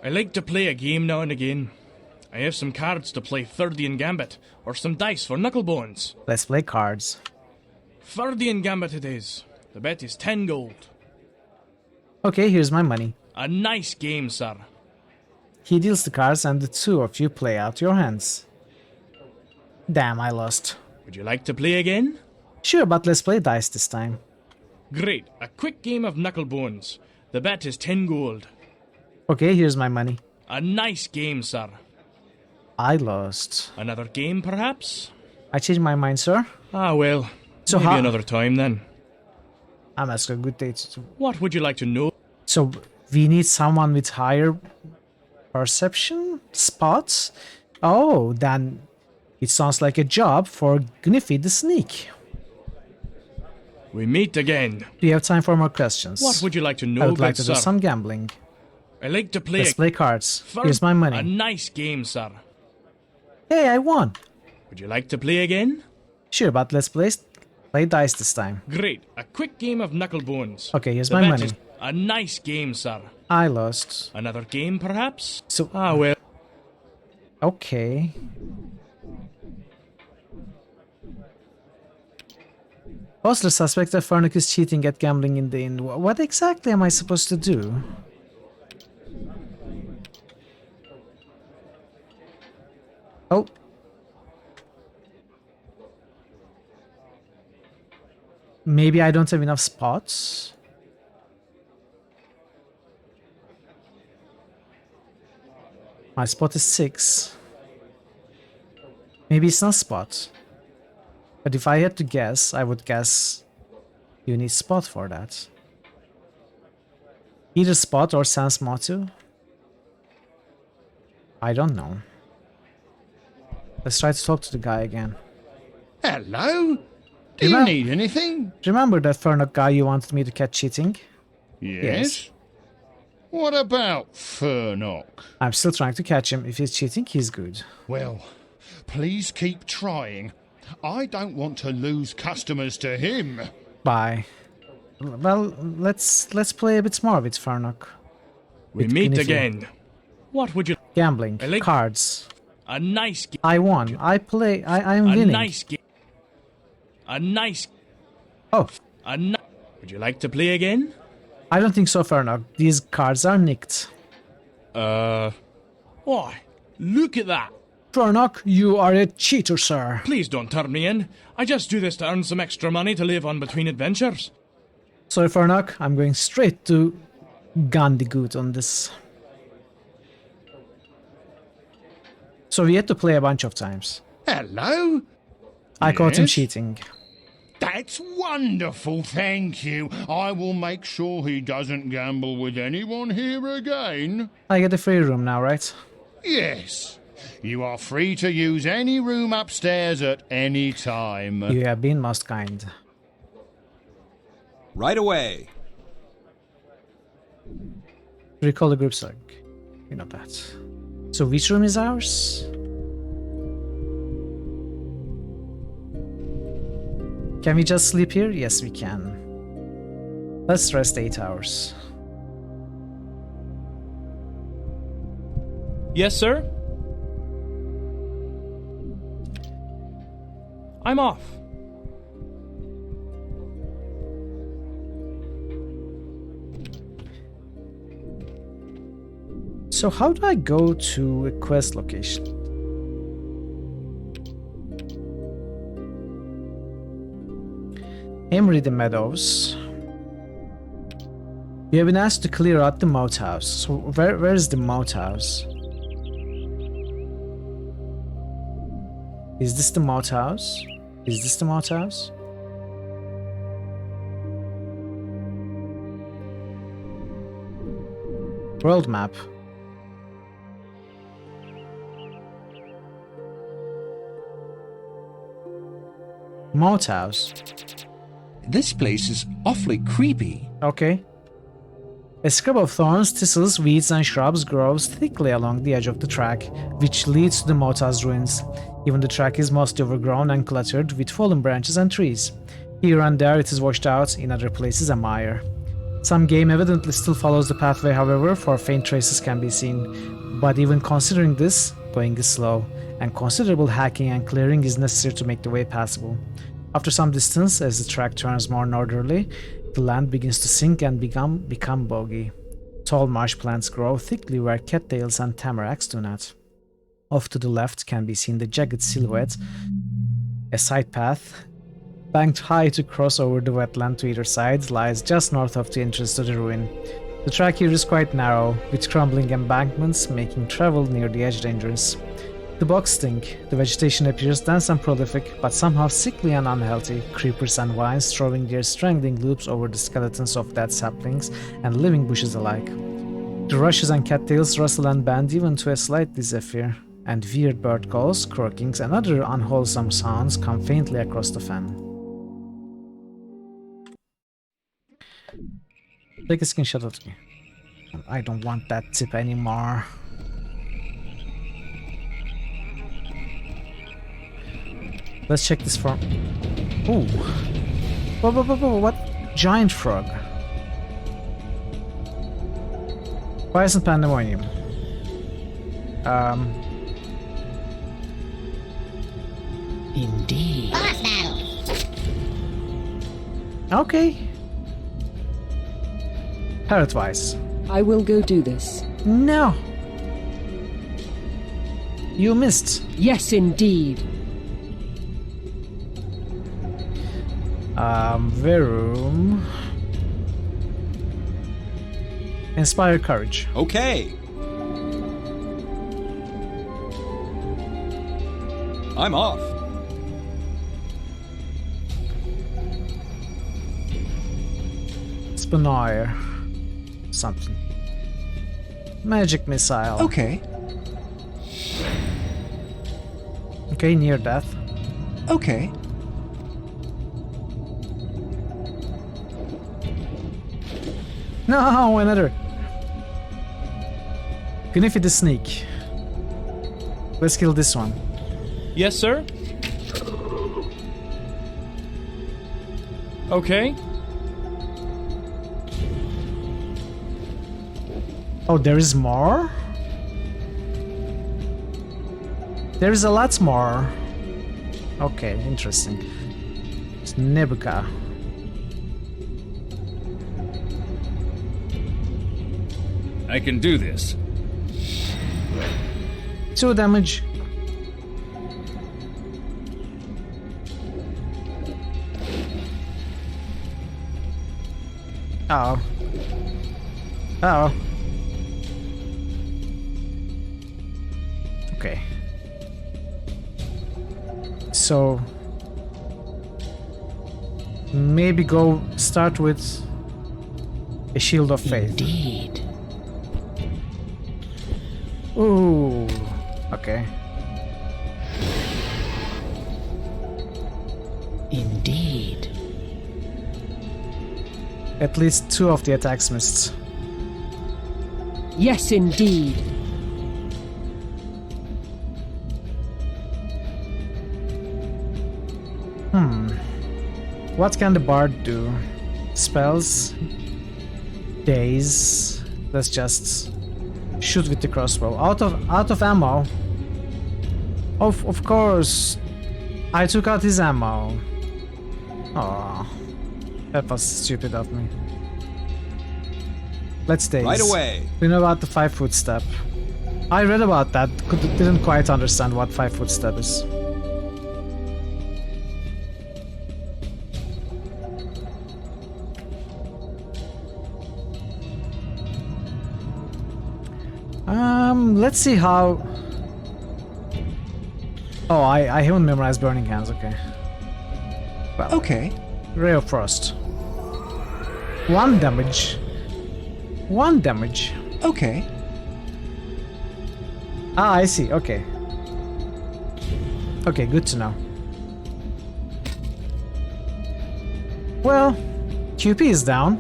[SPEAKER 7] I like to play a game now and again. I have some cards to play Thirdian Gambit, or some dice for knucklebones.
[SPEAKER 2] Let's play cards.
[SPEAKER 7] Thirdian Gambit it is. The bet is 10 gold.
[SPEAKER 2] Okay, here's my money.
[SPEAKER 7] A nice game, sir.
[SPEAKER 2] He deals the cards and the two of you play out your hands. Damn, I lost.
[SPEAKER 7] Would you like to play again?
[SPEAKER 2] Sure, but let's play dice this time.
[SPEAKER 7] Great. A quick game of knucklebones. The bet is 10 gold.
[SPEAKER 2] Okay, here's my money.
[SPEAKER 7] A nice game, sir.
[SPEAKER 2] I lost.
[SPEAKER 7] Another game, perhaps?
[SPEAKER 2] I changed my mind, sir.
[SPEAKER 7] Ah, well.
[SPEAKER 2] So
[SPEAKER 7] maybe another time, then.
[SPEAKER 2] I'm asking a good day to...
[SPEAKER 7] What would you like to know?
[SPEAKER 2] So, we need someone with higher perception spots? Oh, then it sounds like a job for Gniffy the Sneak.
[SPEAKER 7] We meet again.
[SPEAKER 2] Do you have time for more questions?
[SPEAKER 7] What would you like to know,
[SPEAKER 2] I would like to
[SPEAKER 7] sir?
[SPEAKER 2] do some gambling.
[SPEAKER 7] I like to play...
[SPEAKER 2] Let's play cards. Here's my
[SPEAKER 7] A
[SPEAKER 2] money.
[SPEAKER 7] nice game, sir.
[SPEAKER 2] Hey, I won.
[SPEAKER 7] Would you like to play again?
[SPEAKER 2] Sure, but let's play dice this time.
[SPEAKER 7] Great. A quick game of knucklebones.
[SPEAKER 2] Okay, here's
[SPEAKER 7] The
[SPEAKER 2] my
[SPEAKER 7] bet
[SPEAKER 2] money.
[SPEAKER 7] is a nice game, sir.
[SPEAKER 2] I lost.
[SPEAKER 7] Another game, perhaps?
[SPEAKER 2] So...
[SPEAKER 7] Ah, well.
[SPEAKER 2] Okay. Also, the suspect that Furnock is cheating at gambling in the inn. What exactly am I supposed to do? Oh. Maybe I don't have enough spots? My spot is 6. Maybe it's not spot. But if I had to guess, I would guess you need spot for that. Either spot or sans motu. I don't know. Let's try to talk to the guy again.
[SPEAKER 20] Hello? Do you need anything?
[SPEAKER 2] Remember that Fernok guy you wanted me to catch cheating?
[SPEAKER 20] Yes. What about Fernok?
[SPEAKER 2] I'm still trying to catch him. If he's cheating, he's good.
[SPEAKER 20] Well, please keep trying. I don't want to lose customers to him.
[SPEAKER 2] Bye. Well, let's play a bit more with Fernok.
[SPEAKER 7] We meet again. What would you...
[SPEAKER 2] Gambling. Cards.
[SPEAKER 7] A nice game.
[SPEAKER 2] I won. I play. I'm winning.
[SPEAKER 7] A nice game. A nice...
[SPEAKER 2] Oh.
[SPEAKER 7] Would you like to play again?
[SPEAKER 2] I don't think so, Fernok. These cards are nicked.
[SPEAKER 7] Why? Look at that.
[SPEAKER 2] Fernok, you are a cheater, sir.
[SPEAKER 7] Please don't turn me in. I just do this to earn some extra money to live on between adventures.
[SPEAKER 2] Sorry, Fernok. I'm going straight to Gandigoot on this. So we had to play a bunch of times.
[SPEAKER 20] Hello?
[SPEAKER 2] I caught him cheating.
[SPEAKER 20] That's wonderful, thank you. I will make sure he doesn't gamble with anyone here again.
[SPEAKER 2] I get a free room now, right?
[SPEAKER 20] Yes. You are free to use any room upstairs at any time.
[SPEAKER 2] You have been most kind.
[SPEAKER 13] Right away.
[SPEAKER 2] Recall the group slug. You know that. So which room is ours? Can we just sleep here? Yes, we can. Let's rest 8 hours.
[SPEAKER 7] Yes, sir? I'm off.
[SPEAKER 2] So how do I go to a quest location? Emery the Meadows. You have been asked to clear out the moat house. So where is the moat house? Is this the moat house? Is this the moat house? World map. Moat house.
[SPEAKER 18] This place is awfully creepy.
[SPEAKER 2] Okay. A scrub of thorns, thistles, weeds, and shrubs grows thickly along the edge of the track, which leads to the moat house ruins. Even the track is mostly overgrown and cluttered with fallen branches and trees. Here and there it is washed out, in other places a mire. Some game evidently still follows the pathway, however, for faint traces can be seen. But even considering this, going is slow, and considerable hacking and clearing is necessary to make the way passable. After some distance, as the track turns more northerly, the land begins to sink and become boggy. Tall marsh plants grow thickly where cattails and tamaracks do not. Off to the left can be seen the jagged silhouette, a side path, banked high to cross over the wetland to either side, lies just north of the entrance to the ruin. The track here is quite narrow, with crumbling embankments making travel near the edge dangerous. The bogs stink, the vegetation appears dense and prolific, but somehow sickly and unhealthy, creepers and vines throwing their strangling loops over the skeletons of dead saplings and living bushes alike. The rushes and cattails rustle and bend even to a slight zephyr, and weird bird calls, croakings, and other unwholesome sounds come faintly across the fen. Take a screenshot of me. I don't want that tip anymore. Let's check this frog. Ooh. What? Giant frog. Bison Pandemonium.
[SPEAKER 14] Indeed.
[SPEAKER 4] Boss battle.
[SPEAKER 2] Okay. Parrotwise.
[SPEAKER 10] I will go do this.
[SPEAKER 2] No. You missed.
[SPEAKER 10] Yes, indeed.
[SPEAKER 2] Verum. Inspire courage.
[SPEAKER 13] Okay. I'm off.
[SPEAKER 2] Spinire. Something. Magic missile.
[SPEAKER 8] Okay.
[SPEAKER 2] Okay, near death.
[SPEAKER 8] Okay.
[SPEAKER 2] No, another. Gniffy the sneak. Let's kill this one.
[SPEAKER 7] Yes, sir? Okay.
[SPEAKER 2] Oh, there is more? There is a lot more. Okay, interesting. It's Nebuka.
[SPEAKER 1] I can do this.
[SPEAKER 2] 2 damage. Uh oh. Uh oh. Okay. So maybe go start with a shield of faith.
[SPEAKER 14] Indeed.
[SPEAKER 2] Ooh. Okay.
[SPEAKER 14] Indeed.
[SPEAKER 2] At least 2 of the attacks missed.
[SPEAKER 10] Yes, indeed.
[SPEAKER 2] What can the bard do? Spells? Daze? Let's just shoot with the crossbow. Out of ammo. Of course. I took out his ammo. Oh, that was stupid of me. Let's daze.
[SPEAKER 13] Right away.
[SPEAKER 2] We know about the 5-foot step. I read about that. Didn't quite understand what 5-foot step is. Let's see how... Oh, I haven't memorized Burning Hands, okay. Well,
[SPEAKER 8] okay.
[SPEAKER 2] Ray of Frost. 1 damage. 1 damage.
[SPEAKER 8] Okay.
[SPEAKER 2] Ah, I see, okay. Okay, good to know. Well, QP is down.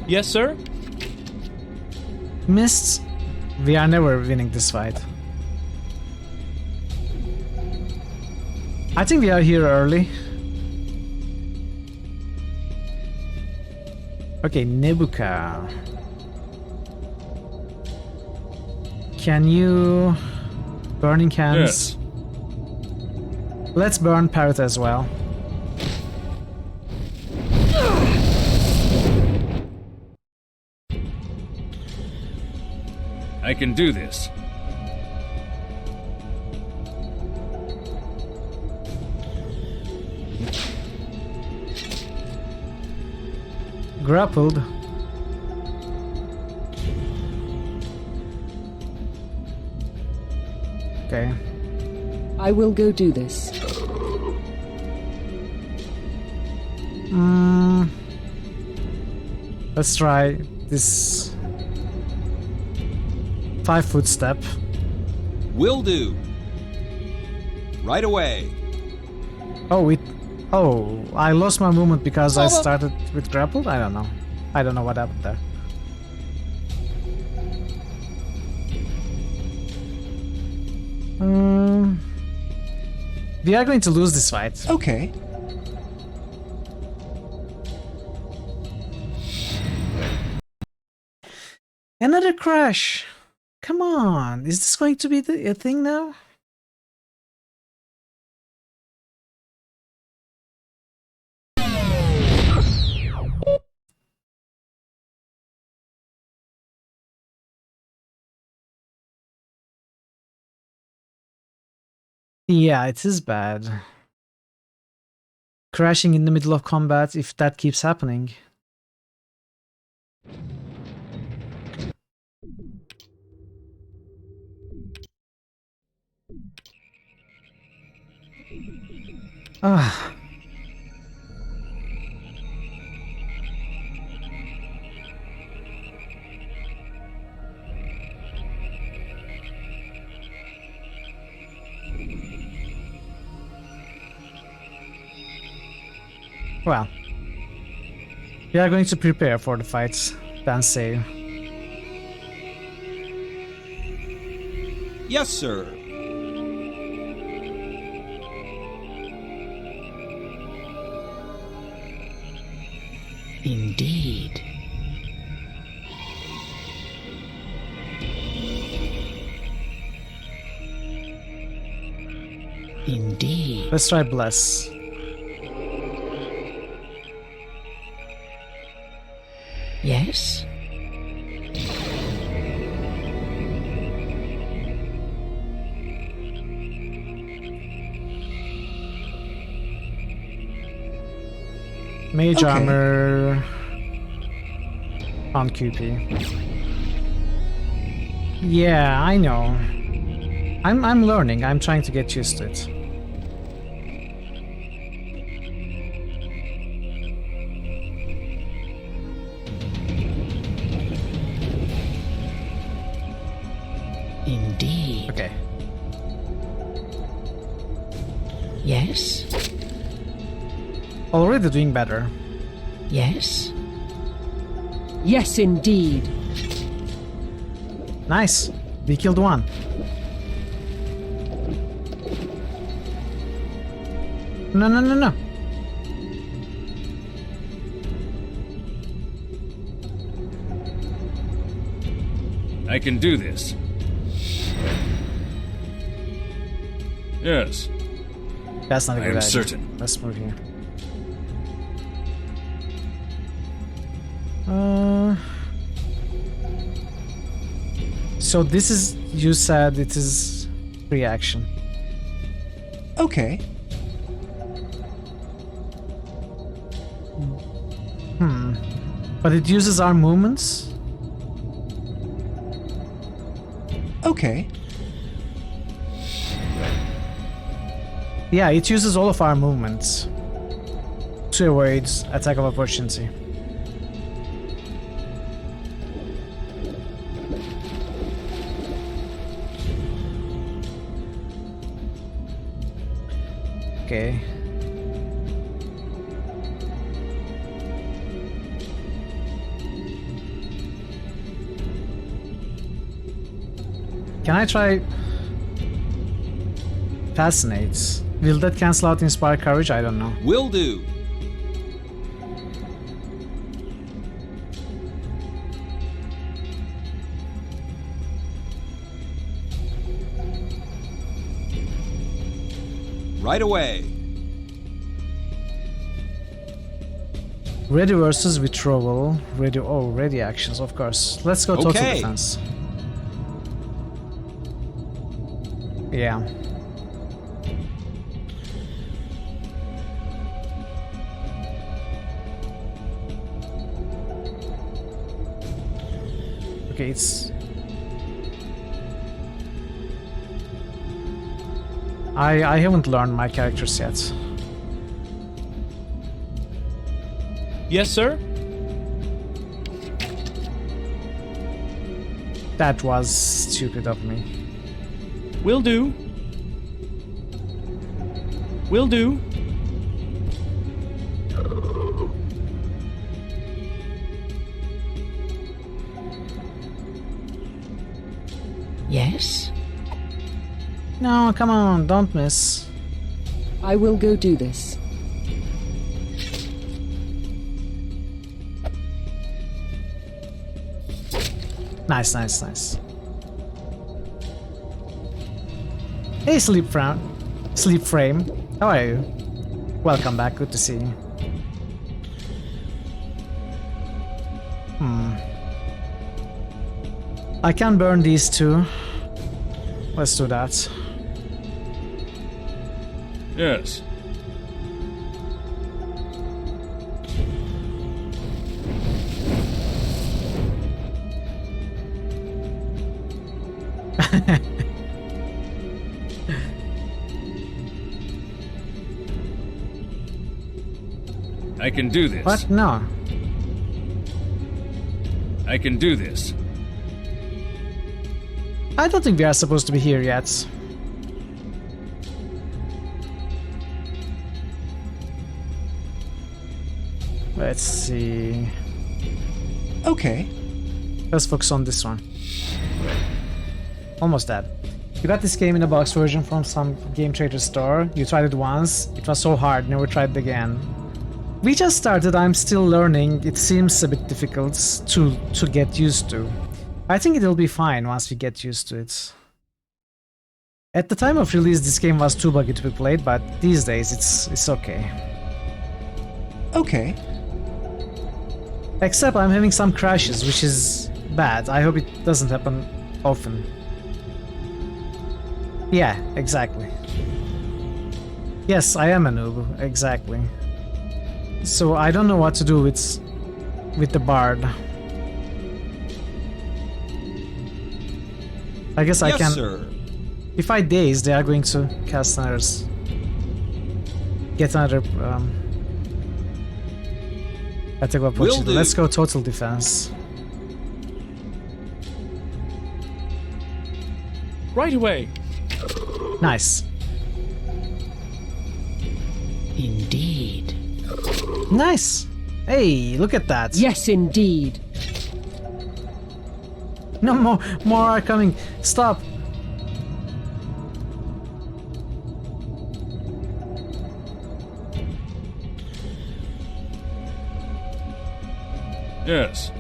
[SPEAKER 7] Yes, sir?
[SPEAKER 2] Missed. We are never winning this fight. I think we are here early. Okay, Nebuka. Can you... Burning Hands?
[SPEAKER 1] Yes.
[SPEAKER 2] Let's burn Parrot as well.
[SPEAKER 1] I can do this.
[SPEAKER 2] Grappled. Okay.
[SPEAKER 10] I will go do this.
[SPEAKER 2] Let's try this 5-foot step.
[SPEAKER 13] Will do. Right away.
[SPEAKER 2] Oh, I lost my movement because I started with grappled? I don't know. I don't know what happened there. We are going to lose this fight.
[SPEAKER 8] Okay.
[SPEAKER 2] Another crash. Come on. Is this going to be a thing now? Yeah, it is bad. Crashing in the middle of combat if that keeps happening. Ah. Well, we are going to prepare for the fights, then save.
[SPEAKER 13] Yes, sir.
[SPEAKER 14] Indeed. Indeed.
[SPEAKER 2] Let's try bless.
[SPEAKER 14] Yes?
[SPEAKER 2] Mage
[SPEAKER 8] Okay.
[SPEAKER 2] armor on QP. Yeah, I know. I'm learning. I'm trying to get used to it.
[SPEAKER 14] Indeed.
[SPEAKER 2] Okay.
[SPEAKER 14] Yes?
[SPEAKER 2] Already doing better.
[SPEAKER 14] Yes?
[SPEAKER 10] Yes, indeed.
[SPEAKER 2] Nice. We killed one. No, no, no, no.
[SPEAKER 1] I can do this. Yes.
[SPEAKER 2] That's not a
[SPEAKER 1] I
[SPEAKER 2] good
[SPEAKER 1] am
[SPEAKER 2] idea.
[SPEAKER 1] certain.
[SPEAKER 2] Let's move here. So this is, you said it is reaction.
[SPEAKER 8] Okay.
[SPEAKER 2] But it uses our movements?
[SPEAKER 8] Okay.
[SPEAKER 2] Yeah, it uses all of our movements to avoid attack of opportunity. Okay. Can I try Fascinates? Will that cancel out Inspire Courage? I don't know.
[SPEAKER 13] Will do. Right away.
[SPEAKER 2] Ready versus withdrawal. Ready. Oh, ready actions, of course. Let's go total
[SPEAKER 13] Okay.
[SPEAKER 2] defense. Yeah. Okay, it's... I haven't learned my characters yet.
[SPEAKER 7] Yes, sir?
[SPEAKER 2] That was stupid of me.
[SPEAKER 7] Will do. Will do.
[SPEAKER 14] Yes?
[SPEAKER 2] No, come on, don't miss.
[SPEAKER 10] I will go do this.
[SPEAKER 2] Nice, nice, nice. Hey, Sleep Frame. How are you? Welcome back, good to see you. I can burn these two. Let's do that.
[SPEAKER 1] Yes. I can do this.
[SPEAKER 2] What? No.
[SPEAKER 1] I can do this.
[SPEAKER 2] I don't think we are supposed to be here yet. Let's see.
[SPEAKER 8] Okay.
[SPEAKER 2] Let's focus on this one. Almost dead. You got this game in a box version from some game trader store. You tried it once. It was so hard, never tried it again. We just started, I'm still learning. It seems a bit difficult to get used to. I think it'll be fine once we get used to it. At the time of release, this game was too buggy to be played, but these days it's okay.
[SPEAKER 8] Okay.
[SPEAKER 2] Except I'm having some crashes, which is bad. I hope it doesn't happen often. Yeah, exactly. Yes, I am a noob, exactly. So I don't know what to do with the bard. I guess I can.
[SPEAKER 13] Sir.
[SPEAKER 2] If I daze, they are going to cast another. Get another. Attack of opportunity. Let's go total defense.
[SPEAKER 7] Right away.
[SPEAKER 2] Nice.
[SPEAKER 10] Indeed.
[SPEAKER 2] Nice. Hey, look at that.
[SPEAKER 10] Yes, indeed.
[SPEAKER 2] No more are coming. Stop.
[SPEAKER 1] Yes.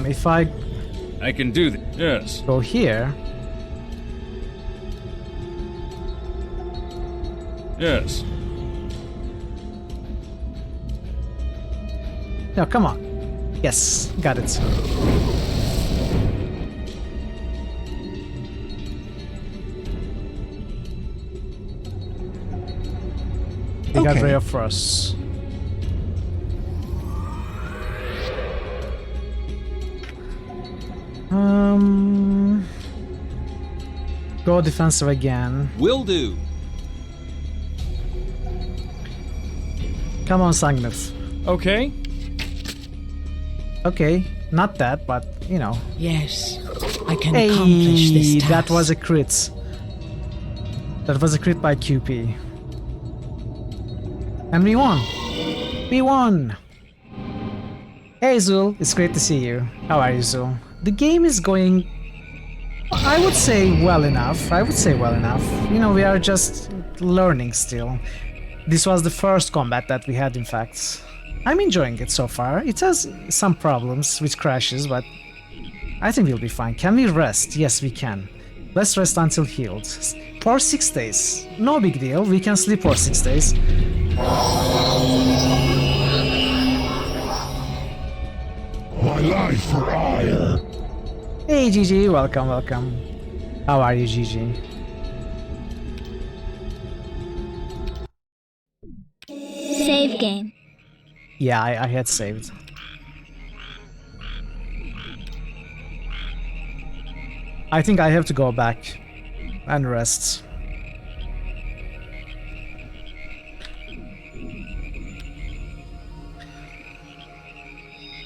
[SPEAKER 2] If I
[SPEAKER 1] can do that. Yes.
[SPEAKER 2] Go here.
[SPEAKER 1] Yes.
[SPEAKER 2] No, come on. Yes, got it. They got ray of frost. Go defensive again.
[SPEAKER 13] Will do.
[SPEAKER 2] Come on, Sangnif.
[SPEAKER 7] Okay.
[SPEAKER 2] Okay, not that, but you know.
[SPEAKER 14] Yes, I can accomplish this task.
[SPEAKER 2] That was a crit. That was a crit by QP. And we won. We won. Hey Zul, it's great to see you. How are you, Zul? The game is going, I would say, well enough. You know, we are just learning still. This was the first combat that we had, in fact. I'm enjoying it so far. It has some problems with crashes, but I think we'll be fine. Can we rest? Yes, we can. Let's rest until healed. For 6 days. No big deal. We can sleep for 6 days.
[SPEAKER 9] My life for ire.
[SPEAKER 2] Hey GG, welcome. How are you, GG?
[SPEAKER 11] Save game.
[SPEAKER 2] Yeah, I had saved. I think I have to go back and rest.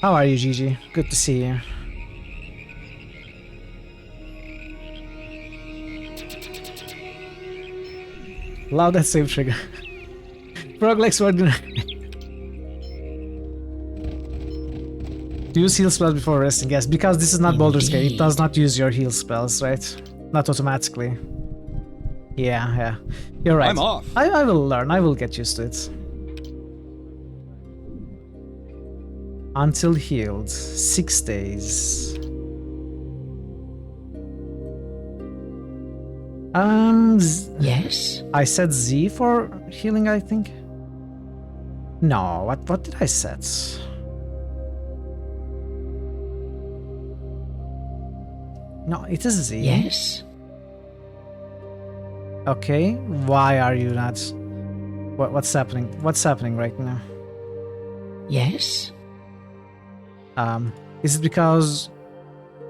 [SPEAKER 2] How are you, Gigi? Good to see you. Love that save trigger. Froglegs were Do you use heal spells before resting? Yes, because this is not Baldur's Gate, it does not use your heal spells, right? Not automatically. Yeah. You're right.
[SPEAKER 13] I'm off.
[SPEAKER 2] I will learn, I will get used to it. Until healed. 6 days.
[SPEAKER 14] Yes?
[SPEAKER 2] I said Z for healing, I think. No, what did I set? No, it is Z.
[SPEAKER 14] Yes.
[SPEAKER 2] Okay, why are you not? What's happening? What's happening right now?
[SPEAKER 24] Yes?
[SPEAKER 2] Is it because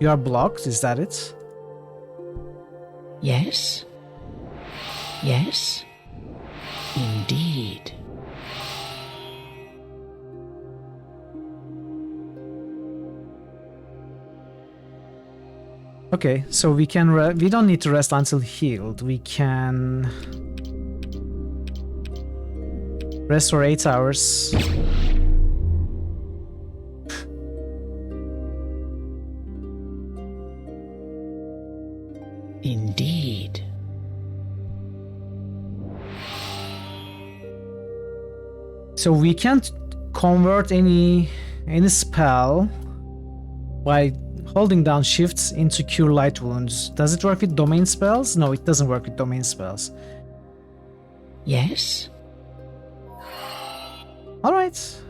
[SPEAKER 2] you are blocked? Is that it?
[SPEAKER 24] Yes? Yes? Indeed.
[SPEAKER 2] Okay, so we can we don't need to rest until healed. We can rest for 8 hours.
[SPEAKER 24] Indeed.
[SPEAKER 2] So we can't convert any spell by holding down shifts into cure light wounds. Does it work with domain spells? No, it doesn't work with domain spells.
[SPEAKER 24] Yes?
[SPEAKER 2] Alright.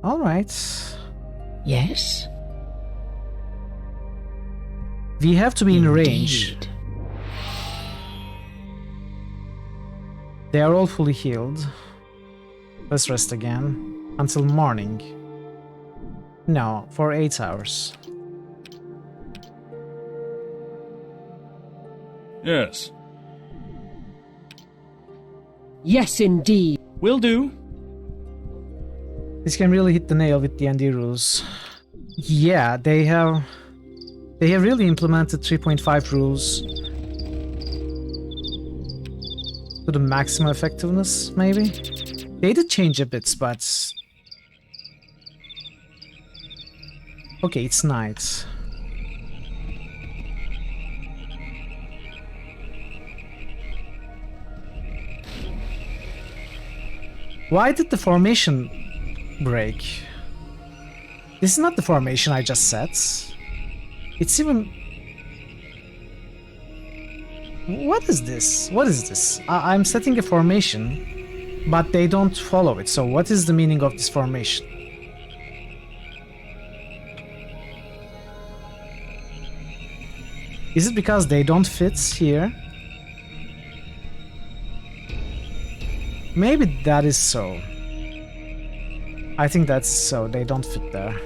[SPEAKER 2] Alright.
[SPEAKER 24] Yes?
[SPEAKER 2] We have to be in range.
[SPEAKER 24] Indeed.
[SPEAKER 2] They are all fully healed. Let's rest again. Until morning. No, for 8 hours.
[SPEAKER 1] Yes.
[SPEAKER 10] Yes, indeed.
[SPEAKER 7] Will do.
[SPEAKER 2] This can really hit the nail with D&D rules. Yeah, they have really implemented 3.5 rules to the maximum effectiveness, maybe? They did change a bit, but... Okay, it's night. Why did the formation break? This is not the formation I just set. It's even... What is this? What is this? I'm setting a formation, but they don't follow it. So what is the meaning of this formation? Is it because they don't fit here? Maybe that is so. I think that's so, they don't fit there.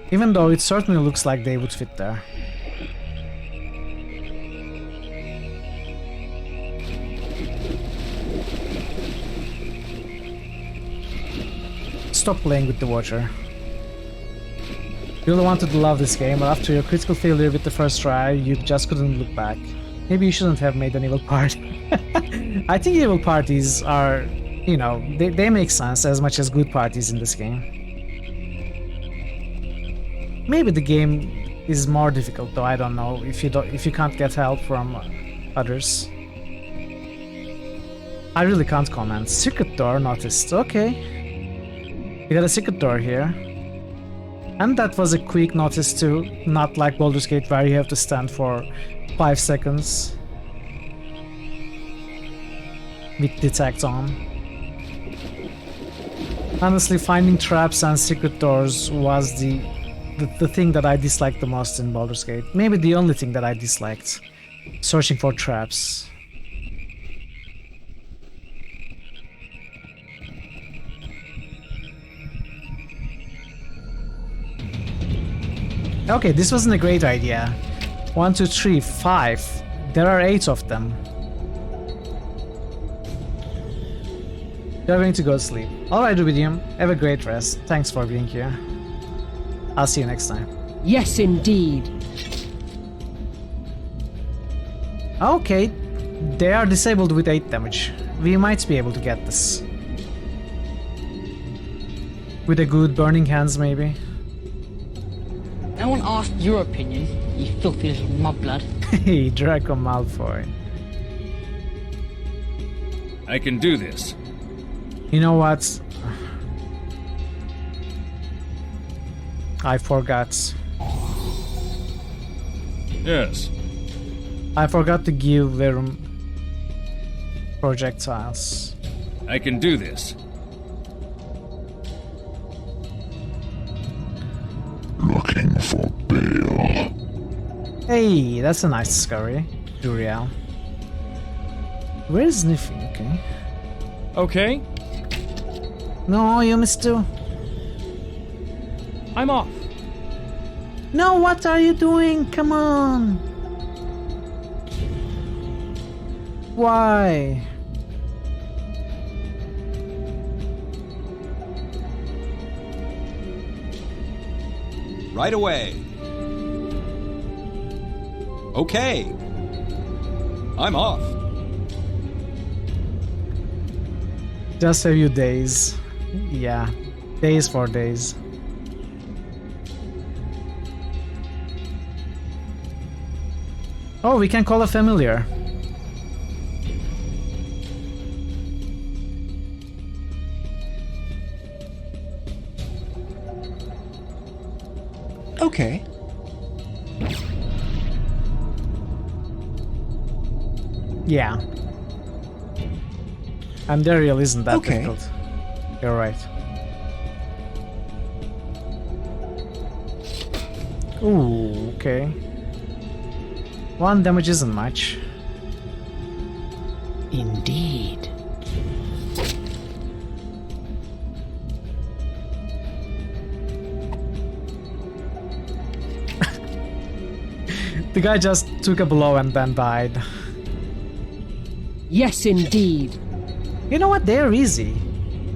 [SPEAKER 2] Even though it certainly looks like they would fit there. Stop playing with the water. You really wanted to love this game, but after your critical failure with the first try, you just couldn't look back. Maybe you shouldn't have made an evil party. I think evil parties are, you know, they make sense as much as good parties in this game. Maybe the game is more difficult though, I don't know, if you can't get help from others. I really can't comment. Secret door noticed, okay. We got a secret door here. And that was a quick notice too, not like Baldur's Gate where you have to stand for 5 seconds with detect on. Honestly, finding traps and secret doors was the thing that I disliked the most in Baldur's Gate. Maybe the only thing that I disliked. Searching for traps. Okay, this wasn't a great idea. 1, 2, 3, 5. There are 8 of them. You're going to go sleep. Alright, Rubidium. Have a great rest. Thanks for being here. I'll see you next time.
[SPEAKER 10] Yes, indeed.
[SPEAKER 2] Okay. They are disabled with 8 damage. We might be able to get this. With a good burning hands, maybe.
[SPEAKER 3] No one asked your opinion, you filthy little mudblood.
[SPEAKER 2] Hey, Draco Malfoy.
[SPEAKER 1] I can do this.
[SPEAKER 2] You know what? I forgot.
[SPEAKER 1] Yes.
[SPEAKER 2] I forgot to give Verum projectiles.
[SPEAKER 1] I can do this.
[SPEAKER 9] Looking for Bale.
[SPEAKER 2] Hey, that's a nice discovery. Duriel. Where is Sniffy? Okay.
[SPEAKER 7] Okay.
[SPEAKER 2] No, you missed too.
[SPEAKER 7] I'm off.
[SPEAKER 2] No, what are you doing? Come on. Why?
[SPEAKER 13] Right away. Okay. I'm off.
[SPEAKER 2] Just a few days. Yeah, days for days. Oh, we can call a familiar.
[SPEAKER 8] Okay.
[SPEAKER 2] Yeah. And the real isn't that
[SPEAKER 8] Okay.
[SPEAKER 2] difficult. You're right. Ooh, okay. 1 damage isn't much.
[SPEAKER 14] Indeed.
[SPEAKER 2] The guy just took a blow and then died.
[SPEAKER 10] Yes, indeed.
[SPEAKER 2] You know what? They're easy.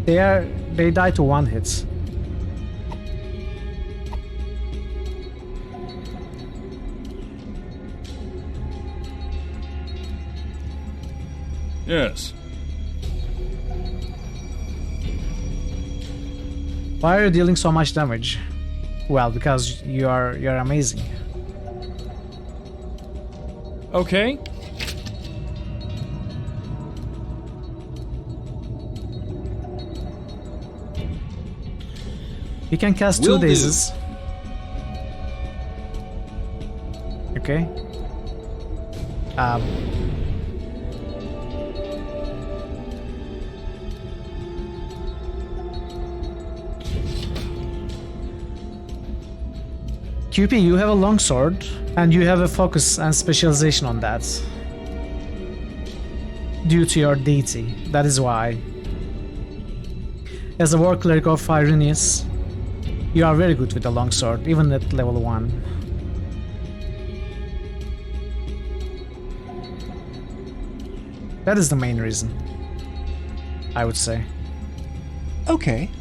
[SPEAKER 2] They die to 1 hit.
[SPEAKER 1] Yes.
[SPEAKER 2] Why are you dealing so much damage? Well, because you're amazing.
[SPEAKER 7] Okay.
[SPEAKER 2] You can cast
[SPEAKER 13] Will
[SPEAKER 2] 2
[SPEAKER 13] do.
[SPEAKER 2] dazes. Okay. QP, you have a longsword, and you have a focus and specialization on that. Due to your deity, that is why. As a war cleric of Irenius, you are very good with the longsword, even at level 1. That is the main reason, I would say.
[SPEAKER 8] Okay.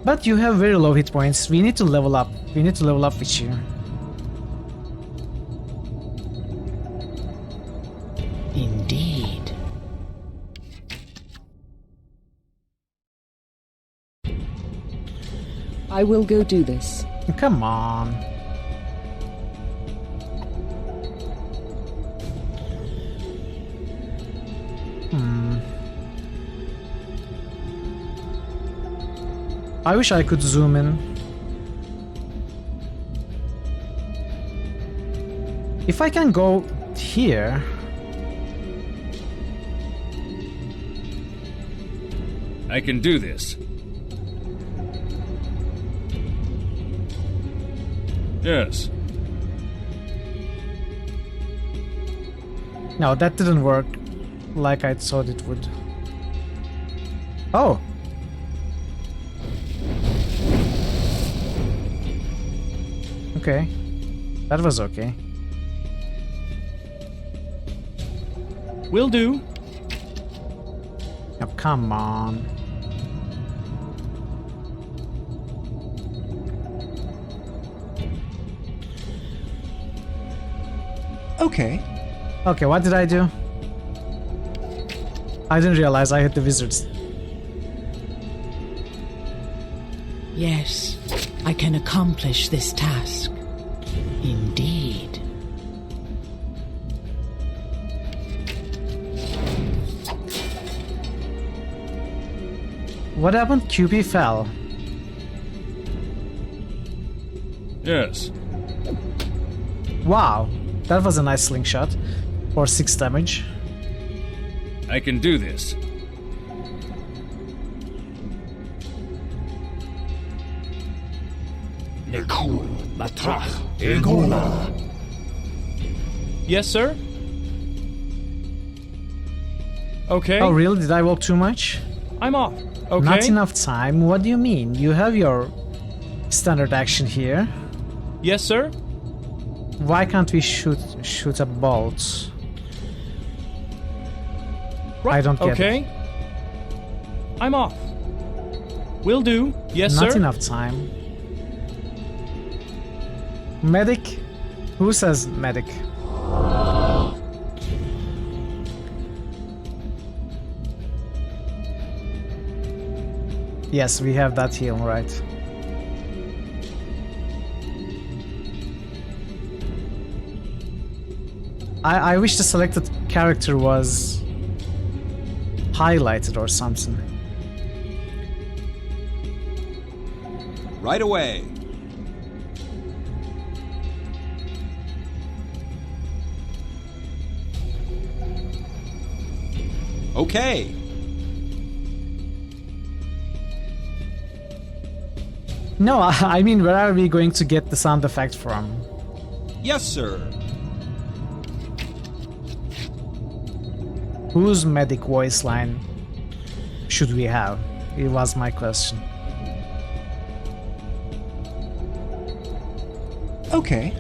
[SPEAKER 2] But you have very low hit points. We need to level up. We need to level up with you.
[SPEAKER 14] Indeed.
[SPEAKER 10] I will go do this.
[SPEAKER 2] Come on. I wish I could zoom in. If I can go here...
[SPEAKER 1] I can do this. Yes.
[SPEAKER 2] No, that didn't work like I thought it would. Oh! Okay. That was okay.
[SPEAKER 7] Will do.
[SPEAKER 2] Oh, come on.
[SPEAKER 8] Okay.
[SPEAKER 2] Okay, what did I do? I didn't realize I hit the wizards.
[SPEAKER 14] Yes, I can accomplish this task. Indeed.
[SPEAKER 2] What happened? QP fell.
[SPEAKER 1] Yes.
[SPEAKER 2] Wow, that was a nice slingshot for 6 damage.
[SPEAKER 1] I can do this.
[SPEAKER 7] Yes, sir? Okay.
[SPEAKER 2] Oh, really? Did I walk too much?
[SPEAKER 7] I'm off. Okay.
[SPEAKER 2] Not enough time? What do you mean? You have your standard action here.
[SPEAKER 7] Yes, sir?
[SPEAKER 2] Why can't we shoot a bolt?
[SPEAKER 7] Right.
[SPEAKER 2] I don't get
[SPEAKER 7] okay.
[SPEAKER 2] it.
[SPEAKER 7] I'm off. Will do. Yes,
[SPEAKER 2] Not
[SPEAKER 7] sir?
[SPEAKER 2] enough time. Medic? Who says medic? Yes, we have that heal, right. I wish the selected character was highlighted or something.
[SPEAKER 13] Right away. Okay.
[SPEAKER 2] No, I mean, where are we going to get the sound effect from?
[SPEAKER 13] Yes, sir.
[SPEAKER 2] Whose medic voice line should we have? It was my question.
[SPEAKER 8] Okay.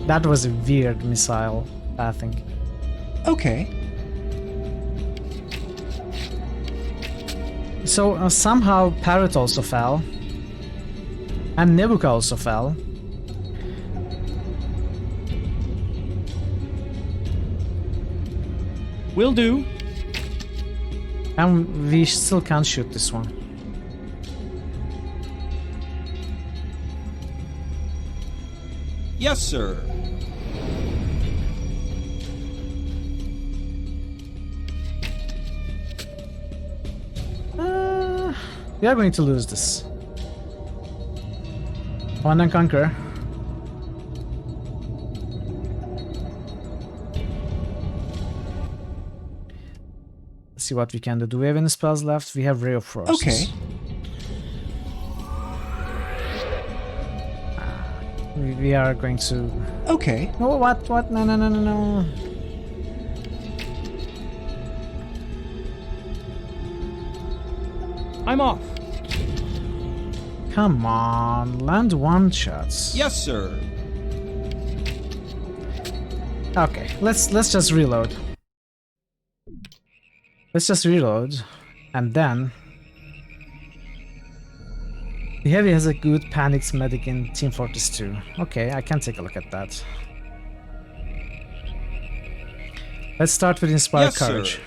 [SPEAKER 2] That was a weird missile pathing.
[SPEAKER 8] Okay.
[SPEAKER 2] So somehow Parrot also fell. And Nebuka also fell.
[SPEAKER 7] Will do.
[SPEAKER 2] And we still can't shoot this one.
[SPEAKER 13] Yes, sir.
[SPEAKER 2] We are going to lose this. Command and Conquer. Let's see what we can do. Do we have any spells left? We have Ray of Frost.
[SPEAKER 8] Okay.
[SPEAKER 2] We are going to...
[SPEAKER 8] Okay.
[SPEAKER 2] Oh, what? What? No, no, no, no, no.
[SPEAKER 7] I'm off.
[SPEAKER 2] Come on, land one shots.
[SPEAKER 13] Yes, sir.
[SPEAKER 2] Okay, let's just reload. Let's just reload, and then the Heavy has a good panicked medic in Team Fortress 2. Okay, I can take a look at that. Let's start with Inspired
[SPEAKER 13] Yes,
[SPEAKER 2] Courage.
[SPEAKER 13] sir.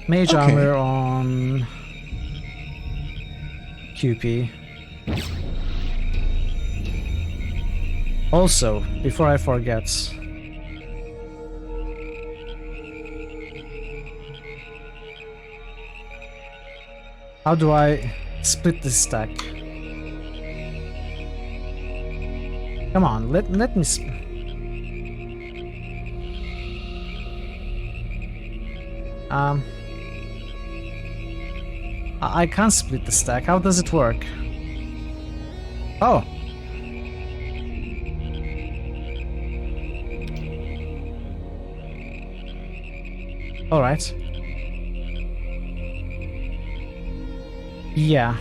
[SPEAKER 2] Mage
[SPEAKER 8] Okay.
[SPEAKER 2] armor on QP. Also, before I forget, how do I split this stack? Come on, let me. I can't split the stack. How does it work? Oh. All right. Yeah.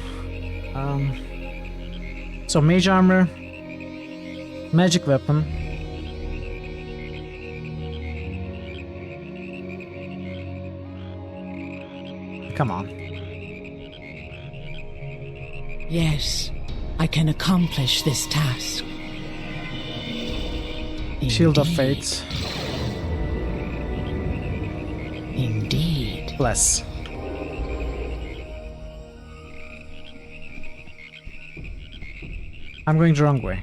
[SPEAKER 2] So mage armor, magic weapon. Come on.
[SPEAKER 14] Yes, I can accomplish this task.
[SPEAKER 2] Shield of
[SPEAKER 14] Indeed.
[SPEAKER 2] Fate.
[SPEAKER 14] Indeed.
[SPEAKER 2] Bless. I'm going the wrong way.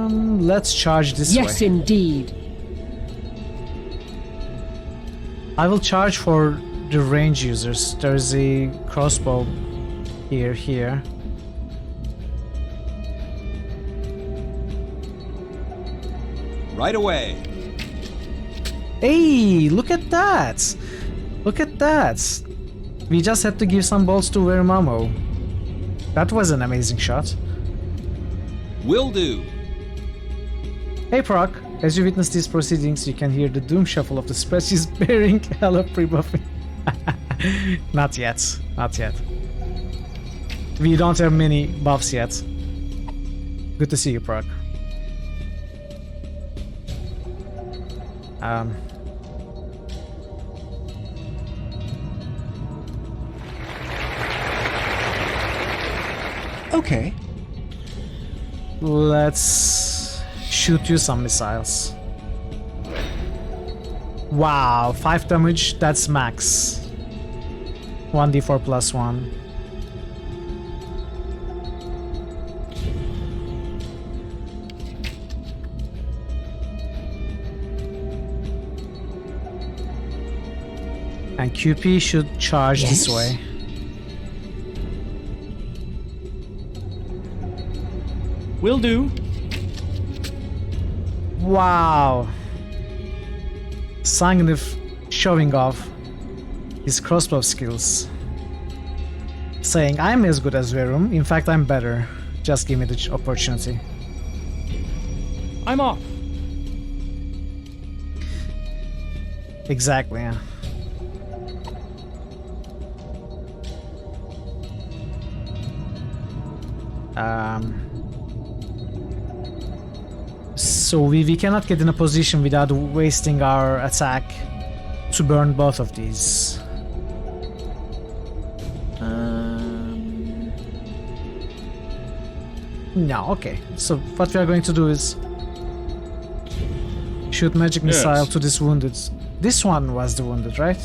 [SPEAKER 2] Let's charge this way.
[SPEAKER 10] Yes, indeed.
[SPEAKER 2] I will charge for the range users. There's a crossbow here.
[SPEAKER 13] Right away.
[SPEAKER 2] Hey, look at that! Look at that! We just had to give some balls to Vermamo. That was an amazing shot.
[SPEAKER 13] Will do.
[SPEAKER 2] Hey Proc, as you witness these proceedings, you can hear the doom shuffle of the species bearing hella pre-buffing. Not yet, not yet. We don't have many buffs yet. Good to see you, Proc.
[SPEAKER 8] Okay.
[SPEAKER 2] Let's shoot you some missiles. Wow, 5 damage, that's max. 1d4 plus 1. And QP should charge this way.
[SPEAKER 7] Will do.
[SPEAKER 2] Wow. Sangnif showing off his crossbow skills. Saying, I'm as good as Verum. In fact, I'm better. Just give me the opportunity.
[SPEAKER 7] I'm off.
[SPEAKER 2] Exactly, yeah. So we cannot get in a position without wasting our attack to burn both of these. No, okay. So what we are going to do is shoot magic missile to this wounded. This one was the wounded, right?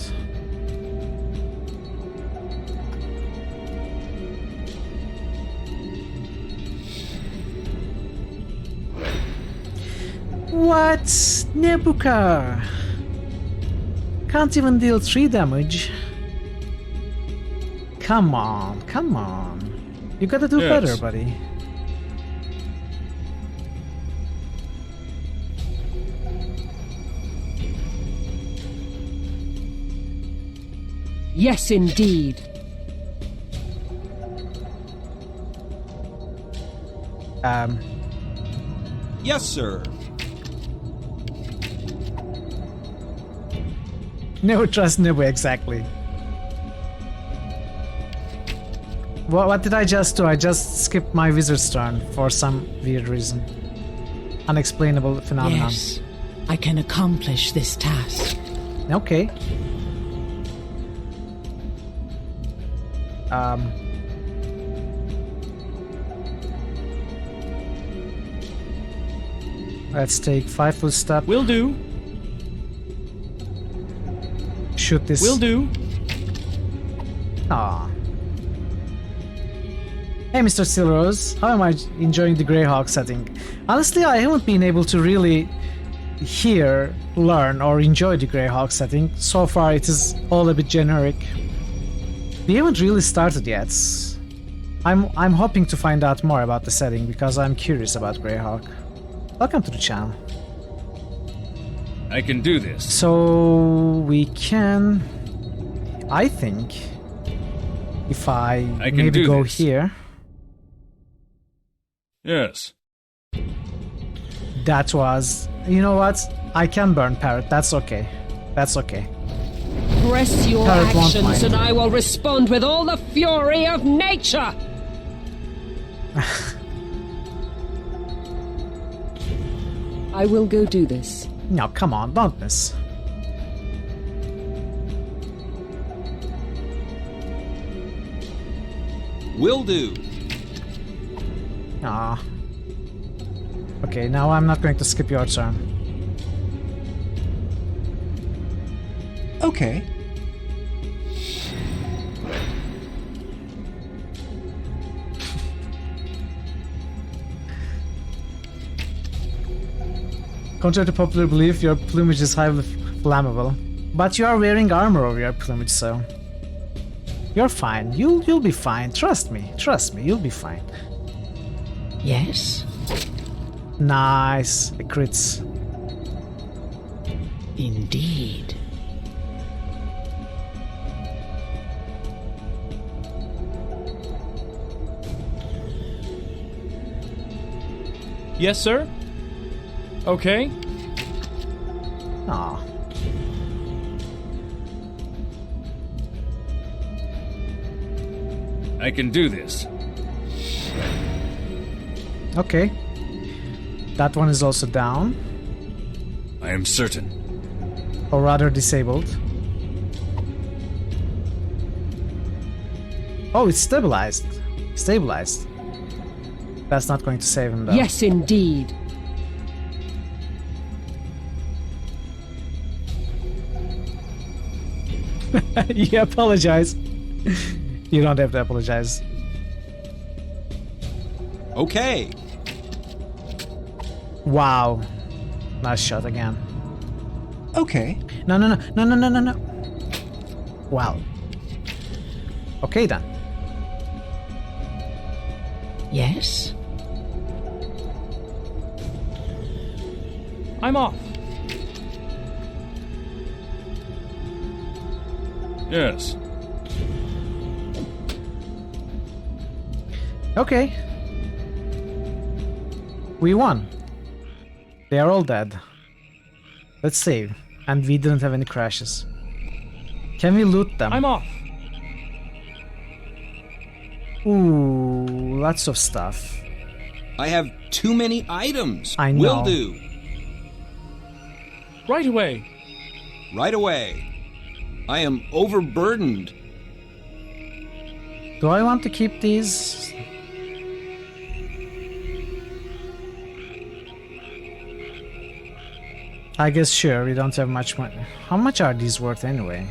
[SPEAKER 2] What? Nebuka! Can't even deal 3 damage. Come on, come on. You gotta do better, buddy.
[SPEAKER 10] Yes, indeed.
[SPEAKER 13] Yes, sir.
[SPEAKER 2] Never trust Nebu, exactly. What did I just do? I just skipped my wizard's turn for some weird reason. Unexplainable phenomenon.
[SPEAKER 14] Yes, I can accomplish this task.
[SPEAKER 2] Okay. Let's take 5 foot step.
[SPEAKER 7] Will do.
[SPEAKER 2] Shoot this.
[SPEAKER 7] Will do.
[SPEAKER 2] Ah. Hey, Mr. Silrose, how am I enjoying the Greyhawk setting? Honestly, I haven't been able to really hear, learn, or enjoy the Greyhawk setting. So far, it is all a bit generic. We haven't really started yet. I'm hoping to find out more about the setting because I'm curious about Greyhawk. Welcome to the channel.
[SPEAKER 1] I can do this.
[SPEAKER 2] So we can, I think, if I maybe go here.
[SPEAKER 1] Yes.
[SPEAKER 2] That was, you know what? I can burn Parrot. That's okay. That's okay.
[SPEAKER 10] Press your
[SPEAKER 2] Parrot won't
[SPEAKER 10] actions
[SPEAKER 2] mind.
[SPEAKER 10] and I will respond with all the fury of nature! I will go do this.
[SPEAKER 2] No, come on, don't miss.
[SPEAKER 13] Will do.
[SPEAKER 2] Ah. Okay, now I'm not going to skip your turn.
[SPEAKER 8] Okay.
[SPEAKER 2] Contrary to popular belief, your plumage is highly flammable. But you are wearing armor over your plumage, so... You're fine. You'll be fine. Trust me. Trust me. You'll be fine.
[SPEAKER 14] Yes?
[SPEAKER 2] Nice. The crits.
[SPEAKER 14] Indeed.
[SPEAKER 7] Yes, sir? Okay.
[SPEAKER 2] Aw.
[SPEAKER 1] I can do this.
[SPEAKER 2] Okay. That one is also down.
[SPEAKER 1] I am certain.
[SPEAKER 2] Or rather disabled. Oh, it's stabilized. Stabilized. That's not going to save him though.
[SPEAKER 10] Yes, indeed.
[SPEAKER 2] You apologize. You don't have to apologize.
[SPEAKER 13] Okay.
[SPEAKER 2] Wow. Nice shot again.
[SPEAKER 8] Okay.
[SPEAKER 2] No. Wow. Okay then.
[SPEAKER 14] Yes?
[SPEAKER 7] I'm off.
[SPEAKER 1] Yes.
[SPEAKER 2] Okay. We won. They are all dead. Let's save. And we didn't have any crashes. Can we loot them?
[SPEAKER 7] I'm off.
[SPEAKER 2] Ooh, lots of stuff.
[SPEAKER 13] I have too many items.
[SPEAKER 2] I know.
[SPEAKER 13] Will do.
[SPEAKER 7] Right away.
[SPEAKER 13] Right away. I am overburdened.
[SPEAKER 2] Do I want to keep these? I guess sure, we don't have much money. How much are these worth anyway?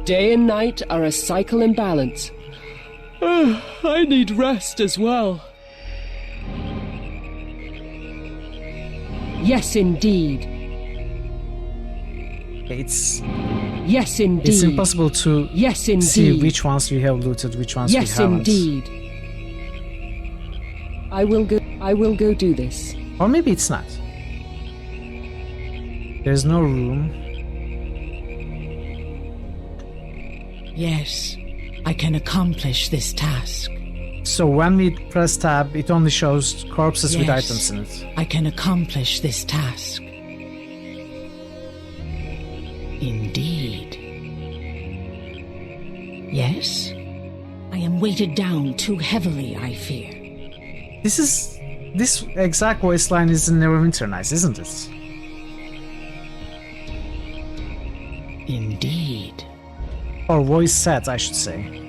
[SPEAKER 10] Day and night are a cycle in balance. I need rest as well. Yes, indeed.
[SPEAKER 2] Yes,
[SPEAKER 10] indeed.
[SPEAKER 2] It's impossible to
[SPEAKER 10] yes, indeed.
[SPEAKER 2] see which ones we have looted, which ones
[SPEAKER 10] yes,
[SPEAKER 2] we haven't.
[SPEAKER 10] Yes, indeed. I will go do this.
[SPEAKER 2] Or maybe it's not. There's no room.
[SPEAKER 14] Yes, I can accomplish this task.
[SPEAKER 2] So when we press tab, it only shows corpses with
[SPEAKER 14] Yes,
[SPEAKER 2] items in it.
[SPEAKER 14] I can accomplish this task. Indeed. Yes? I am weighted down too heavily, I fear.
[SPEAKER 2] This exact voice line is in Neverwinter Nights, isn't it?
[SPEAKER 14] Indeed.
[SPEAKER 2] Or voice set, I should say.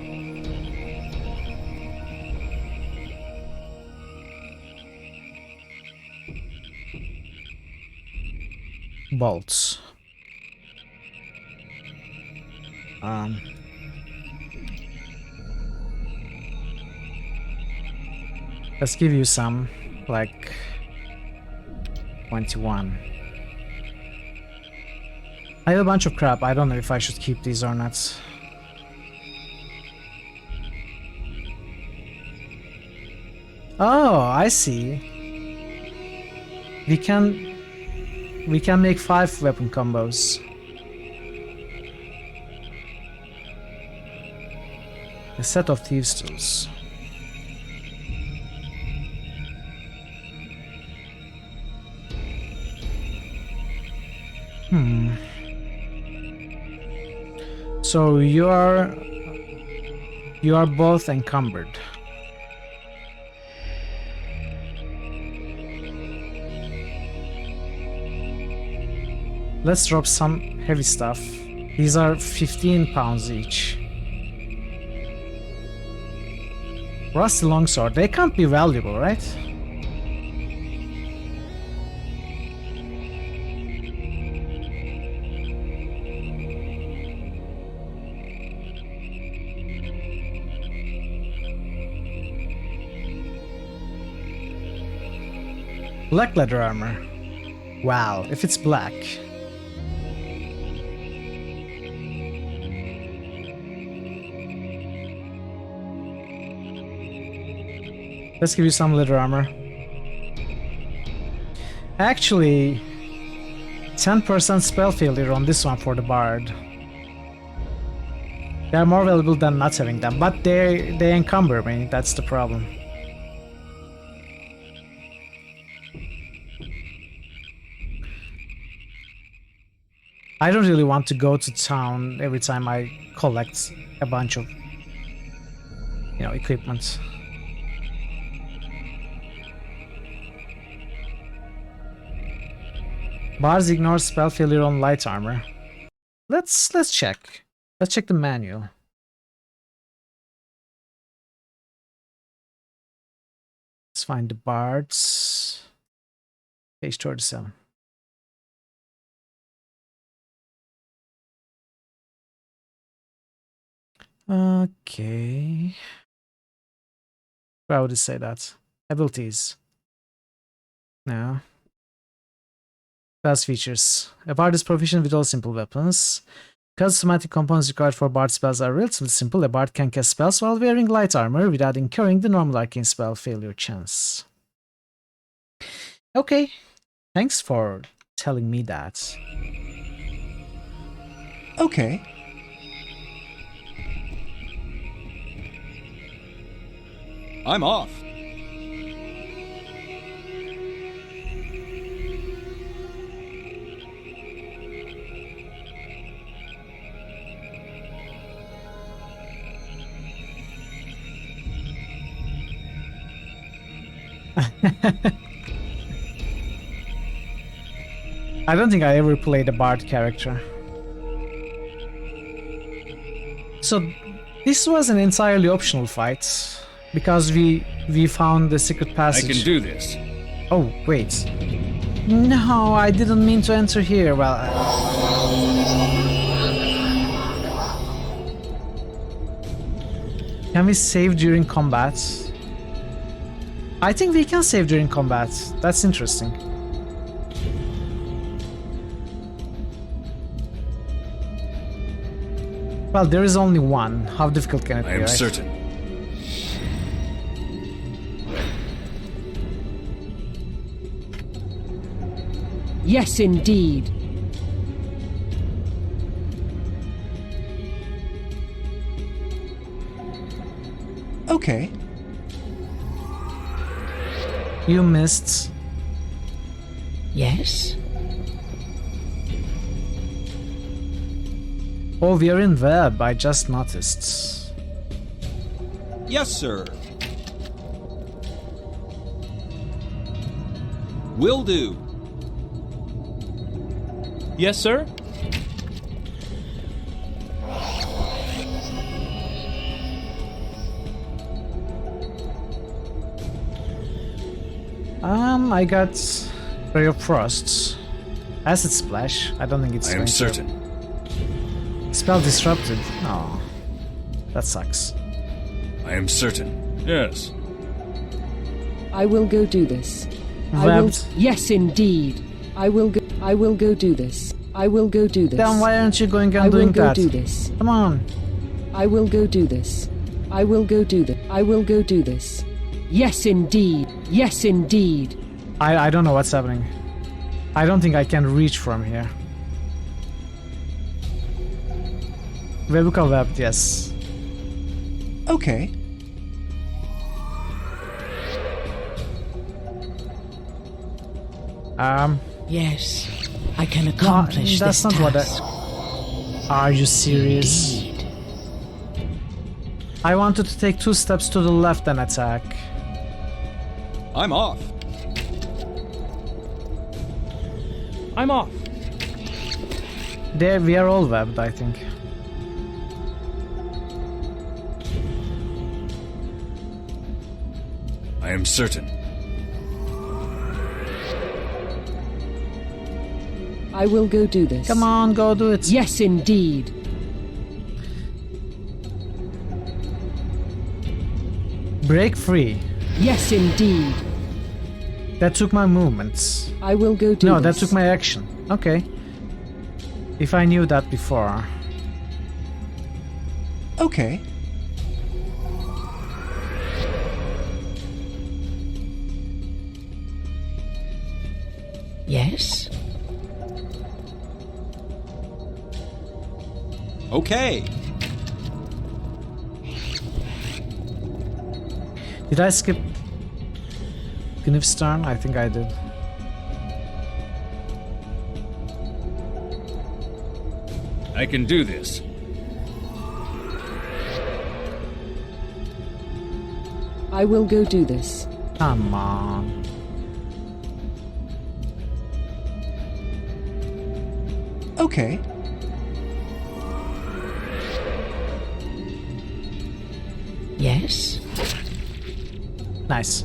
[SPEAKER 2] Bolts. Let's give you some, like 21. I have a bunch of crap. I don't know if I should keep these or not. Oh, I see. We can make 5 weapon combos. A set of thieves' tools. So you are both encumbered. Let's drop some heavy stuff. These are 15 pounds each. Rusty longsword. They can't be valuable, right? Black leather armor. Wow, if it's black. Let's give you some leather armor. Actually, 10% spell failure on this one for the bard. They're more valuable than not having them, but they encumber me, that's the problem. I don't really want to go to town every time I collect a bunch of, equipment. Bards ignore spell failure on light armor. Let's check. Let's check the manual. Let's find the bards. Page 37. Okay. Why would it say that? Abilities. No. Class features. A bard is proficient with all simple weapons. Because somatic components required for bard spells are relatively simple, a bard can cast spells while wearing light armor without incurring the normal arcane spell failure chance. Okay. Thanks for telling me that.
[SPEAKER 8] Okay.
[SPEAKER 13] I'm off.
[SPEAKER 2] I don't think I ever played a bard character. So this was an entirely optional fight because we found the secret passage.
[SPEAKER 1] I can do this.
[SPEAKER 2] Oh, wait. No, I didn't mean to enter here. Well, can we save during combat? I think we can save during combat. That's interesting. Well, there is only one. How difficult can it be,
[SPEAKER 1] I am
[SPEAKER 2] right?
[SPEAKER 1] certain.
[SPEAKER 10] Yes, indeed.
[SPEAKER 8] Okay.
[SPEAKER 2] You missed.
[SPEAKER 14] Yes?
[SPEAKER 2] Oh, we are in web. I just noticed.
[SPEAKER 13] Yes, sir. Will do.
[SPEAKER 7] Yes, sir?
[SPEAKER 2] I got Ray of Frost. Acid Splash. I don't think it's
[SPEAKER 1] I am certain.
[SPEAKER 2] Spell disrupted. Oh, that sucks.
[SPEAKER 1] I am certain. Yes.
[SPEAKER 10] I will go do this.
[SPEAKER 2] Webbed.
[SPEAKER 10] Yes, indeed. I will go do this. I will go do this.
[SPEAKER 2] Then why aren't you going and doing that?
[SPEAKER 10] I will go do this.
[SPEAKER 2] Come on.
[SPEAKER 10] I will go do this. I will go do this. I will go do this. Yes, indeed. Yes, indeed.
[SPEAKER 2] I don't know what's happening. I don't think I can reach from here. Webuka webbed, yes.
[SPEAKER 8] Okay.
[SPEAKER 14] Yes, I can accomplish
[SPEAKER 2] that's
[SPEAKER 14] this
[SPEAKER 2] not
[SPEAKER 14] task.
[SPEAKER 2] what Are you serious?
[SPEAKER 14] Indeed.
[SPEAKER 2] I wanted to take 2 steps to the left and attack.
[SPEAKER 13] I'm off.
[SPEAKER 7] I'm off.
[SPEAKER 2] There, we are all webbed, I think.
[SPEAKER 1] I am certain.
[SPEAKER 10] I will go do this.
[SPEAKER 2] Come on, go do it.
[SPEAKER 10] Yes, indeed.
[SPEAKER 2] Break free.
[SPEAKER 10] Yes, indeed.
[SPEAKER 2] That took my movements.
[SPEAKER 10] I will go do
[SPEAKER 2] No,
[SPEAKER 10] this.
[SPEAKER 2] that took my action. Okay. If I knew that before.
[SPEAKER 8] Okay.
[SPEAKER 14] Yes?
[SPEAKER 13] Okay.
[SPEAKER 2] Did I skip Gnifstern? I think I did.
[SPEAKER 1] I can do this.
[SPEAKER 10] I will go do this.
[SPEAKER 2] Come on.
[SPEAKER 8] Okay.
[SPEAKER 14] Yes?
[SPEAKER 2] Nice.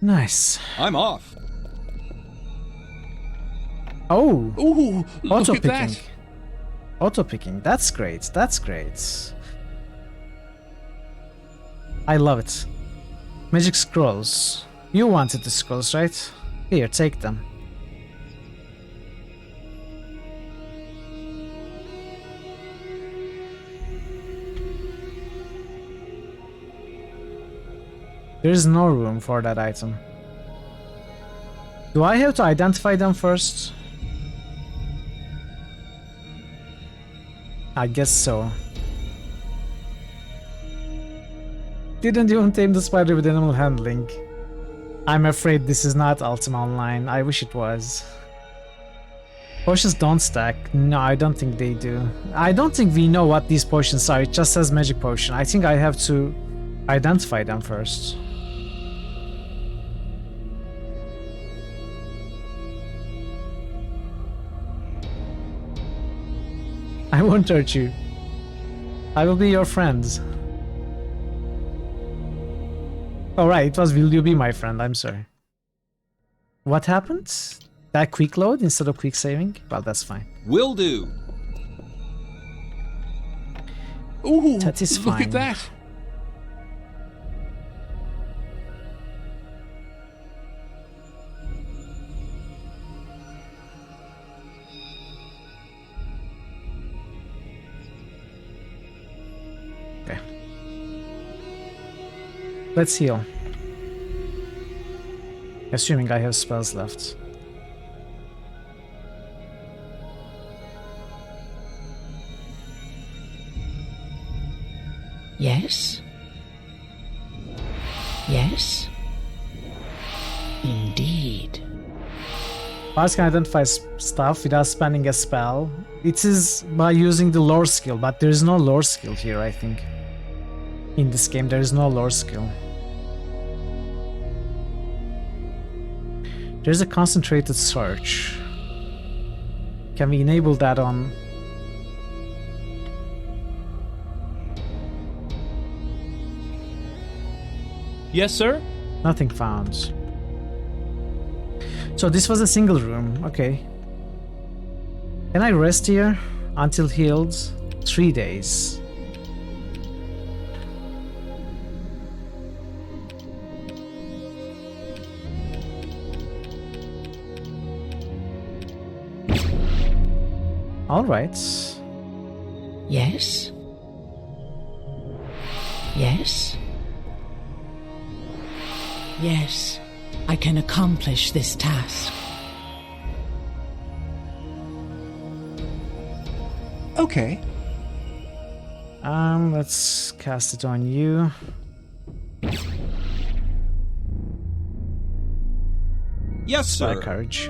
[SPEAKER 2] Nice.
[SPEAKER 13] I'm off.
[SPEAKER 2] Oh!
[SPEAKER 7] Ooh, look
[SPEAKER 2] Auto
[SPEAKER 7] at
[SPEAKER 2] picking.
[SPEAKER 7] that.
[SPEAKER 2] Auto picking. That's great. That's great. I love it. Magic scrolls. You wanted the scrolls, right? Here, take them. There is no room for that item. Do I have to identify them first? I guess so. Didn't even tame the spider with animal handling. I'm afraid this is not Ultima Online. I wish it was. Potions don't stack. No, I don't think they do. I don't think we know what these potions are. It just says magic potion. I think I have to identify them first. I won't hurt you. I will be your friend. Oh right, it was will you be my friend, I'm sorry. What happened? That quick load instead of quick saving? Well, that's fine.
[SPEAKER 13] Will do.
[SPEAKER 7] Ooh,
[SPEAKER 2] That is
[SPEAKER 7] look
[SPEAKER 2] fine.
[SPEAKER 7] at that.
[SPEAKER 2] Okay. Let's heal. Assuming I have spells left.
[SPEAKER 14] Yes? Yes? Indeed.
[SPEAKER 2] Bars can identify stuff without spending a spell. It is by using the lore skill, but there is no lore skill here, I think. In this game, there is no lore skill. There's a concentrated search. Can we enable that on...
[SPEAKER 7] Yes, sir?
[SPEAKER 2] Nothing found. So this was a single room, okay. Can I rest here until healed? 3 days. All right.
[SPEAKER 14] Yes? Yes? Yes, I can accomplish this task.
[SPEAKER 8] Okay.
[SPEAKER 2] Let's cast it on you.
[SPEAKER 13] Yes, sir.
[SPEAKER 2] Courage.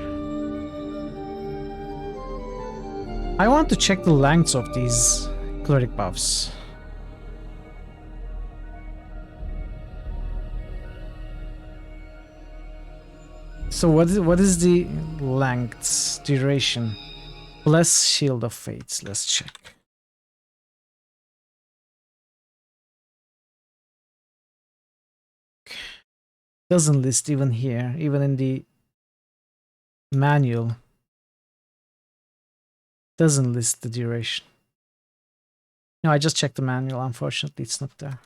[SPEAKER 2] I want to check the lengths of these cleric buffs. So what is the length duration? Bless Shield of Fates. Let's check. Doesn't list even here, even in the manual. Doesn't list the duration. No, I just checked the manual. Unfortunately, it's not there.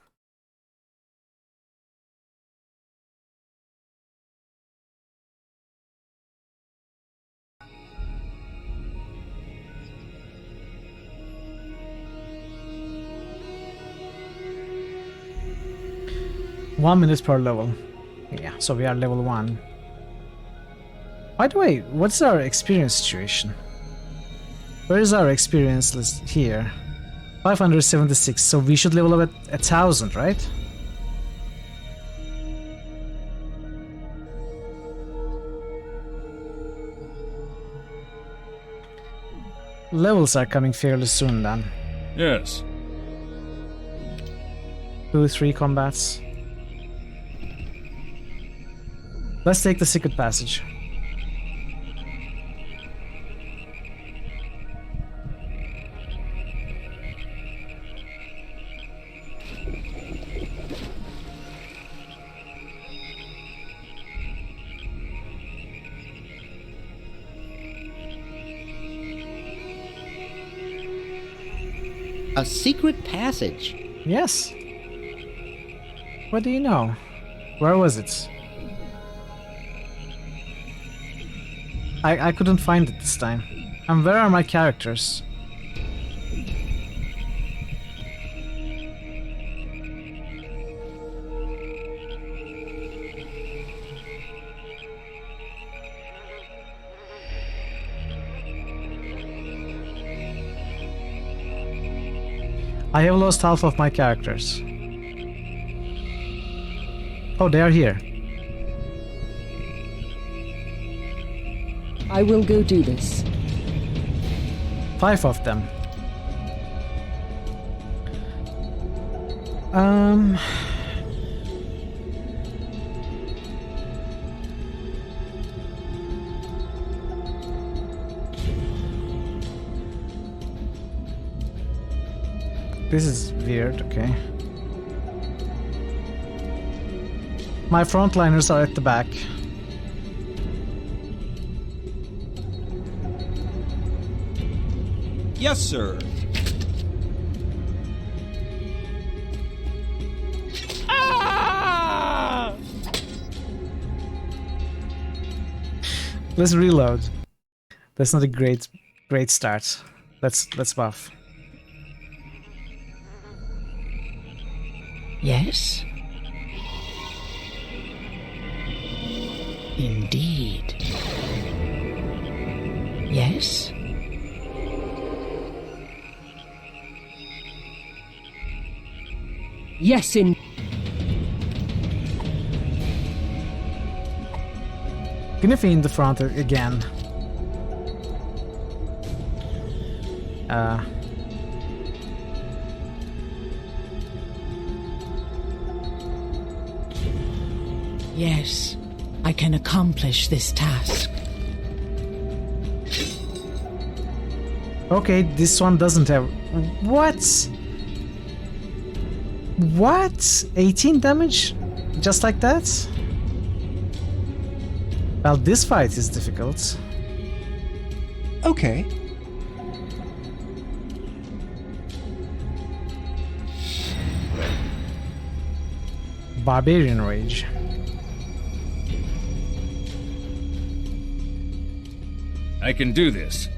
[SPEAKER 2] One minute per level. Yeah, so we are level 1. By the way, what's our experience situation? Where is our experience list? Here. 576, so we should level up at 1000, right? Levels are coming fairly soon then.
[SPEAKER 1] Yes.
[SPEAKER 2] 2-3 combats. Let's take the secret passage.
[SPEAKER 21] A secret passage?
[SPEAKER 2] Yes. What do you know? Where was it? I couldn't find it this time. And where are my characters? I have lost half of my characters. Oh, they are here.
[SPEAKER 10] I will go do this.
[SPEAKER 2] 5 of them. This is weird, okay. My frontliners are at the back.
[SPEAKER 13] Yes, sir.
[SPEAKER 2] Ah! Let's reload. That's not a great start. Let's buff.
[SPEAKER 14] Yes? Indeed. Yes?
[SPEAKER 10] Yes, in.
[SPEAKER 2] Gonna in the front again.
[SPEAKER 14] Yes, I can accomplish this task.
[SPEAKER 2] Okay, this one doesn't have... What? What? 18 damage? Just like that? Well, this fight is difficult.
[SPEAKER 8] Okay.
[SPEAKER 2] Barbarian Rage.
[SPEAKER 1] I can do this.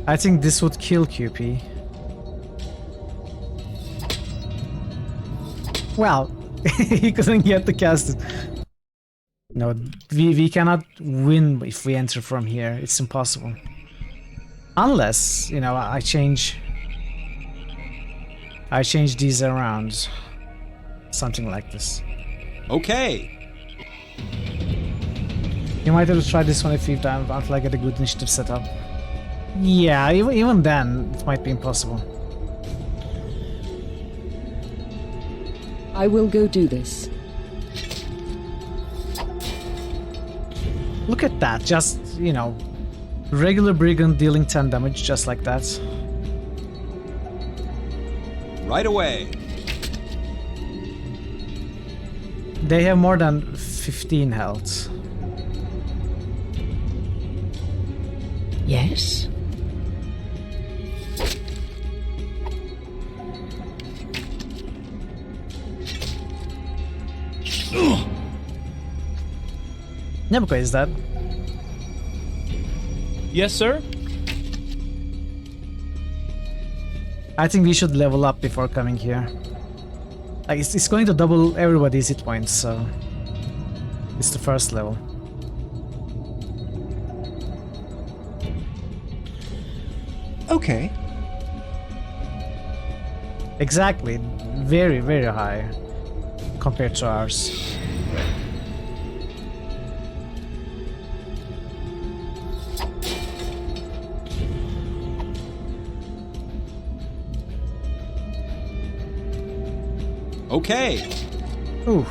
[SPEAKER 2] I think this would kill QP. Well, he couldn't get the cast. No, we cannot win if we enter from here. It's impossible. Unless, you know, I change these around. Something like this.
[SPEAKER 13] Okay.
[SPEAKER 2] You might have to try this one if you don't want to get a good initiative setup. Yeah, even then, it might be impossible.
[SPEAKER 10] I will go do this.
[SPEAKER 2] Look at that, just, you know, regular brigand dealing 10 damage, just like that.
[SPEAKER 13] Right away.
[SPEAKER 2] They have more than 15 health.
[SPEAKER 14] Yes?
[SPEAKER 2] Nebuka is dead.
[SPEAKER 7] Yes, sir?
[SPEAKER 2] I think we should level up before coming here. Like, it's going to double everybody's hit points, so... It's the first level.
[SPEAKER 8] Okay.
[SPEAKER 2] Exactly. Very, very high compared to ours.
[SPEAKER 13] Okay.
[SPEAKER 2] Ooh.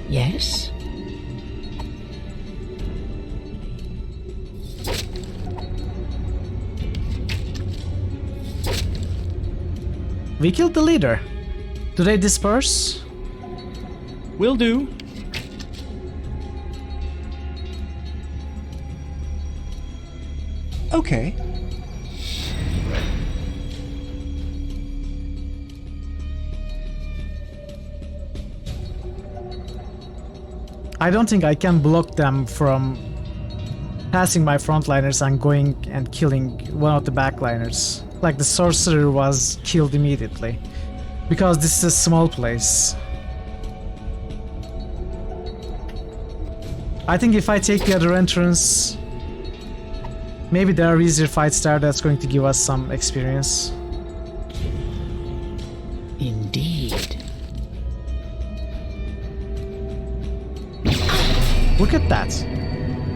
[SPEAKER 14] Yes?
[SPEAKER 2] We killed the leader. Do they disperse?
[SPEAKER 7] Will do.
[SPEAKER 8] Okay.
[SPEAKER 2] I don't think I can block them from passing my frontliners and going and killing one of the backliners. Like the sorcerer was killed immediately. Because this is a small place. I think if I take the other entrance, maybe there are easier fights there that's going to give us some experience.
[SPEAKER 14] Indeed.
[SPEAKER 2] Look at that.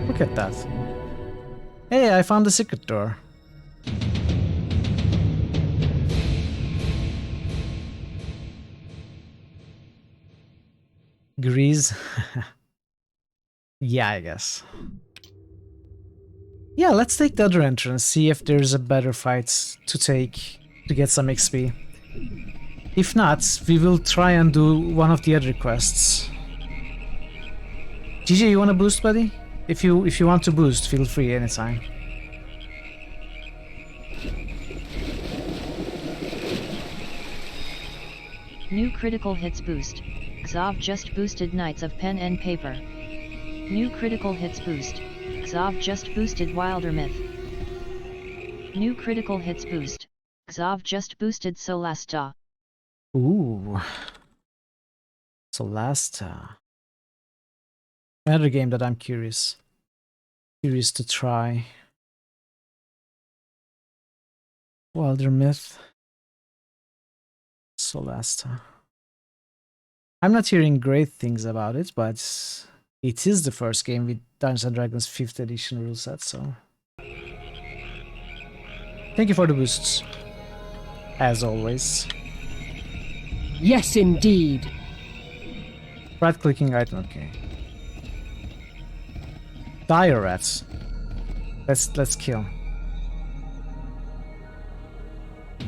[SPEAKER 2] Look at that. Hey, I found the secret door. Grease. Yeah, I guess. Yeah, let's take the other entrance, see if there's a better fight to take to get some XP. If not, we will try and do one of the other quests. GJ, you wanna boost, buddy? If you want to boost, feel free anytime.
[SPEAKER 12] New critical hits boost. Xov just boosted Knights of Pen and Paper. New critical hits boost. Xov just boosted Wilder Myth. New critical hits boost. Xov just boosted Solasta.
[SPEAKER 2] Ooh. Solasta. Another game that I'm curious to try. Wilder Myth. Solasta. I'm not hearing great things about it, but it is the first game with Dungeons & Dragons 5th edition rule set, so... Thank you for the boosts. As always.
[SPEAKER 10] Yes, indeed.
[SPEAKER 2] Right-clicking item, okay. Dire rats. Let's kill.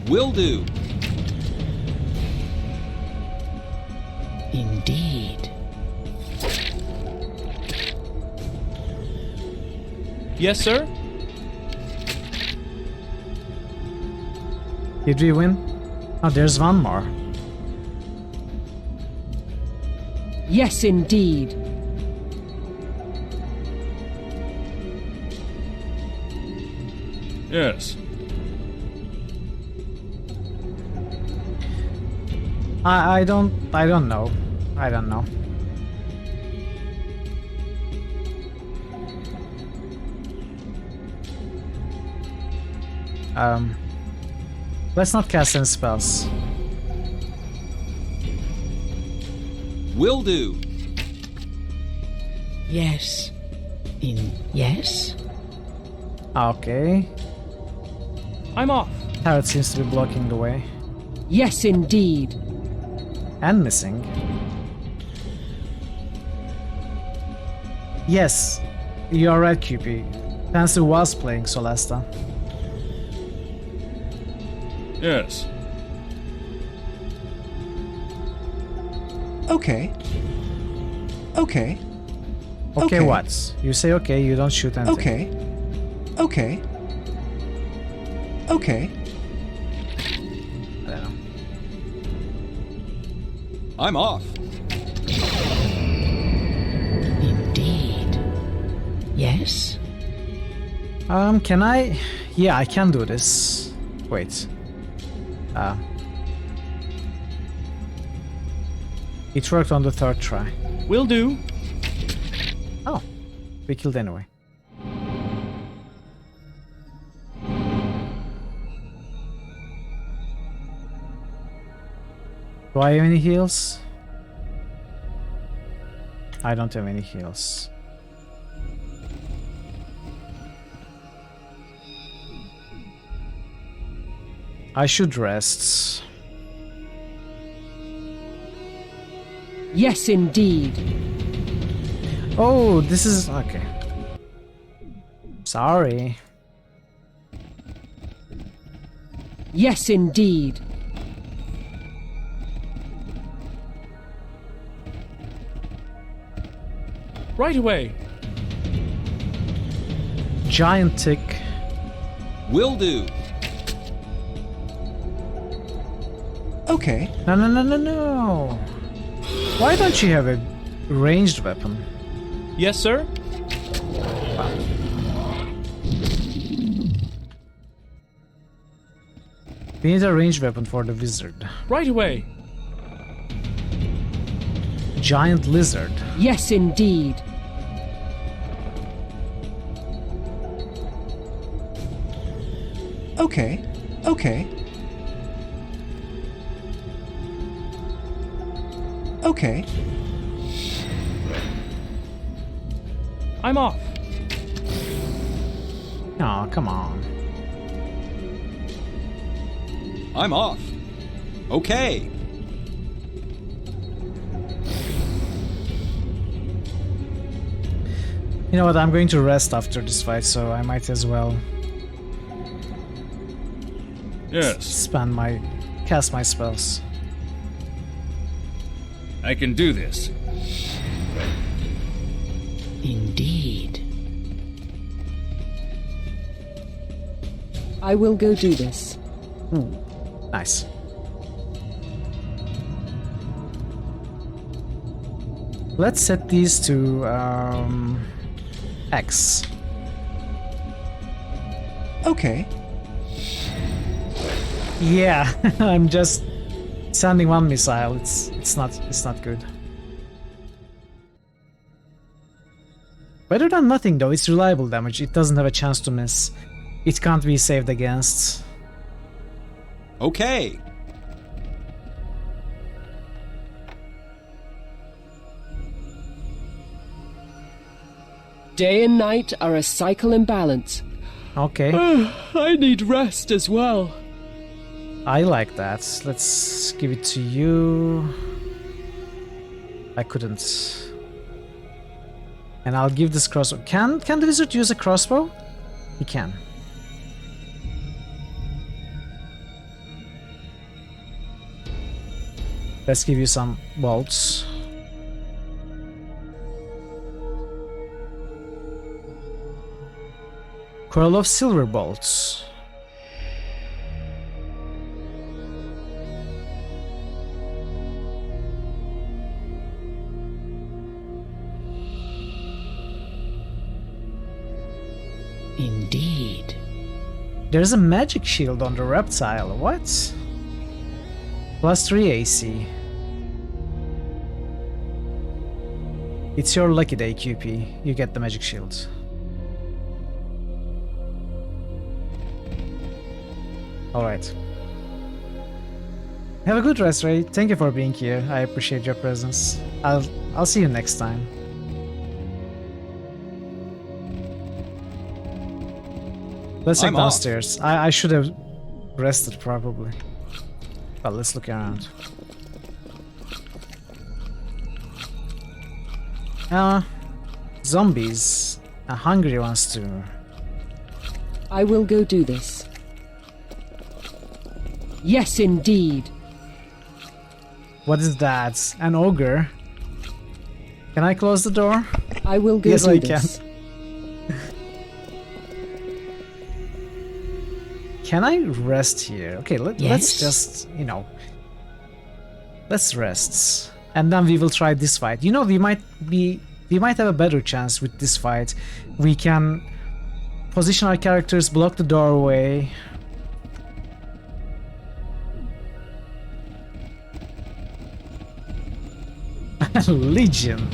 [SPEAKER 13] Will do.
[SPEAKER 14] Indeed.
[SPEAKER 7] Yes, sir?
[SPEAKER 2] Did we win? Oh, there's one more.
[SPEAKER 10] Yes, indeed.
[SPEAKER 1] Yes.
[SPEAKER 2] I don't know. I don't know. Let's not cast any spells.
[SPEAKER 13] Will do.
[SPEAKER 14] Yes. Yes?
[SPEAKER 2] Okay.
[SPEAKER 7] I'm off.
[SPEAKER 2] Parrot seems to be blocking the way.
[SPEAKER 10] Yes, indeed.
[SPEAKER 2] And missing. Yes, you are right, QP. Pansy was playing Solasta.
[SPEAKER 1] Yes.
[SPEAKER 8] Okay. Okay.
[SPEAKER 2] Okay, what? You say okay, you don't shoot anything.
[SPEAKER 8] Okay. Okay. Okay.
[SPEAKER 2] I don't know.
[SPEAKER 13] I'm off.
[SPEAKER 14] this?
[SPEAKER 2] Can I? Yeah, I can do this. Wait. It worked on the third try.
[SPEAKER 7] Will do.
[SPEAKER 2] Oh, we killed anyway. Do I have any heals? I don't have any heals. I should rest.
[SPEAKER 10] Yes, indeed.
[SPEAKER 2] Oh, this is... okay. Sorry.
[SPEAKER 10] Yes, indeed.
[SPEAKER 7] Right away.
[SPEAKER 2] Giant tick.
[SPEAKER 13] Will do.
[SPEAKER 8] Okay.
[SPEAKER 2] No, no, no, no, no. Why don't you have a ranged weapon?
[SPEAKER 7] Yes, sir.
[SPEAKER 2] We need a ranged weapon for the wizard.
[SPEAKER 7] Right away.
[SPEAKER 2] Giant lizard.
[SPEAKER 10] Yes, indeed.
[SPEAKER 8] Okay. Okay. Okay.
[SPEAKER 7] I'm off.
[SPEAKER 2] Oh, come on.
[SPEAKER 13] I'm off. Okay.
[SPEAKER 2] You know what, I'm going to rest after this fight, so I might as well...
[SPEAKER 1] Yes.
[SPEAKER 2] Cast my spells.
[SPEAKER 1] I can do this.
[SPEAKER 14] Indeed.
[SPEAKER 10] I will go do this.
[SPEAKER 2] Ooh, nice. Let's set these to X.
[SPEAKER 8] Okay.
[SPEAKER 2] Yeah, I'm just sending one missile. It's not good. Better than nothing though. It's reliable damage. It doesn't have a chance to miss. It can't be saved against.
[SPEAKER 13] Okay.
[SPEAKER 10] Day and night are a cycle imbalance.
[SPEAKER 2] Okay.
[SPEAKER 10] I need rest as well.
[SPEAKER 2] I like that. Let's give it to you. I couldn't. And I'll give this crossbow. Can the wizard use a crossbow? He can. Let's give you some bolts. Coil of silver bolts.
[SPEAKER 14] Indeed.
[SPEAKER 2] There's a magic shield on the reptile. What? +3 AC. It's your lucky day, QP. You get the magic shield. Alright. Have a good rest, Ray. Thank you for being here. I appreciate your presence. I'll see you next time. Let's check downstairs. I should have rested probably. But let's look around. Zombies. Hungry ones too.
[SPEAKER 10] I will go do this. Yes, indeed.
[SPEAKER 2] What is that? An ogre? Can I close the door?
[SPEAKER 10] I will go
[SPEAKER 2] yes,
[SPEAKER 10] do
[SPEAKER 2] I
[SPEAKER 10] this.
[SPEAKER 2] can. Can I rest here? Okay, let's just, you know... Let's rest. And then we will try this fight. You know, we might be we might have a better chance with this fight. We can position our characters, block the doorway. Legion.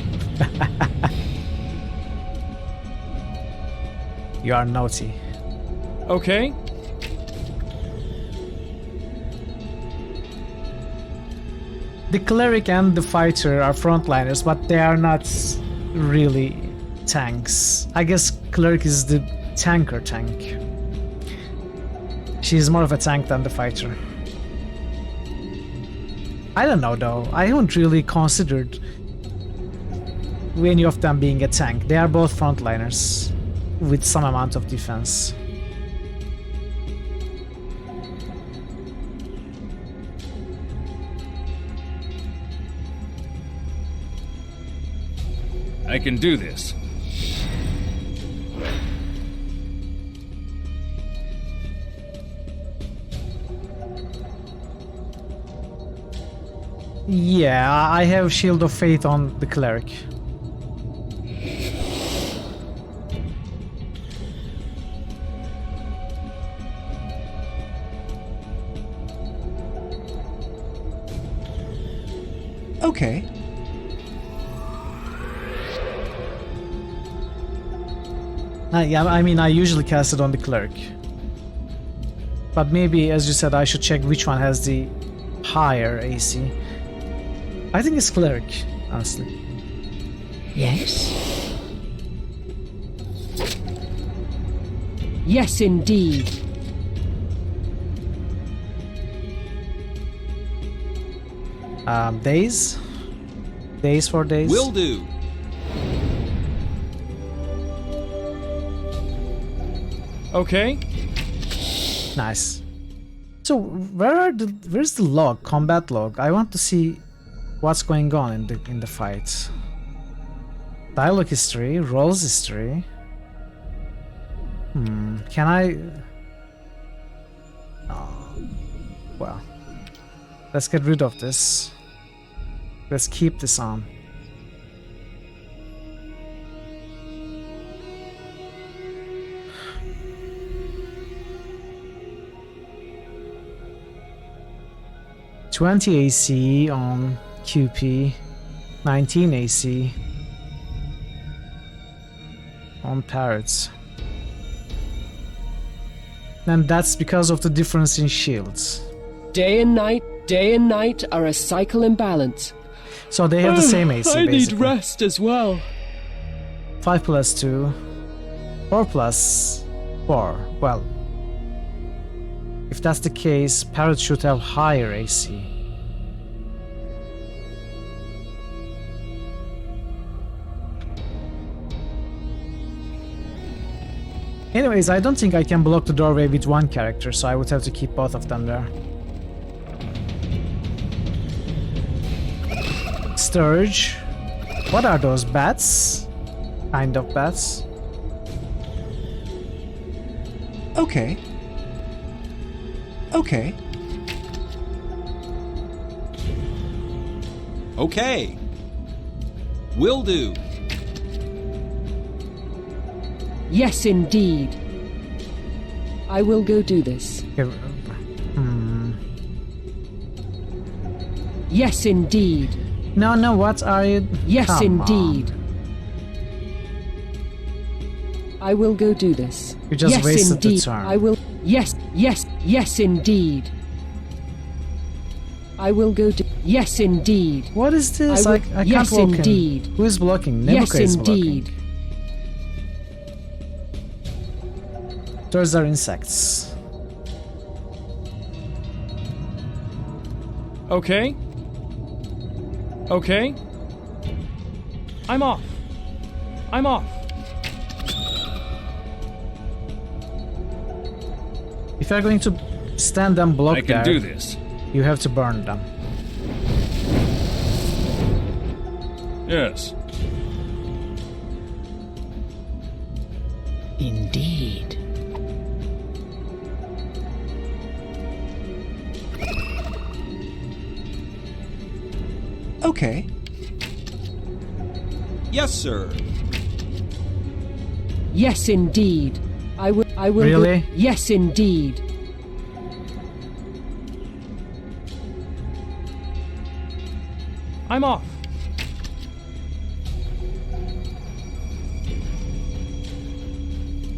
[SPEAKER 2] You are naughty.
[SPEAKER 1] Okay.
[SPEAKER 2] The cleric and the fighter are frontliners, but they are not really tanks. I guess cleric is the tanker tank. She's more of a tank than the fighter. I don't know though. I haven't really considered any of them being a tank. They are both frontliners with some amount of defense.
[SPEAKER 1] I can do this.
[SPEAKER 2] Yeah, I have Shield of Faith on the cleric.
[SPEAKER 8] Okay.
[SPEAKER 2] Yeah, I mean, I usually cast it on the cleric. But maybe, as you said, I should check which one has the higher AC. I think it's cleric, honestly.
[SPEAKER 14] Yes?
[SPEAKER 10] Yes, indeed.
[SPEAKER 2] Days? Days for days?
[SPEAKER 13] Will do.
[SPEAKER 1] Okay.
[SPEAKER 2] Nice. So where's the log, combat log? I want to see what's going on in the fight. Dialogue history, rolls history. Can I? Oh, well, let's get rid of this. Let's keep this on. $20 AC on QP, 19 AC on parrots. And that's because of the difference in shields.
[SPEAKER 10] Day and night are a cycle imbalance.
[SPEAKER 2] So they have the same AC,
[SPEAKER 10] I
[SPEAKER 2] basically.
[SPEAKER 10] need rest as well.
[SPEAKER 2] 5 plus 2, 4 plus 4. Well, if that's the case, parrots should have higher AC. Anyways, I don't think I can block the doorway with one character, so I would have to keep both of them there. Sturge. What are those, bats? Kind of bats.
[SPEAKER 8] Okay. Okay.
[SPEAKER 13] Okay. Will do.
[SPEAKER 10] Yes, indeed. I will go do this. Yes, indeed.
[SPEAKER 2] No, what are you?
[SPEAKER 10] Yes,
[SPEAKER 2] Come
[SPEAKER 10] indeed.
[SPEAKER 2] on.
[SPEAKER 10] I will go do this.
[SPEAKER 2] You just
[SPEAKER 10] yes,
[SPEAKER 2] wasted
[SPEAKER 10] indeed.
[SPEAKER 2] the turn.
[SPEAKER 10] I will. Yes, indeed. I will go do. Yes, indeed.
[SPEAKER 2] What is this?
[SPEAKER 10] I
[SPEAKER 2] I
[SPEAKER 10] will-
[SPEAKER 2] can't
[SPEAKER 10] yes,
[SPEAKER 2] walk
[SPEAKER 10] indeed.
[SPEAKER 2] in. Who is blocking?
[SPEAKER 10] Yes,
[SPEAKER 2] Nebuka is
[SPEAKER 10] indeed.
[SPEAKER 2] blocking. Those are insects.
[SPEAKER 1] Okay. Okay. I'm off. I'm off.
[SPEAKER 2] If you're going to stand and block
[SPEAKER 1] I can
[SPEAKER 2] there,
[SPEAKER 1] do this.
[SPEAKER 2] you have to burn them.
[SPEAKER 1] Yes.
[SPEAKER 14] Indeed.
[SPEAKER 8] Okay.
[SPEAKER 13] Yes, sir.
[SPEAKER 10] Yes, indeed. I will
[SPEAKER 2] Really?
[SPEAKER 10] Yes, indeed.
[SPEAKER 1] I'm off.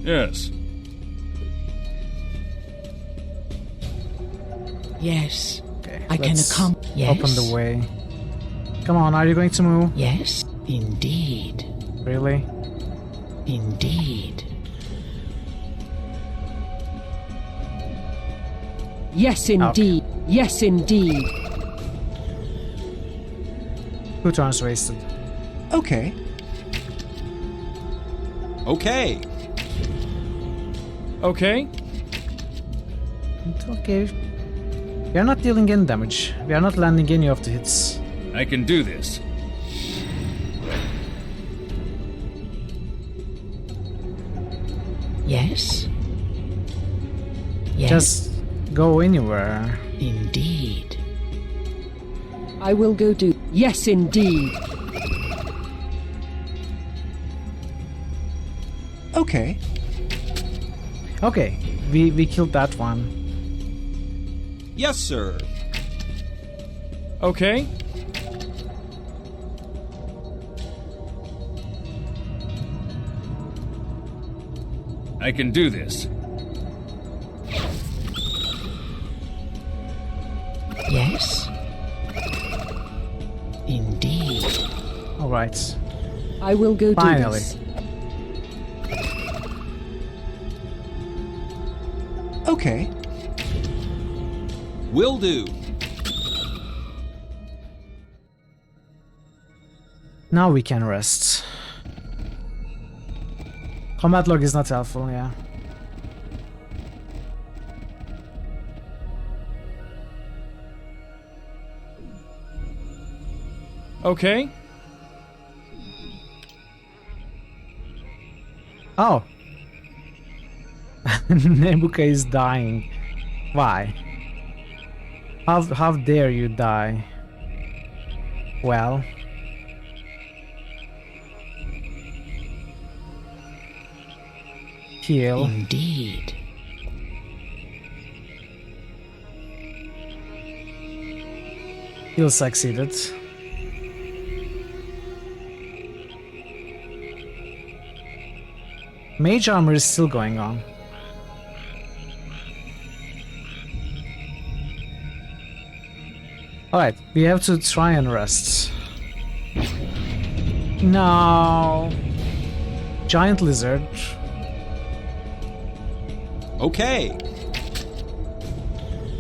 [SPEAKER 5] Yes.
[SPEAKER 14] Yes.
[SPEAKER 2] Okay,
[SPEAKER 14] I can
[SPEAKER 2] let's
[SPEAKER 14] accomplish. Yes.
[SPEAKER 2] open the way. Come on, are you going to move?
[SPEAKER 14] Yes, indeed.
[SPEAKER 2] Really?
[SPEAKER 14] Indeed.
[SPEAKER 10] Yes, indeed. Yes, indeed.
[SPEAKER 2] 2 turns wasted.
[SPEAKER 8] Okay.
[SPEAKER 13] Okay.
[SPEAKER 1] Okay.
[SPEAKER 2] It's okay. We are not dealing any damage. We are not landing any of the hits.
[SPEAKER 1] I can do this.
[SPEAKER 14] Yes. Yes.
[SPEAKER 2] Just go anywhere.
[SPEAKER 14] Indeed.
[SPEAKER 10] I will go do. Yes, indeed.
[SPEAKER 8] Okay.
[SPEAKER 2] Okay, we killed that one.
[SPEAKER 13] Yes, sir.
[SPEAKER 1] Okay. I can do this.
[SPEAKER 14] Yes. Indeed.
[SPEAKER 2] All right.
[SPEAKER 10] I will go do
[SPEAKER 2] Finally.
[SPEAKER 10] this.
[SPEAKER 8] Okay.
[SPEAKER 13] Will do.
[SPEAKER 2] Now we can rest. Combat log is not helpful, yeah.
[SPEAKER 1] Okay.
[SPEAKER 2] Oh. Nebuka is dying. Why? How dare you die? Well. Heal.
[SPEAKER 14] Indeed.
[SPEAKER 2] Heal succeeded. Mage armor is still going on. Alright, we have to try and rest. No. Giant lizard.
[SPEAKER 13] Okay.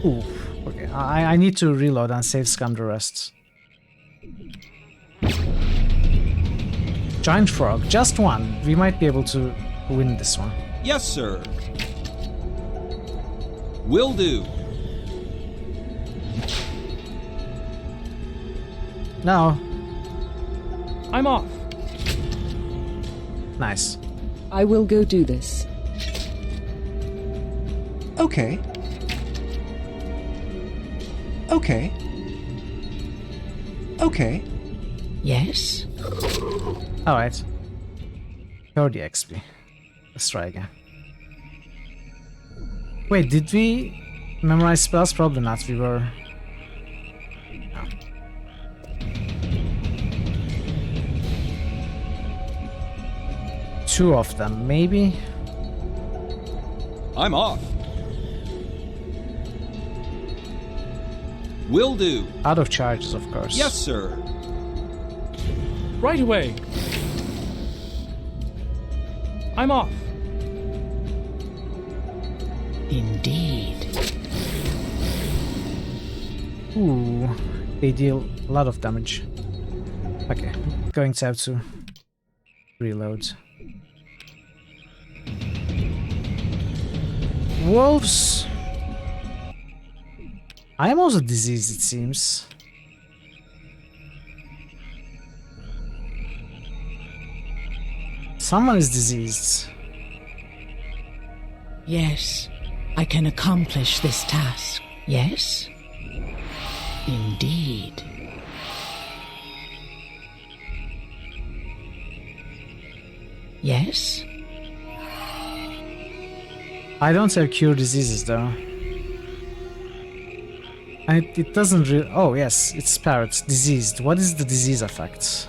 [SPEAKER 2] Ooh. Okay, I need to reload and save scum the rest. Giant frog, just one. We might be able to win this one.
[SPEAKER 13] Yes, sir. Will do.
[SPEAKER 2] No.
[SPEAKER 1] I'm off.
[SPEAKER 2] Nice.
[SPEAKER 10] I will go do this.
[SPEAKER 8] Okay. Okay. Okay.
[SPEAKER 14] Yes.
[SPEAKER 2] Alright. 30 XP. Let's try again. Wait, did we memorize spells? Probably not. We were... No. Two of them, maybe?
[SPEAKER 13] I'm off. Will do.
[SPEAKER 2] Out of charges, of course.
[SPEAKER 13] Yes, sir.
[SPEAKER 1] Right away. I'm off.
[SPEAKER 14] Indeed.
[SPEAKER 2] Ooh, they deal a lot of damage. Okay, going to have to reload. Wolves. I am also diseased, it seems. Someone is diseased.
[SPEAKER 14] Yes. I can accomplish this task. Yes. Indeed. Yes?
[SPEAKER 2] I don't have cure diseases though. And it doesn't really... Oh yes, it's parrots. Diseased. What is the disease effect?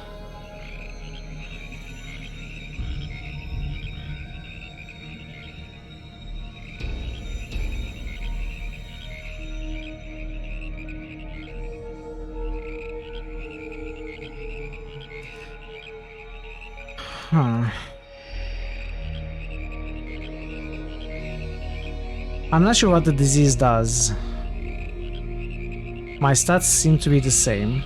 [SPEAKER 2] Huh. I'm not sure what the disease does. My stats seem to be the same.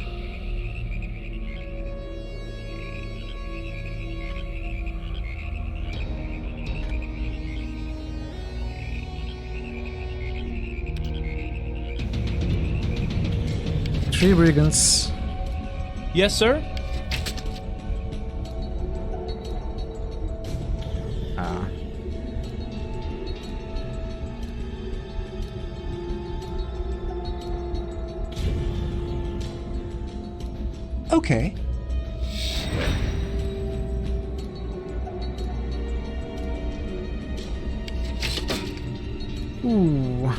[SPEAKER 2] Three brigands.
[SPEAKER 1] Yes, sir?
[SPEAKER 8] Okay.
[SPEAKER 2] Ooh.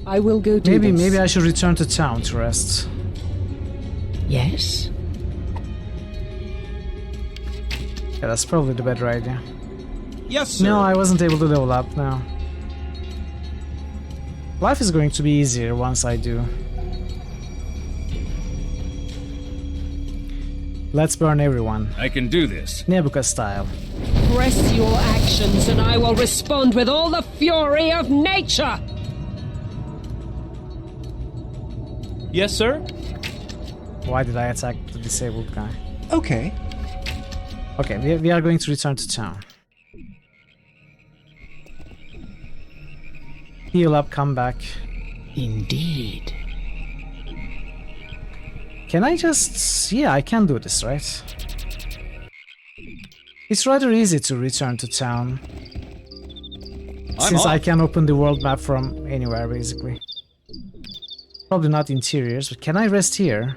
[SPEAKER 10] I will go do this.
[SPEAKER 2] Maybe I should return to town to rest.
[SPEAKER 14] Yes?
[SPEAKER 2] Yeah, that's probably the better idea.
[SPEAKER 13] Yes, sir.
[SPEAKER 2] No, I wasn't able to level up now. Life is going to be easier once I do. Let's burn everyone.
[SPEAKER 15] I can do this.
[SPEAKER 2] Nebuka style.
[SPEAKER 10] Press your actions and I will respond with all the fury of nature!
[SPEAKER 1] Yes, sir?
[SPEAKER 2] Why did I attack the disabled guy?
[SPEAKER 8] Okay.
[SPEAKER 2] Okay, we are going to return to town. Heal up, come back.
[SPEAKER 14] Indeed.
[SPEAKER 2] Can I just... Yeah, I can do this, right? It's rather easy to return to town. Since I can open the world map from anywhere, basically. Probably not interiors, but can I rest here?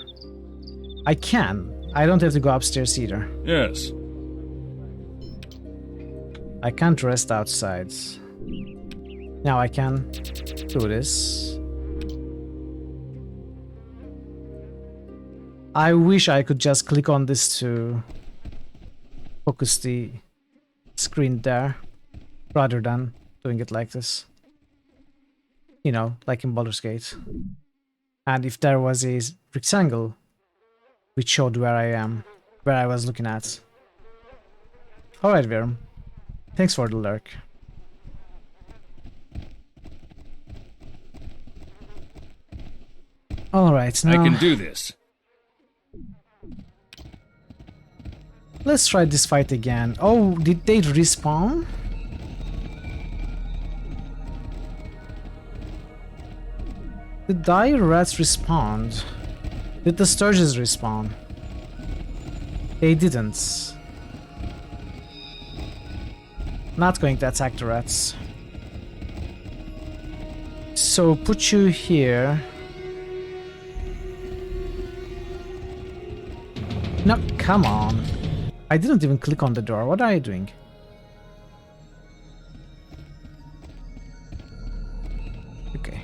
[SPEAKER 2] I can. I don't have to go upstairs either.
[SPEAKER 15] Yes.
[SPEAKER 2] I can't rest outside. Now I can do this. I wish I could just click on this to focus the screen there, rather than doing it like this. You know, like in Baldur's Gate. And if there was a rectangle which showed where I am, where I was looking at. Alright, Virm. Thanks for the lurk. Alright, now...
[SPEAKER 15] I can do this.
[SPEAKER 2] Let's try this fight again. Oh, did they respawn? Did dire rats respawn? Did the sturges respawn? They didn't. Not going to attack the rats. So put you here. No, come on. I didn't even click on the door. What are you doing? Okay.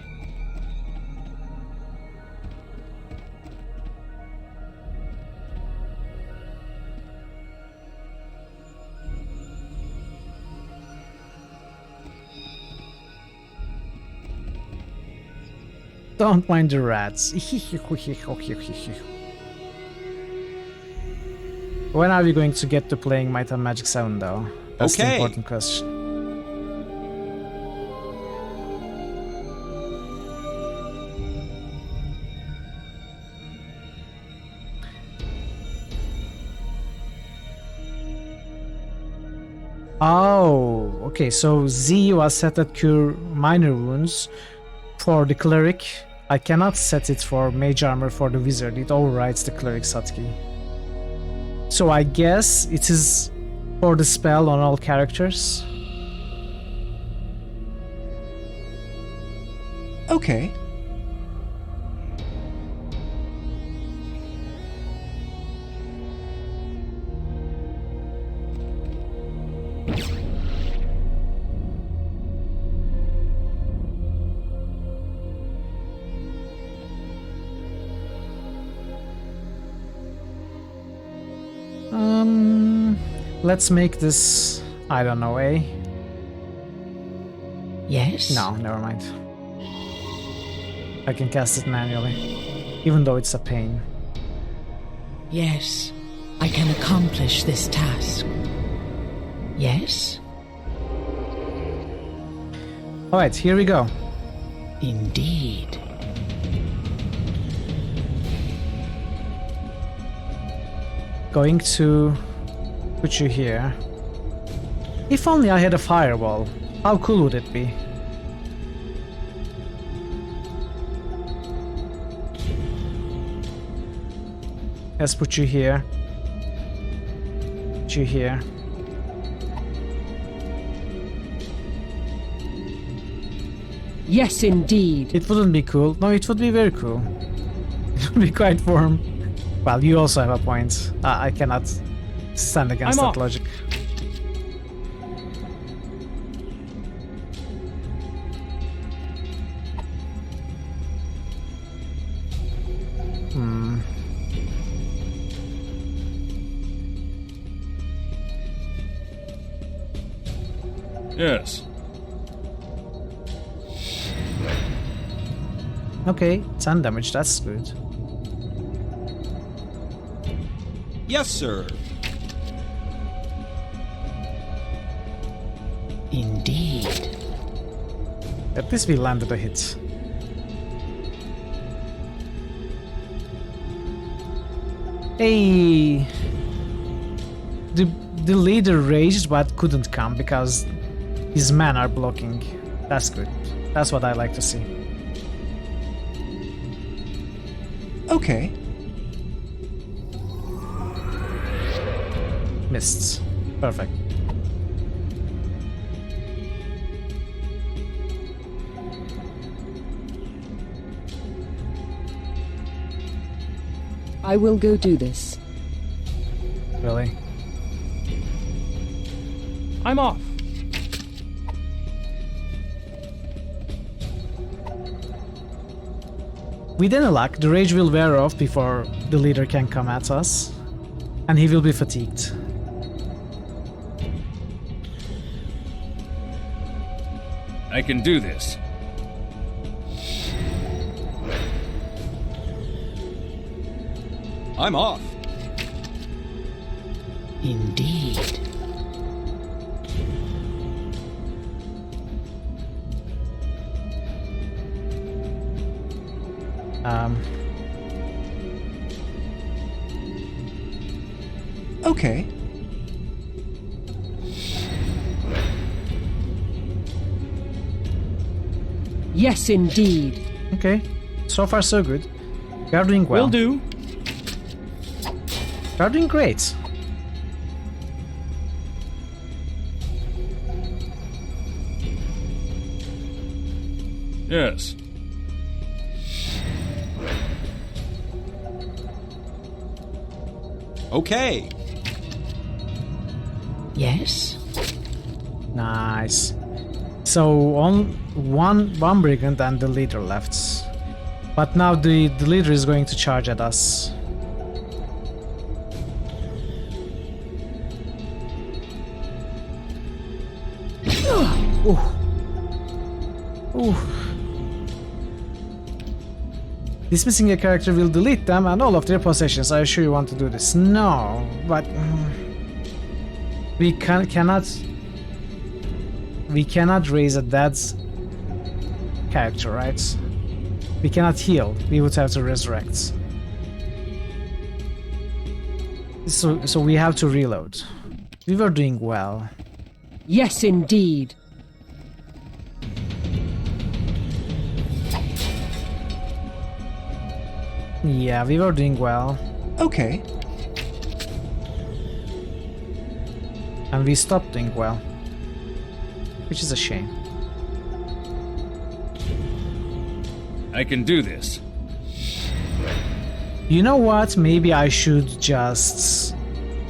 [SPEAKER 2] Don't mind the rats. When are we going to get to playing Might and Magic 7 though? That's the important question. Oh, okay, so Z was set at cure minor wounds for the cleric. I cannot set it for mage armor for the wizard, it overrides the cleric's hotkey. So I guess it is for the spell on all characters.
[SPEAKER 8] Okay.
[SPEAKER 2] Let's make this, I don't know, eh?
[SPEAKER 14] Yes?
[SPEAKER 2] No, never mind. I can cast it manually, even though it's a pain.
[SPEAKER 14] Yes, I can accomplish this task. Yes?
[SPEAKER 2] Alright, here we go.
[SPEAKER 14] Indeed.
[SPEAKER 2] Going to put you here. If only I had a firewall. How cool would it be? Let's put you here. Put you here.
[SPEAKER 10] Yes, indeed.
[SPEAKER 2] It wouldn't be cool. No, it would be very cool. It would be quite warm. Well, you also have a point. I cannot stand against that logic.
[SPEAKER 5] Yes.
[SPEAKER 2] Okay, 10 damage, that's good.
[SPEAKER 13] Yes, sir.
[SPEAKER 14] Indeed.
[SPEAKER 2] At least we landed a hit. Hey! The leader raged but couldn't come because his men are blocking. That's good. That's what I like to see.
[SPEAKER 8] Okay.
[SPEAKER 2] Missed. Perfect.
[SPEAKER 10] I will go do this.
[SPEAKER 2] Really?
[SPEAKER 1] I'm off.
[SPEAKER 2] With any luck, the rage will wear off before the leader can come at us, and he will be fatigued.
[SPEAKER 5] I can do this.
[SPEAKER 13] I'm off.
[SPEAKER 14] Indeed.
[SPEAKER 8] Okay.
[SPEAKER 10] Yes, indeed.
[SPEAKER 2] Okay, so far so good. We are doing well.
[SPEAKER 1] Will do.
[SPEAKER 2] We are doing great.
[SPEAKER 5] Yes.
[SPEAKER 13] Okay.
[SPEAKER 14] Yes?
[SPEAKER 2] Nice. So on one brigand and the leader left. But now the leader is going to charge at us. Ooh. Ooh. Dismissing a character will delete them and all of their possessions. Are you sure you want to do this? No, but we cannot raise a dead character, right? We cannot heal. We would have to resurrect. So we have to reload. We were doing well.
[SPEAKER 10] Yes, indeed.
[SPEAKER 2] Yeah, we were doing well.
[SPEAKER 8] Okay.
[SPEAKER 2] And we stopped doing well. Which is a shame.
[SPEAKER 5] I can do this.
[SPEAKER 2] You know what? Maybe I should just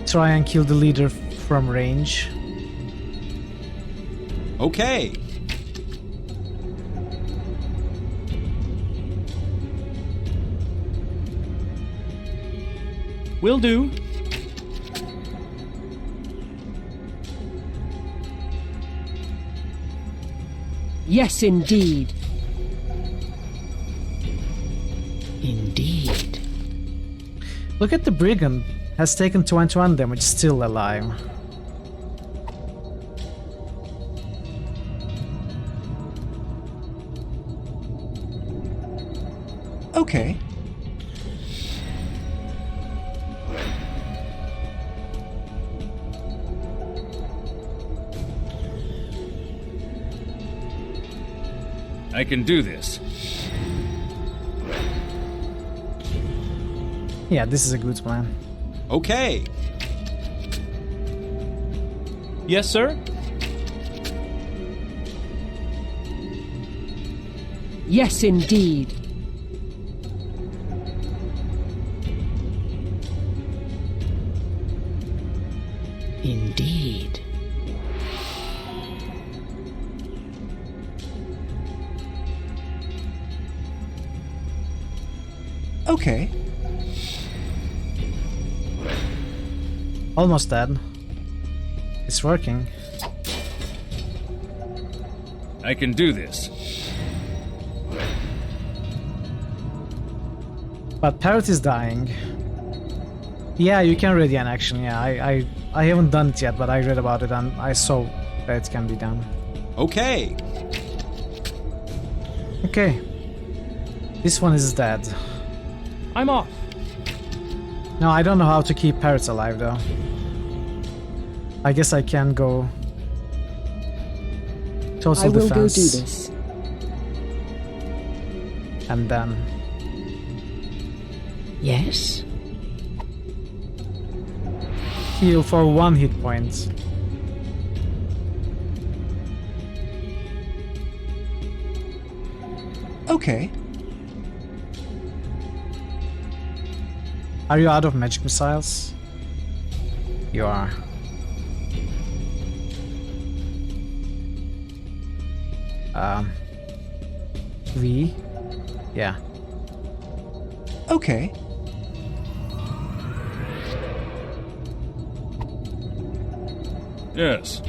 [SPEAKER 2] try and kill the leader from range.
[SPEAKER 13] Okay.
[SPEAKER 1] Will do.
[SPEAKER 10] Yes, indeed.
[SPEAKER 14] Indeed.
[SPEAKER 2] Look at the brigand. Has taken 21 damage, still alive.
[SPEAKER 8] Okay.
[SPEAKER 15] I can do this.
[SPEAKER 2] Yeah, this is a good plan.
[SPEAKER 13] Okay.
[SPEAKER 1] Yes, sir?
[SPEAKER 10] Yes, indeed.
[SPEAKER 14] Indeed.
[SPEAKER 8] Okay.
[SPEAKER 2] Almost dead. It's working.
[SPEAKER 15] I can do this.
[SPEAKER 2] But Parrot is dying. Yeah, you can ready an action. Yeah, I haven't done it yet, but I read about it and I saw that it can be done.
[SPEAKER 13] Okay.
[SPEAKER 2] Okay. This one is dead.
[SPEAKER 1] I'm off.
[SPEAKER 2] No, I don't know how to keep parrots alive though. I guess I can go total
[SPEAKER 10] I will
[SPEAKER 2] defense.
[SPEAKER 10] go do this.
[SPEAKER 2] And then
[SPEAKER 14] Yes.
[SPEAKER 2] heal for 1 hit point.
[SPEAKER 8] Okay.
[SPEAKER 2] Are you out of magic missiles? You are. V? Yeah.
[SPEAKER 8] Okay.
[SPEAKER 15] Yes.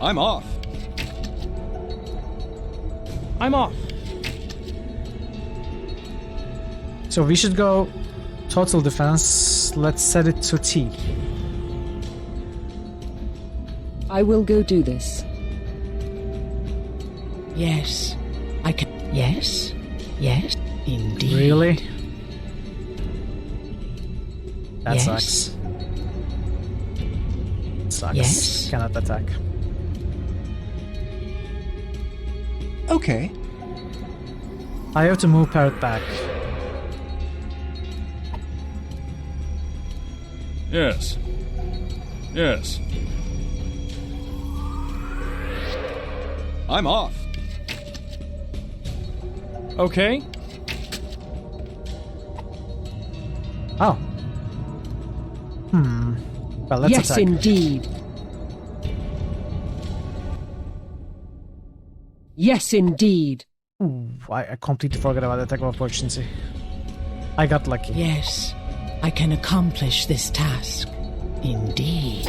[SPEAKER 13] I'm off.
[SPEAKER 1] I'm off.
[SPEAKER 2] So we should go total defense. Let's set it to T.
[SPEAKER 10] I will go do this.
[SPEAKER 14] Yes. I can. Yes. Yes. Indeed.
[SPEAKER 2] Really? That
[SPEAKER 14] Yes.
[SPEAKER 2] sucks. Sucks.
[SPEAKER 14] Yes.
[SPEAKER 2] Cannot attack.
[SPEAKER 8] Okay.
[SPEAKER 2] I have to move parrot back.
[SPEAKER 15] Yes. Yes.
[SPEAKER 13] I'm off.
[SPEAKER 1] Okay.
[SPEAKER 2] Oh. Well, let's
[SPEAKER 10] Yes,
[SPEAKER 2] attack.
[SPEAKER 10] indeed. Yes, indeed.
[SPEAKER 2] Ooh, I completely forgot about attack of opportunity. I got lucky.
[SPEAKER 14] Yes. I can accomplish this task. Indeed.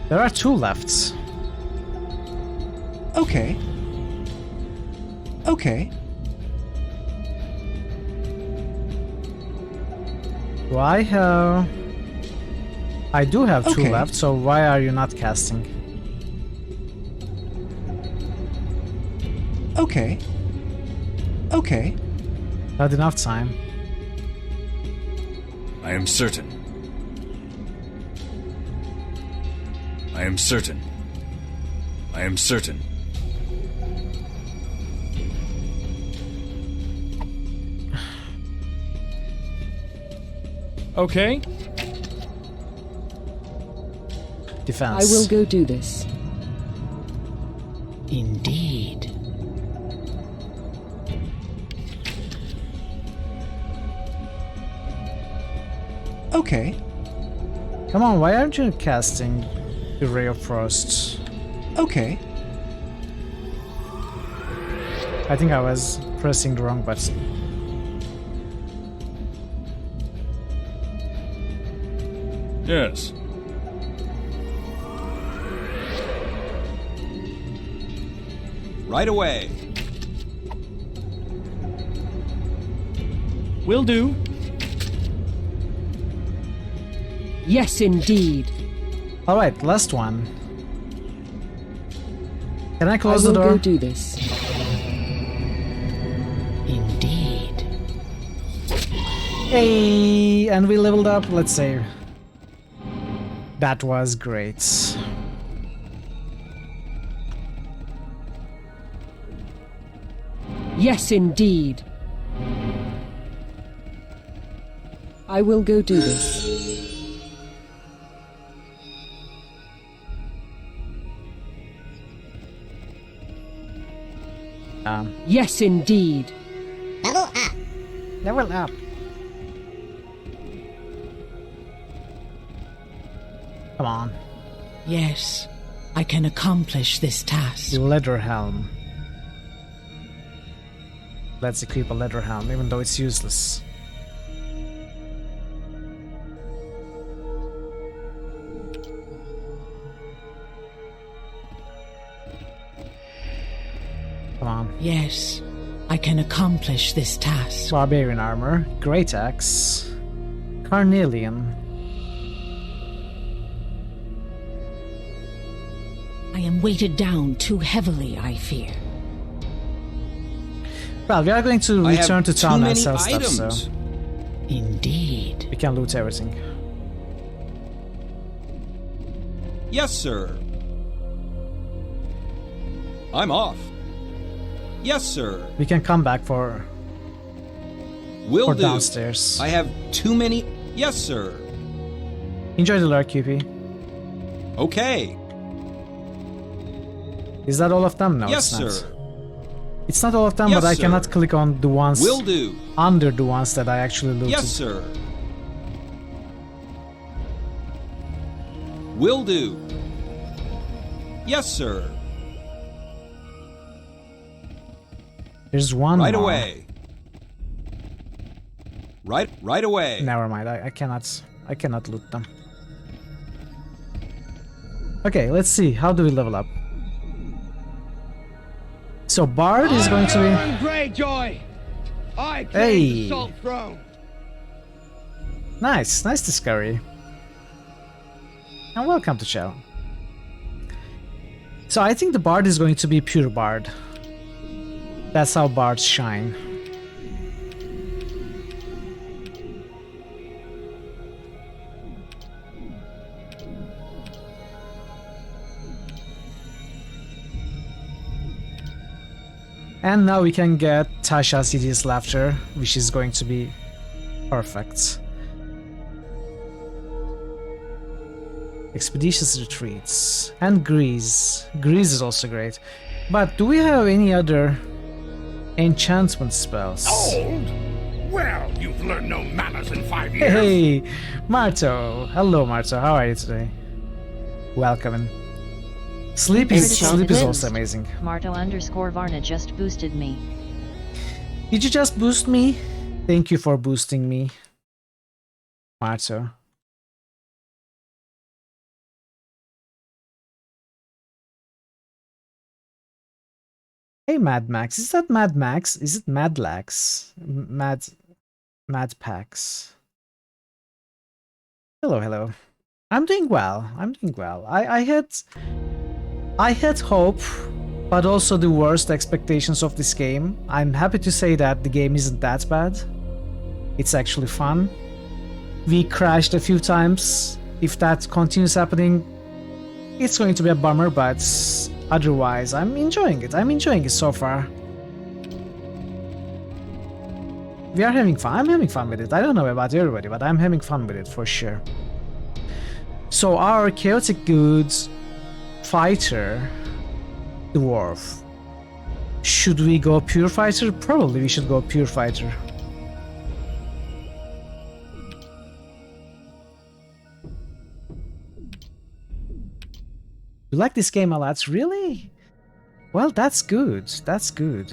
[SPEAKER 2] There are 2 left.
[SPEAKER 8] Okay. Okay.
[SPEAKER 2] Do I have... I do have 2
[SPEAKER 8] Okay.
[SPEAKER 2] left, so why are you not casting?
[SPEAKER 8] Okay. Okay.
[SPEAKER 2] Not enough time.
[SPEAKER 15] I am certain. I am certain. I am certain.
[SPEAKER 1] Okay.
[SPEAKER 2] Defense.
[SPEAKER 10] I will go do this.
[SPEAKER 8] Okay.
[SPEAKER 2] Come on, why aren't you casting the Ray of Frost?
[SPEAKER 8] Okay.
[SPEAKER 2] I think I was pressing the wrong button.
[SPEAKER 15] Yes.
[SPEAKER 13] Right away.
[SPEAKER 1] Will do.
[SPEAKER 10] Yes, indeed.
[SPEAKER 2] Alright, last one. Can I close
[SPEAKER 10] I will
[SPEAKER 2] the door?
[SPEAKER 10] go do this.
[SPEAKER 14] Indeed.
[SPEAKER 2] Hey, and we leveled up. Let's save. That was great.
[SPEAKER 10] Yes, indeed. I will go do this. Yes, indeed.
[SPEAKER 4] Level up.
[SPEAKER 2] Level up. Come on.
[SPEAKER 14] Yes, I can accomplish this task.
[SPEAKER 2] Leather helm. Let's equip a leather helm, even though it's useless. Come on.
[SPEAKER 14] Yes, I can accomplish this task.
[SPEAKER 2] Barbarian armor, great axe, carnelian.
[SPEAKER 14] I am weighted down too heavily, I fear.
[SPEAKER 2] Well, we are going to return to town and sell stuff, so
[SPEAKER 14] Indeed.
[SPEAKER 2] we can loot everything.
[SPEAKER 13] Yes, sir. I'm off. Yes, sir.
[SPEAKER 2] We can come back for
[SPEAKER 13] Will do.
[SPEAKER 2] downstairs.
[SPEAKER 13] I have too many. Yes, sir.
[SPEAKER 2] Enjoy the lurk, QP.
[SPEAKER 13] Okay.
[SPEAKER 2] Is that all of them? No,
[SPEAKER 13] Yes,
[SPEAKER 2] it's not.
[SPEAKER 13] sir.
[SPEAKER 2] It's not all of them,
[SPEAKER 13] Yes,
[SPEAKER 2] but I
[SPEAKER 13] sir.
[SPEAKER 2] cannot click on the ones
[SPEAKER 13] Will do.
[SPEAKER 2] under the ones that I actually looted.
[SPEAKER 13] Yes, sir. Will do. Yes, sir.
[SPEAKER 2] There's one
[SPEAKER 13] Right
[SPEAKER 2] more.
[SPEAKER 13] away. Right away.
[SPEAKER 2] Never mind. I cannot loot them. Okay, let's see. How do we level up? So Bard is going to
[SPEAKER 16] I'm Greyjoy. I claim
[SPEAKER 2] Hey.
[SPEAKER 16] the Salt Throne.
[SPEAKER 2] be nice discovery. And welcome to channel. So I think the Bard is going to be pure Bard. That's how Bards shine. And now we can get Tasha's hideous laughter, which is going to be perfect. Expeditious retreats and Grease. Grease is also great. But do we have any other enchantment spells?
[SPEAKER 9] Old? Well, you've learned no manners in 5 years.
[SPEAKER 2] Hey, Marto. Hello, Marto. How are you today? Welcome. In. Sleep is also amazing.
[SPEAKER 12] Marto_Varna just boosted me.
[SPEAKER 2] Did you just boost me? Thank you for boosting me, Marto. Hey, Mad Max. Is that Mad Max? Is it Mad Lax? Mad Pax. Hello. I'm doing well. I had hope, but also the worst expectations of this game. I'm happy to say that the game isn't that bad. It's actually fun. We crashed a few times. If that continues happening, it's going to be a bummer, but otherwise, I'm enjoying it. I'm enjoying it so far. We are having fun. I'm having fun with it. I don't know about everybody, but I'm having fun with it for sure. So our chaotic goods fighter dwarf. Should we go pure fighter? Probably we should go pure fighter. You like this game a lot, really? Well, that's good. That's good.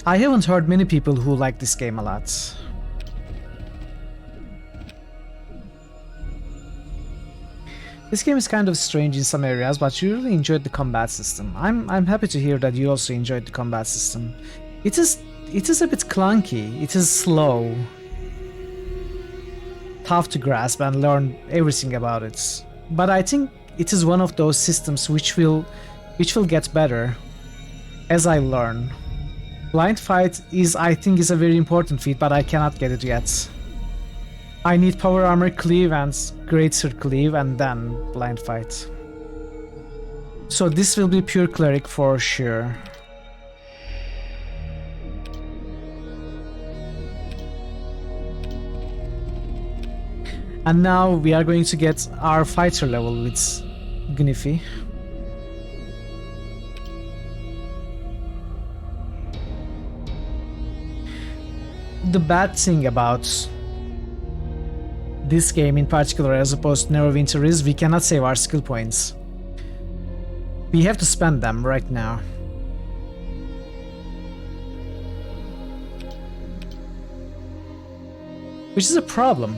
[SPEAKER 2] I haven't heard many people who like this game a lot. This game is kind of strange in some areas, but you really enjoyed the combat system. I'm happy to hear that you also enjoyed the combat system. It is a bit clunky. It is slow, tough to grasp and learn everything about it. But I think it is one of those systems which will get better as I learn. Blind fight I think is a very important feat, but I cannot get it yet. I need power armor cleave and greater cleave and then blind fight. So this will be pure cleric for sure. And now we are going to get our fighter level with Gniffy. The bad thing about this game in particular, as opposed to Neverwinter, is we cannot save our skill points. We have to spend them right now. Which is a problem.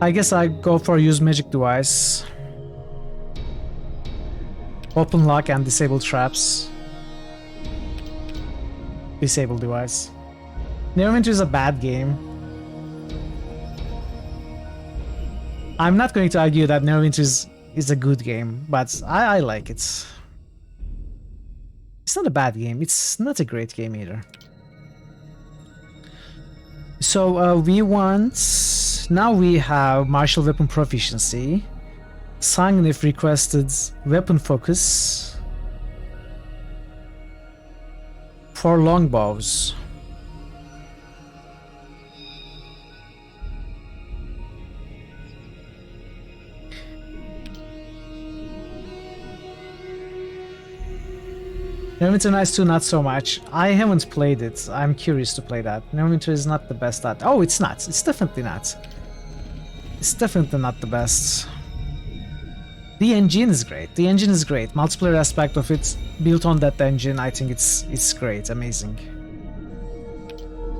[SPEAKER 2] I guess I go for use magic device. Open lock and disable traps. Disable device. Neverwinter is a bad game. I'm not going to argue that Neverwinter is a good game, but I like it. It's not a bad game. It's not a great game either. So we want... Now we have martial weapon proficiency. Sangnif requested weapon focus. For longbows. Neverwinter Nights 2 not so much. I haven't played it. I'm curious to play that. Neverwinter is not the best at... Oh, it's not. It's definitely not. It's definitely not the best. The engine is great. The engine is great. Multiplayer aspect of it, built on that engine, I think it's great, amazing.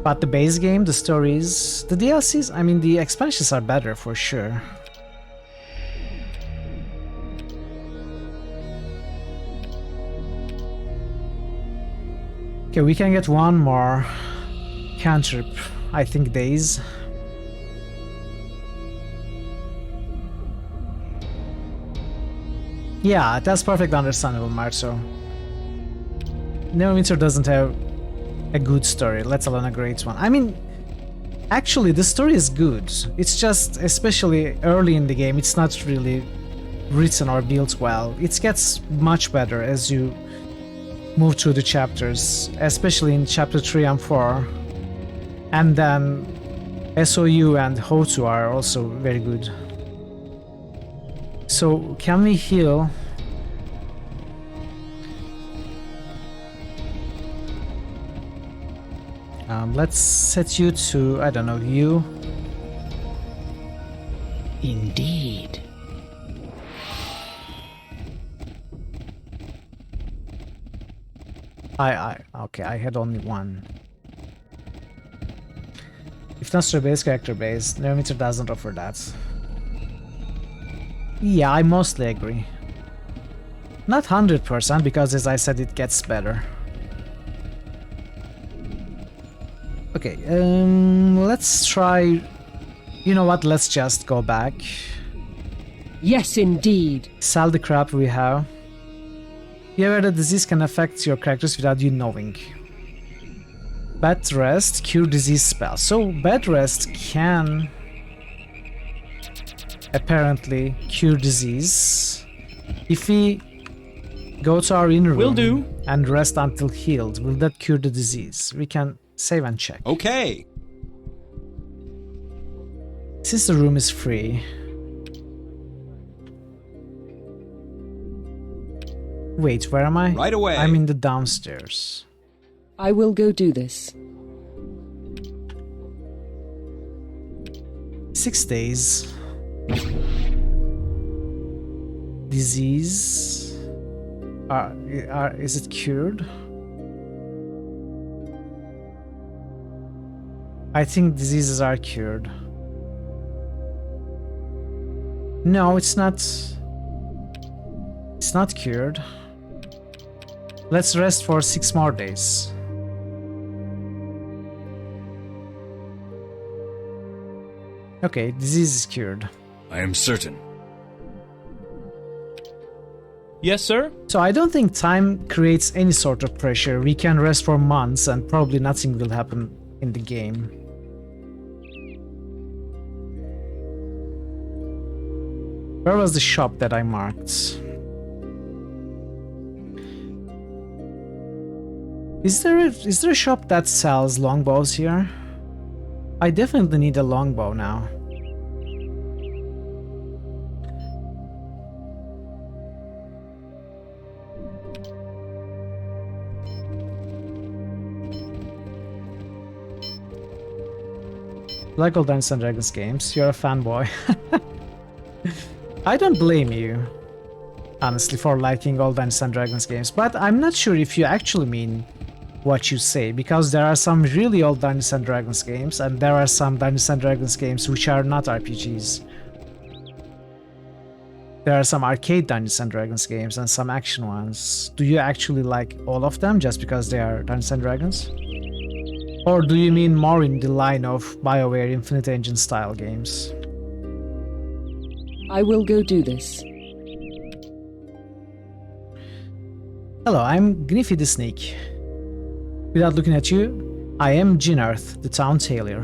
[SPEAKER 2] But the base game, the stories, the DLCs, I mean the expansions are better for sure. Okay, we can get one more cantrip, I think days. Yeah, that's perfectly understandable, Marzo. Neverwinter doesn't have a good story, let alone a great one. I mean, actually, the story is good. It's just, especially early in the game, it's not really written or built well. It gets much better as you move through the chapters, especially in chapter 3 and 4. And then SOU and Hotu are also very good. So, can we heal? Let's set you to, I don't know, you.
[SPEAKER 14] Indeed.
[SPEAKER 2] Okay, I had only one. If not story-based, character-based, Neverwinter doesn't offer that. Yeah, I mostly agree. Not 100%, because as I said, it gets better. Okay, let's try... You know what, let's just go back.
[SPEAKER 10] Yes, indeed.
[SPEAKER 2] Sell the crap we have. Be aware that disease can affect your characters without you knowing. Bed rest, cure disease spell. So, bed rest can... apparently cure disease. If we go to our inner room and rest until healed, will that cure the disease? We can save and check.
[SPEAKER 13] Okay.
[SPEAKER 2] Since the room is free, Wait, where am I?
[SPEAKER 13] Right away.
[SPEAKER 2] I'm in the downstairs.
[SPEAKER 10] I will go do this.
[SPEAKER 2] 6 days. Disease. Is it cured? I think diseases are cured. No, it's not. It's not cured. Let's rest for 6 more days. Okay, disease is cured.
[SPEAKER 15] I am certain.
[SPEAKER 1] Yes, sir?
[SPEAKER 2] So I don't think time creates any sort of pressure. We can rest for months and probably nothing will happen in the game. Where was the shop that I marked? Is there a shop that sells longbows here? I definitely need a longbow now. Like all Dungeons and Dragons games, you're a fanboy. I don't blame you, honestly, for liking all Dungeons and Dragons games, but I'm not sure if you actually mean what you say, because there are some really old Dungeons and Dragons games, and there are some Dungeons and Dragons games which are not RPGs. There are some arcade Dungeons and Dragons games and some action ones. Do you actually like all of them just because they are Dungeons and Dragons? Or do you mean more in the line of BioWare Infinite Engine style games?
[SPEAKER 10] I will go do this.
[SPEAKER 2] Hello, I'm Gniffy the Snake. Without looking at you, I am Jinnarth, the town tailor.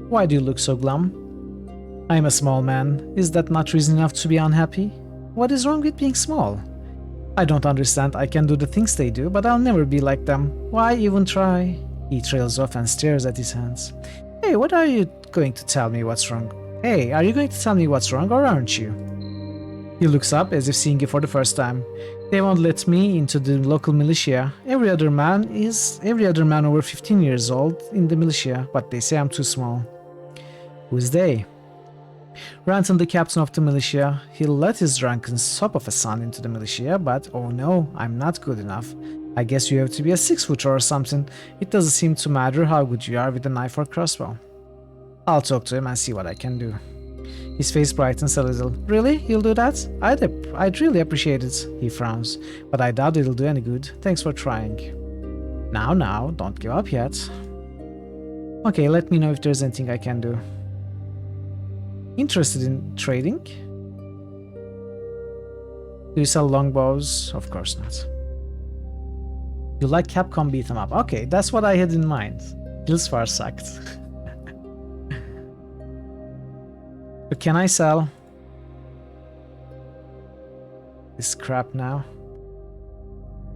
[SPEAKER 2] Why do you look so glum? I am a small man. Is that not reason enough to be unhappy? What is wrong with being small? I don't understand. I can do the things they do, but I'll never be like them. Why even try? He trails off and stares at his hands. Hey, what are you going to tell me what's wrong? Hey, are you going to tell me what's wrong or aren't you? He looks up as if seeing you for the first time. They won't let me into the local militia. Every other man over 15 years old in the militia, but they say I'm too small. Who's they? Ranton, the captain of the militia. He'll let his drunken sop of a son into the militia, but oh no, I'm not good enough. I guess you have to be a 6-footer or something. It doesn't seem to matter how good you are with a knife or crossbow. I'll talk to him and see what I can do. His face brightens a little. Really? You'll do that? I'd really appreciate it. He frowns. But I doubt it'll do any good. Thanks for trying. Now, don't give up yet. Okay, let me know if there's anything I can do. Interested in trading? Do you sell longbows? Of course not. You like Capcom beat 'em up. Okay, that's what I had in mind. Gilsfar sucked. But can I sell this crap now?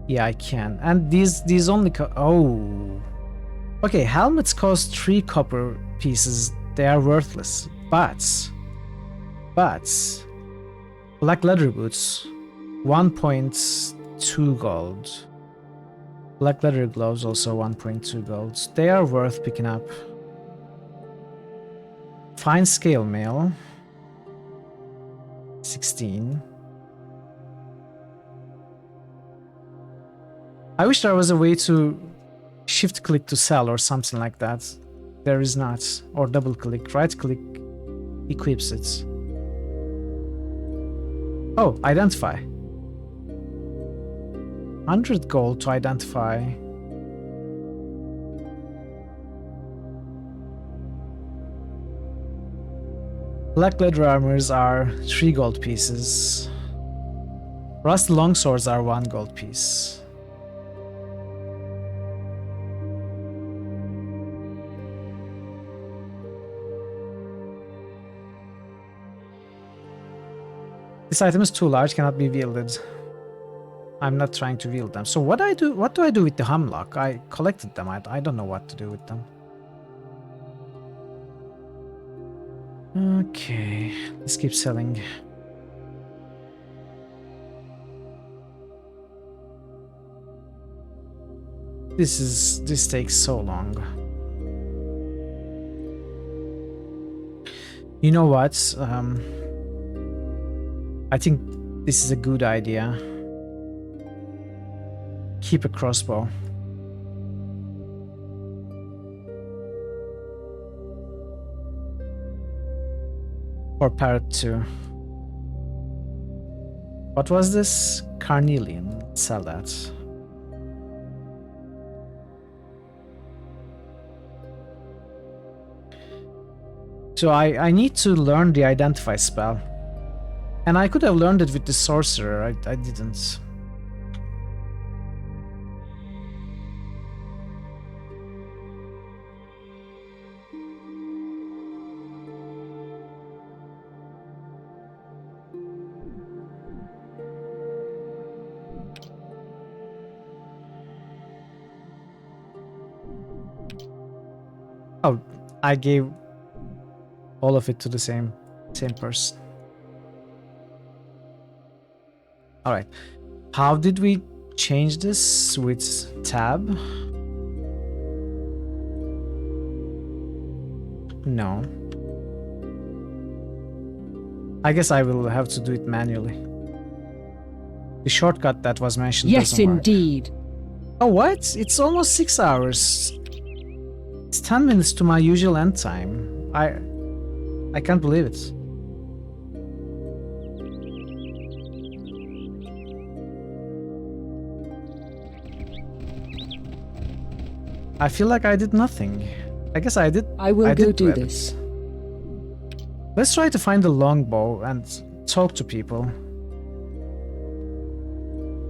[SPEAKER 2] Yeah, I can. And these only oh. Okay, helmets cost 3 copper pieces. They are worthless. But black leather boots, 1.2 gold. Black leather gloves, also 1.2 gold. They are worth picking up. Fine scale mail, 16. I wish there was a way to shift click to sell or something like that. There is not. Or double click, right click, equips it. Oh, identify. 100 gold to identify. Black leather armors are 3 gold pieces. Rusty longswords are 1 gold piece. This item is too large, cannot be wielded. I'm not trying to wield them. So what do I do with the hamlock? I collected them. I don't know what to do with them. Okay, let's keep selling. This takes so long. You know what? I think this is a good idea. Keep a crossbow. Or parrot 2. What was this? Carnelian. Sell that. So I need to learn the identify spell. And I could have learned it with the sorcerer. I didn't. Oh, I gave all of it to the same person. All right. How did we change this with tab? No. I guess I will have to do it manually. The shortcut that was mentioned
[SPEAKER 10] Yes,
[SPEAKER 2] doesn't work.
[SPEAKER 10] indeed.
[SPEAKER 2] Oh, what? It's almost 6 hours. It's 10 minutes to my usual end time. I can't believe it. I feel like I did nothing. I guess I did.
[SPEAKER 10] I will go do this.
[SPEAKER 2] Let's try to find a longbow and talk to people.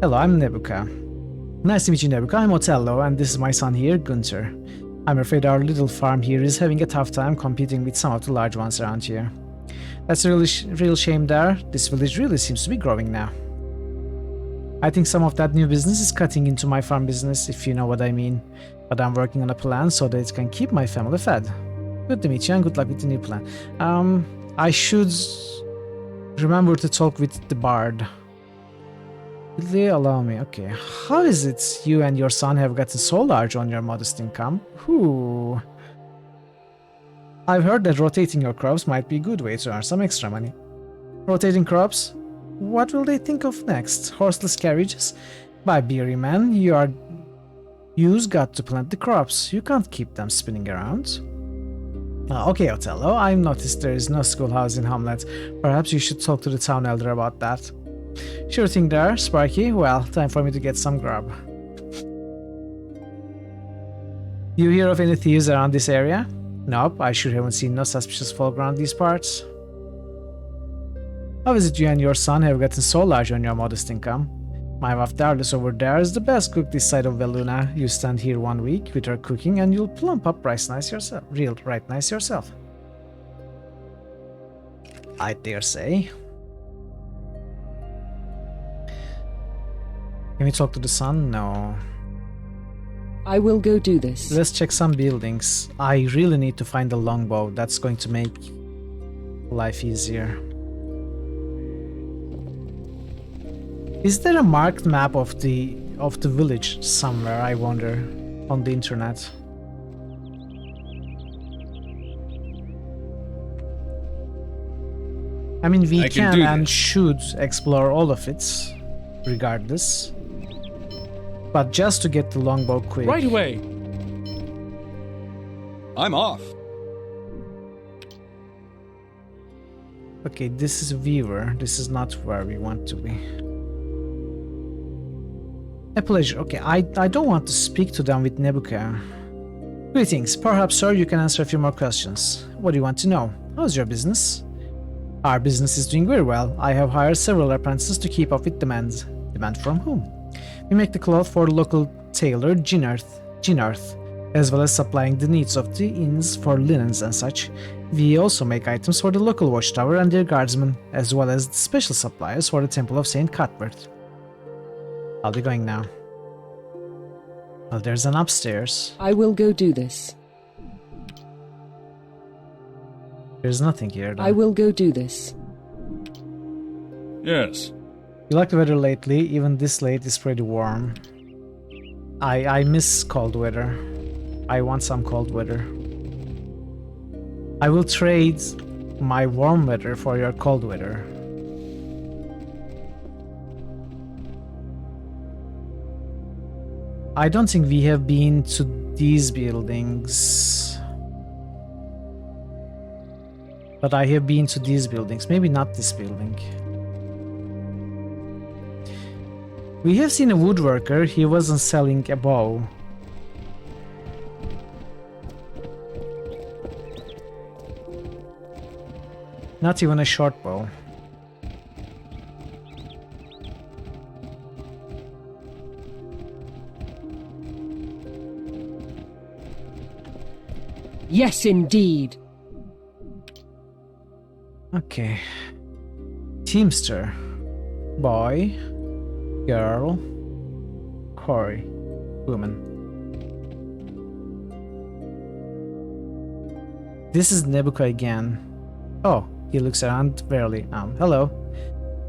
[SPEAKER 2] Hello, I'm Nebuka. Nice to meet you, Nebuka. I'm Otello, and this is my son here, Gunther. I'm afraid our little farm here is having a tough time competing with some of the large ones around here. That's a real shame there. This village really seems to be growing now. I think some of that new business is cutting into my farm business, if you know what I mean. But I'm working on a plan so that it can keep my family fed. Good to meet you and good luck with the new plan. I should remember to talk with the bard. Will they allow me? Okay. How is it you and your son have gotten so large on your modest income? Whew. I've heard that rotating your crops might be a good way to earn some extra money. Rotating crops? What will they think of next? Horseless carriages? By beery man, you've got to plant the crops. You can't keep them spinning around. Okay, Otello, I've noticed there is no schoolhouse in Hamlet. Perhaps you should talk to the town elder about that. Sure thing there, Sparky. Well, time for me to get some grub. You hear of any thieves around this area? Nope, I sure haven't seen no suspicious folk around these parts. How is it you and your son have gotten so large on your modest income? My wife Darlis over there is the best cook this side of Veluna. You stand here 1 week with her cooking and you'll plump up right nice yourself. I dare say. Can we talk to the son? No.
[SPEAKER 10] I will go do this.
[SPEAKER 2] Let's check some buildings. I really need to find a longbow. That's going to make life easier. Is there a marked map of the village somewhere, I wonder, on the internet? I mean, we can and should explore all of it, regardless. But just to get the longbow quick.
[SPEAKER 1] Right away!
[SPEAKER 13] I'm off.
[SPEAKER 2] Okay, this is Weaver. This is not where we want to be. A pleasure. Okay, I don't want to speak to them with Nebuka. Greetings. Perhaps, sir, you can answer a few more questions. What do you want to know? How's your business? Our business is doing very well. I have hired several apprentices to keep up with demand. Demand from whom? We make the cloth for the local tailor, Ginarth, as well as supplying the needs of the inns for linens and such. We also make items for the local watchtower and their guardsmen, as well as special supplies for the Temple of St. Cuthbert. I'll be going now. Well, there's an upstairs.
[SPEAKER 10] I will go do this.
[SPEAKER 2] There's nothing here, though.
[SPEAKER 10] I will go do this.
[SPEAKER 15] Yes.
[SPEAKER 2] You like the weather lately? Even this late is pretty warm. I miss cold weather. I want some cold weather. I will trade my warm weather for your cold weather. I don't think we have been to these buildings. But I have been to these buildings. Maybe not this building. We have seen a woodworker. He wasn't selling a bow. Not even a short bow.
[SPEAKER 10] Yes, indeed.
[SPEAKER 2] Okay. Teamster. Boy. Girl. Corey. Woman. This is Nebuka again. Oh, he looks around barely. Hello.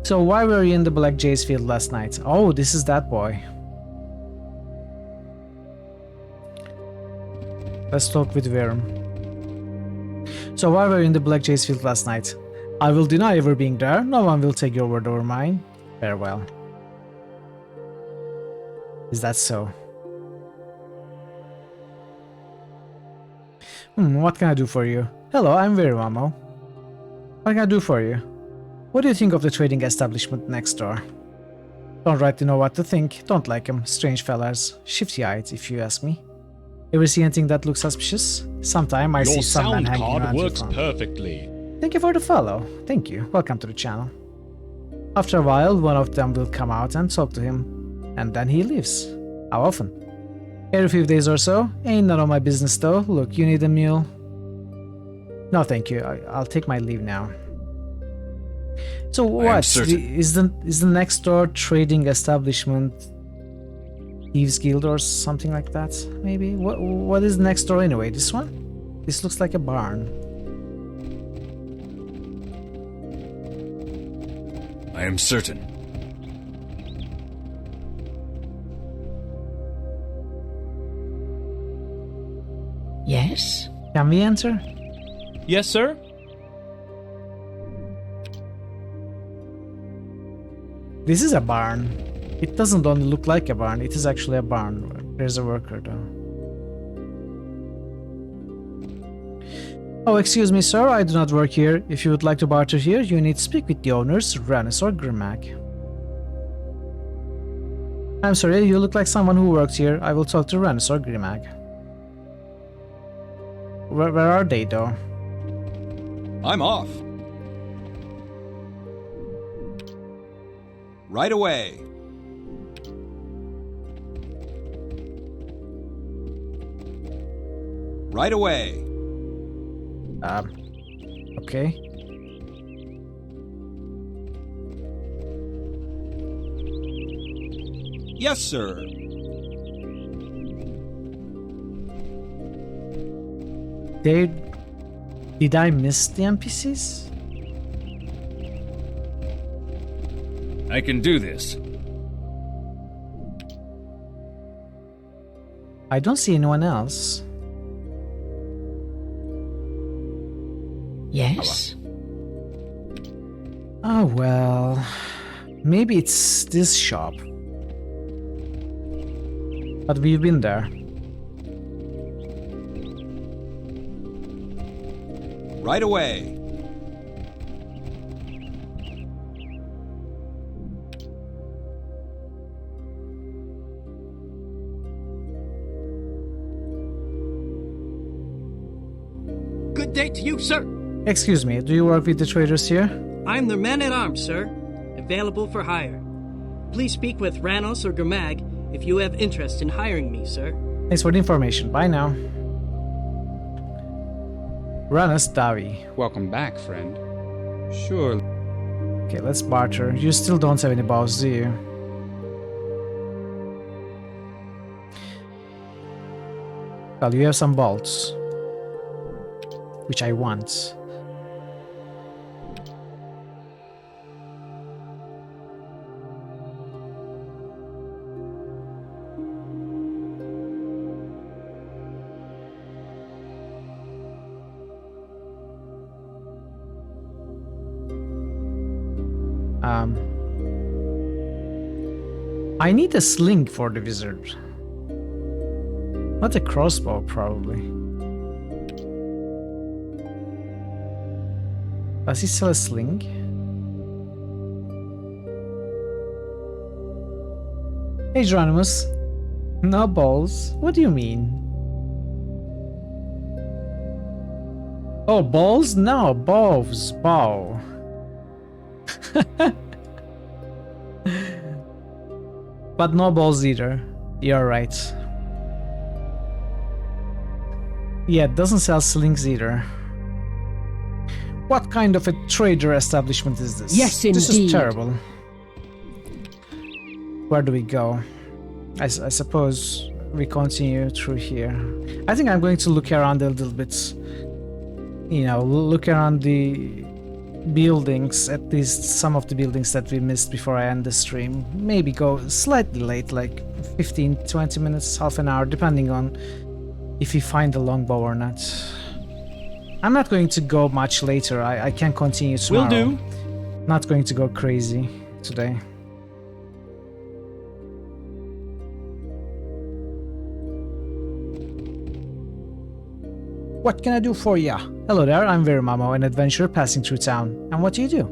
[SPEAKER 2] So why were you in the Black Jays field last night? Oh, this is that boy. Let's talk with Worm. So why were you in the Black Jays field last night? I will deny ever being there. No one will take your word over mine. Farewell. Is that so? What can I do for you? Hello, I'm Veruamo. What can I do for you? What do you think of the trading establishment next door? Don't rightly know what to think. Don't like them. Strange fellas. Shifty-eyed, if you ask me. Ever see anything that looks suspicious? Sometime I see some man hanging around.
[SPEAKER 1] Your sound card works perfectly.
[SPEAKER 2] Thank you for the follow. Thank you. Welcome to the channel. After a while, one of them will come out and talk to him. And then he leaves. How often? Every few days or so. Ain't none of my business though. Look, you need a mule? No, thank you. I'll take my leave now. So what? Is the next door trading establishment Thieves Guild or something like that? Maybe? What is next door anyway? This one? This looks like a barn.
[SPEAKER 15] I am certain.
[SPEAKER 14] Yes?
[SPEAKER 2] Can we enter?
[SPEAKER 1] Yes, sir?
[SPEAKER 2] This is a barn. It doesn't only look like a barn, it is actually a barn. There's a worker though. Oh, excuse me, sir, I do not work here. If you would like to barter here, you need to speak with the owners, Ranus or Grimmac. I'm sorry, you look like someone who works here. I will talk to Ranus or Grimmac. Where are they, though?
[SPEAKER 13] I'm off. Right away. Right away.
[SPEAKER 2] Okay.
[SPEAKER 13] Yes, sir.
[SPEAKER 2] Did I miss the NPCs?
[SPEAKER 15] I can do this.
[SPEAKER 2] I don't see anyone else.
[SPEAKER 14] Yes?
[SPEAKER 2] Oh well. Maybe it's this shop. But we've been there.
[SPEAKER 13] Right away.
[SPEAKER 17] Good day to you, sir.
[SPEAKER 2] Excuse me, do you work with the traders here?
[SPEAKER 17] I'm their man-at-arms, sir. Available for hire. Please speak with Ranos or Grimag if you have interest in hiring me, sir.
[SPEAKER 2] Thanks for the information. Bye now. Ranos Davi.
[SPEAKER 6] Welcome back, friend. Sure.
[SPEAKER 2] Okay, let's barter. You still don't have any bows, do you? Well, you have some bolts. Which I want. I need a sling for the wizard. Not a crossbow, probably. Does he sell a sling? Hey, Geronimus. No balls? What do you mean? Oh, balls? No, bows. Bow. But no balls either. You're right. Yeah, it doesn't sell slings either. What kind of a trader establishment is this?
[SPEAKER 10] Yes, indeed.
[SPEAKER 2] This is terrible. Where do we go? I suppose we continue through here. I think I'm going to look around a little bit. You know, look around the buildings, at least some of the buildings that we missed before I end the stream. Maybe go slightly late, like 15-20 minutes, half an hour, depending on if we find the longbow or not. I'm not going to go much later. I can continue tomorrow.
[SPEAKER 1] Will do.
[SPEAKER 2] Not going to go crazy today. What can I do for ya? Hello there, I'm Verimamo, an adventurer passing through town. And what do you do?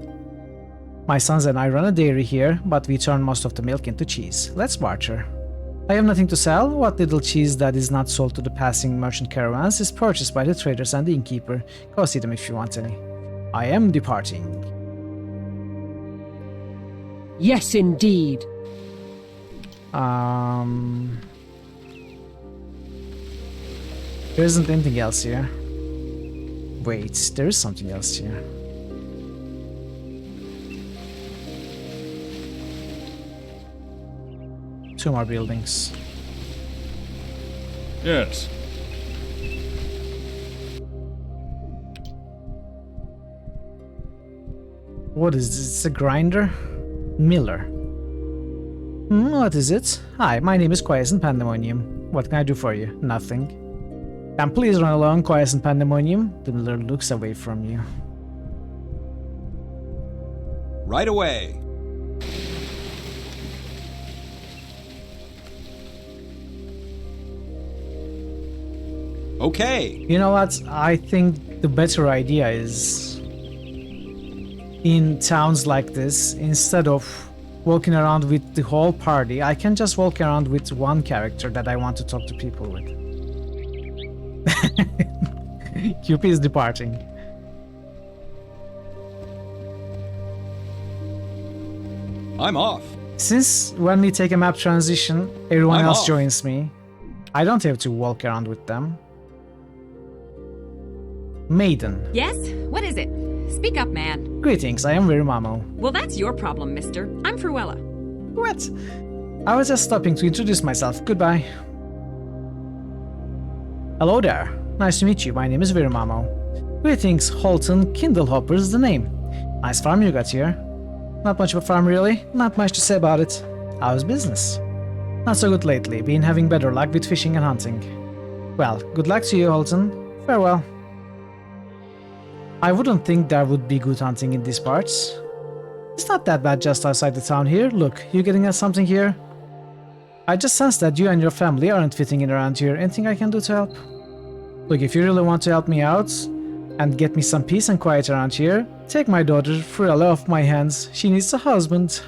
[SPEAKER 2] My sons and I run a dairy here, but we turn most of the milk into cheese. Let's barter. I have nothing to sell. What little cheese that is not sold to the passing merchant caravans is purchased by the traders and the innkeeper. Go see them if you want any. I am departing.
[SPEAKER 10] Yes, indeed.
[SPEAKER 2] There isn't anything else here. Wait, there is something else here. Two more buildings.
[SPEAKER 15] Yes.
[SPEAKER 2] What is this? It's a grinder? Miller. What is it? Hi, my name is Quiescent Pandemonium. What can I do for you? Nothing. Then please run along, Quiescent Pandemonium. The miller looks away from you.
[SPEAKER 13] Right away. Okay.
[SPEAKER 2] You know what? I think the better idea is, in towns like this, instead of walking around with the whole party, I can just walk around with one character that I want to talk to people with. QP is departing.
[SPEAKER 13] I'm off.
[SPEAKER 2] Since when we take a map transition, everyone else
[SPEAKER 13] off.
[SPEAKER 2] joins me. I don't have to walk around with them. Maiden.
[SPEAKER 19] Yes? What is it? Speak up, man.
[SPEAKER 2] Greetings, I am Verimamo.
[SPEAKER 19] Well, that's your problem, mister. I'm Fruella.
[SPEAKER 2] What? I was just stopping to introduce myself. Goodbye. Hello there. Nice to meet you. My name is Verimamo. Greetings, Holton Kindlehopper is the name. Nice farm you got here. Not much of a farm, really. Not much to say about it. How's business? Not so good lately. Been having better luck with fishing and hunting. Well, good luck to you, Holton. Farewell. I wouldn't think there would be good hunting in these parts. It's not that bad just outside the town here. Look, you getting us something here? I just sense that you and your family aren't fitting in around here. Anything I can do to help? Look, if you really want to help me out and get me some peace and quiet around here, take my daughter Fruella off my hands. She needs a husband.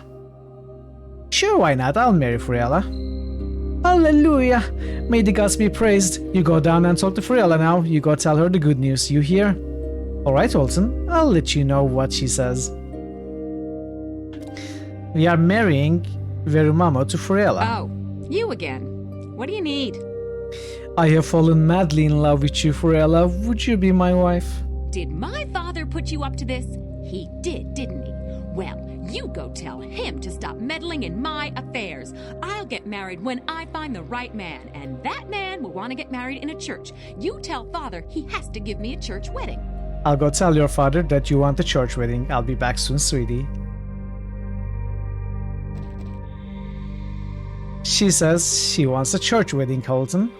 [SPEAKER 2] Sure, why not? I'll marry Fruella. Hallelujah! May the gods be praised. You go down and talk to Fruella now. You go tell her the good news. You hear? Alright, Olsen. I'll let you know what she says. We are marrying Verimamo to Fruella.
[SPEAKER 19] Oh, you again. What do you need?
[SPEAKER 2] I have fallen madly in love with you, Fruella. Would you be my wife?
[SPEAKER 19] Did my father put you up to this? He did, didn't he? Well, you go tell him to stop meddling in my affairs. I'll get married when I find the right man, and that man will want to get married in a church. You tell father he has to give me a church wedding.
[SPEAKER 2] I'll go tell your father that you want a church wedding. I'll be back soon, sweetie. She says she wants a church wedding, Colton.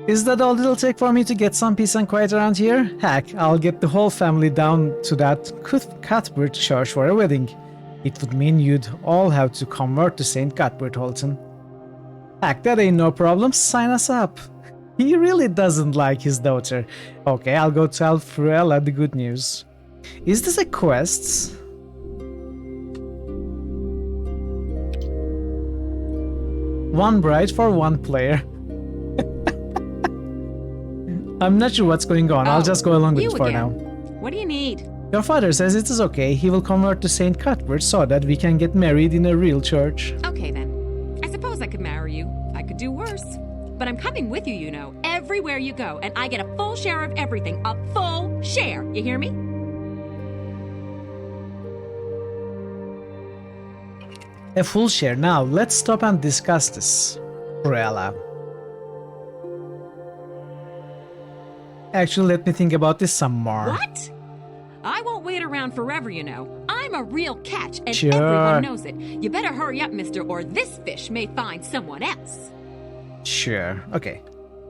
[SPEAKER 2] Is that all it'll take for me to get some peace and quiet around here? Heck, I'll get the whole family down to that Cuthbert church for a wedding. It would mean you'd all have to convert to St. Cuthbert Holton. Heck, that ain't no problem, sign us up. He really doesn't like his daughter. Okay, I'll go tell Fruella the good news. Is this a quest? One bride for one player. I'm not sure what's going on. I'll just go along with it for now.
[SPEAKER 19] What do you need?
[SPEAKER 2] Your father says it is okay. He will convert to St. Cuthbert so that we can get married in a real church.
[SPEAKER 19] Okay then. I suppose I could marry you. I could do worse. But I'm coming with you, you know, everywhere you go, and I get a full share of everything. A full share. You hear me?
[SPEAKER 2] A full share. Now, let's stop and discuss this, Fruella. Actually, let me think about this some more.
[SPEAKER 19] What? I won't wait around forever, you know. I'm a real catch, and
[SPEAKER 2] Sure.
[SPEAKER 19] everyone knows it. You better hurry up, mister, or this fish may find someone else.
[SPEAKER 2] Sure. Okay.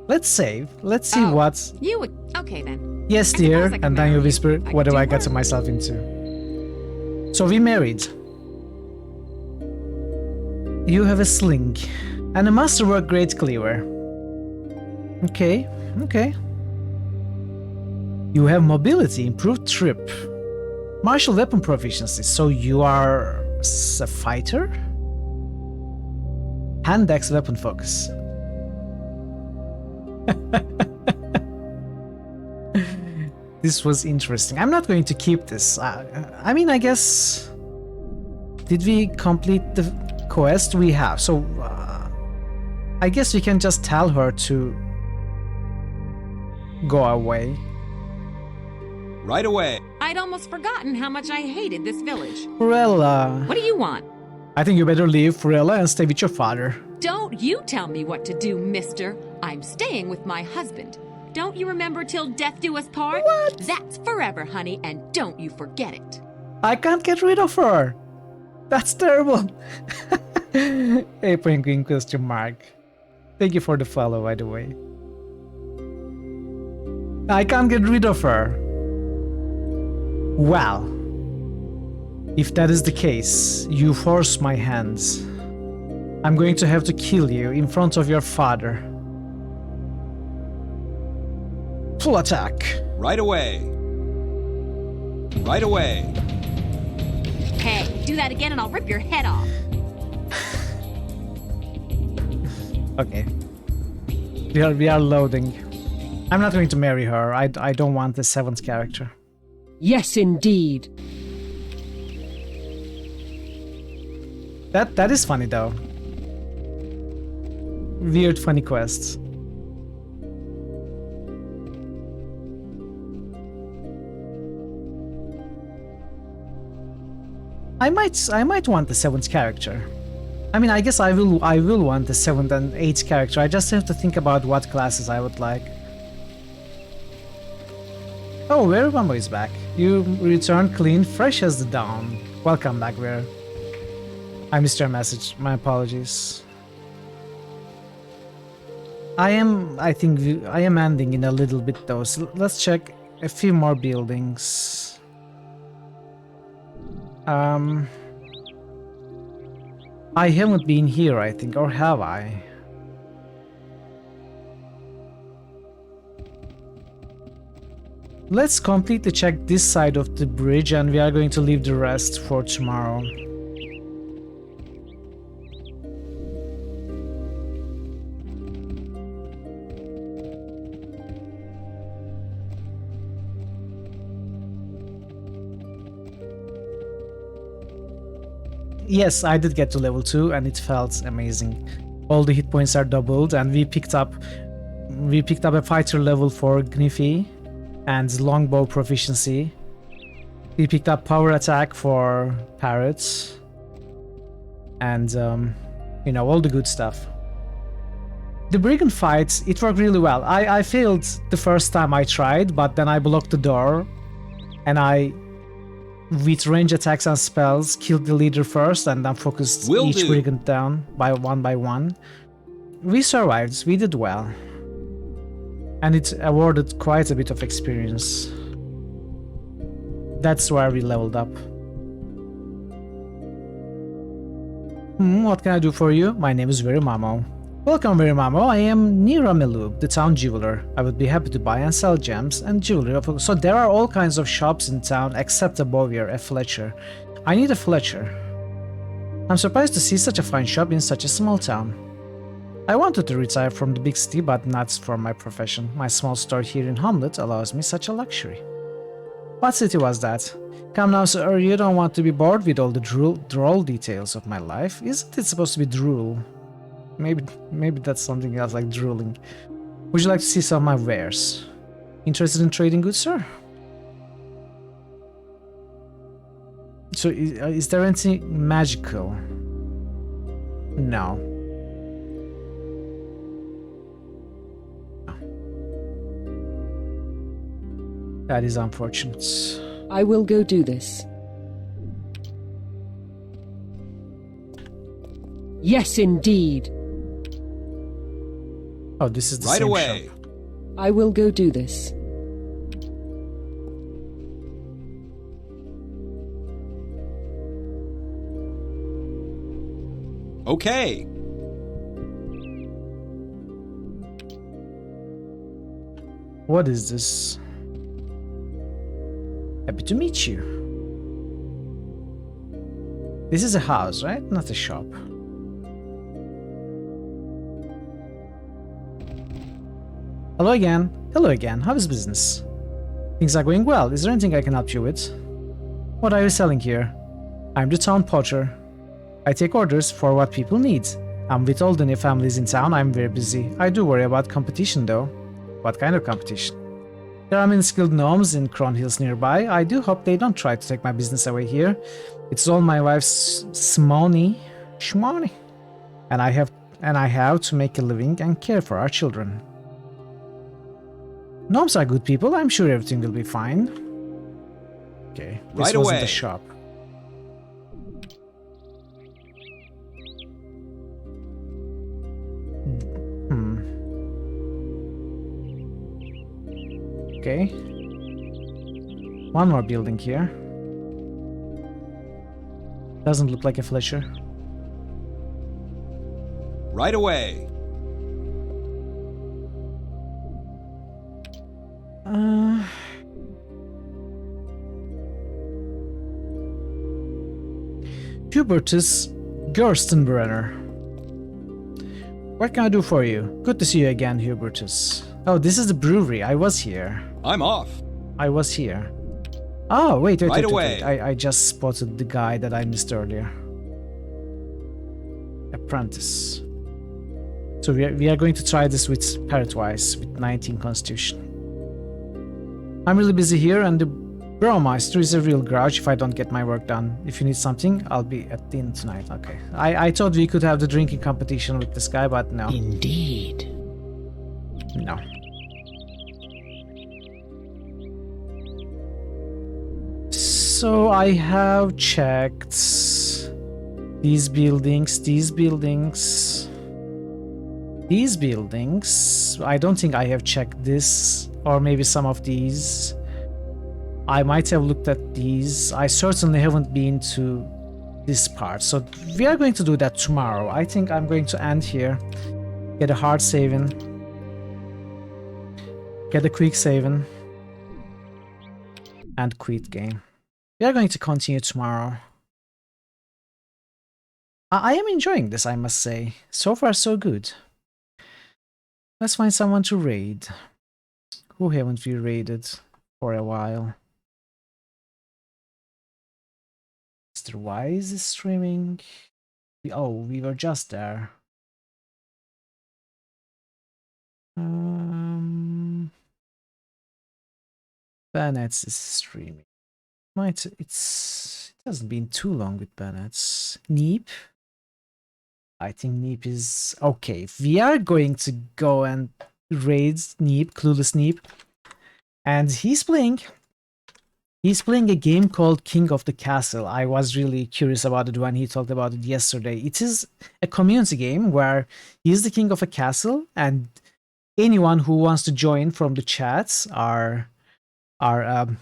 [SPEAKER 2] Let's save. Let's see what's...
[SPEAKER 19] You would... Okay, then.
[SPEAKER 2] Yes,
[SPEAKER 19] I
[SPEAKER 2] dear.
[SPEAKER 19] suppose I could
[SPEAKER 2] And then
[SPEAKER 19] marry
[SPEAKER 2] you whisper,
[SPEAKER 19] I
[SPEAKER 2] what
[SPEAKER 19] could
[SPEAKER 2] have
[SPEAKER 19] do
[SPEAKER 2] I got
[SPEAKER 19] worse.
[SPEAKER 2] myself into? So we married. You have a sling. And a masterwork great cleaver. Okay. Okay. You have mobility, improved trip. Martial weapon proficiency. So you are a fighter? Hand axe weapon focus. This was interesting. I'm not going to keep this. I mean, I guess... Did we complete the quest we have? So, I guess we can just tell her to go away.
[SPEAKER 13] Right away.
[SPEAKER 19] I'd almost forgotten how much I hated this village.
[SPEAKER 2] Fruella.
[SPEAKER 19] What do you want?
[SPEAKER 2] I think you better leave, Fruella, and stay with your father.
[SPEAKER 19] Don't you tell me what to do, mister. I'm staying with my husband. Don't you remember till death do us part?
[SPEAKER 2] What?
[SPEAKER 19] That's forever, honey, and don't you forget it.
[SPEAKER 2] I can't get rid of her. That's terrible. Hey, penguin question mark. Thank you for the follow, by the way. I can't get rid of her. Well, if that is the case, you force my hands. I'm going to have to kill you in front of your father. Full attack.
[SPEAKER 13] Right away. Right away.
[SPEAKER 19] Hey, do that again and I'll rip your head off.
[SPEAKER 2] Okay. We are loading. I'm not going to marry her. I don't want the 7th character.
[SPEAKER 10] Yes, indeed.
[SPEAKER 2] That is funny though. Weird funny quests. I might want the 7th character. I mean, I guess I will want the 7th and 8th character. I just have to think about what classes I would like. Oh, Werewambo is back. You returned clean, fresh as the dawn. Welcome back, Were. I missed your message. My apologies. I think I am ending in a little bit though. So let's check a few more buildings. I haven't been here, I think, or have I? Let's completely check this side of the bridge and we are going to leave the rest for tomorrow. Yes, I did get to level 2 and it felt amazing. All the hit points are doubled and we picked up a fighter level for Gniffy and longbow proficiency. We picked up power attack for Parrots and you know, all the good stuff. The brigand fight, it worked really well. I failed the first time I tried, but then I blocked the door and I, with range attacks and spells, killed the leader first and then focused each brigand down by one. We survived, we did well. And it awarded quite a bit of experience. That's where we leveled up. What can I do for you? My name is Verimamo. Welcome, Verimamo. I am Nira Melub, the town jeweler. I would be happy to buy and sell gems and jewelry. So there are all kinds of shops in town except a Bowyer, a Fletcher. I need a Fletcher. I'm surprised to see such a fine shop in such a small town. I wanted to retire from the big city, but not for my profession. My small store here in Hamlet allows me such a luxury. What city was that? Come now, sir, you don't want to be bored with all the droll details of my life. Isn't it supposed to be drool? Maybe that's something else, like drooling. Would you like to see some of my wares? Interested in trading goods, sir? So, is there anything magical? No. That is unfortunate.
[SPEAKER 10] I will go do this. Yes, indeed.
[SPEAKER 2] Oh, this is the
[SPEAKER 13] right
[SPEAKER 2] same
[SPEAKER 13] away.
[SPEAKER 2] shop.
[SPEAKER 10] I will go do this.
[SPEAKER 13] Okay.
[SPEAKER 2] What is this? Happy to meet you. This is a house, right? Not a shop. Hello again. Hello again. How is business? Things are going well. Is there anything I can help you with? What are you selling here? I'm the town potter. I take orders for what people need. I'm with all the new families in town. I'm very busy. I do worry about competition though. What kind of competition? There are many skilled gnomes in Cron Hills nearby. I do hope they don't try to take my business away here. It's all my wife's shmoney, and I have to make a living and care for our children. Gnomes are good people. I'm sure everything will be fine. Okay, this
[SPEAKER 13] right
[SPEAKER 2] wasn't
[SPEAKER 13] away.
[SPEAKER 2] the shop. Okay. One more building here. Doesn't look like a Fletcher.
[SPEAKER 13] Right away.
[SPEAKER 2] Hubertus Gerstenbrenner. What can I do for you? Good to see you again, Hubertus. Oh, this is the brewery. I was here.
[SPEAKER 13] I'm off.
[SPEAKER 2] I was here. Oh, wait.
[SPEAKER 13] Right away.
[SPEAKER 2] I just spotted the guy that I missed earlier. Apprentice. So we are going to try this with Parrotwise with 19 Constitution. I'm really busy here, and the Burmeister is a real grouch if I don't get my work done. If you need something, I'll be at the inn tonight. Okay. I thought we could have the drinking competition with this guy, but no.
[SPEAKER 14] Indeed.
[SPEAKER 2] No. So I have checked these buildings. I don't think I have checked this, or maybe some of these. I might have looked at these. I certainly haven't been to this part. So we are going to do that tomorrow. I think I'm going to end here. Get a hard saving. Get a quick saving. And quit game. We are going to continue tomorrow. I am enjoying this, I must say. So far, so good. Let's find someone to raid. Who haven't we raided for a while? Mr. Wise is streaming. Oh, we were just there. Bannett's is streaming. It hasn't been too long with Bannett's. Neep. I think Neep is okay. We are going to go and raid Neep, Clueless Neep, and he's playing a game called King of the Castle. I was really curious about it when he talked about it yesterday. It is a community game where he is the king of a castle, and anyone who wants to join from the chats are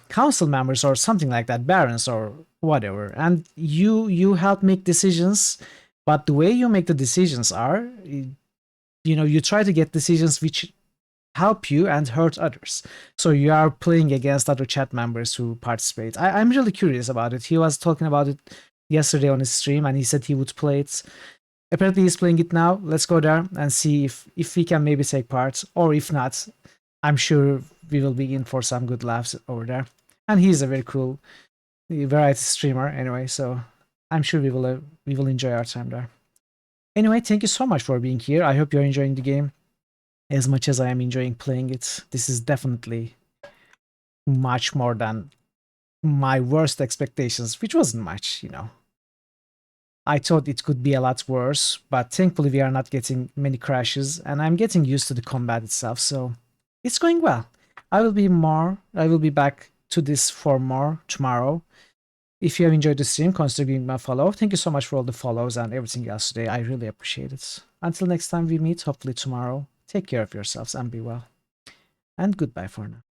[SPEAKER 2] council members or something like that, barons or whatever, and you help make decisions. But the way you make the decisions are, you try to get decisions which help you and hurt others. So you are playing against other chat members who participate. I'm really curious about it. He was talking about it yesterday on his stream, and he said he would play it. Apparently he's playing it now. Let's go there and see if we can maybe take part, or if not, I'm sure we will be in for some good laughs over there. And he's a very cool variety streamer anyway, so I'm sure we will enjoy our time there. Anyway, thank you so much for being here. I hope you're enjoying the game as much as I am enjoying playing it. This is definitely much more than my worst expectations, which wasn't much, I thought it could be a lot worse, but thankfully we are not getting many crashes, and I'm getting used to the combat itself, so it's going well. I will be back to this for more tomorrow. If you have enjoyed the stream, consider giving me a follow. Thank you so much for all the follows and everything else today. I really appreciate it. Until next time we meet, hopefully tomorrow, take care of yourselves and be well. And goodbye for now.